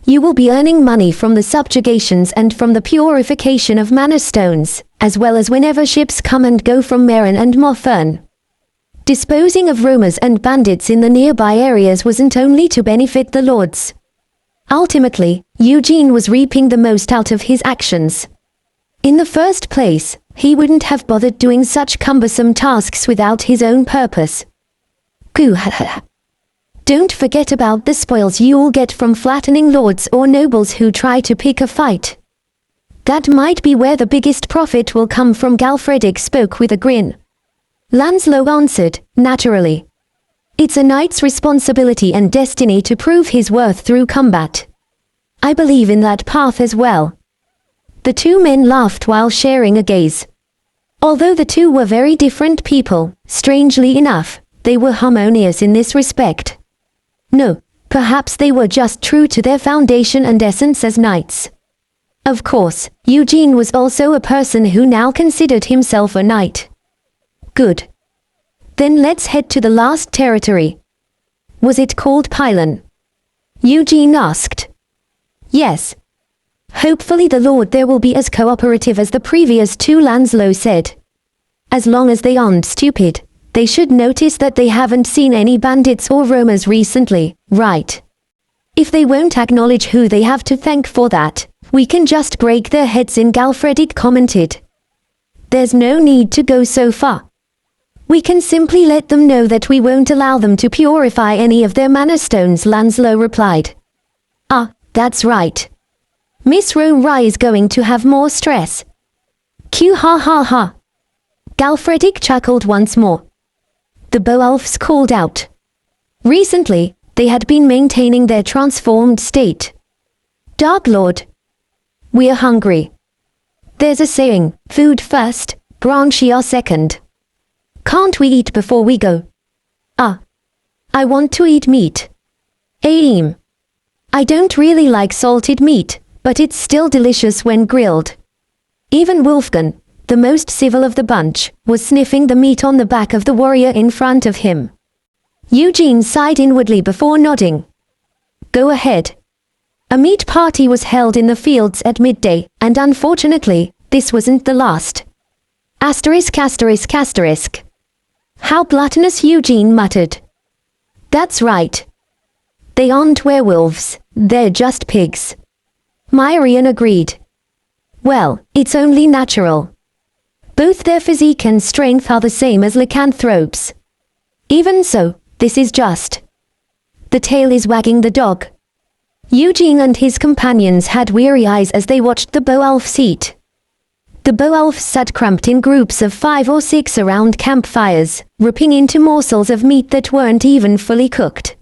you will be earning money from the subjugations and from the purification of mana stones, as well as whenever ships come and go from Meran and Mothern. Disposing of roamers and bandits in the nearby areas wasn't only to benefit the lords. Ultimately, Eugene was reaping the most out of his actions. In the first place, he wouldn't have bothered doing such cumbersome tasks without his own purpose. Don't forget about the spoils you'll get from flattening lords or nobles who try to pick a fight. That might be where the biggest profit will come from. Galfredic spoke with a grin. Lanslow answered, naturally. It's a knight's responsibility and destiny to prove his worth through combat. I believe in that path as well. The two men laughed while sharing a gaze. Although the two were very different people, strangely enough, they were harmonious in this respect. No, perhaps they were just true to their foundation and essence as knights. Of course, Eugene was also a person who now considered himself a knight. Good. Then let's head to the last territory. Was it called Pylon? Eugene asked. Yes. Hopefully the lord there will be as cooperative as the previous two, Lanslow said. As long as they aren't stupid, they should notice that they haven't seen any bandits or roamers recently, right? If they won't acknowledge who they have to thank for that, we can just break their heads in, Galfredic commented. There's no need to go so far. We can simply let them know that we won't allow them to purify any of their mana stones, Lanslow replied. Ah, that's right. Miss Rai is going to have more stress. Q ha ha ha. Galfredic chuckled once more. The Beowulfs called out. Recently, they had been maintaining their transformed state. Dark Lord. We're hungry. There's a saying, food first, branchiar second. Can't we eat before we go? Ah. I want to eat meat. Aim. I don't really like salted meat, but it's still delicious when grilled. Even Wolfgang, the most civil of the bunch, was sniffing the meat on the back of the warrior in front of him. Eugene sighed inwardly before nodding. Go ahead. A meat party was held in the fields at midday, and unfortunately, this wasn't the last. Asterisk asterisk asterisk. How gluttonous, Eugene muttered. That's right. They aren't werewolves, they're just pigs. Myrian agreed. Well, it's only natural. Both their physique and strength are the same as lycanthropes. Even so, this is just. The tail is wagging the dog. Eugene and his companions had weary eyes as they watched the Beowulfs eat. The Beowulfs sat cramped in groups of 5 or 6 around campfires, ripping into morsels of meat that weren't even fully cooked.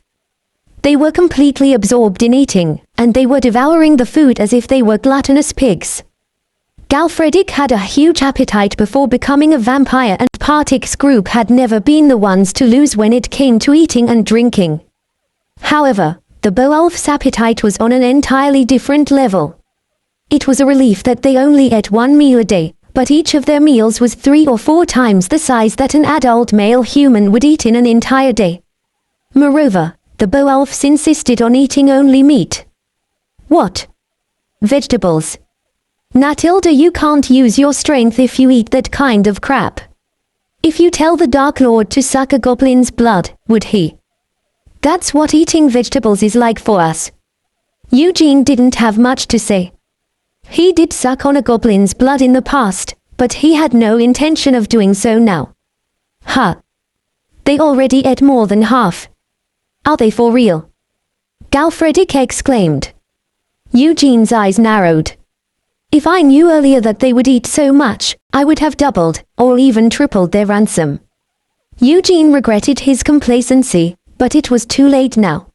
They were completely absorbed in eating, and they were devouring the food as if they were gluttonous pigs. Galfredic had a huge appetite before becoming a vampire, and Partik's group had never been the ones to lose when it came to eating and drinking. However, the Beowulf's appetite was on an entirely different level. It was a relief that they only ate 1 meal a day, but each of their meals was 3 or 4 times the size that an adult male human would eat in an entire day. Moreover, the Beowulfs insisted on eating only meat. What? Vegetables. Natilda, you can't use your strength if you eat that kind of crap. If you tell the Dark Lord to suck a goblin's blood, would he? That's what eating vegetables is like for us. Eugene didn't have much to say. He did suck on a goblin's blood in the past, but he had no intention of doing so now. Huh. They already ate more than half. Are they for real? Galfredic exclaimed. Eugene's eyes narrowed. If I knew earlier that they would eat so much, I would have doubled, or even tripled their ransom. Eugene regretted his complacency, but it was too late now.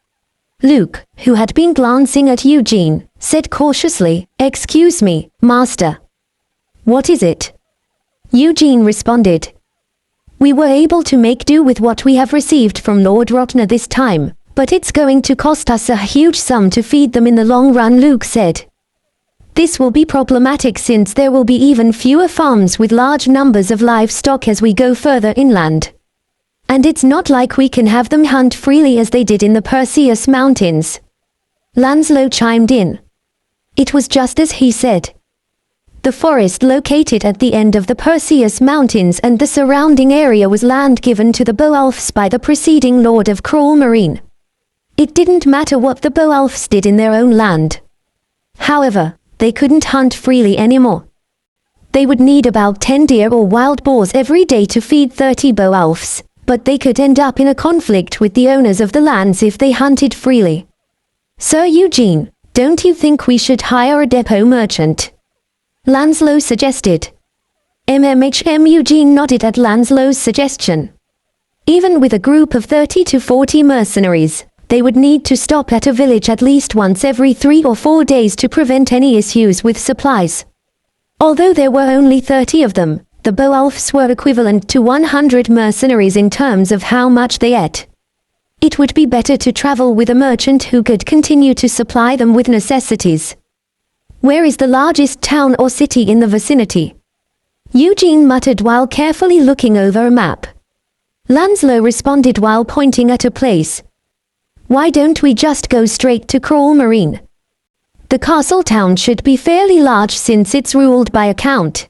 Luke, who had been glancing at Eugene, said cautiously, Excuse me, Master. What is it? Eugene responded. We were able to make do with what we have received from Lord Rotner this time, but it's going to cost us a huge sum to feed them in the long run, Luke said. This will be problematic since there will be even fewer farms with large numbers of livestock as we go further inland. And it's not like we can have them hunt freely as they did in the Perseus Mountains. Lanslow chimed in. It was just as he said. The forest located at the end of the Perseus Mountains and the surrounding area was land given to the Beowulfs by the preceding Lord of Cruel Marine. It didn't matter what the Beowulfs did in their own land. However, they couldn't hunt freely anymore. They would need about 10 deer or wild boars every day to feed 30 Beowulfs, but they could end up in a conflict with the owners of the lands if they hunted freely. Sir Eugene, don't you think we should hire a depot merchant? Lanslow suggested. Eugene nodded at Lanslow's suggestion. Even with a group of 30 to 40 mercenaries, they would need to stop at a village at least once every 3 or 4 days to prevent any issues with supplies. Although there were only 30 of them, the Beowulfs were equivalent to 100 mercenaries in terms of how much they ate. It would be better to travel with a merchant who could continue to supply them with necessities. Where is the largest town or city in the vicinity? Eugene muttered while carefully looking over a map. Lanslow responded while pointing at a place. Why don't we just go straight to Cruel Marine? The castle town should be fairly large since it's ruled by a count.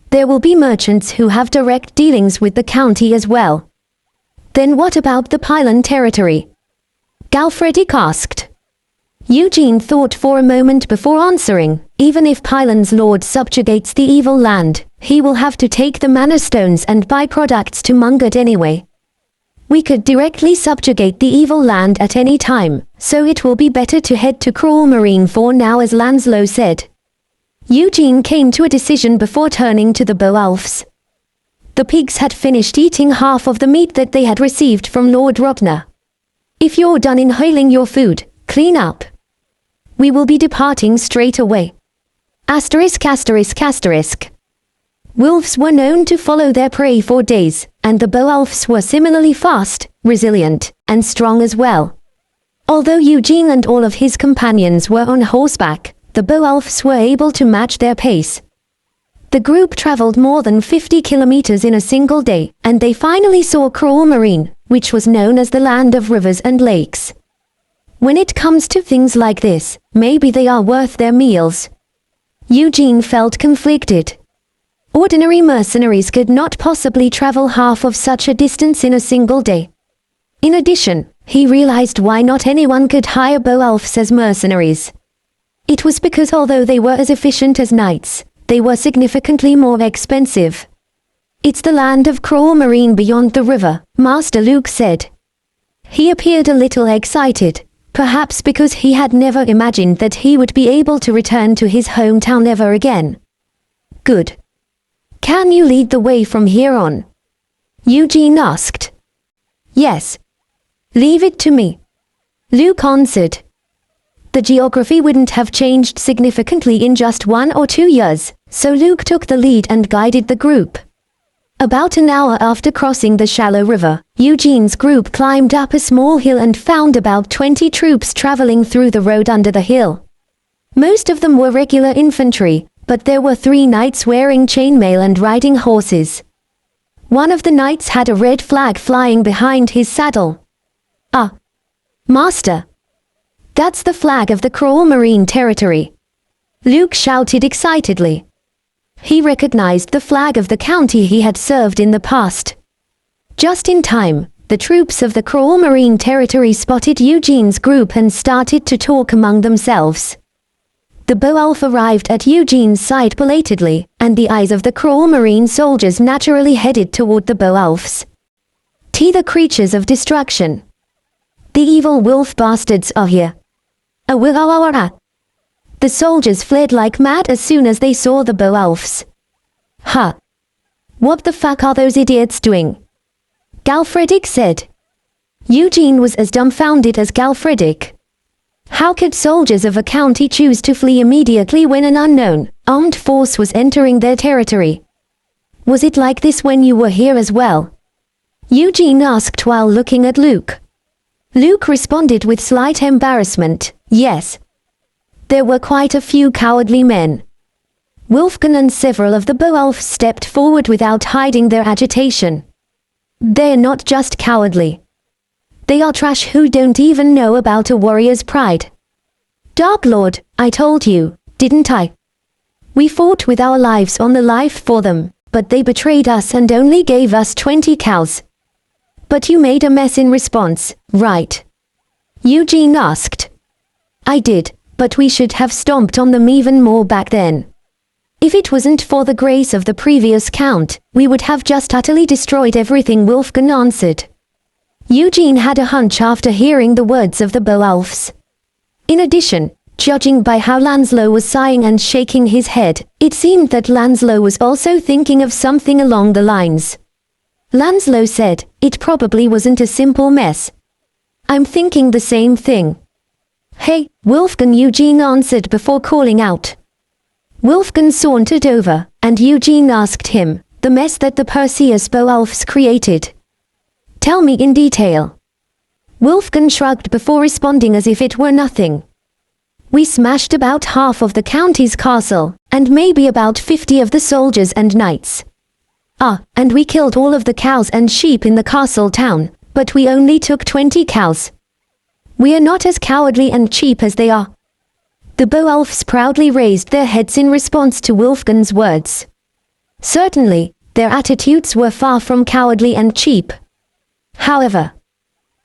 There will be merchants who have direct dealings with the county as well. Then what about the Pylon territory? Galfredic asked. Eugene thought for a moment before answering. Even if Pylon's lord subjugates the evil land, he will have to take the mana stones and byproducts to Mungut anyway. We could directly subjugate the evil land at any time, so it will be better to head to Cruel Marine for now, as Lanslow said. Eugene came to a decision before turning to the Beowulfs. The pigs had finished eating half of the meat that they had received from Lord Rogner. If you're done inhaling your food, clean up. We will be departing straight away. Asterisk asterisk asterisk. Wolves were known to follow their prey for days, and the Beowulfs were similarly fast, resilient, and strong as well. Although Eugene and all of his companions were on horseback, the Beowulfs were able to match their pace. The group traveled more than 50 kilometers in a single day, and they finally saw Cruel Marine, which was known as the land of rivers and lakes. When it comes to things like this, maybe they are worth their meals. Eugene felt conflicted. Ordinary mercenaries could not possibly travel half of such a distance in a single day. In addition, he realized why not anyone could hire Beowulfs as mercenaries. It was because although they were as efficient as knights, they were significantly more expensive. It's the land of Cruel Marine beyond the river, Master Luke said. He appeared a little excited, perhaps because he had never imagined that he would be able to return to his hometown ever again. Good. Can you lead the way from here on? Eugene asked. Yes. Leave it to me. Luke answered. The geography wouldn't have changed significantly in just 1 or 2 years, so Luke took the lead and guided the group. About an hour after crossing the shallow river, Eugene's group climbed up a small hill and found about 20 troops traveling through the road under the hill. Most of them were regular infantry, but there were 3 knights wearing chainmail and riding horses. One of the knights had a red flag flying behind his saddle. Ah! Master! That's the flag of the Cruel Marine territory! Luke shouted excitedly. He recognized the flag of the county he had served in the past. Just in time, the troops of the Cruel Marine territory spotted Eugene's group and started to talk among themselves. The Beowulf arrived at Eugene's side belatedly, and the eyes of the Cruel Marine soldiers naturally headed toward the Beowulfs. The creatures of destruction. The evil wolf bastards are here. The soldiers fled like mad as soon as they saw the Beowulfs. Huh. What the fuck are those idiots doing? Galfredic said. Eugene was as dumbfounded as Galfredic. How could soldiers of a county choose to flee immediately when an unknown, armed force was entering their territory? Was it like this when you were here as well? Eugene asked while looking at Luke. Luke responded with slight embarrassment, yes. There were quite a few cowardly men. Wolfgang and several of the Beowulfs stepped forward without hiding their agitation. They're not just cowardly. They are trash who don't even know about a warrior's pride. Dark Lord, I told you, didn't I? We fought with our lives on the life for them, but they betrayed us and only gave us 20 cows. But you made a mess in response, right? Eugene asked. I did, but we should have stomped on them even more back then. If it wasn't for the grace of the previous count, we would have just utterly destroyed everything, Wolfgang answered. Eugene had a hunch after hearing the words of the Beowulfs. In addition, judging by how Lanslow was sighing and shaking his head, it seemed that Lanslow was also thinking of something along the lines. Lanslow said, it probably wasn't a simple mess. I'm thinking the same thing. Hey, Wolfgang, Eugene answered before calling out. Wolfgang sauntered over, and Eugene asked him, the mess that the Perseus Beowulfs created. Tell me in detail. Wolfgang shrugged before responding as if it were nothing. We smashed about half of the county's castle, and maybe about 50 of the soldiers and knights. And we killed all of the cows and sheep in the castle town, but we only took 20 cows. We are not as cowardly and cheap as they are. The Beowulfs proudly raised their heads in response to Wolfgang's words. Certainly, their attitudes were far from cowardly and cheap. However,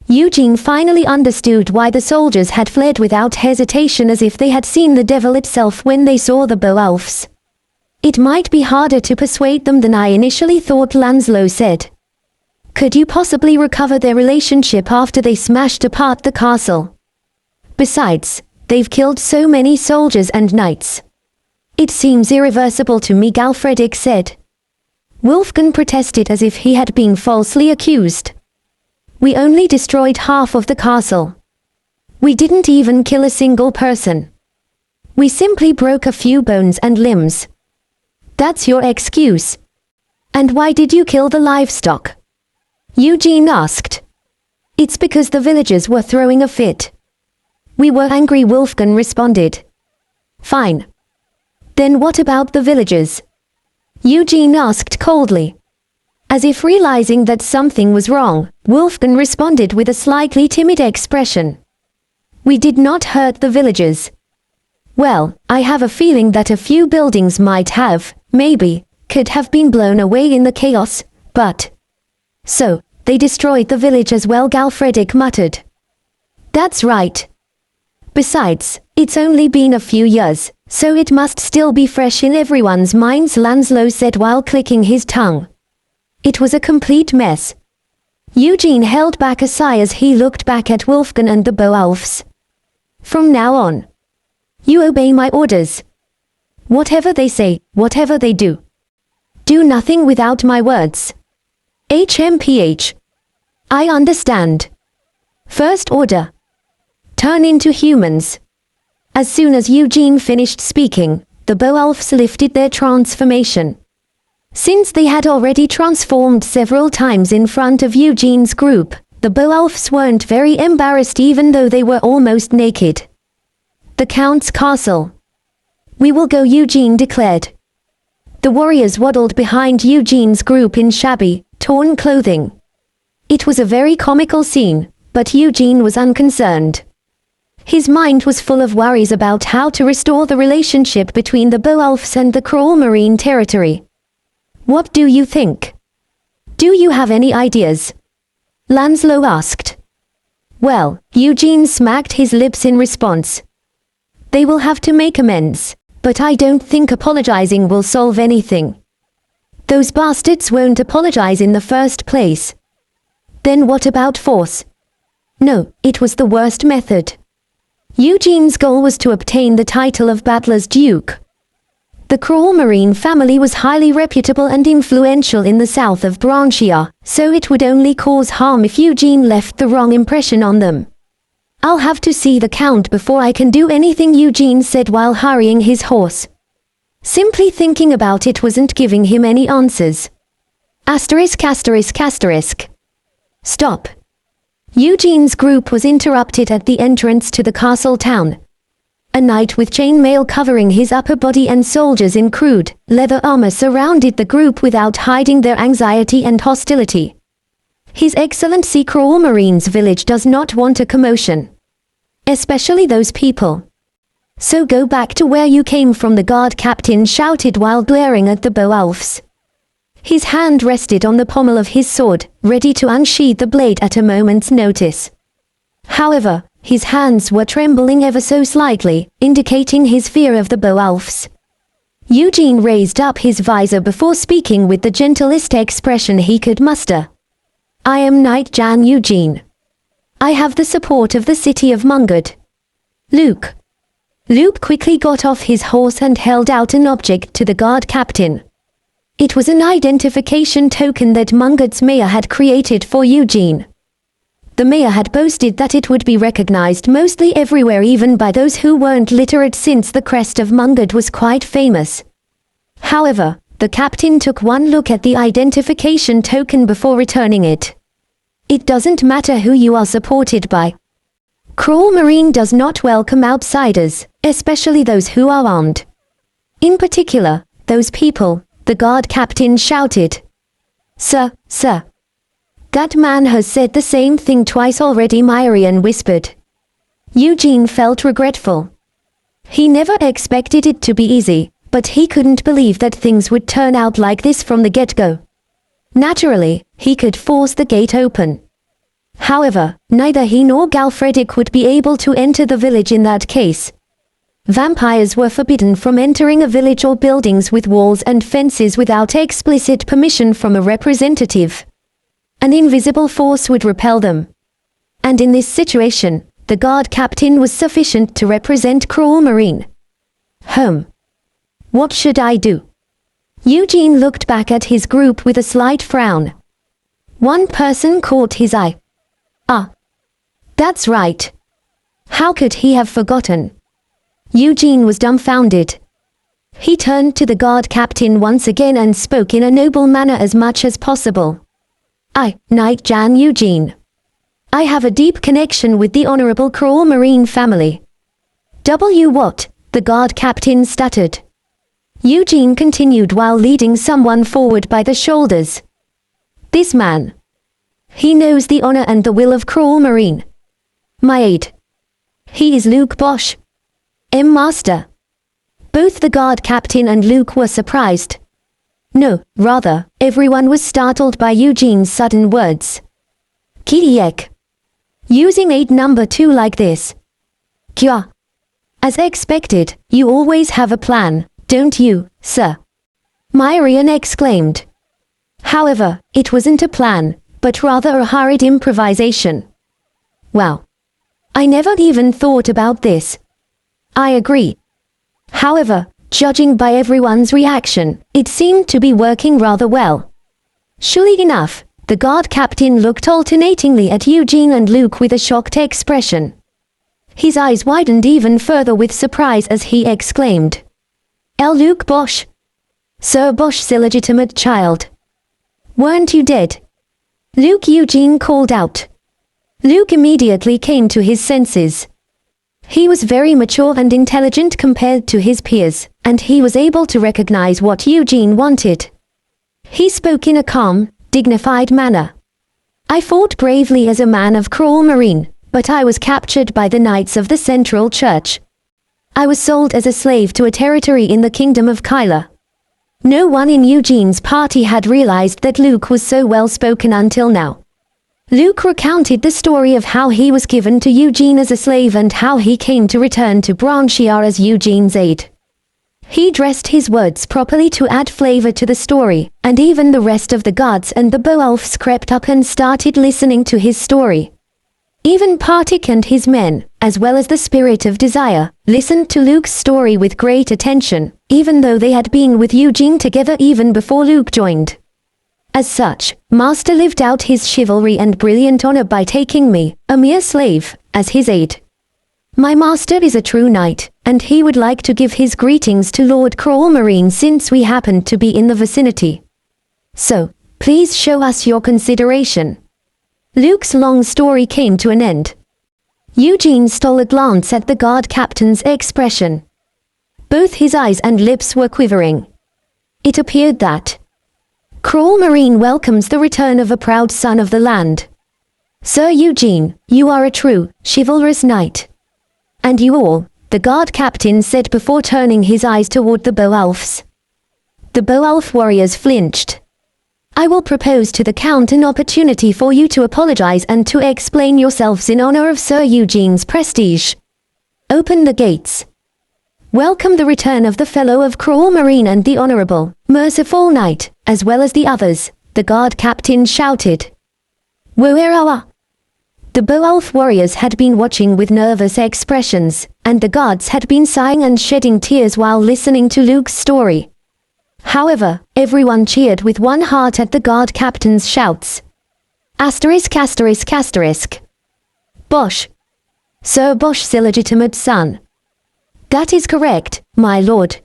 Eugene finally understood why the soldiers had fled without hesitation, as if they had seen the devil itself when they saw the Beowulfs. It might be harder to persuade them than I initially thought, Lanslow said. Could you possibly recover their relationship after they smashed apart the castle? Besides, they've killed so many soldiers and knights. It seems irreversible to me, Galfredick said. Wolfgang protested as if he had been falsely accused. We only destroyed half of the castle. We didn't even kill a single person. We simply broke a few bones and limbs. That's your excuse. And why did you kill the livestock? Eugene asked. It's because the villagers were throwing a fit. We were angry, Wolfgang responded. Fine. Then what about the villagers? Eugene asked coldly. As if realizing that something was wrong, Wolfgang responded with a slightly timid expression. We did not hurt the villagers. Well, I have a feeling that a few buildings might have, maybe, could have been blown away in the chaos, but... So, they destroyed the village as well, Galfredick muttered. That's right. Besides, it's only been a few years, so it must still be fresh in everyone's minds, Lanslow said while clicking his tongue. It was a complete mess. Eugene held back a sigh as he looked back at Wolfgang and the Beowulfs. From now on, you obey my orders. Whatever they say, whatever they do. Do nothing without my words. HMPH. I understand. First order. Turn into humans. As soon as Eugene finished speaking, the Beowulfs lifted their transformation. Since they had already transformed several times in front of Eugene's group, the Beowulfs weren't very embarrassed even though they were almost naked. The Count's castle. We will go, Eugene declared. The warriors waddled behind Eugene's group in shabby, torn clothing. It was a very comical scene, but Eugene was unconcerned. His mind was full of worries about how to restore the relationship between the Beowulfs and the cruel marine territory. What do you think? Do you have any ideas? Lanslow asked. Well, Eugene smacked his lips in response. They will have to make amends, but I don't think apologizing will solve anything. Those bastards won't apologize in the first place. Then what about force? No, it was the worst method. Eugene's goal was to obtain the title of Battler's Duke. The cruel marine family was highly reputable and influential in the south of Branchia, so it would only cause harm if Eugene left the wrong impression on them. I'll have to see the Count before I can do anything, Eugene said while hurrying his horse. Simply thinking about it wasn't giving him any answers. Asterisk asterisk asterisk. Stop. Eugene's group was interrupted at the entrance to the castle town. A knight with chainmail covering his upper body and soldiers in crude, leather armor surrounded the group without hiding their anxiety and hostility. His Excellency Cruel Marine's village does not want a commotion. Especially those people. So go back to where you came from, the guard captain shouted while glaring at the Beowulfs. His hand rested on the pommel of his sword, ready to unsheath the blade at a moment's notice. However, his hands were trembling ever so slightly, indicating his fear of the Beowulfs. Eugene raised up his visor before speaking with the gentlest expression he could muster. I am Knight Jan Eugene. I have the support of the city of Mungard. Luke. Luke quickly got off his horse and held out an object to the guard captain. It was an identification token that Mungard's mayor had created for Eugene. The mayor had boasted that it would be recognized mostly everywhere, even by those who weren't literate, since the crest of Mungard was quite famous. However, the captain took one look at the identification token before returning it. It doesn't matter who you are supported by. Cruel Marine does not welcome outsiders, especially those who are armed. In particular, those people, the guard captain shouted. Sir, sir. That man has said the same thing twice already, Myrian whispered. Eugene felt regretful. He never expected it to be easy, but he couldn't believe that things would turn out like this from the get-go. Naturally, he could force the gate open. However, neither he nor Galfredick would be able to enter the village in that case. Vampires were forbidden from entering a village or buildings with walls and fences without explicit permission from a representative. An invisible force would repel them. And in this situation, the guard captain was sufficient to represent Cruel Marine. What should I do? Eugene looked back at his group with a slight frown. One person caught his eye. Ah, that's right. How could he have forgotten? Eugene was dumbfounded. He turned to the guard captain once again and spoke in a noble manner as much as possible. Knight Jan Eugene. I have a deep connection with the Honorable Cruel Marine family. What? The guard captain stuttered. Eugene continued while leading someone forward by the shoulders. This man. He knows the honor and the will of Cruel Marine. My aide. He is Luke Bosch. Master. Both the guard captain and Luke were surprised. No, rather, everyone was startled by Eugene's sudden words. Kidiek. Using aid number 2 like this. Kya. As expected, you always have a plan, don't you, sir? Myrian exclaimed. However, it wasn't a plan, but rather a hurried improvisation. Wow. I never even thought about this. I agree. However, judging by everyone's reaction, it seemed to be working rather well. Surely enough, the guard captain looked alternatingly at Eugene and Luke with a shocked expression. His eyes widened even further with surprise as he exclaimed. Luke Bosch. Sir Bosch's illegitimate child. Weren't you dead? Luke, Eugene called out. Luke immediately came to his senses. He was very mature and intelligent compared to his peers, and he was able to recognize what Eugene wanted. He spoke in a calm, dignified manner. I fought bravely as a man of Cruel Marine, but I was captured by the Knights of the Central Church. I was sold as a slave to a territory in the Kingdom of Kyla. No one in Eugene's party had realized that Luke was so well-spoken until now. Luke recounted the story of how he was given to Eugene as a slave and how he came to return to Branchiar as Eugene's aide. He dressed his words properly to add flavor to the story, and even the rest of the guards and the Beowulfs crept up and started listening to his story. Even Partik and his men, as well as the Spirit of Desire, listened to Luke's story with great attention, even though they had been with Eugene together even before Luke joined. As such, Master lived out his chivalry and brilliant honor by taking me, a mere slave, as his aide. My master is a true knight, and he would like to give his greetings to Lord Cruel Marine since we happened to be in the vicinity. So, please show us your consideration. Luke's long story came to an end. Eugene stole a glance at the guard captain's expression. Both his eyes and lips were quivering. It appeared that Cruel Marine welcomes the return of a proud son of the land. Sir Eugene, you are a true, chivalrous knight. And you all, the guard captain said before turning his eyes toward the Beowulfs. The Beowulf warriors flinched. I will propose to the Count an opportunity for you to apologize and to explain yourselves in honor of Sir Eugene's prestige. Open the gates. Welcome the return of the Fellow of Cruel Marine and the Honorable, Merciful Knight, as well as the others, the guard captain shouted. Where? The Beowulf warriors had been watching with nervous expressions, and the guards had been sighing and shedding tears while listening to Luke's story. However, everyone cheered with one heart at the guard captain's shouts. ****. Bosch. Sir Bosch's illegitimate son. That is correct, my lord.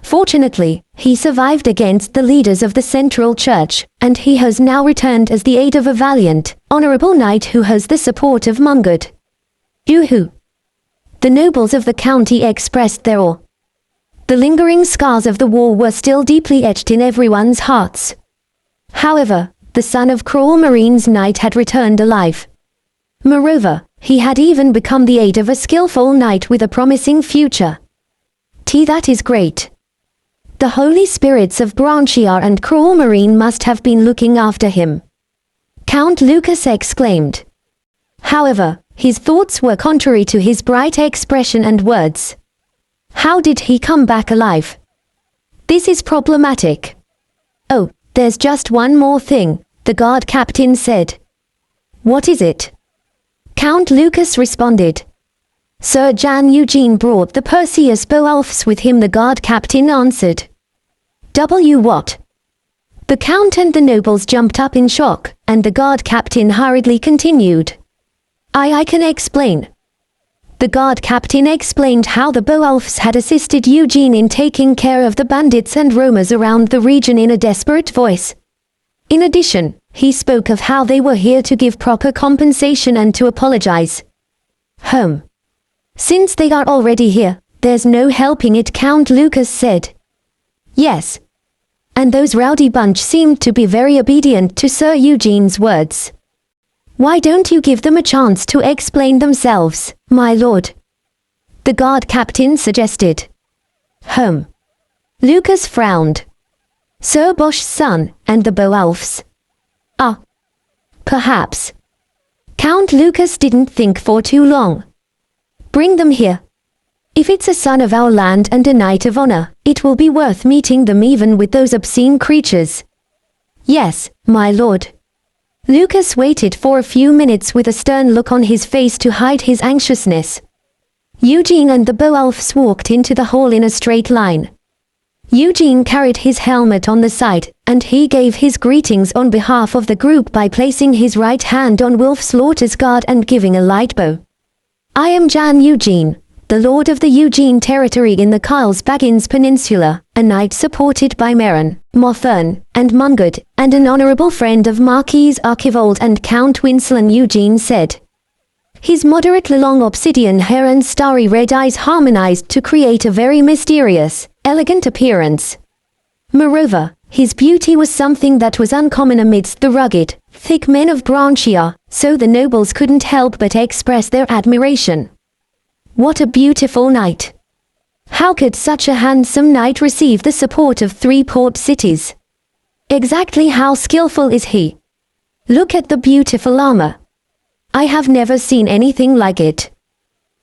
Fortunately, he survived against the leaders of the Central Church, and he has now returned as the aide of a valiant, honorable knight who has the support of Mungard. Yoo-hoo. The nobles of the county expressed their awe. The lingering scars of the war were still deeply etched in everyone's hearts. However, the son of Cruel Marine's knight had returned alive. Moreover, he had even become the aide of a skillful knight with a promising future. That is great. The holy spirits of Branchiar and Cruel Marine must have been looking after him. Count Lucas exclaimed. However, his thoughts were contrary to his bright expression and words. How did he come back alive? This is problematic. Oh, there's just one more thing, the guard captain said. What is it? Count Lucas responded. Sir Jan Eugene brought the Perseus Beowulfs with him, the guard captain answered. What? The count and the nobles jumped up in shock, and the guard captain hurriedly continued. I can explain. The guard captain explained how the Beowulfs had assisted Eugene in taking care of the bandits and roamers around the region in a desperate voice. In addition, he spoke of how they were here to give proper compensation and to apologize. Since they are already here, there's no helping it, Count Lucas said. Yes. And those rowdy bunch seemed to be very obedient to Sir Eugene's words. Why don't you give them a chance to explain themselves, my lord? The guard captain suggested. Lucas frowned. Sir Bosch's son, and the Beowulfs. Perhaps. Count Lucas didn't think for too long. Bring them here. If it's a son of our land and a knight of honor, it will be worth meeting them even with those obscene creatures. Yes, my lord. Lucas waited for a few minutes with a stern look on his face to hide his anxiousness. Eugene and the Beowulfs walked into the hall in a straight line. Eugene carried his helmet on the side, and he gave his greetings on behalf of the group by placing his right hand on Wulfslaughter's guard and giving a light bow. I am Jan Eugene, the lord of the Eugene territory in the Karlsbaggins Peninsula, a knight supported by Meryn, Mothern, and Mungard, and an honorable friend of Marquis Archivold and Count Winslan, Eugene said. His moderately long obsidian hair and starry red eyes harmonized to create a very mysterious, elegant appearance. Moreover, his beauty was something that was uncommon amidst the rugged, thick men of Branchia, so the nobles couldn't help but express their admiration. What a beautiful knight! How could such a handsome knight receive the support of 3 port cities? Exactly how skillful is he? Look at the beautiful armor. I have never seen anything like it.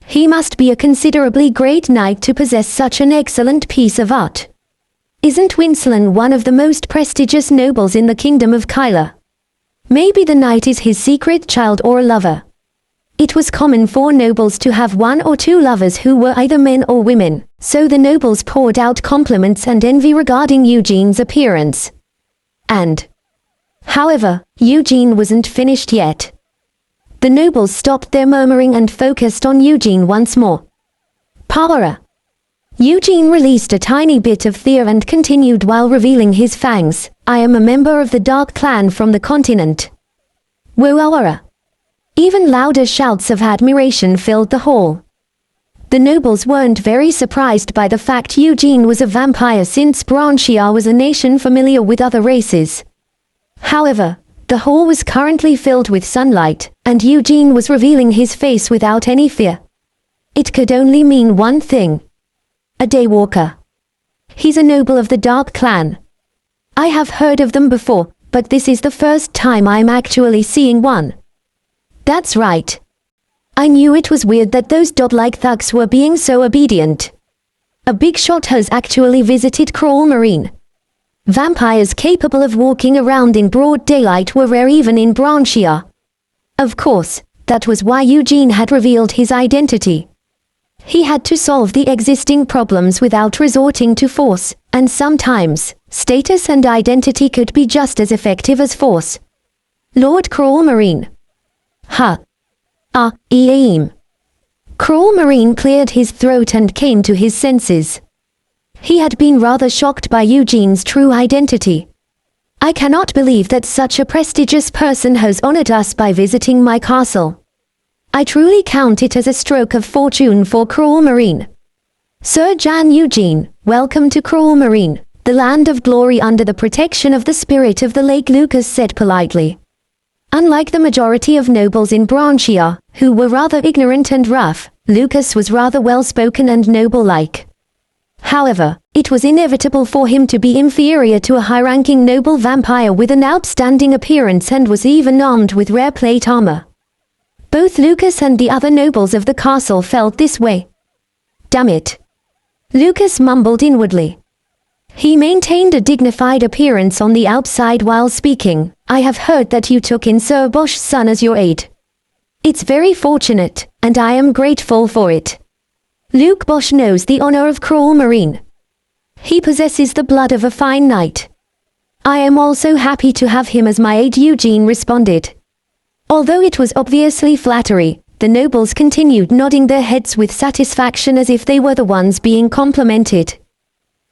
He must be a considerably great knight to possess such an excellent piece of art. Isn't Winslan one of the most prestigious nobles in the kingdom of Kyla? Maybe the knight is his secret child or lover. It was common for nobles to have 1 or 2 lovers who were either men or women, so the nobles poured out compliments and envy regarding Eugene's appearance. However, Eugene wasn't finished yet. The nobles stopped their murmuring and focused on Eugene once more. Power! Eugene released a tiny bit of fear and continued while revealing his fangs. I am a member of the Dark Clan from the continent. Woawara! Even louder shouts of admiration filled the hall. The nobles weren't very surprised by the fact Eugene was a vampire, since Branchia was a nation familiar with other races. However, the hall was currently filled with sunlight, and Eugene was revealing his face without any fear. It could only mean one thing. A daywalker. He's a noble of the Dark Clan. I have heard of them before, but this is the first time I'm actually seeing one. That's right. I knew it was weird that those dog-like thugs were being so obedient. A big shot has actually visited Crawl Marine. Vampires capable of walking around in broad daylight were rare even in Branchia. Of course, that was why Eugene had revealed his identity. He had to solve the existing problems without resorting to force, and sometimes, status and identity could be just as effective as force. Lord Crawl Marine. Crawl Marine cleared his throat and came to his senses. He had been rather shocked by Eugene's true identity. I cannot believe that such a prestigious person has honored us by visiting my castle. I truly count it as a stroke of fortune for Crawl Marine. Sir Jan Eugene, welcome to Crawl Marine, the land of glory under the protection of the spirit of the lake, Lucas said politely. Unlike the majority of nobles in Branchia, who were rather ignorant and rough, Lucas was rather well-spoken and noble-like. However, it was inevitable for him to be inferior to a high-ranking noble vampire with an outstanding appearance and was even armed with rare plate armor. Both Lucas and the other nobles of the castle felt this way. Damn it. Lucas mumbled inwardly. He maintained a dignified appearance on the outside while speaking. I have heard that you took in Sir Bosch's son as your aide. It's very fortunate, and I am grateful for it. Luke Bosch knows the honor of Cruel Marine. He possesses the blood of a fine knight. I am also happy to have him as my aide, Eugene responded. Although it was obviously flattery, the nobles continued nodding their heads with satisfaction as if they were the ones being complimented.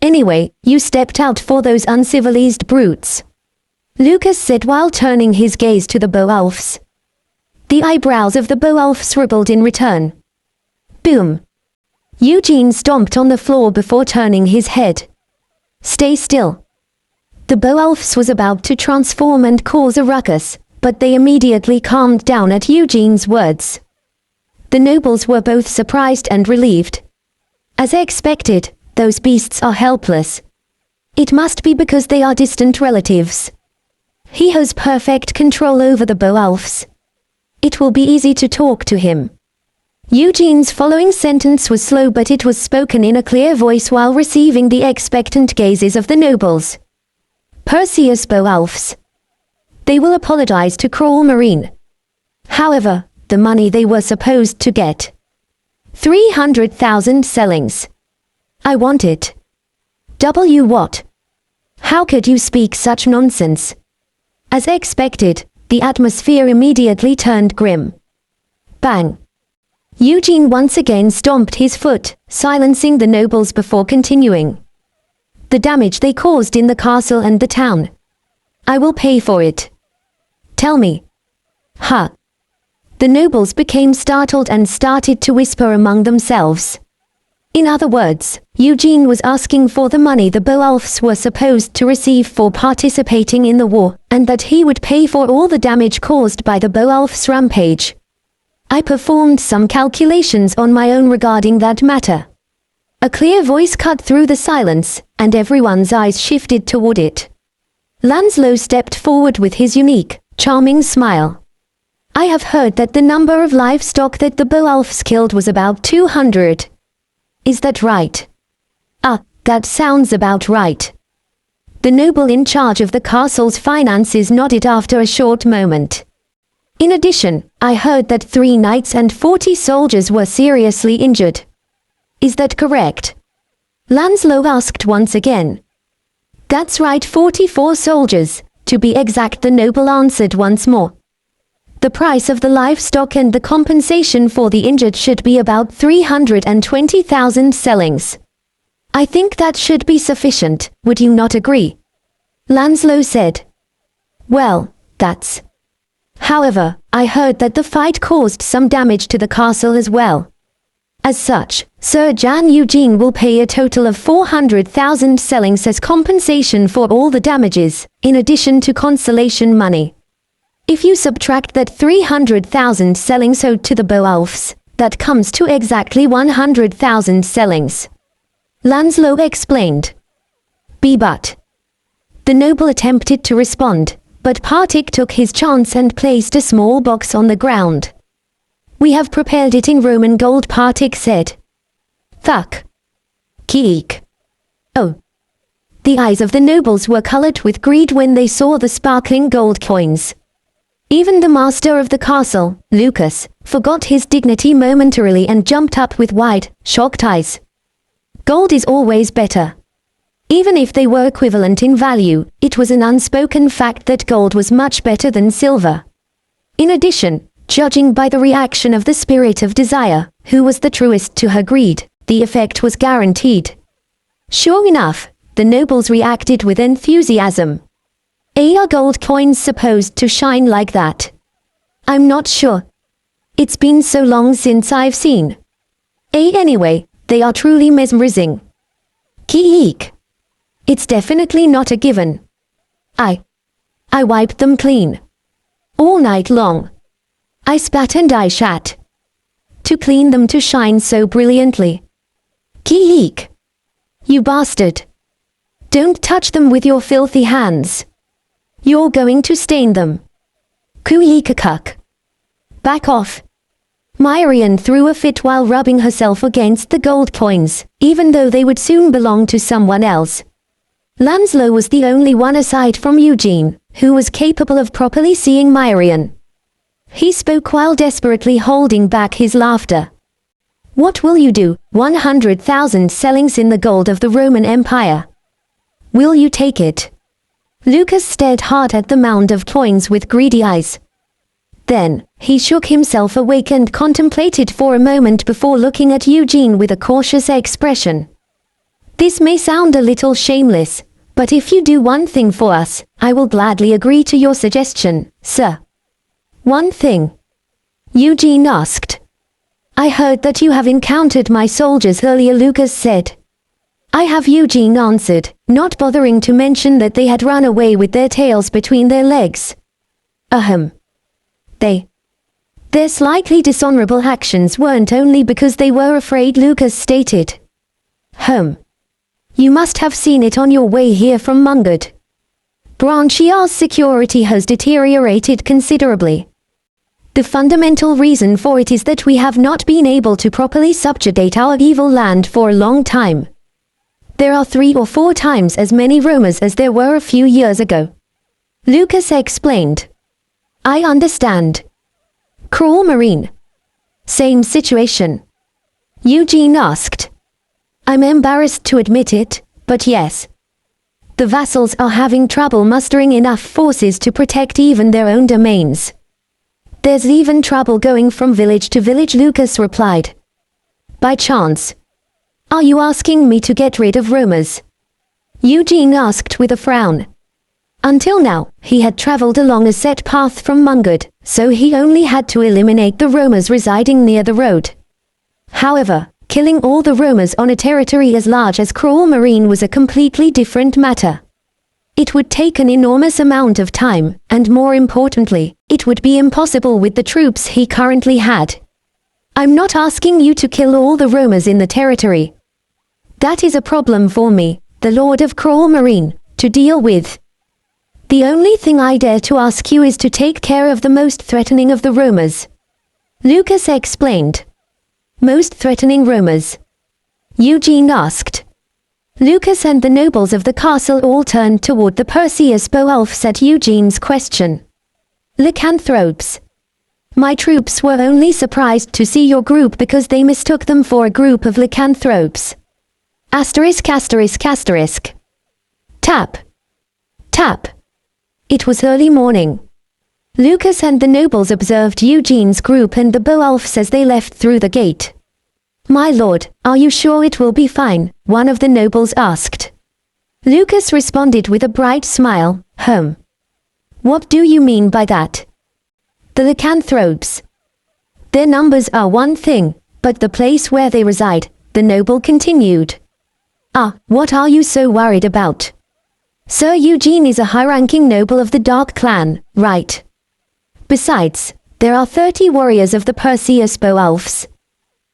Anyway, you stepped out for those uncivilized brutes, Lucas said while turning his gaze to the Beowulfs. The eyebrows of the Beowulfs rippled in return. Boom. Eugene stomped on the floor before turning his head. Stay still. The Beowulfs was about to transform and cause a ruckus, but they immediately calmed down at Eugene's words. The nobles were both surprised and relieved. As expected, those beasts are helpless. It must be because they are distant relatives. He has perfect control over the Beowulfs. It will be easy to talk to him. Eugene's following sentence was slow, but it was spoken in a clear voice while receiving the expectant gazes of the nobles. Perseus Beowulfs. They will apologize to Cruel Marine. However, the money they were supposed to get. 300,000 sellings. I want it. What? How could you speak such nonsense? As expected, the atmosphere immediately turned grim. Bang. Eugene once again stomped his foot, silencing the nobles before continuing. The damage they caused in the castle and the town. I will pay for it. Tell me. Huh. The nobles became startled and started to whisper among themselves. In other words, Eugene was asking for the money the Beowulfs were supposed to receive for participating in the war, and that he would pay for all the damage caused by the Beowulfs' rampage. I performed some calculations on my own regarding that matter. A clear voice cut through the silence, and everyone's eyes shifted toward it. Lancelot stepped forward with his unique, charming smile. I have heard that the number of livestock that the Beowulfs killed was about 200. Is that right? That sounds about right. The noble in charge of the castle's finances nodded after a short moment. In addition, I heard that 3 knights and 40 soldiers were seriously injured. Is that correct? Lancelot asked once again. That's right, 44 soldiers, to be exact, the noble answered once more. The price of the livestock and the compensation for the injured should be about 320,000 sellings. I think that should be sufficient, would you not agree? Lancelot said. Well, that's... However, I heard that the fight caused some damage to the castle as well. As such, Sir Jan Eugene will pay a total of 400,000 sellings as compensation for all the damages, in addition to consolation money. If you subtract that 300,000 sellings owed to the Beowulfs, that comes to exactly 100,000 sellings. Lancelot explained. But. The noble attempted to respond, but Partik took his chance and placed a small box on the ground. We have prepared it in Roman gold, Partik said. Fuck. Keek. Oh. The eyes of the nobles were colored with greed when they saw the sparkling gold coins. Even the master of the castle, Lucas, forgot his dignity momentarily and jumped up with wide, shocked eyes. Gold is always better. Even if they were equivalent in value, it was an unspoken fact that gold was much better than silver. In addition, judging by the reaction of the spirit of desire, who was the truest to her greed, the effect was guaranteed. Sure enough, the nobles reacted with enthusiasm. Are gold coins supposed to shine like that? I'm not sure. It's been so long since I've seen. Anyway, they are truly mesmerizing. Keek. It's definitely not a given. I wiped them clean. All night long. I spat and I shat. To clean them to shine so brilliantly. Keek. You bastard. Don't touch them with your filthy hands. You're going to stain them. Kuikakuk. Back off. Myrian threw a fit while rubbing herself against the gold coins, even though they would soon belong to someone else. Lanslow was the only one aside from Eugene, who was capable of properly seeing Myrian. He spoke while desperately holding back his laughter. What will you do? 100,000 sellings in the gold of the Roman Empire. Will you take it? Lucas stared hard at the mound of coins with greedy eyes. Then, he shook himself awake and contemplated for a moment before looking at Eugene with a cautious expression. This may sound a little shameless, but if you do one thing for us, I will gladly agree to your suggestion, sir. One thing? Eugene asked. I heard that you have encountered my soldiers earlier, Lucas said. I have, Eugene answered, not bothering to mention that they had run away with their tails between their legs. Ahem. Their slightly dishonorable actions weren't only because they were afraid, Lucas stated. You must have seen it on your way here from Mungard. Branchiar's security has deteriorated considerably. The fundamental reason for it is that we have not been able to properly subjugate our evil land for a long time. There are 3 or 4 times as many roamers as there were a few years ago. Lucas explained. I understand. Cruel Marine. Same situation. Eugene asked. I'm embarrassed to admit it, but yes. The vassals are having trouble mustering enough forces to protect even their own domains. There's even trouble going from village to village, Lucas replied. By chance. Are you asking me to get rid of roamers? Eugene asked with a frown. Until now, he had traveled along a set path from Mungard, so he only had to eliminate the roamers residing near the road. However, killing all the roamers on a territory as large as Cruel Marine was a completely different matter. It would take an enormous amount of time, and more importantly, it would be impossible with the troops he currently had. I'm not asking you to kill all the roamers in the territory. That is a problem for me, the Lord of Cruel Marine, to deal with. The only thing I dare to ask you is to take care of the most threatening of the roamers. Lucas explained. Most threatening roamers? Eugene asked. Lucas and the nobles of the castle all turned toward the Perseus Beowulfs at Eugene's question. Lycanthropes. My troops were only surprised to see your group because they mistook them for a group of lycanthropes. Asterisk asterisk asterisk. Tap. Tap. It was early morning. Lucas and the nobles observed Eugene's group and the Beowulfs as they left through the gate. My lord, are you sure it will be fine? One of the nobles asked. Lucas responded with a bright smile. What do you mean by that? The lycanthropes. Their numbers are one thing, but the place where they reside, the noble continued. What are you so worried about? Sir Eugene is a high-ranking noble of the Dark Clan, right? Besides, there are 30 warriors of the Perseus Beowulfs.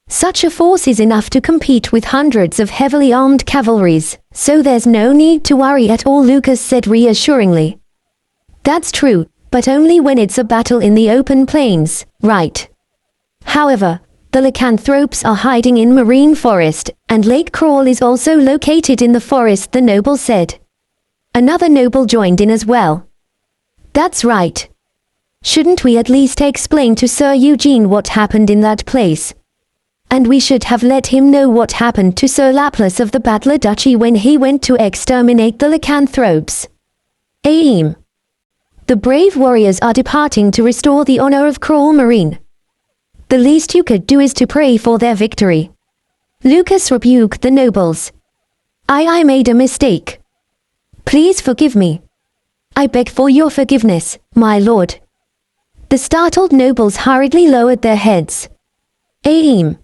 Such a force is enough to compete with hundreds of heavily armed cavalries, so there's no need to worry at all, Lucas said reassuringly. That's true, but only when it's a battle in the open plains, right? However, the lycanthropes are hiding in Marine Forest, and Lake Crawl is also located in the forest, the noble said. Another noble joined in as well. That's right. Shouldn't we at least explain to Sir Eugene what happened in that place? And we should have let him know what happened to Sir Laplace of the Battler Duchy when he went to exterminate the lycanthropes. Aim. The brave warriors are departing to restore the honor of Cruel Marine. The least you could do is to pray for their victory. Lucas rebuked the nobles. I made a mistake. Please forgive me. I beg for your forgiveness, my lord. The startled nobles hurriedly lowered their heads. Aim.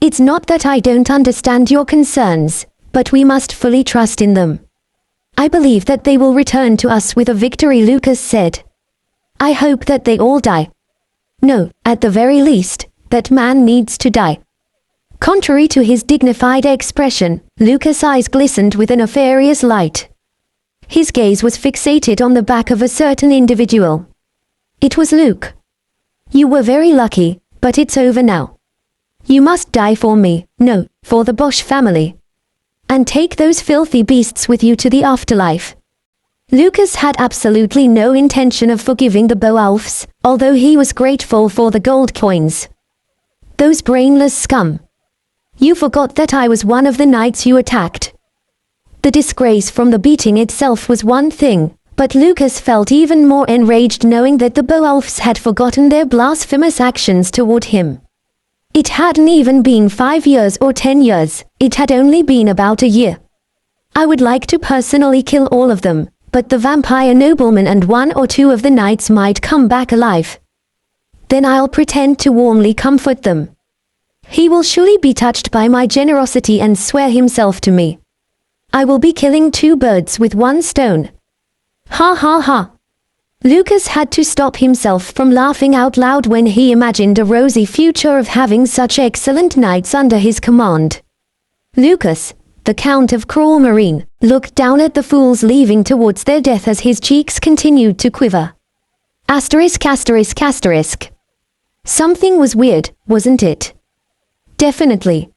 It's not that I don't understand your concerns, but we must fully trust in them. I believe that they will return to us with a victory, Lucas said. I hope that they all die. No, at the very least, that man needs to die. Contrary to his dignified expression, Lucas' eyes glistened with a nefarious light. His gaze was fixated on the back of a certain individual. It was Luke. You were very lucky, but it's over now. You must die for me, no, for the Bosch family. And take those filthy beasts with you to the afterlife. Lucas had absolutely no intention of forgiving the Beowulfs, although he was grateful for the gold coins. Those brainless scum. You forgot that I was one of the knights you attacked. The disgrace from the beating itself was one thing, but Lucas felt even more enraged knowing that the Beowulfs had forgotten their blasphemous actions toward him. It hadn't even been 5 years or 10 years, it had only been about a year. I would like to personally kill all of them, but the vampire nobleman and 1 or 2 of the knights might come back alive. Then I'll pretend to warmly comfort them. He will surely be touched by my generosity and swear himself to me. I will be killing 2 birds with 1 stone. Ha ha ha. Lucas had to stop himself from laughing out loud when he imagined a rosy future of having such excellent knights under his command. Lucas, the Count of Cruel Marine, looked down at the fools leaving towards their death as his cheeks continued to quiver. Asterisk asterisk asterisk. Something was weird, wasn't it? Definitely.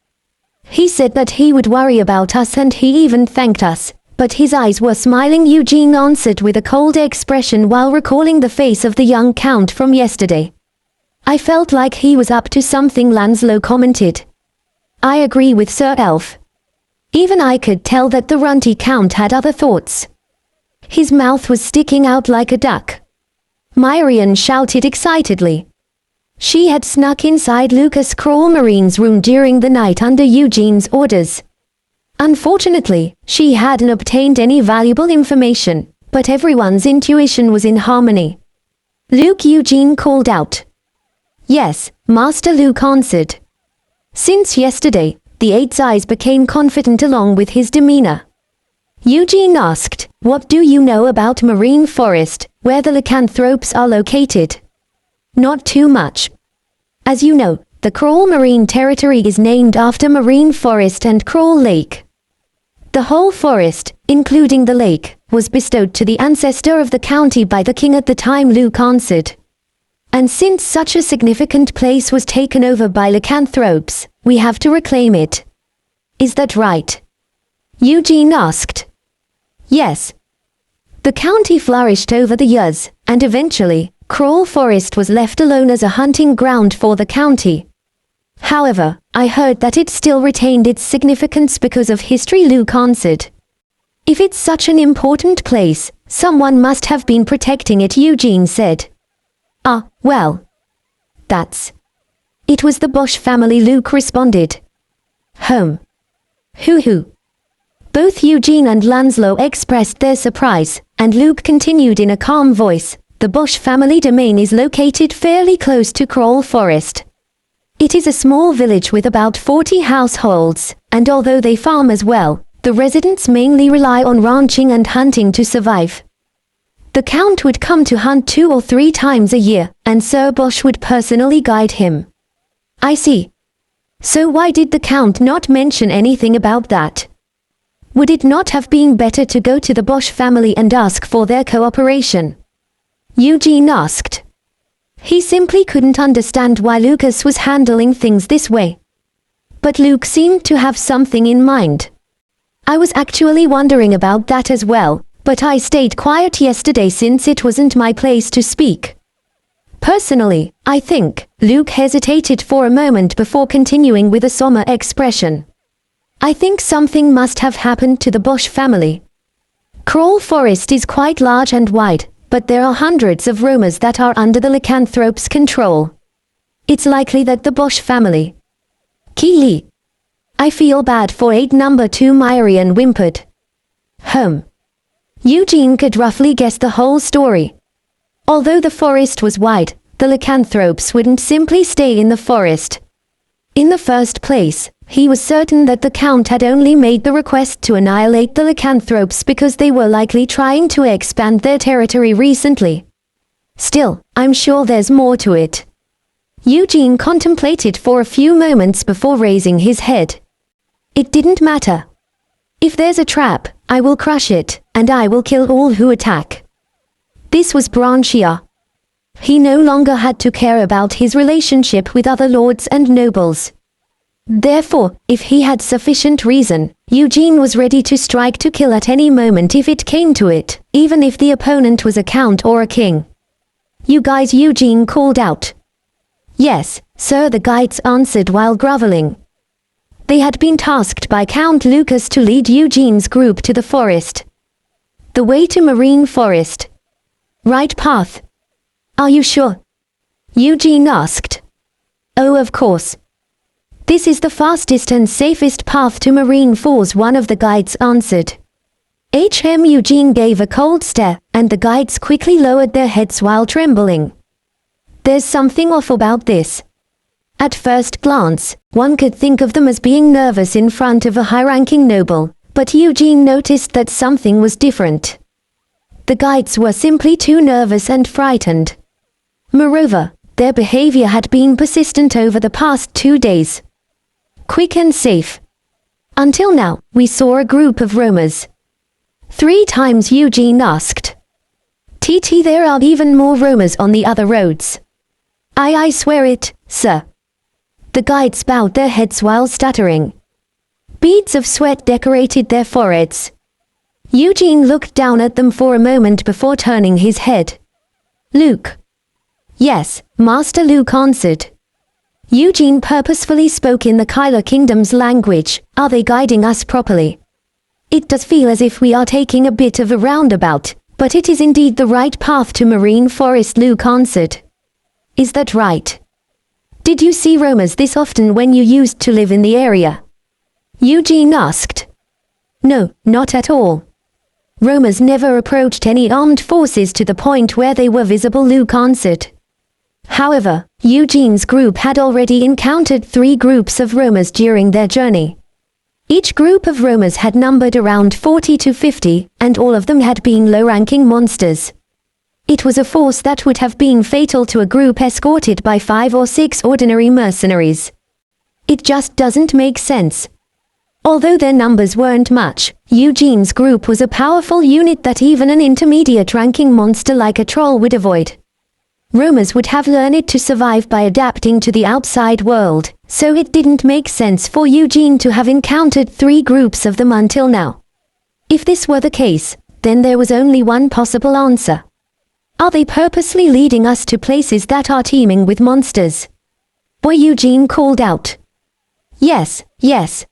He said that he would worry about us and he even thanked us, but his eyes were smiling. Eugene answered with a cold expression while recalling the face of the young count from yesterday. I felt like he was up to something, Lanslow commented. I agree with Sir Elf. Even I could tell that the runty count had other thoughts. His mouth was sticking out like a duck. Myrian shouted excitedly. She had snuck inside Lucas Cruel Marine's room during the night under Eugene's orders. Unfortunately, she hadn't obtained any valuable information, but everyone's intuition was in harmony. Luke, Eugene called out. Yes, Master Luke answered. Since yesterday, the Eight's eyes became confident along with his demeanor. Eugene asked, what do you know about Marine Forest, where the lycanthropes are located? Not too much. As you know, the Cruel Marine territory is named after Marine Forest and Cruel Lake. The whole forest, including the lake, was bestowed to the ancestor of the county by the king at the time, Luke answered. And since such a significant place was taken over by lycanthropes, we have to reclaim it. Is that right? Eugene asked. Yes. The county flourished over the years, and eventually, Cruel Forest was left alone as a hunting ground for the county. However, I heard that it still retained its significance because of history, Luke answered. If it's such an important place, someone must have been protecting it, Eugene said. Ah, well. It was the Bosch family, Luke responded. Home. Hoo-hoo. Both Eugene and Lanslow expressed their surprise, and Luke continued in a calm voice. The Bosch family domain is located fairly close to Cruel Forest. It is a small village with about 40 households, and although they farm as well, the residents mainly rely on ranching and hunting to survive. The Count would come to hunt 2 or 3 times a year, and Sir Bosch would personally guide him. I see. So why did the Count not mention anything about that? Would it not have been better to go to the Bosch family and ask for their cooperation? Eugene asked. He simply couldn't understand why Lucas was handling things this way. But Luke seemed to have something in mind. I was actually wondering about that as well, but I stayed quiet yesterday since it wasn't my place to speak. Personally, I think, Luke hesitated for a moment before continuing with a somber expression. I think something must have happened to the Bosch family. Cruel Forest is quite large and wide, but there are hundreds of roamers that are under the lycanthropes' control. It's likely that the Bosch family. Keely. I feel bad for 8 number 2, Myrian whimpered. Eugene could roughly guess the whole story. Although the forest was wide, the lycanthropes wouldn't simply stay in the forest. In the first place, he was certain that the Count had only made the request to annihilate the lycanthropes because they were likely trying to expand their territory recently. Still, I'm sure there's more to it. Eugene contemplated for a few moments before raising his head. It didn't matter. If there's a trap, I will crush it, and I will kill all who attack. This was Branchia. He no longer had to care about his relationship with other lords and nobles. Therefore, if he had sufficient reason, Eugene was ready to strike to kill at any moment if it came to it, even if the opponent was a count or a king. "You guys," Eugene called out. "Yes, sir," the guides answered while groveling. They had been tasked by Count Lucas to lead Eugene's group to the forest. The way to Marine Forest. Right path. "Are you sure?" Eugene asked. "Oh, of course. This is the fastest and safest path to Marine Falls," one of the guides answered. Eugene gave a cold stare, and the guides quickly lowered their heads while trembling. There's something off about this. At first glance, one could think of them as being nervous in front of a high-ranking noble, but Eugene noticed that something was different. The guides were simply too nervous and frightened. Moreover, their behavior had been persistent over the past 2 days. Quick and safe. Until now, we saw a group of roamers. 3 times Eugene asked. There are even more roamers on the other roads." I swear it, sir." The guides bowed their heads while stuttering. Beads of sweat decorated their foreheads. Eugene looked down at them for a moment before turning his head. "Luke." "Yes, Master," Luke answered. Eugene purposefully spoke in the Kyla Kingdom's language. "Are they guiding us properly?" "It does feel as if we are taking a bit of a roundabout, but it is indeed the right path to Marine Forest," Luke answered. "Is that right? Did you see roamers this often when you used to live in the area?" Eugene asked. "No, not at all. Roamers never approached any armed forces to the point where they were visible," Luke answered. However, Eugene's group had already encountered 3 groups of roamers during their journey. Each group of roamers had numbered around 40 to 50, and all of them had been low-ranking monsters. It was a force that would have been fatal to a group escorted by 5 or 6 ordinary mercenaries. It just doesn't make sense. Although their numbers weren't much, Eugene's group was a powerful unit that even an intermediate-ranking monster like a troll would avoid. Roamers would have learned to survive by adapting to the outside world, so it didn't make sense for Eugene to have encountered 3 groups of them until now. If this were the case, then there was only one possible answer. Are they purposely leading us to places that are teeming with monsters? Boy, Eugene called out. Yes,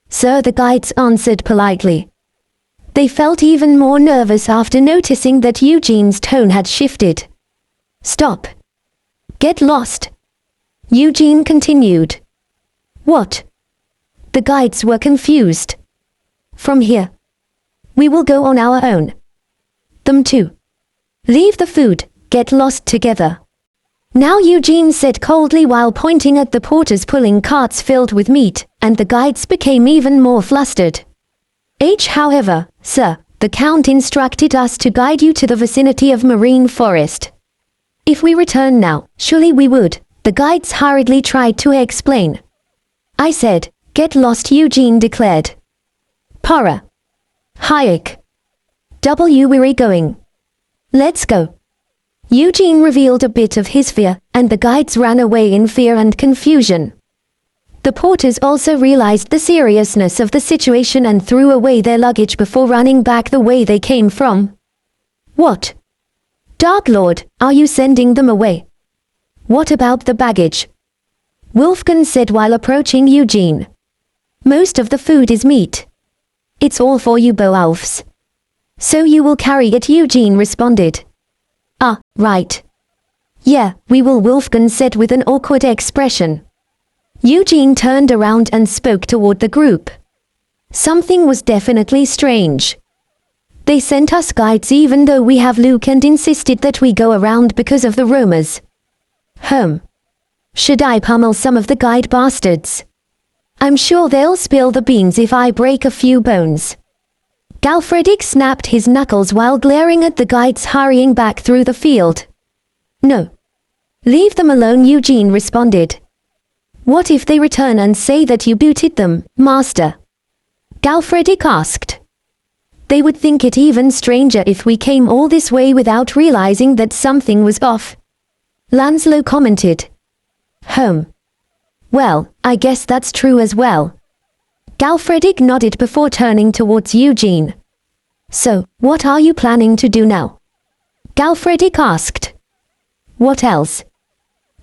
sir, the guides answered politely. They felt even more nervous after noticing that Eugene's tone had shifted. Stop. Get lost. Eugene continued. What? The guides were confused. From here. We will go on our own. Them too. Leave the food, get lost together. Now Eugene said coldly while pointing at the porters pulling carts filled with meat, and the guides became even more flustered. However, sir, the Count instructed us to guide you to the vicinity of Marine Forest. If we return now, surely we would, the guides hurriedly tried to explain. I said, get lost, Eugene declared. Para. Hayek. Where are going? Let's go. Eugene revealed a bit of his fear, and the guides ran away in fear and confusion. The porters also realized the seriousness of the situation and threw away their luggage before running back the way they came from. What? Dark Lord, are you sending them away? What about the baggage? Wolfgang said while approaching Eugene. Most of the food is meat. It's all for you, Beowulfs. So you will carry it, Eugene responded. Ah, right. Yeah, we will, Wolfgang said with an awkward expression. Eugene turned around and spoke toward the group. Something was definitely strange. They sent us guides even though we have Luke and insisted that we go around because of the roamers. Should I pummel some of the guide bastards? I'm sure they'll spill the beans if I break a few bones. Galfredic snapped his knuckles while glaring at the guides hurrying back through the field. No. Leave them alone, Eugene responded. What if they return and say that you booted them, Master? Galfredic asked. They would think it even stranger if we came all this way without realizing that something was off. Lancelot commented. Well, I guess that's true as well. Galfredic nodded before turning towards Eugene. So, what are you planning to do now? Galfredic asked. What else?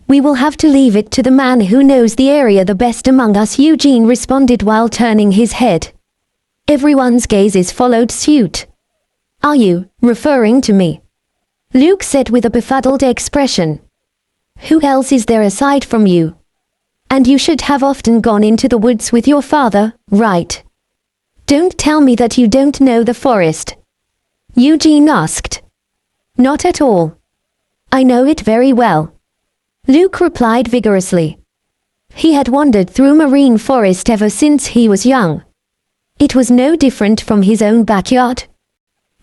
We will have to leave it to the man who knows the area the best among us, Eugene responded while turning his head. Everyone's gazes followed suit. Are you referring to me? Luke said with a befuddled expression. Who else is there aside from you? And you should have often gone into the woods with your father, right? Don't tell me that you don't know the forest. Eugene asked. Not at all. I know it very well. Luke replied vigorously. He had wandered through marine forest ever since he was young. It was no different from his own backyard.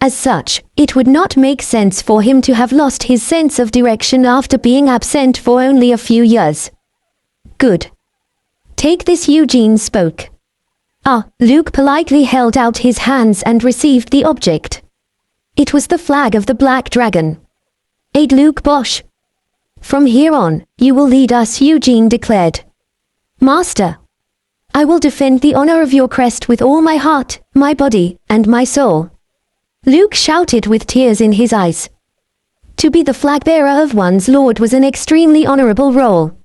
As such, it would not make sense for him to have lost his sense of direction after being absent for only a few years. Good. Take this, Eugene spoke. Luke politely held out his hands and received the object. It was the flag of the Black Dragon. Aid Luke Bosch. From here on, you will lead us, Eugene declared. Master. I will defend the honor of your crest with all my heart, my body, and my soul. Luke shouted with tears in his eyes. To be the flag-bearer of one's lord was an extremely honorable role.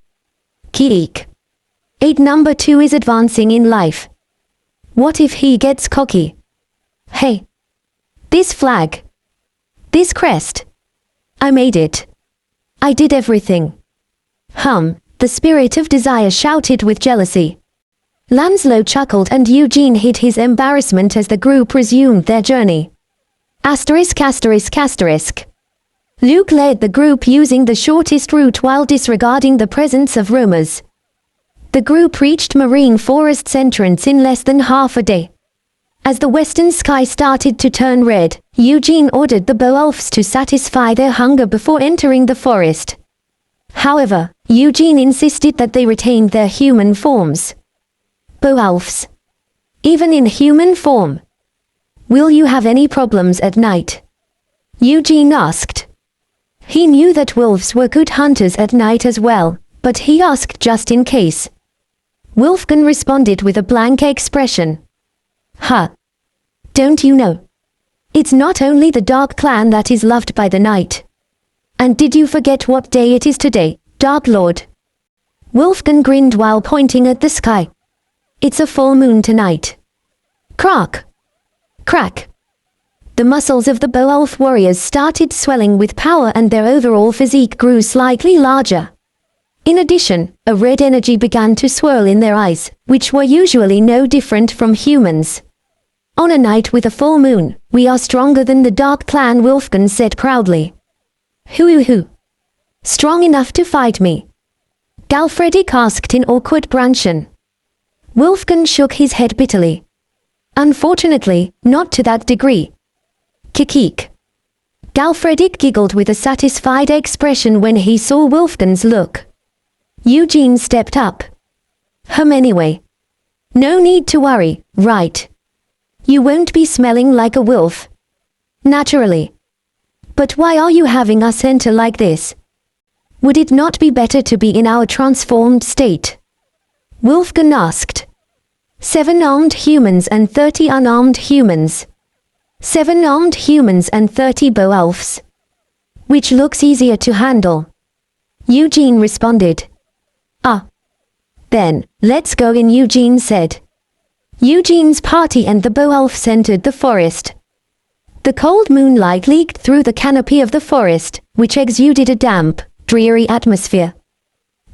Keek. Aid number 2 is advancing in life. What if he gets cocky? Hey. This flag. This crest. I made it. I did everything. The spirit of desire shouted with jealousy. Lancelot chuckled and Eugene hid his embarrassment as the group resumed their journey. Asterisk asterisk asterisk. Luke led the group using the shortest route while disregarding the presence of rumors. The group reached Marine Forest's entrance in less than half a day. As the western sky started to turn red, Eugene ordered the Beowulfs to satisfy their hunger before entering the forest. However, Eugene insisted that they retained their human forms. Beowulfs. Even in human form. Will you have any problems at night? Eugene asked. He knew that wolves were good hunters at night as well, but he asked just in case. Wolfgang responded with a blank expression. Don't you know? It's not only the Dark Clan that is loved by the night. And did you forget what day it is today, Dark Lord? Wolfgang grinned while pointing at the sky. It's a full moon tonight. Crack! Crack! The muscles of the Beowulf warriors started swelling with power and their overall physique grew slightly larger. In addition, a red energy began to swirl in their eyes, which were usually no different from humans. On a night with a full moon, we are stronger than the Dark Clan, Wolfgang said proudly. Who? Strong enough to fight me? Galfredic asked in awkward Branchen. Wolfgang shook his head bitterly. Unfortunately, not to that degree. Kikik. Galfredic giggled with a satisfied expression when he saw Wolfgang's look. Eugene stepped up. Anyway. No need to worry, right? You won't be smelling like a wolf. Naturally. But why are you having us enter like this? Would it not be better to be in our transformed state? Wolfgang asked. 7 armed humans and 30 unarmed humans. 7 armed humans and 30 Beowulfs. Which looks easier to handle? Eugene responded. Then, let's go in, Eugene said. Eugene's party and the Beowulfs entered the forest. The cold moonlight leaked through the canopy of the forest, which exuded a damp, dreary atmosphere.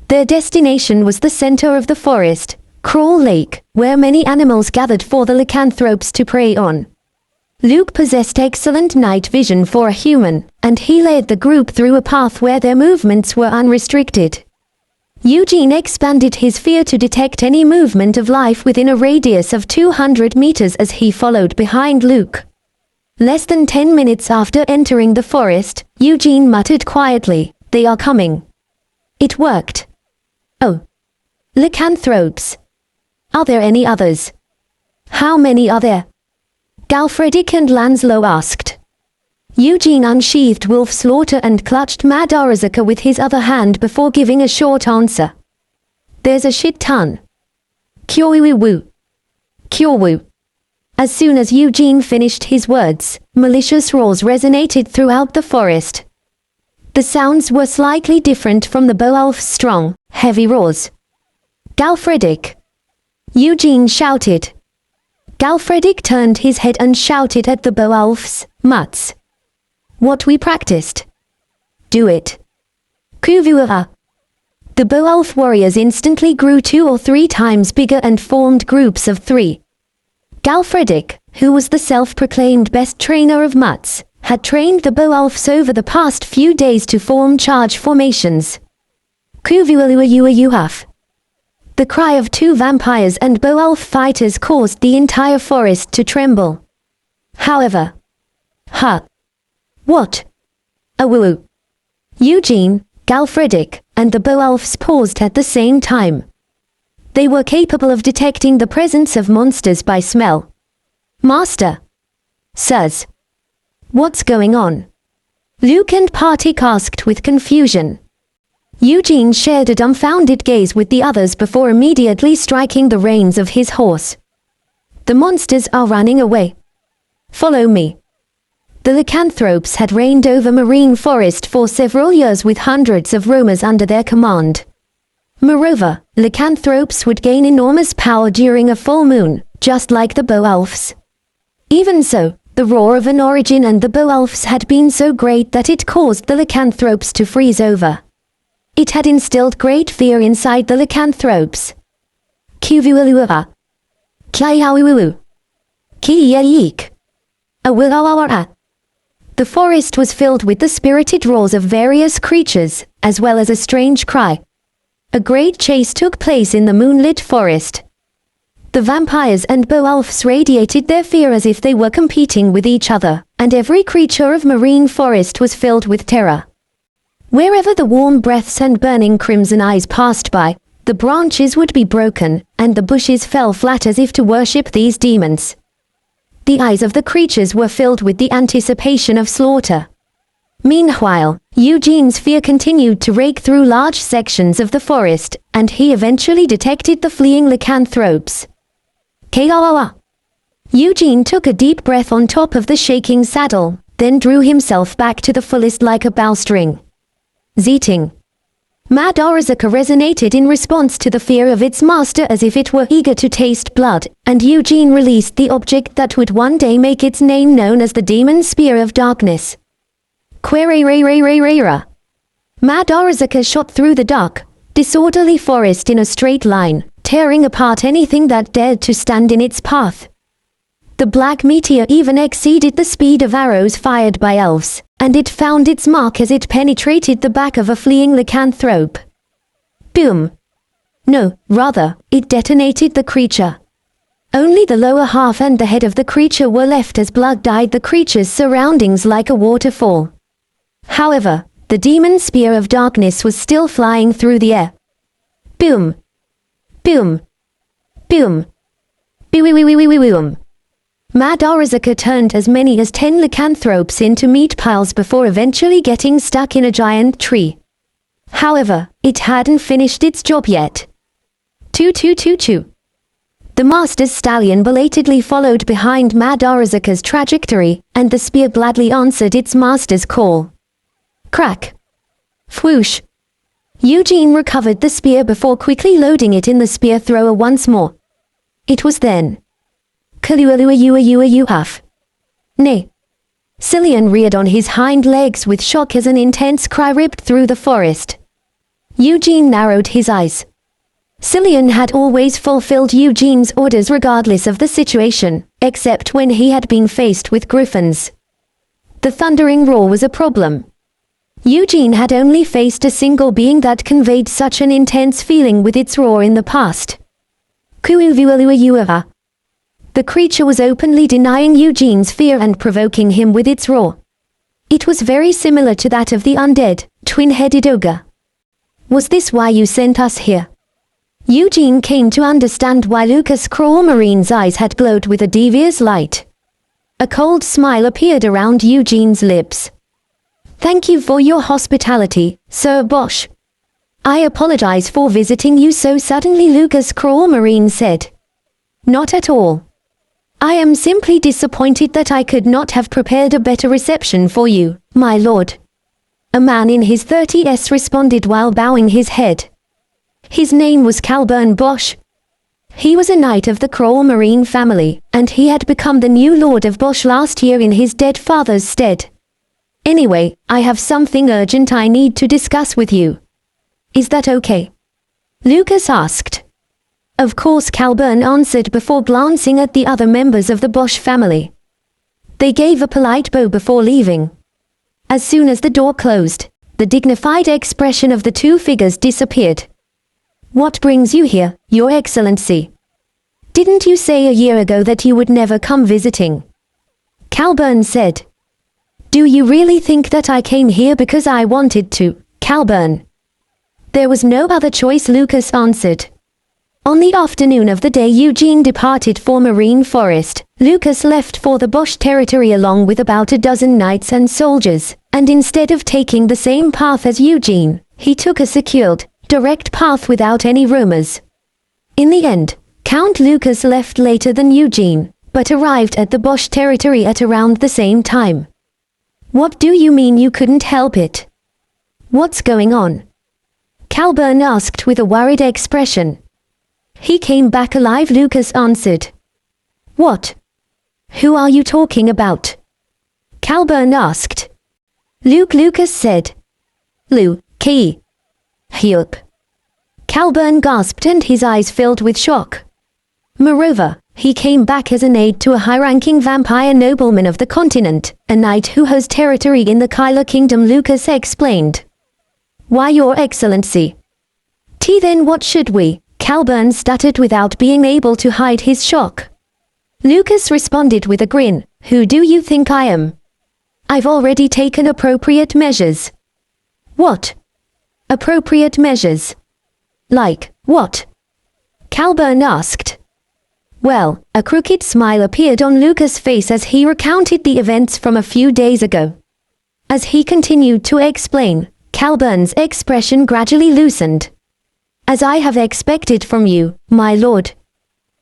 Their destination was the center of the forest, Crawl Lake, where many animals gathered for the lycanthropes to prey on. Luke possessed excellent night vision for a human, and he led the group through a path where their movements were unrestricted. Eugene expanded his sphere to detect any movement of life within a radius of 200 meters as he followed behind Luke. Less than 10 minutes after entering the forest, Eugene muttered quietly, "They are coming." It worked. Oh. Lycanthropes. Are there any others? How many are there? Galfredic and Lancelot asked. Eugene unsheathed Wolf Slaughter and clutched Mad Arazuka with his other hand before giving a short answer. There's a shit ton. Kyo-woo-woo. Kyo-woo. As soon as Eugene finished his words, malicious roars resonated throughout the forest. The sounds were slightly different from the Beowulf's strong, heavy roars. Galfredic! Eugene shouted. Galfredic turned his head and shouted at the Beowulf's mutts. What we practiced. Do it. Kuvuara. The Beowulf warriors instantly grew 2 or 3 times bigger and formed groups of 3. Galfredic, who was the self-proclaimed best trainer of mutts, had trained the Beowulfs over the past few days to form charge formations. Kuvualuayuayuhaf. The cry of 2 vampires and Beowulf fighters caused the entire forest to tremble. However, What? Awoo. Eugene, Galfredic, and the Beowulfs paused at the same time. They were capable of detecting the presence of monsters by smell. Master. Sirs. What's going on? Luke and Partik asked with confusion. Eugene shared a dumbfounded gaze with the others before immediately striking the reins of his horse. The monsters are running away. Follow me. The lycanthropes had reigned over marine forest for several years with hundreds of roamers under their command. Moreover, lycanthropes would gain enormous power during a full moon, just like the Beowulfs. Even so, the roar of an origin and the Beowulfs had been so great that it caused the lycanthropes to freeze over. It had instilled great fear inside the lycanthropes. Kuvualuara. Kiawiwulu. Kiyaik. Awilawara. The forest was filled with the spirited roars of various creatures, as well as a strange cry. A great chase took place in the moonlit forest. The vampires and Beowulfs radiated their fear as if they were competing with each other, and every creature of marine forest was filled with terror. Wherever the warm breaths and burning crimson eyes passed by, the branches would be broken, and the bushes fell flat as if to worship these demons. The eyes of the creatures were filled with the anticipation of slaughter. Meanwhile, Eugene's fear continued to rake through large sections of the forest, and he eventually detected the fleeing lycanthropes. Kawawa. Eugene took a deep breath on top of the shaking saddle, then drew himself back to the fullest like a bowstring. Zeeting. Mad Arazuka resonated in response to the fear of its master as if it were eager to taste blood, and Eugene released the object that would one day make its name known as the Demon Spear of Darkness. Querererererera. Mad Arazuka shot through the dark, disorderly forest in a straight line, tearing apart anything that dared to stand in its path. The black meteor even exceeded the speed of arrows fired by elves, and it found its mark as it penetrated the back of a fleeing lycanthrope. Boom! No, rather, it detonated the creature. Only the lower half and the head of the creature were left as blood dyed the creature's surroundings like a waterfall. However, the demon spear of darkness was still flying through the air. Boom! Boom! Boom! Boom! Mad Arazuka turned as many as 10 lycanthropes into meat piles before eventually getting stuck in a giant tree. However, it hadn't finished its job yet. Choo. The master's stallion belatedly followed behind Mad Arazuka's trajectory, and the spear gladly answered its master's call. Crack. Whoosh. Eugene recovered the spear before quickly loading it in the spear thrower once more. It was then. Kalualuayuayuayuhaf. Nay. Cillian reared on his hind legs with shock as an intense cry ripped through the forest. Eugene narrowed his eyes. Cillian had always fulfilled Eugene's orders regardless of the situation, except when he had been faced with griffins. The thundering roar was a problem. Eugene had only faced a single being that conveyed such an intense feeling with its roar in the past. Kuuvualuayuara. The creature was openly denying Eugene's fear and provoking him with its roar. It was very similar to that of the undead, twin-headed ogre. Was this why you sent us here? Eugene came to understand why Lucas Crawmarine's eyes had glowed with a devious light. A cold smile appeared around Eugene's lips. Thank you for your hospitality, Sir Bosch. I apologize for visiting you so suddenly, Lucas Crawlmarine said. Not at all. I am simply disappointed that I could not have prepared a better reception for you, my lord. A man in his 30s responded while bowing his head. His name was Calburn Bosch. He was a knight of the Crawlmarine family, and he had become the new Lord of Bosch last year in his dead father's stead. Anyway, I have something urgent I need to discuss with you. Is that okay? Lucas asked. Of course, Calburn answered before glancing at the other members of the Bosch family. They gave a polite bow before leaving. As soon as the door closed, the dignified expression of the two figures disappeared. What brings you here, Your Excellency? Didn't you say a year ago that you would never come visiting? Calburn said. Do you really think that I came here because I wanted to, Calburn? There was no other choice, Lucas answered. On the afternoon of the day Eugene departed for Marine Forest, Lucas left for the Bosch territory along with about a dozen knights and soldiers, and instead of taking the same path as Eugene, he took a secured, direct path without any rumors. In the end, Count Lucas left later than Eugene, but arrived at the Bosch territory at around the same time. What do you mean you couldn't help it? What's going on? Calburn asked with a worried expression. He came back alive, Lucas answered. What? Who are you talking about? Calburn asked. Lucas said. Hyup. Calburn gasped and his eyes filled with shock. Moreover, he came back as an aide to a high-ranking vampire nobleman of the continent, a knight who has territory in the Kyla Kingdom, Lucas explained. Why, Your Excellency? Then what should we? Calburn stuttered without being able to hide his shock. Lucas responded with a grin. Who do you think I am? I've already taken appropriate measures. What? Appropriate measures? Like, what? Calburn asked. Well, a crooked smile appeared on Lucas' face as he recounted the events from a few days ago. As he continued to explain, Calburn's expression gradually loosened. As I have expected from you, my lord.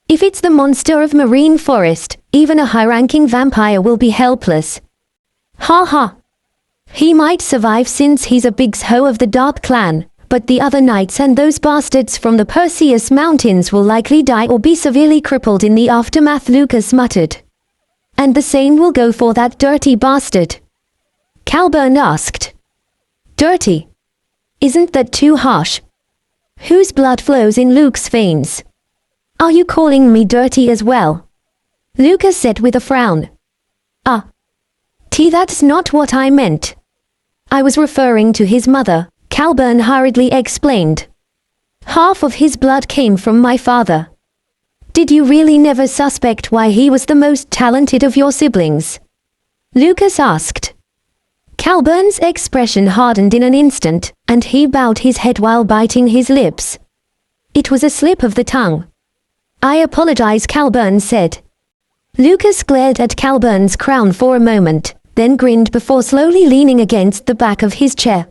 If it's the monster of Marine Forest, even a high-ranking vampire will be helpless. Ha ha. He might survive since he's a big hoe of the Dark Clan, but the other knights and those bastards from the Perseus Mountains will likely die or be severely crippled in the aftermath, Lucas muttered. And the same will go for that dirty bastard. Calburn asked. Dirty? Isn't that too harsh? Whose blood flows in Luke's veins? Are you calling me dirty as well? Lucas said with a frown. That's not what I meant. I was referring to his mother, Calburn hurriedly explained. Half of his blood came from my father. Did you really never suspect why he was the most talented of your siblings? Lucas asked. Calburn's expression hardened in an instant, and he bowed his head while biting his lips. It was a slip of the tongue. I apologize, Calburn said. Lucas glared at Calburn's crown for a moment, then grinned before slowly leaning against the back of his chair.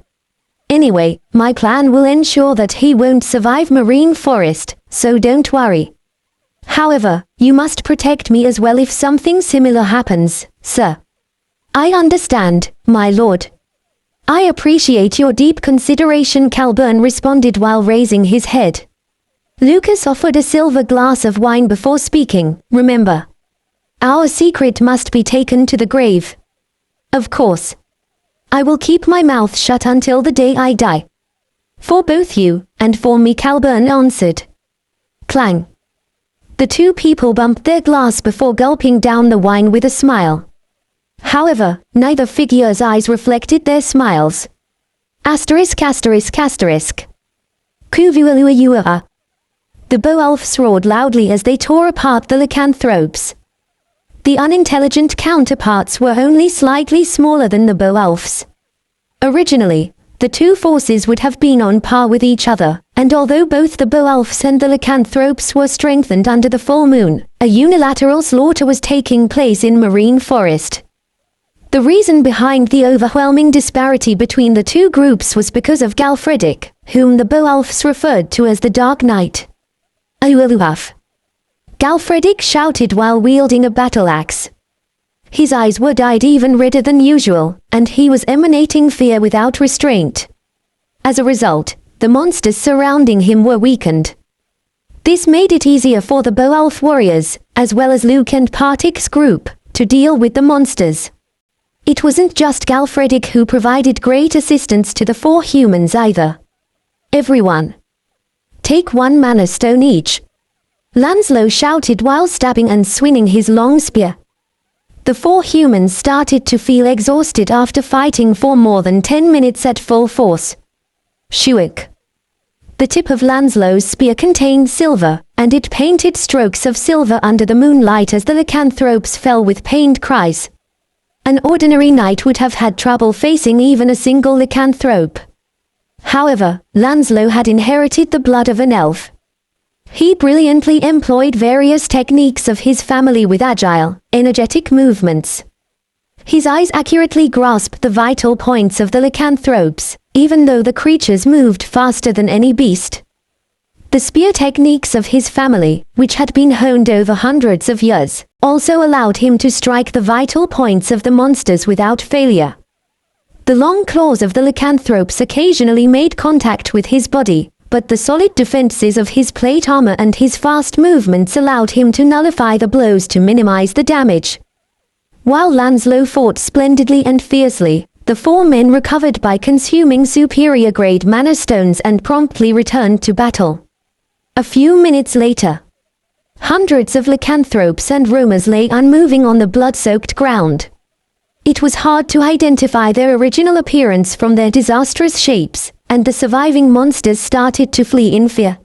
Anyway, my plan will ensure that he won't survive Marine Forest, so don't worry. However, you must protect me as well if something similar happens, sir. I understand, my lord. I appreciate your deep consideration, Calburn responded while raising his head. Lucas offered a silver glass of wine before speaking. Remember, our secret must be taken to the grave. Of course. I will keep my mouth shut until the day I die. For both you, and for me, Calburn answered. Clang. The two people bumped their glass before gulping down the wine with a smile. However, neither figure's eyes reflected their smiles. Asterisk. Kuvualuayua. The Beowulfs roared loudly as they tore apart the lycanthropes. The unintelligent counterparts were only slightly smaller than the Beowulfs. Originally, the two forces would have been on par with each other, and although both the Beowulfs and the lycanthropes were strengthened under the full moon, a unilateral slaughter was taking place in Marine Forest. The reason behind the overwhelming disparity between the two groups was because of Galfredic, whom the Beowulfs referred to as the Dark Knight. Auluaf. Galfredic shouted while wielding a battle axe. His eyes were dyed even redder than usual, and he was emanating fear without restraint. As a result, the monsters surrounding him were weakened. This made it easier for the Beowulf warriors, as well as Luke and Partik's group, to deal with the monsters. It wasn't just Galfredic who provided great assistance to the four humans either. Everyone. Take 1 mana stone each. Lancelot shouted while stabbing and swinging his long spear. The four humans started to feel exhausted after fighting for more than 10 minutes at full force. Shuik. The tip of Lancelot's spear contained silver, and it painted strokes of silver under the moonlight as the lycanthropes fell with pained cries. An ordinary knight would have had trouble facing even a single lycanthrope. However, Lancelot had inherited the blood of an elf. He brilliantly employed various techniques of his family with agile, energetic movements. His eyes accurately grasped the vital points of the lycanthropes, even though the creatures moved faster than any beast. The spear techniques of his family, which had been honed over hundreds of years, also allowed him to strike the vital points of the monsters without failure. The long claws of the lycanthropes occasionally made contact with his body, but the solid defenses of his plate armor and his fast movements allowed him to nullify the blows to minimize the damage. While Lancelot fought splendidly and fiercely, the four men recovered by consuming superior-grade mana stones and promptly returned to battle. A few minutes later, hundreds of lycanthropes and roamers lay unmoving on the blood-soaked ground. It was hard to identify their original appearance from their disastrous shapes, and the surviving monsters started to flee in fear.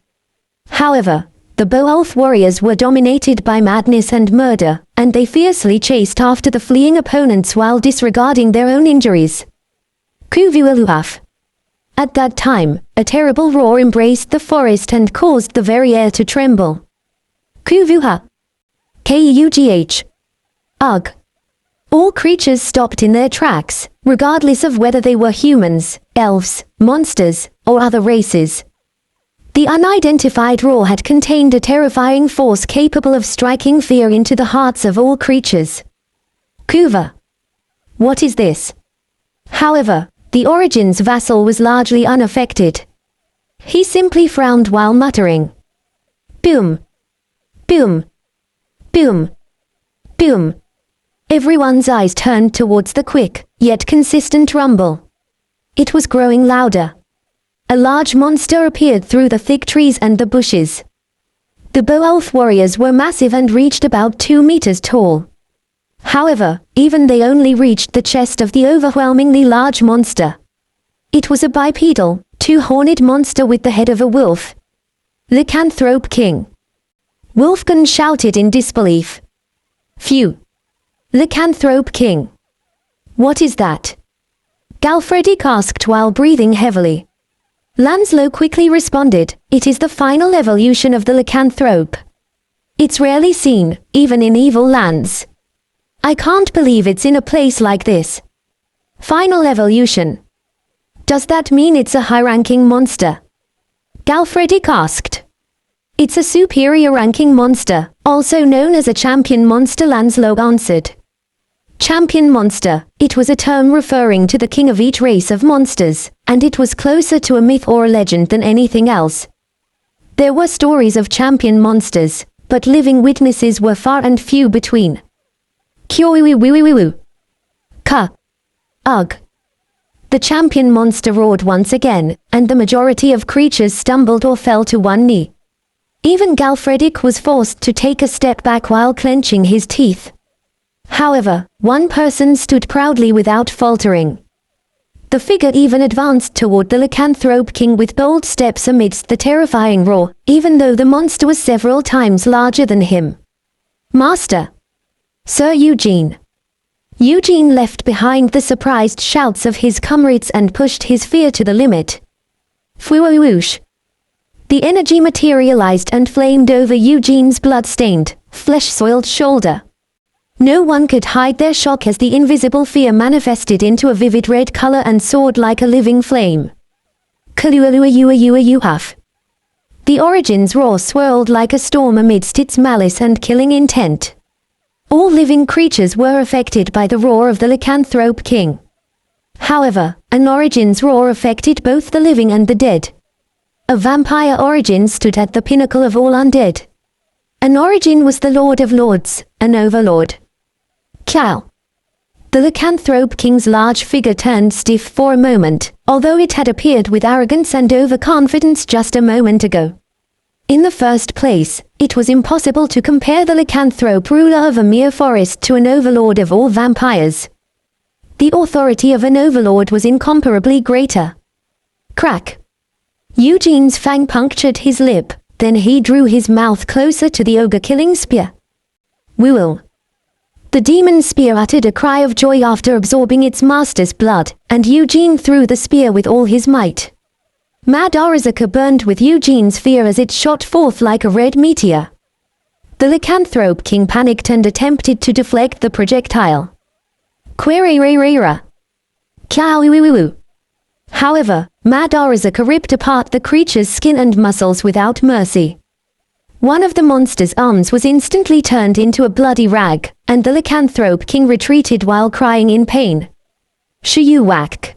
However, the Beowulf warriors were dominated by madness and murder, and they fiercely chased after the fleeing opponents while disregarding their own injuries. Kuvualuaf. At that time, a terrible roar embraced the forest and caused the very air to tremble. Kuvuha. Keugh. Ugh. All creatures stopped in their tracks, regardless of whether they were humans, elves, monsters, or other races. The unidentified roar had contained a terrifying force capable of striking fear into the hearts of all creatures. Kuva. What is this? However, the Origin's vassal was largely unaffected. He simply frowned while muttering. Boom. Boom. Boom. Boom. Everyone's eyes turned towards the quick, yet consistent rumble. It was growing louder. A large monster appeared through the thick trees and the bushes. The Beowulf warriors were massive and reached about 2 meters tall. However, even they only reached the chest of the overwhelmingly large monster. It was a bipedal, two-horned monster with the head of a wolf. Lycanthrope King. Wolfgang shouted in disbelief. Phew. Lycanthrope King. What is that? Galfredic asked while breathing heavily. Lancelot quickly responded, it is the final evolution of the lycanthrope. It's rarely seen, even in evil lands. I can't believe it's in a place like this. Final evolution. Does that mean it's a high-ranking monster? Galfredic asked. It's a superior-ranking monster, also known as a champion monster, Lancelot answered. Champion monster, it was a term referring to the king of each race of monsters, and it was closer to a myth or a legend than anything else. There were stories of champion monsters, but living witnesses were far and few between. Kyowiwiwiwiwu. Ka. Ugh. The champion monster roared once again, and the majority of creatures stumbled or fell to one knee. Even Galfredic was forced to take a step back while clenching his teeth. However, one person stood proudly without faltering. The figure even advanced toward the lycanthrope king with bold steps amidst the terrifying roar, even though the monster was several times larger than him. Master. Sir Eugene. Eugene left behind the surprised shouts of his comrades and pushed his fear to the limit. Fwoosh. The energy materialized and flamed over Eugene's blood-stained, flesh-soiled shoulder. No one could hide their shock as the invisible fear manifested into a vivid red color and soared like a living flame. Kalualuayuayuayuhaf. The Origin's roar swirled like a storm amidst its malice and killing intent. All living creatures were affected by the roar of the Lycanthrope King. However, an Origin's roar affected both the living and the dead. A vampire Origin stood at the pinnacle of all undead. An Origin was the Lord of Lords, an overlord. Cal. The Lycanthrope King's large figure turned stiff for a moment, although it had appeared with arrogance and overconfidence just a moment ago. In the first place, it was impossible to compare the lycanthrope ruler of a mere forest to an overlord of all vampires. The authority of an overlord was incomparably greater. Crack. Eugene's fang punctured his lip, then he drew his mouth closer to the ogre-killing spear. Woo. The demon spear uttered a cry of joy after absorbing its master's blood, and Eugene threw the spear with all his might. Mad Arazaka burned with Eugene's fear as it shot forth like a red meteor. The Lycanthrope King panicked and attempted to deflect the projectile. Querererera. Kawiwiwiwu. However, Mad Arazaka ripped apart the creature's skin and muscles without mercy. One of the monster's arms was instantly turned into a bloody rag, and the Lycanthrope King retreated while crying in pain. Shiyu whack.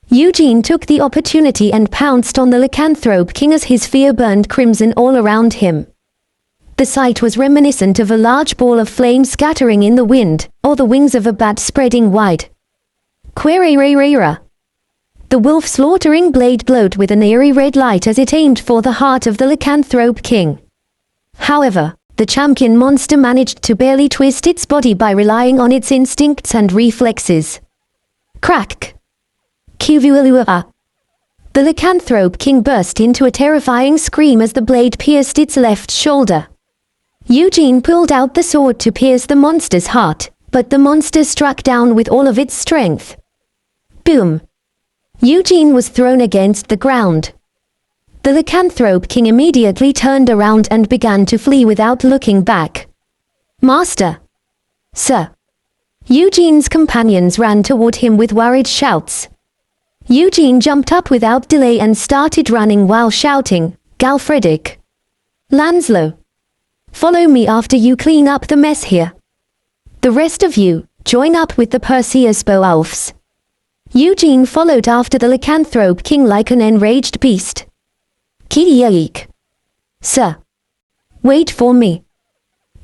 Eugene took the opportunity and pounced on the Lycanthrope King as his fear burned crimson all around him. The sight was reminiscent of a large ball of flame scattering in the wind, or the wings of a bat spreading wide. Querererera. The wolf slaughtering blade glowed with an eerie red light as it aimed for the heart of the Lycanthrope King. However, the champion monster managed to barely twist its body by relying on its instincts and reflexes. Crack. Kivualua. The Lycanthrope King burst into a terrifying scream as the blade pierced its left shoulder. Eugene pulled out the sword to pierce the monster's heart, but the monster struck down with all of its strength. Boom. Eugene was thrown against the ground. The Lycanthrope King immediately turned around and began to flee without looking back. Master! Sir! Eugene's companions ran toward him with worried shouts. Eugene jumped up without delay and started running while shouting, Galfredic! Lanslow! Follow me after you clean up the mess here. The rest of you, join up with the Perseus Beowulfs. Eugene followed after the Lycanthrope King like an enraged beast. Kiyaik. Sir. Wait for me.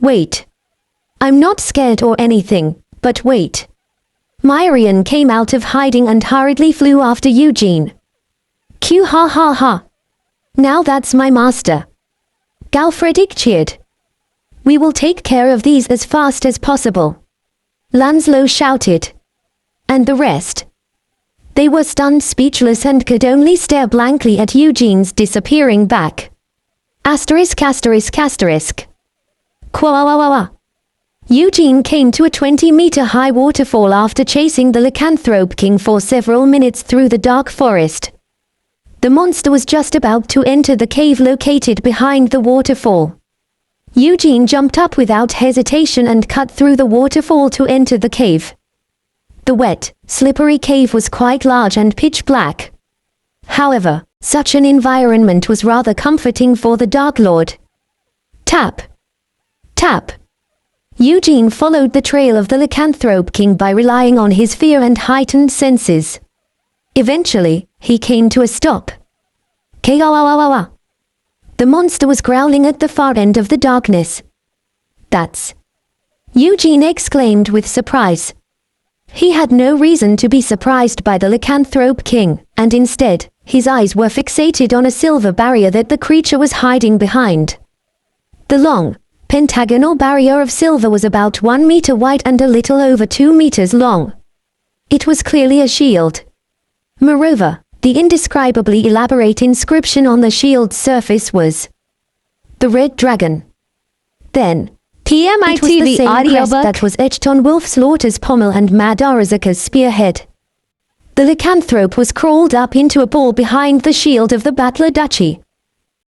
Wait. I'm not scared or anything, but wait. Myrian came out of hiding and hurriedly flew after Eugene. Q ha ha ha. Now that's my master. Galfredic cheered. We will take care of these as fast as possible. Lanslow shouted. And the rest? They were stunned speechless and could only stare blankly at Eugene's disappearing back. Asterisk asterisk asterisk. Quawawawa. Eugene came to a 20-meter high waterfall after chasing the Lycanthrope King for several minutes through the dark forest. The monster was just about to enter the cave located behind the waterfall. Eugene jumped up without hesitation and cut through the waterfall to enter the cave. The wet, slippery cave was quite large and pitch black. However, such an environment was rather comforting for the Dark Lord. Tap. Tap. Eugene followed the trail of the Lycanthrope King by relying on his fear and heightened senses. Eventually, he came to a stop. Kawawawawa. The monster was growling at the far end of the darkness. That's... Eugene exclaimed with surprise. He had no reason to be surprised by the Lycanthrope King, and instead, his eyes were fixated on a silver barrier that the creature was hiding behind. The long, pentagonal barrier of silver was about 1 meter wide and a little over 2 meters long. It was clearly a shield. Moreover, the indescribably elaborate inscription on the shield's surface was the Red Dragon. Then, PMIT it was the same audiobook crest that was etched on Wolf Slaughter's pommel and Mad Arazaka's spearhead. The lycanthrope was crawled up into a ball behind the shield of the Battler Duchy.